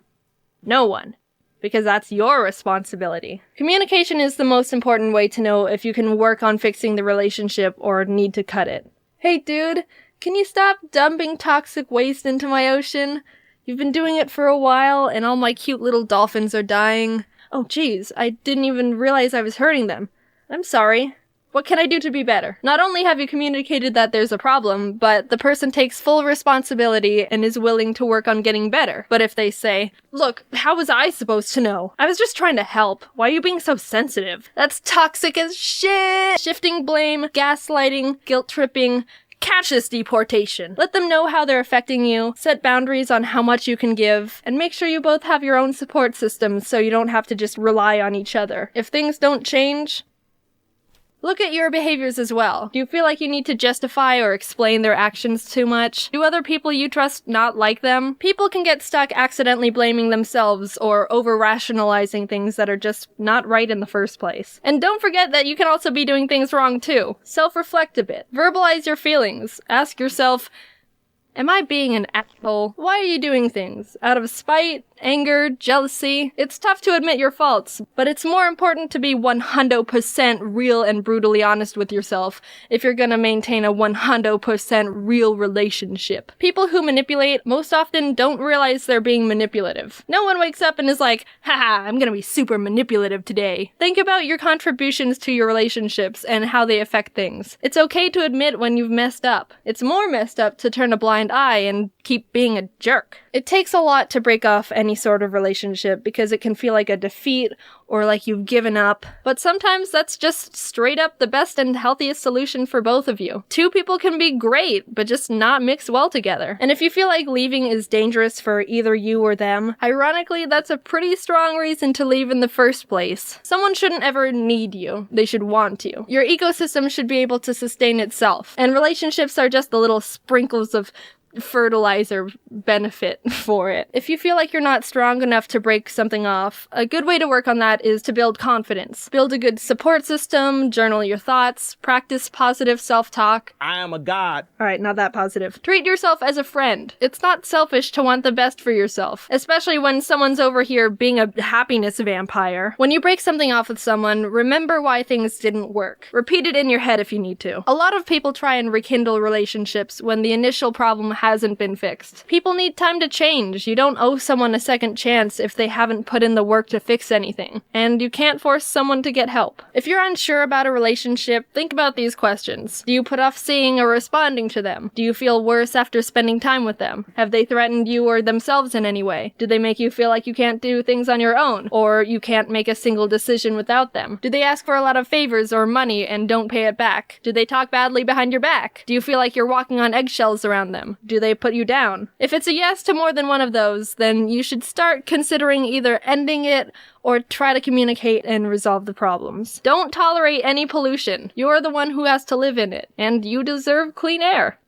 No one. Because that's your responsibility. Communication is the most important way to know if you can work on fixing the relationship or need to cut it. Hey dude, can you stop dumping toxic waste into my ocean? You've been doing it for a while and all my cute little dolphins are dying. Oh geez, I didn't even realize I was hurting them. I'm sorry. What can I do to be better? Not only have you communicated that there's a problem, but the person takes full responsibility and is willing to work on getting better. But if they say, look, how was I supposed to know? I was just trying to help. Why are you being so sensitive? That's toxic as shit! Shifting blame, gaslighting, guilt tripping, catch this deportation. Let them know how they're affecting you, set boundaries on how much you can give, and make sure you both have your own support systems so you don't have to just rely on each other. If things don't change, look at your behaviors as well. Do you feel like you need to justify or explain their actions too much? Do other people you trust not like them? People can get stuck accidentally blaming themselves or over-rationalizing things that are just not right in the first place. And don't forget that you can also be doing things wrong too. Self-reflect a bit. Verbalize your feelings. Ask yourself, am I being an asshole? Why are you doing things? Out of spite? Anger? Jealousy? It's tough to admit your faults, but it's more important to be 100% real and brutally honest with yourself if you're gonna maintain a 100% real relationship. People who manipulate most often don't realize they're being manipulative. No one wakes up and is like, haha, I'm gonna be super manipulative today. Think about your contributions to your relationships and how they affect things. It's okay to admit when you've messed up. It's more messed up to turn a blind eye and keep being a jerk. It takes a lot to break off any sort of relationship because it can feel like a defeat or like you've given up, but sometimes that's just straight up the best and healthiest solution for both of you. Two people can be great, but just not mix well together. And if you feel like leaving is dangerous for either you or them, ironically, that's a pretty strong reason to leave in the first place. Someone shouldn't ever need you. They should want you. Your ecosystem should be able to sustain itself, and relationships are just the little sprinkles of fertilizer benefit for it. If you feel like you're not strong enough to break something off, a good way to work on that is to build confidence. Build a good support system, journal your thoughts, practice positive self-talk. I am a god. Alright, not that positive. Treat yourself as a friend. It's not selfish to want the best for yourself, especially when someone's over here being a happiness vampire. When you break something off with someone, remember why things didn't work. Repeat it in your head if you need to. A lot of people try and rekindle relationships when the initial problem hasn't been fixed. People need time to change. You don't owe someone a second chance if they haven't put in the work to fix anything. And you can't force someone to get help. If you're unsure about a relationship, think about these questions. Do you put off seeing or responding to them? Do you feel worse after spending time with them? Have they threatened you or themselves in any way? Do they make you feel like you can't do things on your own? Or you can't make a single decision without them? Do they ask for a lot of favors or money and don't pay it back? Do they talk badly behind your back? Do you feel like you're walking on eggshells around them? Do they put you down? If it's a yes to more than one of those, then you should start considering either ending it or try to communicate and resolve the problems. Don't tolerate any pollution. You're the one who has to live in it, and you deserve clean air.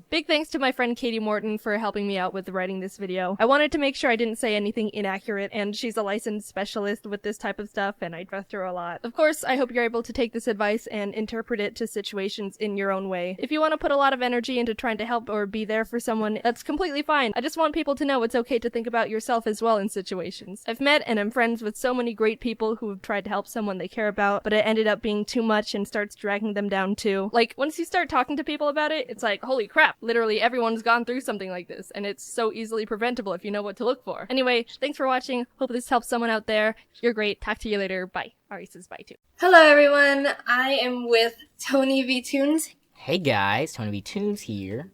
Big thanks to my friend Katie Morton for helping me out with writing this video. I wanted to make sure I didn't say anything inaccurate, and she's a licensed specialist with this type of stuff, and I trust her a lot. Of course, I hope you're able to take this advice and interpret it to situations in your own way. If you want to put a lot of energy into trying to help or be there for someone, that's completely fine. I just want people to know it's okay to think about yourself as well in situations. I've met and am friends with so many great people who have tried to help someone they care about, but it ended up being too much and starts dragging them down too. Like, once you start talking to people about it, it's like, holy crap, crap, literally everyone's gone through something like this, and it's so easily preventable if you know what to look for. Anyway, thanks for watching. Hope this helps someone out there. You're great. Talk to you later. Bye. Ari says bye too. Hello everyone, I am with Tony V Tunes, Hey guys, Tony B. Tunes here.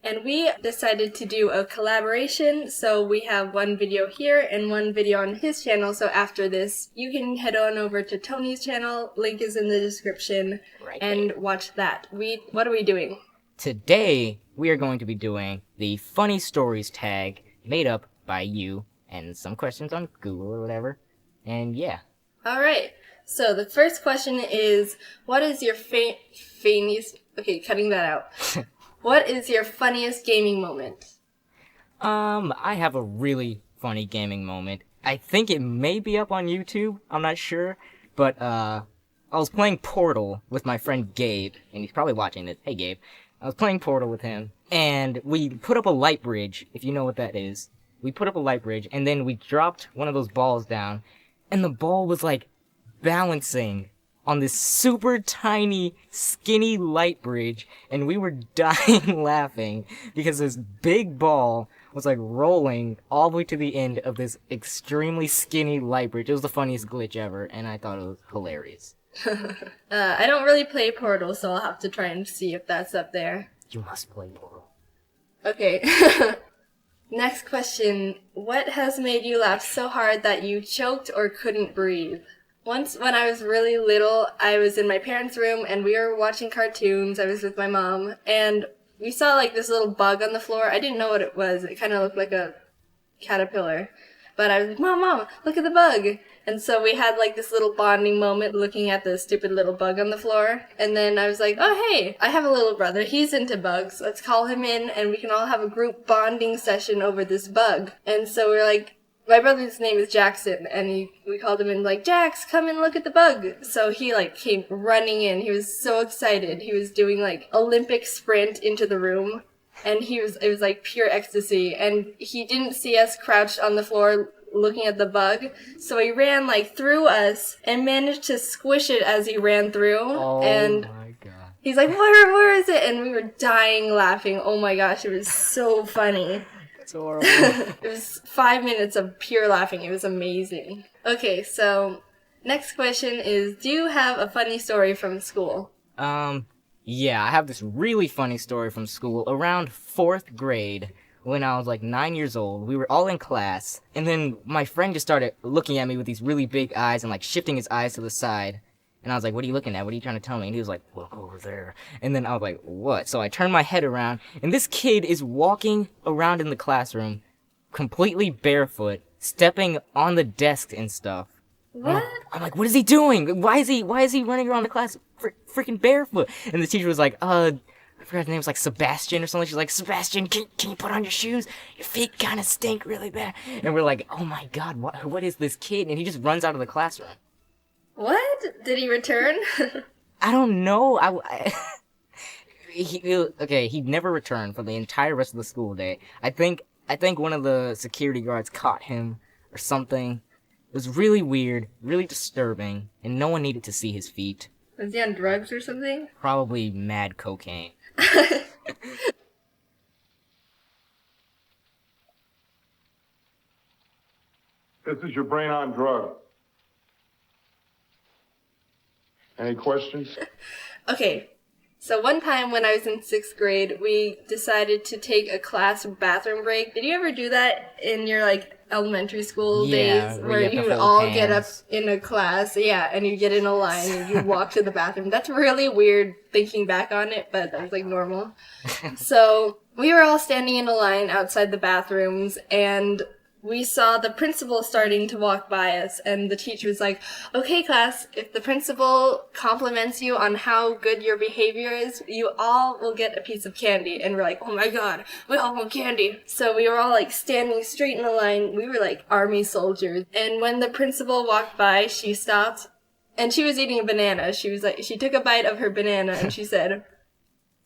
and we decided to do a collaboration, so we have one video here and one video on his channel, so after this, you can head on over to Tony's channel, link is in the description, and watch that. What are we doing? Today, we are going to be doing the funny stories tag made up by you and some questions on Google or whatever. And yeah. Alright, so the first question is, what is your funniest... Okay, cutting that out. What is your funniest gaming moment? I have a really funny gaming moment. I think it may be up on YouTube, I'm not sure. But, I was playing Portal with my friend Gabe, and he's probably watching this. Hey Gabe. I was playing Portal with him, and we put up a light bridge, if you know what that is. We put up a light bridge, and then we dropped one of those balls down, and the ball was, like, balancing on this super tiny, skinny light bridge, and we were dying laughing because this big ball was like rolling all the way to the end of this extremely skinny light bridge. It was the funniest glitch ever, and I thought it was hilarious. I don't really play Portal, so I'll have to try and see if that's up there. You must play Portal. Okay. Next question. What has made you laugh so hard that you choked or couldn't breathe? Once, when I was really little, I was in my parents' room, and we were watching cartoons. I was with my mom, and we saw, like, this little bug on the floor. I didn't know what it was. It kind of looked like a caterpillar. But I was like, Mom, look at the bug! And so we had, like, this little bonding moment looking at the stupid little bug on the floor. And then I was like, oh, hey, I have a little brother. He's into bugs. Let's call him in, and we can all have a group bonding session over this bug. And so we were like, my brother's name is Jackson, and we called him in, like, Jax, come and look at the bug. So he, like, came running in. He was so excited. He was doing, like, Olympic sprint into the room, and it was, like, pure ecstasy. And he didn't see us crouched on the floor looking at the bug, so he ran, like, through us and managed to squish it as he ran through. Oh and my god. He's like, where is it? And we were dying laughing. Oh my gosh, it was so funny. It's horrible. It was 5 minutes of pure laughing. It was amazing. Okay, so next question is, do you have a funny story from school? Yeah, I have this really funny story from school. Around 4th grade, when I was like 9 years old, we were all in class, and then my friend just started looking at me with these really big eyes and like shifting his eyes to the side. And I was like, what are you looking at? What are you trying to tell me? And he was like, look over there. And then I was like, what? So I turned my head around, and this kid is walking around in the classroom, completely barefoot, stepping on the desk and stuff. What? I'm like, what is he doing? Why is he running around the class freaking barefoot? And the teacher was like, I forgot his name was like Sebastian or something. She's like, Sebastian, can you put on your shoes? Your feet kind of stink really bad. And we're like, oh my god, what is this kid? And he just runs out of the classroom. What? Did he return? I don't know. He never returned for the entire rest of the school day. I think one of the security guards caught him or something. It was really weird, really disturbing, and no one needed to see his feet. Was he on drugs or something? Probably mad cocaine. This is your brain on drugs. Any questions? Okay, so one time when I was in 6th grade, we decided to take a class bathroom break. Did you ever do that in your, like, elementary school days? Where you would all get up in a class, and you get in a line and you walk to the bathroom. That's really weird thinking back on it, but that was, like, normal. So we were all standing in a line outside the bathrooms, and we saw the principal starting to walk by us, and the teacher was like, okay, class, if the principal compliments you on how good your behavior is, you all will get a piece of candy. And we're like, oh my god, we all want candy. So we were all like standing straight in a line. We were like army soldiers. And when the principal walked by, she stopped, and she was eating a banana. She took a bite of her banana, and she said,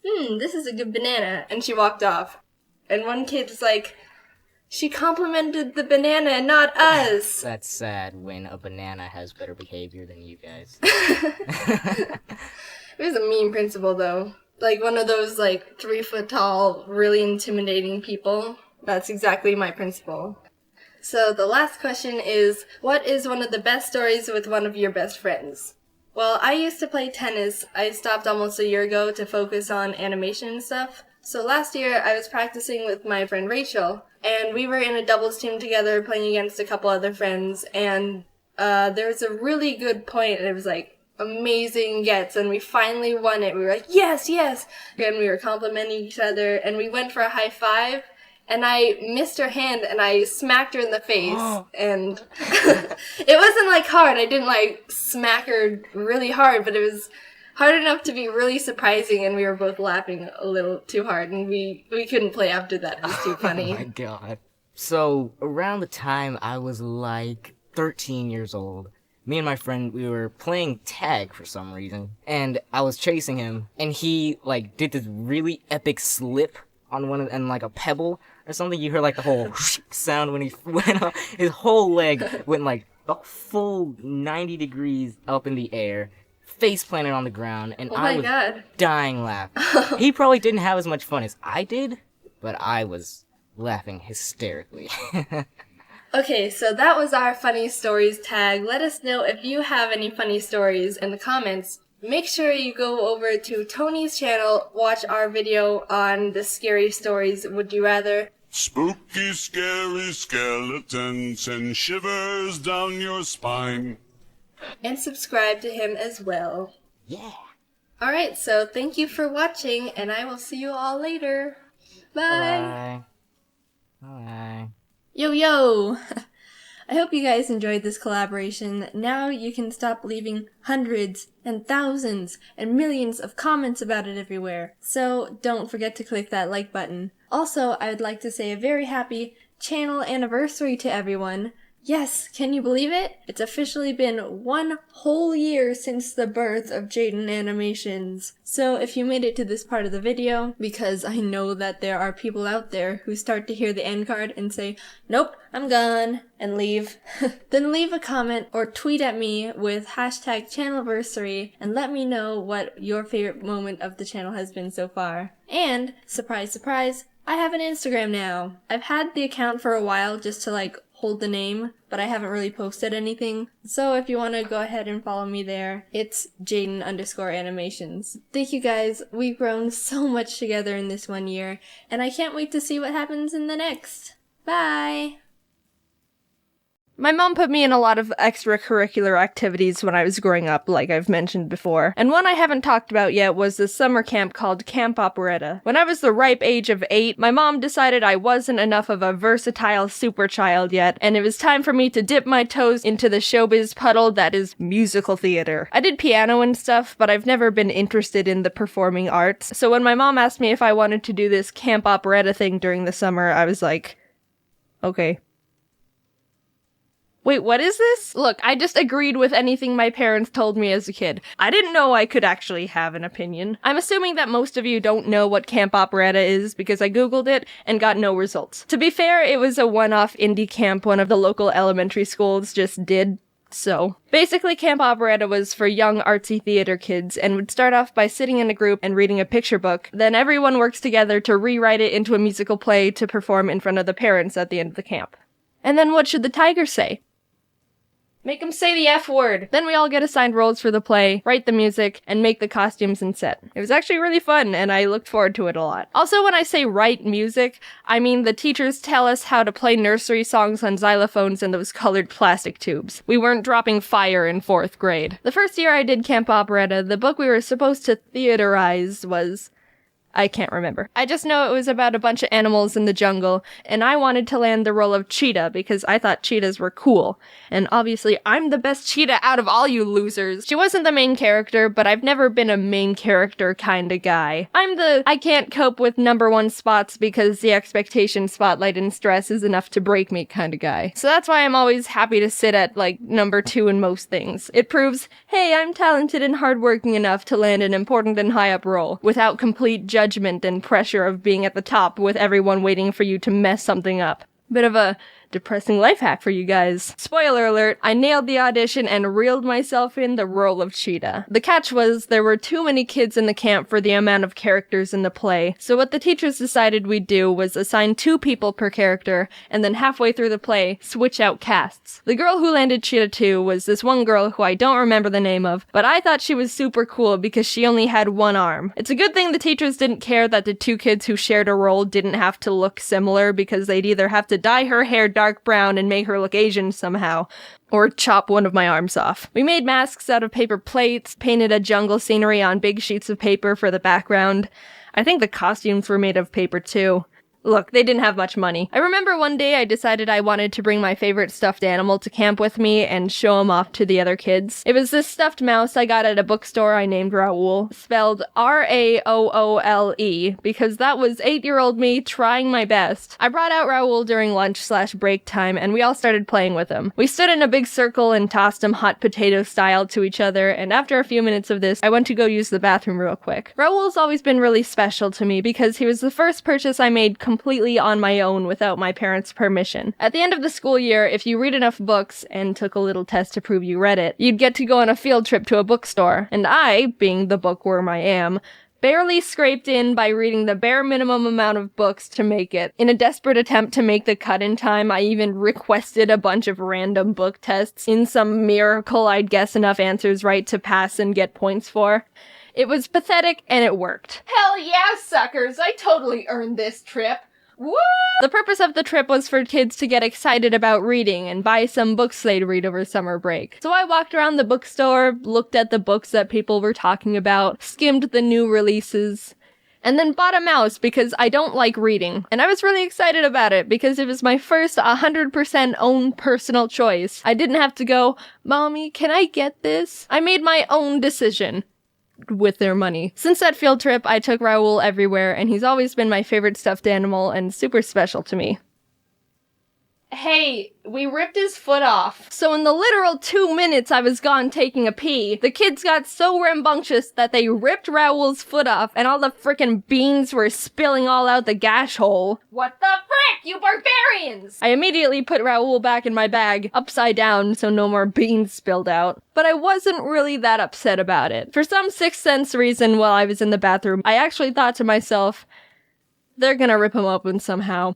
this is a good banana. And she walked off. And one kid was like, she complimented the banana and not us. That's sad when a banana has better behavior than you guys. It was a mean principal, though. Like one of those like 3-foot tall, really intimidating people. That's exactly my principal. So the last question is, what is one of the best stories with one of your best friends? Well, I used to play tennis. I stopped almost a year ago to focus on animation and stuff. So last year I was practicing with my friend Rachel, and we were in a doubles team together playing against a couple other friends, and there was a really good point, and it was like amazing gets, and we finally won it. We were like, yes, yes! And we were complimenting each other, and we went for a high five, and I missed her hand, and I smacked her in the face, and it wasn't like hard. I didn't like smack her really hard, but it was hard enough to be really surprising, and we were both laughing a little too hard, and we couldn't play after that. It was too funny. Oh my god. So, around the time I was like 13 years old, me and my friend, we were playing tag for some reason, and I was chasing him, and he, like, did this really epic slip on one of, and like a pebble or something. You heard like the whole sound when he went up. His whole leg went like a full 90 degrees up in the air, face planted on the ground, and I was dying laughing. He probably didn't have as much fun as I did, but I was laughing hysterically. Okay, so that was our funny stories tag. Let us know if you have any funny stories in the comments. Make sure you go over to Tony's channel, watch our video on the scary stories, Would You Rather. Spooky, scary skeletons send shivers down your spine. And subscribe to him as well. Yeah. Alright, so thank you for watching, and I will see you all later. Bye! Bye. Bye. Yo, yo! I hope you guys enjoyed this collaboration. Now you can stop leaving hundreds and thousands and millions of comments about it everywhere. So don't forget to click that like button. Also, I would like to say a very happy channel anniversary to everyone. Yes, can you believe it? It's officially been 1 whole year since the birth of Jaiden Animations. So if you made it to this part of the video, because I know that there are people out there who start to hear the end card and say, nope, I'm gone, and leave, then leave a comment or tweet at me with hashtag channelversary and let me know what your favorite moment of the channel has been so far. And, surprise, surprise, I have an Instagram now. I've had the account for a while just to like hold the name, but I haven't really posted anything. So if you want to go ahead and follow me there, it's JaidenAnimations. Thank you guys. We've grown so much together in this 1 year, and I can't wait to see what happens in the next. Bye! My mom put me in a lot of extracurricular activities when I was growing up, like I've mentioned before. And one I haven't talked about yet was the summer camp called Camp Operetta. When I was the ripe age of 8, my mom decided I wasn't enough of a versatile super child yet, and it was time for me to dip my toes into the showbiz puddle that is musical theater. I did piano and stuff, but I've never been interested in the performing arts. So when my mom asked me if I wanted to do this Camp Operetta thing during the summer, I was like, okay. Wait, what is this? Look, I just agreed with anything my parents told me as a kid. I didn't know I could actually have an opinion. I'm assuming that most of you don't know what Camp Operetta is because I googled it and got no results. To be fair, it was a one-off indie camp one of the local elementary schools just did. So, basically Camp Operetta was for young artsy theater kids and would start off by sitting in a group and reading a picture book. Then everyone works together to rewrite it into a musical play to perform in front of the parents at the end of the camp. And then what should the tiger say? Make them say the F word! Then we all get assigned roles for the play, write the music, and make the costumes and set. It was actually really fun, and I looked forward to it a lot. Also, when I say write music, I mean the teachers tell us how to play nursery songs on xylophones and those colored plastic tubes. We weren't dropping fire in 4th grade. The first year I did Camp Operetta, the book we were supposed to theaterize was... I can't remember. I just know it was about a bunch of animals in the jungle, and I wanted to land the role of cheetah because I thought cheetahs were cool. And obviously, I'm the best cheetah out of all you losers. She wasn't the main character, but I've never been a main character kinda guy. I'm the I can't cope with #1 spots because the expectation, spotlight, and stress is enough to break me kinda guy. So that's why I'm always happy to sit at, like, #2 in most things. It proves, hey, I'm talented and hardworking enough to land an important and high-up role, without complete judgment and pressure of being at the top with everyone waiting for you to mess something up. Bit of a depressing life hack for you guys. Spoiler alert, I nailed the audition and reeled myself in the role of Cheetah. The catch was there were too many kids in the camp for the amount of characters in the play, so what the teachers decided we'd do was assign 2 people per character, and then halfway through the play, switch out casts. The girl who landed Cheetah 2 was this one girl who I don't remember the name of, but I thought she was super cool because she only had 1 arm. It's a good thing the teachers didn't care that the 2 kids who shared a role didn't have to look similar, because they'd either have to dye her hair dark brown and make her look Asian somehow, or chop one of my arms off. We made masks out of paper plates, painted a jungle scenery on big sheets of paper for the background. I think the costumes were made of paper too. Look, they didn't have much money. I remember one day I decided I wanted to bring my favorite stuffed animal to camp with me and show him off to the other kids. It was this stuffed mouse I got at a bookstore I named Raoul, spelled R-A-O-O-L-E, because that was 8-year-old me trying my best. I brought out Raoul during lunch/break time, and we all started playing with him. We stood in a big circle and tossed him hot potato style to each other, and after a few minutes of this, I went to go use the bathroom real quick. Raoul's always been really special to me because he was the first purchase I made completely on my own without my parents' permission. At the end of the school year, if you read enough books and took a little test to prove you read it, you'd get to go on a field trip to a bookstore. And I, being the bookworm I am, barely scraped in by reading the bare minimum amount of books to make it. In a desperate attempt to make the cut in time, I even requested a bunch of random book tests. In some miracle, I'd guess enough answers right to pass and get points for. It was pathetic, and it worked. Hell yeah, suckers! I totally earned this trip! Woo! The purpose of the trip was for kids to get excited about reading and buy some books they'd read over summer break. So I walked around the bookstore, looked at the books that people were talking about, skimmed the new releases, and then bought a mouse because I don't like reading. And I was really excited about it because it was my first 100% own personal choice. I didn't have to go, "Mommy, can I get this?" I made my own decision. With their money. Since that field trip, I took Raoul everywhere, and he's always been my favorite stuffed animal and super special to me. Hey, we ripped his foot off. So in the literal 2 minutes I was gone taking a pee, the kids got so rambunctious that they ripped Raoul's foot off and all the frickin' beans were spilling all out the gash hole. What the frick, you barbarians! I immediately put Raoul back in my bag, upside down so no more beans spilled out. But I wasn't really that upset about it. For some sixth sense reason while I was in the bathroom, I actually thought to myself, they're gonna rip him open somehow.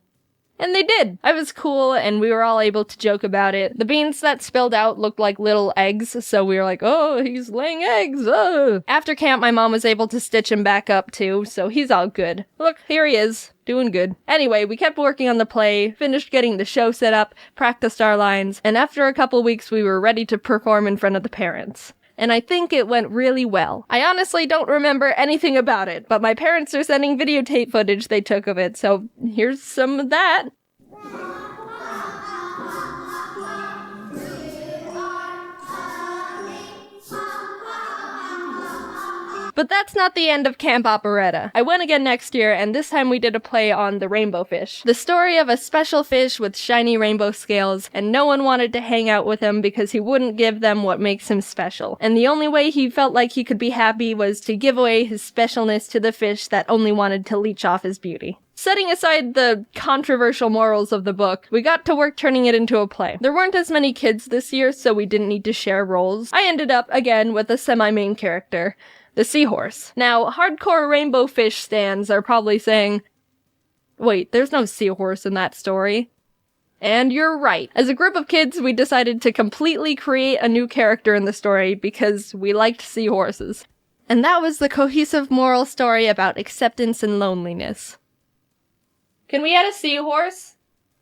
And they did. I was cool, and we were all able to joke about it. The beans that spilled out looked like little eggs, so we were like, oh, he's laying eggs, oh. After camp, my mom was able to stitch him back up, too, so he's all good. Look, here he is, doing good. Anyway, we kept working on the play, finished getting the show set up, practiced our lines, and after a couple weeks, we were ready to perform in front of the parents. And I think it went really well. I honestly don't remember anything about it, but my parents are sending videotape footage they took of it, so here's some of that. But that's not the end of Camp Operetta. I went again next year, and this time we did a play on the rainbow fish. The story of a special fish with shiny rainbow scales, and no one wanted to hang out with him because he wouldn't give them what makes him special. And the only way he felt like he could be happy was to give away his specialness to the fish that only wanted to leech off his beauty. Setting aside the controversial morals of the book, we got to work turning it into a play. There weren't as many kids this year, so we didn't need to share roles. I ended up, again, with a semi-main character. The seahorse. Now, hardcore rainbow fish stans are probably saying, wait, there's no seahorse in that story. And you're right. As a group of kids, we decided to completely create a new character in the story because we liked seahorses. And that was the cohesive moral story about acceptance and loneliness. Can we add a seahorse?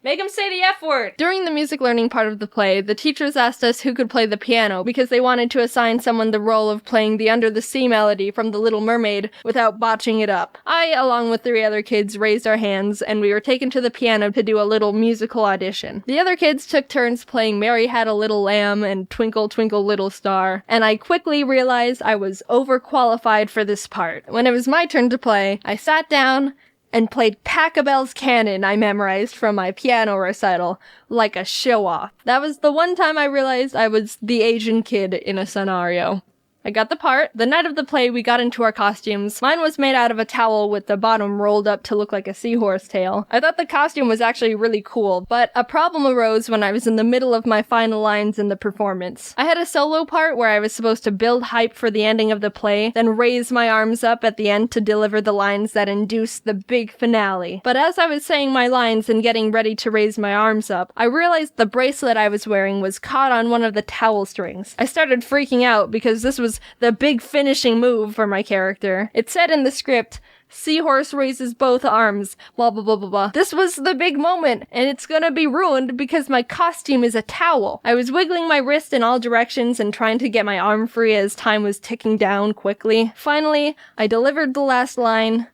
Make him say the F word! During the music learning part of the play, the teachers asked us who could play the piano because they wanted to assign someone the role of playing the Under the Sea melody from The Little Mermaid without botching it up. I, along with 3 other kids, raised our hands, and we were taken to the piano to do a little musical audition. The other kids took turns playing Mary Had a Little Lamb and Twinkle Twinkle Little Star, and I quickly realized I was overqualified for this part. When it was my turn to play, I sat down and played Pachelbel's Canon I memorized from my piano recital, like a show-off. That was the one time I realized I was the Asian kid in a scenario. I got the part. The night of the play, we got into our costumes. Mine was made out of a towel with the bottom rolled up to look like a seahorse tail. I thought the costume was actually really cool, but a problem arose when I was in the middle of my final lines in the performance. I had a solo part where I was supposed to build hype for the ending of the play, then raise my arms up at the end to deliver the lines that induced the big finale. But as I was saying my lines and getting ready to raise my arms up, I realized the bracelet I was wearing was caught on one of the towel strings. I started freaking out because this was the big finishing move for my character. It said in the script, "Seahorse raises both arms, blah blah blah blah blah." This was the big moment, and it's gonna be ruined because my costume is a towel. I was wiggling my wrist in all directions and trying to get my arm free as time was ticking down quickly. Finally, I delivered the last line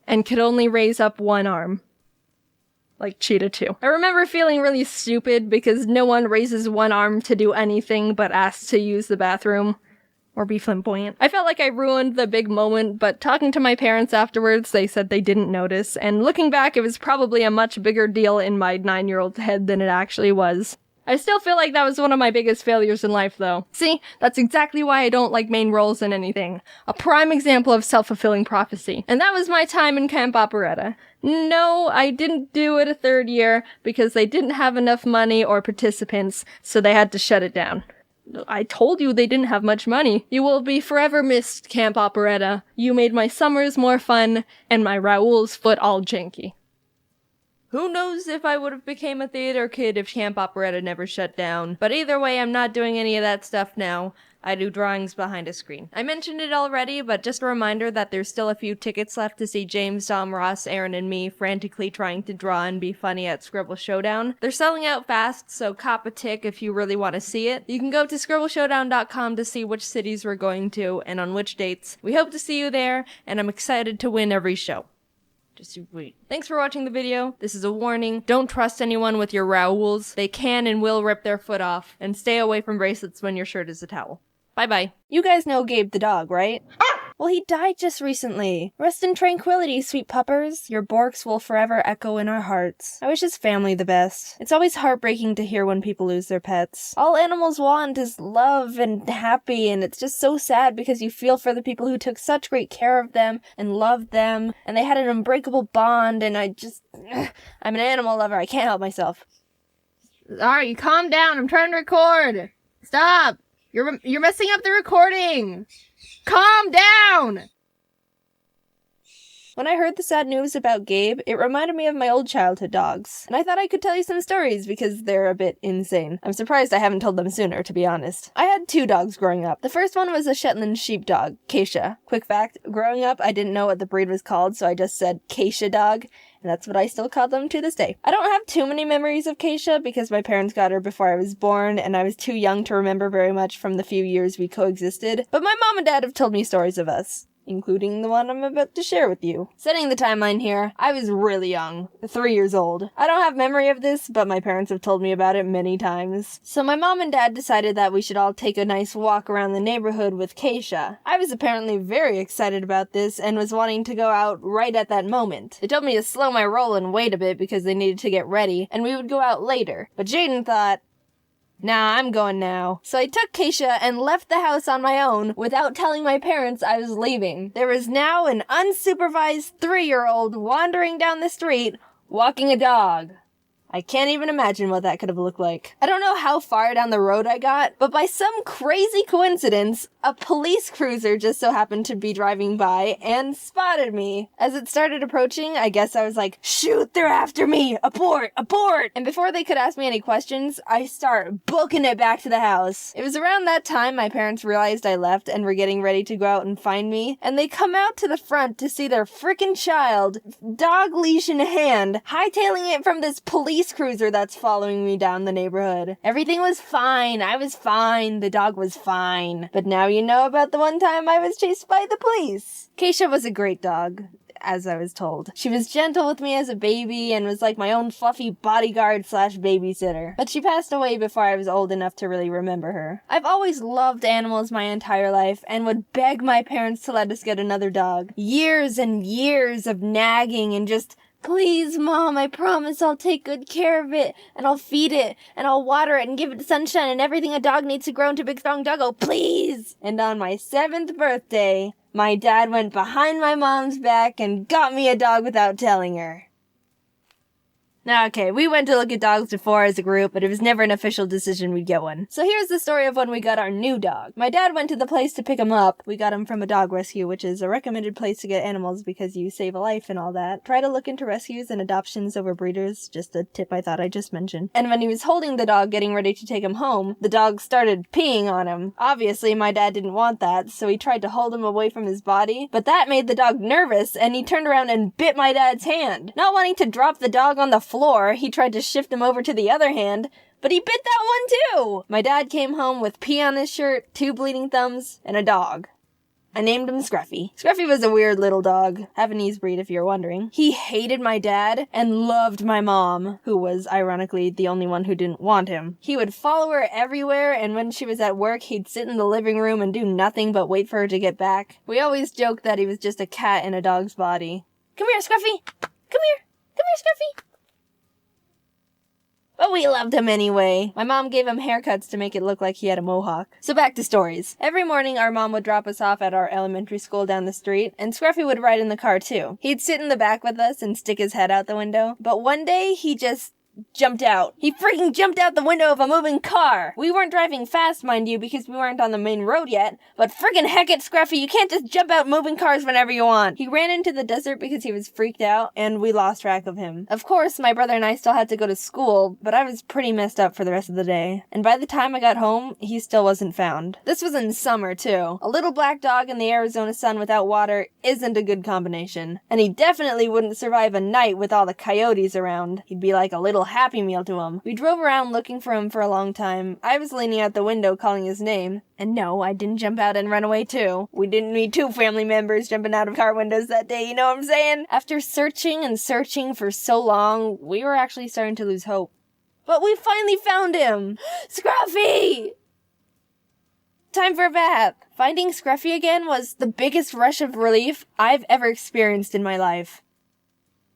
and could only raise up one arm. Like Cheetah 2. I remember feeling really stupid because no one raises one arm to do anything but asks to use the bathroom. Or be flamboyant. I felt like I ruined the big moment, but talking to my parents afterwards, they said they didn't notice, and looking back, it was probably a much bigger deal in my 9-year-old head than it actually was. I still feel like that was one of my biggest failures in life, though. See, that's exactly why I don't like main roles in anything. A prime example of self-fulfilling prophecy. And that was my time in Camp Operetta. No, I didn't do it a third year because they didn't have enough money or participants, so they had to shut it down. I told you they didn't have much money. You will be forever missed, Camp Operetta. You made my summers more fun, and my Raoul's foot all janky. Who knows if I would have became a theater kid if Camp Operetta never shut down. But either way, I'm not doing any of that stuff now. I do drawings behind a screen. I mentioned it already, but just a reminder that there's still a few tickets left to see James, Dom, Ross, Aaron, and me frantically trying to draw and be funny at Scribble Showdown. They're selling out fast, so cop a tick if you really want to see it. You can go to scribbleshowdown.com to see which cities we're going to and on which dates. We hope to see you there, and I'm excited to win every show. Just wait. Thanks for watching the video. This is a warning. Don't trust anyone with your Raouls. They can and will rip their foot off. And stay away from bracelets when your shirt is a towel. Bye-bye. You guys know Gabe the dog, right? Well, he died just recently. Rest in tranquility, sweet puppers. Your borks will forever echo in our hearts. I wish his family the best. It's always heartbreaking to hear when people lose their pets. All animals want is love and happy, and it's just so sad because you feel for the people who took such great care of them and loved them, and they had an unbreakable bond, and I'm an animal lover. I can't help myself. Alright, calm down. I'm trying to record. Stop. You're messing up the recording. Calm down! When I heard the sad news about Gabe, it reminded me of my old childhood dogs, and I thought I could tell you some stories because they're a bit insane. I'm surprised I haven't told them sooner, to be honest. I had 2 dogs growing up. The first one was a Shetland sheepdog, Keisha. Quick fact, growing up, I didn't know what the breed was called, so I just said Keisha dog, and that's what I still call them to this day. I don't have too many memories of Keisha because my parents got her before I was born, and I was too young to remember very much from the few years we coexisted, but my mom and dad have told me stories of us, including the one I'm about to share with you. Setting the timeline here, I was really young, 3 years old. I don't have memory of this, but my parents have told me about it many times. So my mom and dad decided that we should all take a nice walk around the neighborhood with Keisha. I was apparently very excited about this and was wanting to go out right at that moment. They told me to slow my roll and wait a bit because they needed to get ready, and we would go out later. But Jaiden thought, nah, I'm going now. So I took Keisha and left the house on my own without telling my parents I was leaving. There was now an unsupervised 3-year-old wandering down the street, walking a dog. I can't even imagine what that could have looked like. I don't know how far down the road I got, but by some crazy coincidence, a police cruiser just so happened to be driving by and spotted me. As it started approaching, I guess I was like, shoot, they're after me! Abort! Abort! And before they could ask me any questions, I start booking it back to the house. It was around that time my parents realized I left and were getting ready to go out and find me, and they come out to the front to see their frickin' child, dog leash in hand, hightailing it from this police cruiser that's following me down the neighborhood. Everything was fine. I was fine. The dog was fine. But now you know about the one time I was chased by the police. Keisha was a great dog, as I was told. She was gentle with me as a baby and was like my own fluffy bodyguard / babysitter. But she passed away before I was old enough to really remember her. I've always loved animals my entire life and would beg my parents to let us get another dog. Years and years of nagging and just Please, Mom, I promise I'll take good care of it, and I'll feed it, and I'll water it, and give it sunshine, and everything a dog needs to grow into a big, strong doggo, please! And on my 7th birthday, my dad went behind my mom's back and got me a dog without telling her. Now, okay, we went to look at dogs before as a group, but it was never an official decision we'd get one. So here's the story of when we got our new dog. My dad went to the place to pick him up. We got him from a dog rescue, which is a recommended place to get animals because you save a life and all that. Try to look into rescues and adoptions over breeders, just a tip I thought I just mentioned. And when he was holding the dog, getting ready to take him home, the dog started peeing on him. Obviously, my dad didn't want that, so he tried to hold him away from his body, but that made the dog nervous, and he turned around and bit my dad's hand. Not wanting to drop the dog on the floor, he tried to shift him over to the other hand, but he bit that one too! My dad came home with pee on his shirt, 2 bleeding thumbs, and a dog. I named him Scruffy. Scruffy was a weird little dog, Havanese breed if you're wondering. He hated my dad and loved my mom, who was ironically the only one who didn't want him. He would follow her everywhere, and when she was at work, he'd sit in the living room and do nothing but wait for her to get back. We always joked that he was just a cat in a dog's body. Come here, Scruffy! Come here! Come here, Scruffy! But we loved him anyway. My mom gave him haircuts to make it look like he had a mohawk. So back to stories. Every morning our mom would drop us off at our elementary school down the street, and Scruffy would ride in the car too. He'd sit in the back with us and stick his head out the window, but one day he just jumped out. He freaking jumped out the window of a moving car! We weren't driving fast, mind you, because we weren't on the main road yet, but friggin' heck it, Scruffy, you can't just jump out moving cars whenever you want! He ran into the desert because he was freaked out, and we lost track of him. Of course, my brother and I still had to go to school, but I was pretty messed up for the rest of the day. And by the time I got home, he still wasn't found. This was in summer, too. A little black dog in the Arizona sun without water isn't a good combination. And he definitely wouldn't survive a night with all the coyotes around. He'd be like a little Happy Meal to him. We drove around looking for him for a long time. I was leaning out the window calling his name. And no, I didn't jump out and run away too. We didn't need 2 family members jumping out of car windows that day, you know what I'm saying? After searching and searching for so long, we were actually starting to lose hope. But we finally found him! Scruffy! Time for a bath. Finding Scruffy again was the biggest rush of relief I've ever experienced in my life.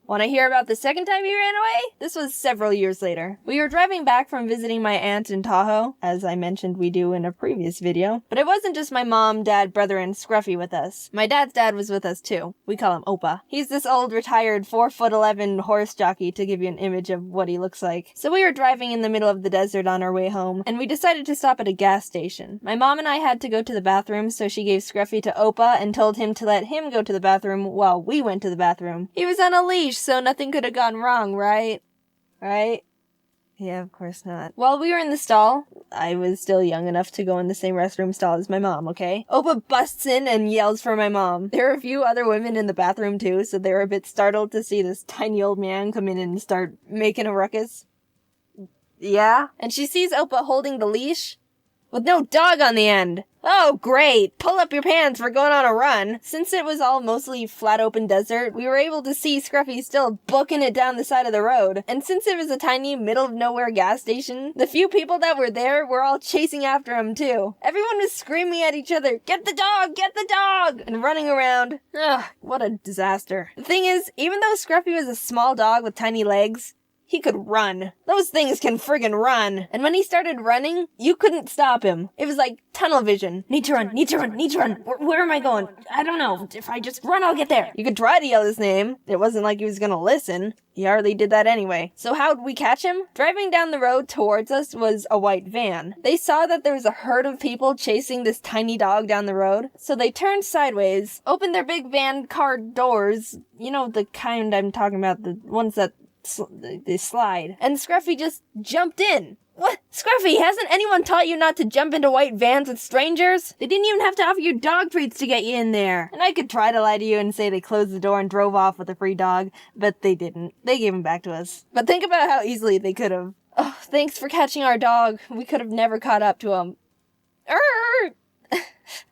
Want to hear about the second time he ran away? This was several years later. We were driving back from visiting my aunt in Tahoe, as I mentioned we do in a previous video. But it wasn't just my mom, dad, brother, and Scruffy with us. My dad's dad was with us too. We call him Opa. He's this old retired 4'11" horse jockey to give you an image of what he looks like. So we were driving in the middle of the desert on our way home, and we decided to stop at a gas station. My mom and I had to go to the bathroom, so she gave Scruffy to Opa and told him to let him go to the bathroom while we went to the bathroom. He was on a leash, so nothing could have gone wrong, right? Right? Yeah, of course not. While we were in the stall, I was still young enough to go in the same restroom stall as my mom, okay? Opa busts in and yells for my mom. There were a few other women in the bathroom too, so they were a bit startled to see this tiny old man come in and start making a ruckus. Yeah? And she sees Opa holding the leash with no dog on the end. Oh, great! Pull up your pants, we're going on a run! Since it was all mostly flat open desert, we were able to see Scruffy still booking it down the side of the road. And since it was a tiny middle-of-nowhere gas station, the few people that were there were all chasing after him too. Everyone was screaming at each other, "Get the dog! Get the dog!" and running around. Ugh, what a disaster. The thing is, even though Scruffy was a small dog with tiny legs, he could run. Those things can friggin' run. And when he started running, you couldn't stop him. It was like tunnel vision. Need to run, need to run, need to run. Where am I going? I don't know. If I just run, I'll get there. You could try to yell his name. It wasn't like he was gonna listen. He hardly did that anyway. So how'd we catch him? Driving down the road towards us was a white van. They saw that there was a herd of people chasing this tiny dog down the road. So they turned sideways, opened their big van car doors. You know, the kind I'm talking about, the ones that they slide. And Scruffy just jumped in. What? Scruffy, hasn't anyone taught you not to jump into white vans with strangers? They didn't even have to offer you dog treats to get you in there. And I could try to lie to you and say they closed the door and drove off with a free dog, but they didn't. They gave him back to us. But think about how easily they could have. Oh, thanks for catching our dog. We could have never caught up to him.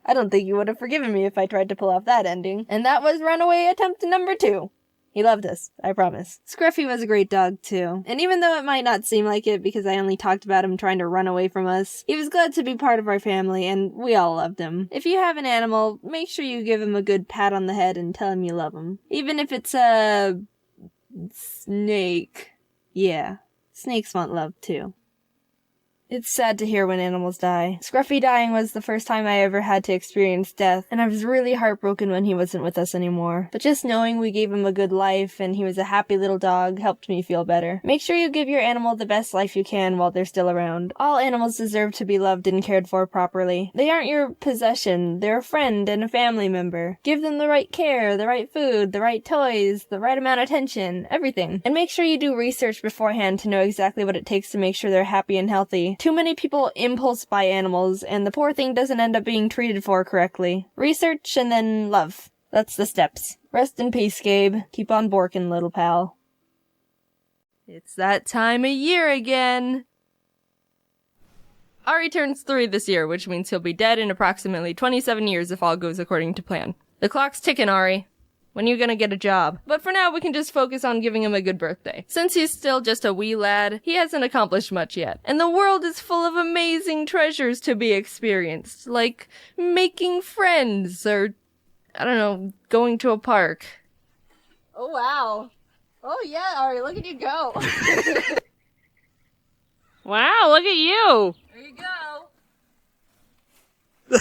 I don't think you would have forgiven me if I tried to pull off that ending. And that was runaway attempt number 2. He loved us, I promise. Scruffy was a great dog, too. And even though it might not seem like it because I only talked about him trying to run away from us, he was glad to be part of our family, and we all loved him. If you have an animal, make sure you give him a good pat on the head and tell him you love him. Even if it's a Snake. Yeah, snakes want love too. It's sad to hear when animals die. Scruffy dying was the first time I ever had to experience death, and I was really heartbroken when he wasn't with us anymore. But just knowing we gave him a good life and he was a happy little dog helped me feel better. Make sure you give your animal the best life you can while they're still around. All animals deserve to be loved and cared for properly. They aren't your possession, they're a friend and a family member. Give them the right care, the right food, the right toys, the right amount of attention, everything. And make sure you do research beforehand to know exactly what it takes to make sure they're happy and healthy. Too many people impulse buy animals, and the poor thing doesn't end up being treated for correctly. Research and then love. That's the steps. Rest in peace, Gabe. Keep on borking, little pal. It's that time of year again. Ari turns 3 this year, which means he'll be dead in approximately 27 years if all goes according to plan. The clock's ticking, Ari. When are you gonna get a job? But for now, we can just focus on giving him a good birthday. Since he's still just a wee lad, he hasn't accomplished much yet. And the world is full of amazing treasures to be experienced, like making friends, or, I don't know, going to a park. Oh, wow. Oh, yeah, Ari, look at you go. Wow, look at you! There you go.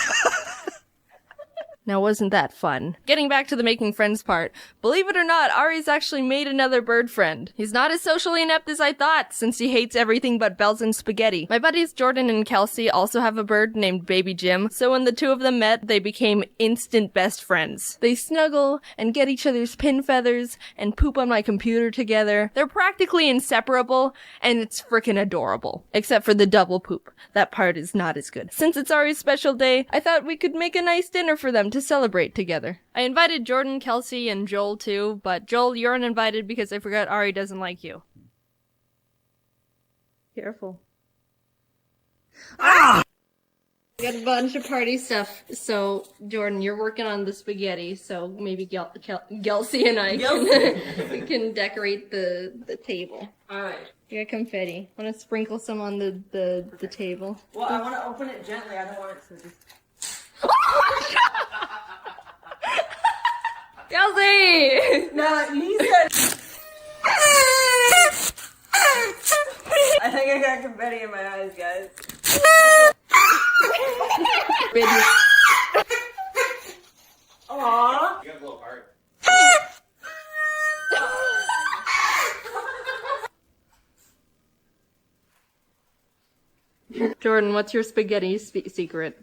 Now wasn't that fun? Getting back to the making friends part, believe it or not, Ari's actually made another bird friend. He's not as socially inept as I thought, since he hates everything but bells and spaghetti. My buddies Jordan and Kelsey also have a bird named Baby Jim, so when the two of them met, they became instant best friends. They snuggle and get each other's pin feathers and poop on my computer together. They're practically inseparable, and it's frickin' adorable. Except for the double poop. That part is not as good. Since it's Ari's special day, I thought we could make a nice dinner for them to celebrate together. I invited Jordan, Kelsey, and Joel too, but Joel, you're uninvited because I forgot Ari doesn't like you. Careful. Ah! I got a bunch of party stuff, so Jordan, you're working on the spaghetti, so maybe Kelsey and I can, can decorate the table. Alright. You got confetti. Want to sprinkle some on the table? Well, I want to open it gently. I don't want it to just... Kelsey! No, you said... I think I got confetti in my eyes, guys. Aww. You got a little heart. Jordan, what's your spaghetti secret?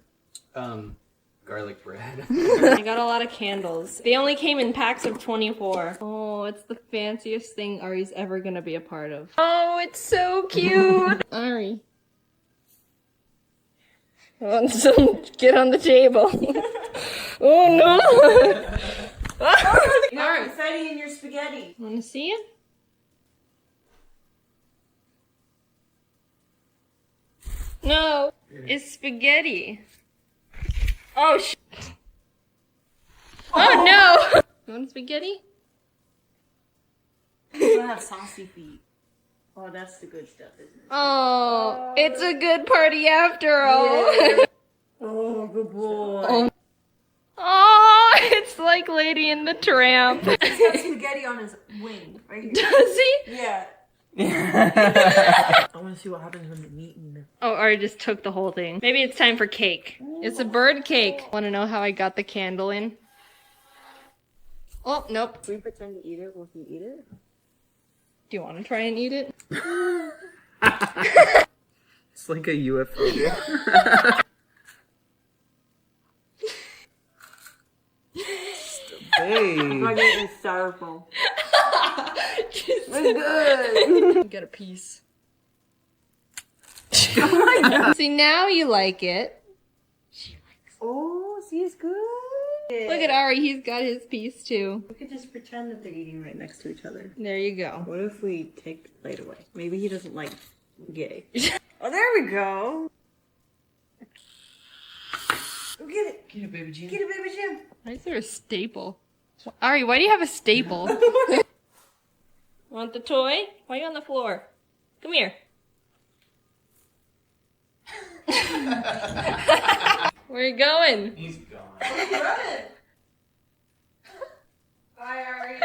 Garlic bread. I got a lot of candles. They only came in packs of 24. Oh, it's the fanciest thing Ari's ever gonna be a part of. Oh, it's so cute! Ari. Oh, don't get on the table. Oh no! You got confetti in your spaghetti. Wanna see it? No, it's spaghetti. Oh, oh no! You want spaghetti? You're gonna have saucy feet. Oh, that's the good stuff, isn't it? Oh, it's a good party after all. Yeah. Oh, good boy. Oh, it's like Lady and the Tramp. He's got spaghetti on his wing, right here. Does he? Yeah. I want to see what happens when the meat and the... Oh, Ari just took the whole thing. Maybe it's time for cake. It's a bird cake. Want to know how I got the candle in? Oh, nope. Can we pretend to eat it? Will he eat it? Do you want to try and eat it? It's like a UFO. Hey. I'm getting styrofoam. It's good. Get a piece. Oh my god. See, now you like it. Oh, see, it's good. Look at Ari, he's got his piece too. We could just pretend that they're eating right next to each other. There you go. What if we take the plate away? Maybe he doesn't like gay. Oh, there we go. Go get it. Get it, baby Jim. Get it, baby Jim. Why is there a staple? Ari, why do you have a staple? Want the toy? Why are you on the floor? Come here. Where are you going? He's gone. Run it. Bye, Ari.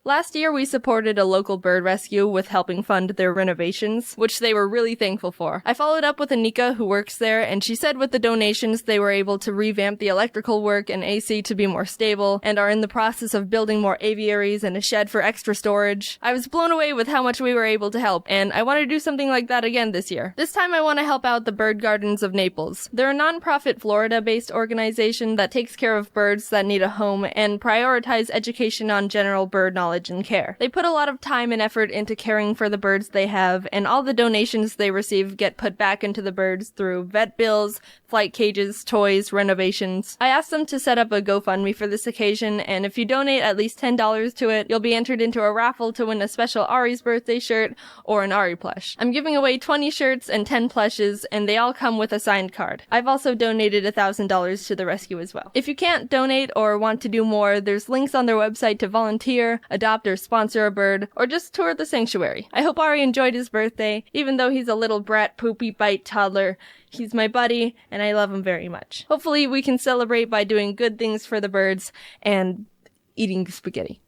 Last year, we supported a local bird rescue with helping fund their renovations, which they were really thankful for. I followed up with Anika, who works there, and she said with the donations, they were able to revamp the electrical work and AC to be more stable, and are in the process of building more aviaries and a shed for extra storage. I was blown away with how much we were able to help, and I want to do something like that again this year. This time I want to help out the Bird Gardens of Naples. They're a non-profit Florida-based organization that takes care of birds that need a home and prioritize education on general bird knowledge and care. They put a lot of time and effort into caring for the birds they have, and all the donations they receive get put back into the birds through vet bills, flight cages, toys, renovations. I asked them to set up a GoFundMe for this occasion, and if you donate at least $10 to it, you'll be entered into a raffle to win a special Ari's birthday shirt or an Ari plush. I'm giving away 20 shirts and 10 plushes, and they all come with a signed card. I've also donated $1,000 to the rescue as well. If you can't donate or want to do more, there's links on their website to volunteer, adopt or sponsor a bird, or just tour the sanctuary. I hope Ari enjoyed his birthday, even though he's a little brat poopy bite toddler. He's my buddy, and I love him very much. Hopefully we can celebrate by doing good things for the birds and eating spaghetti.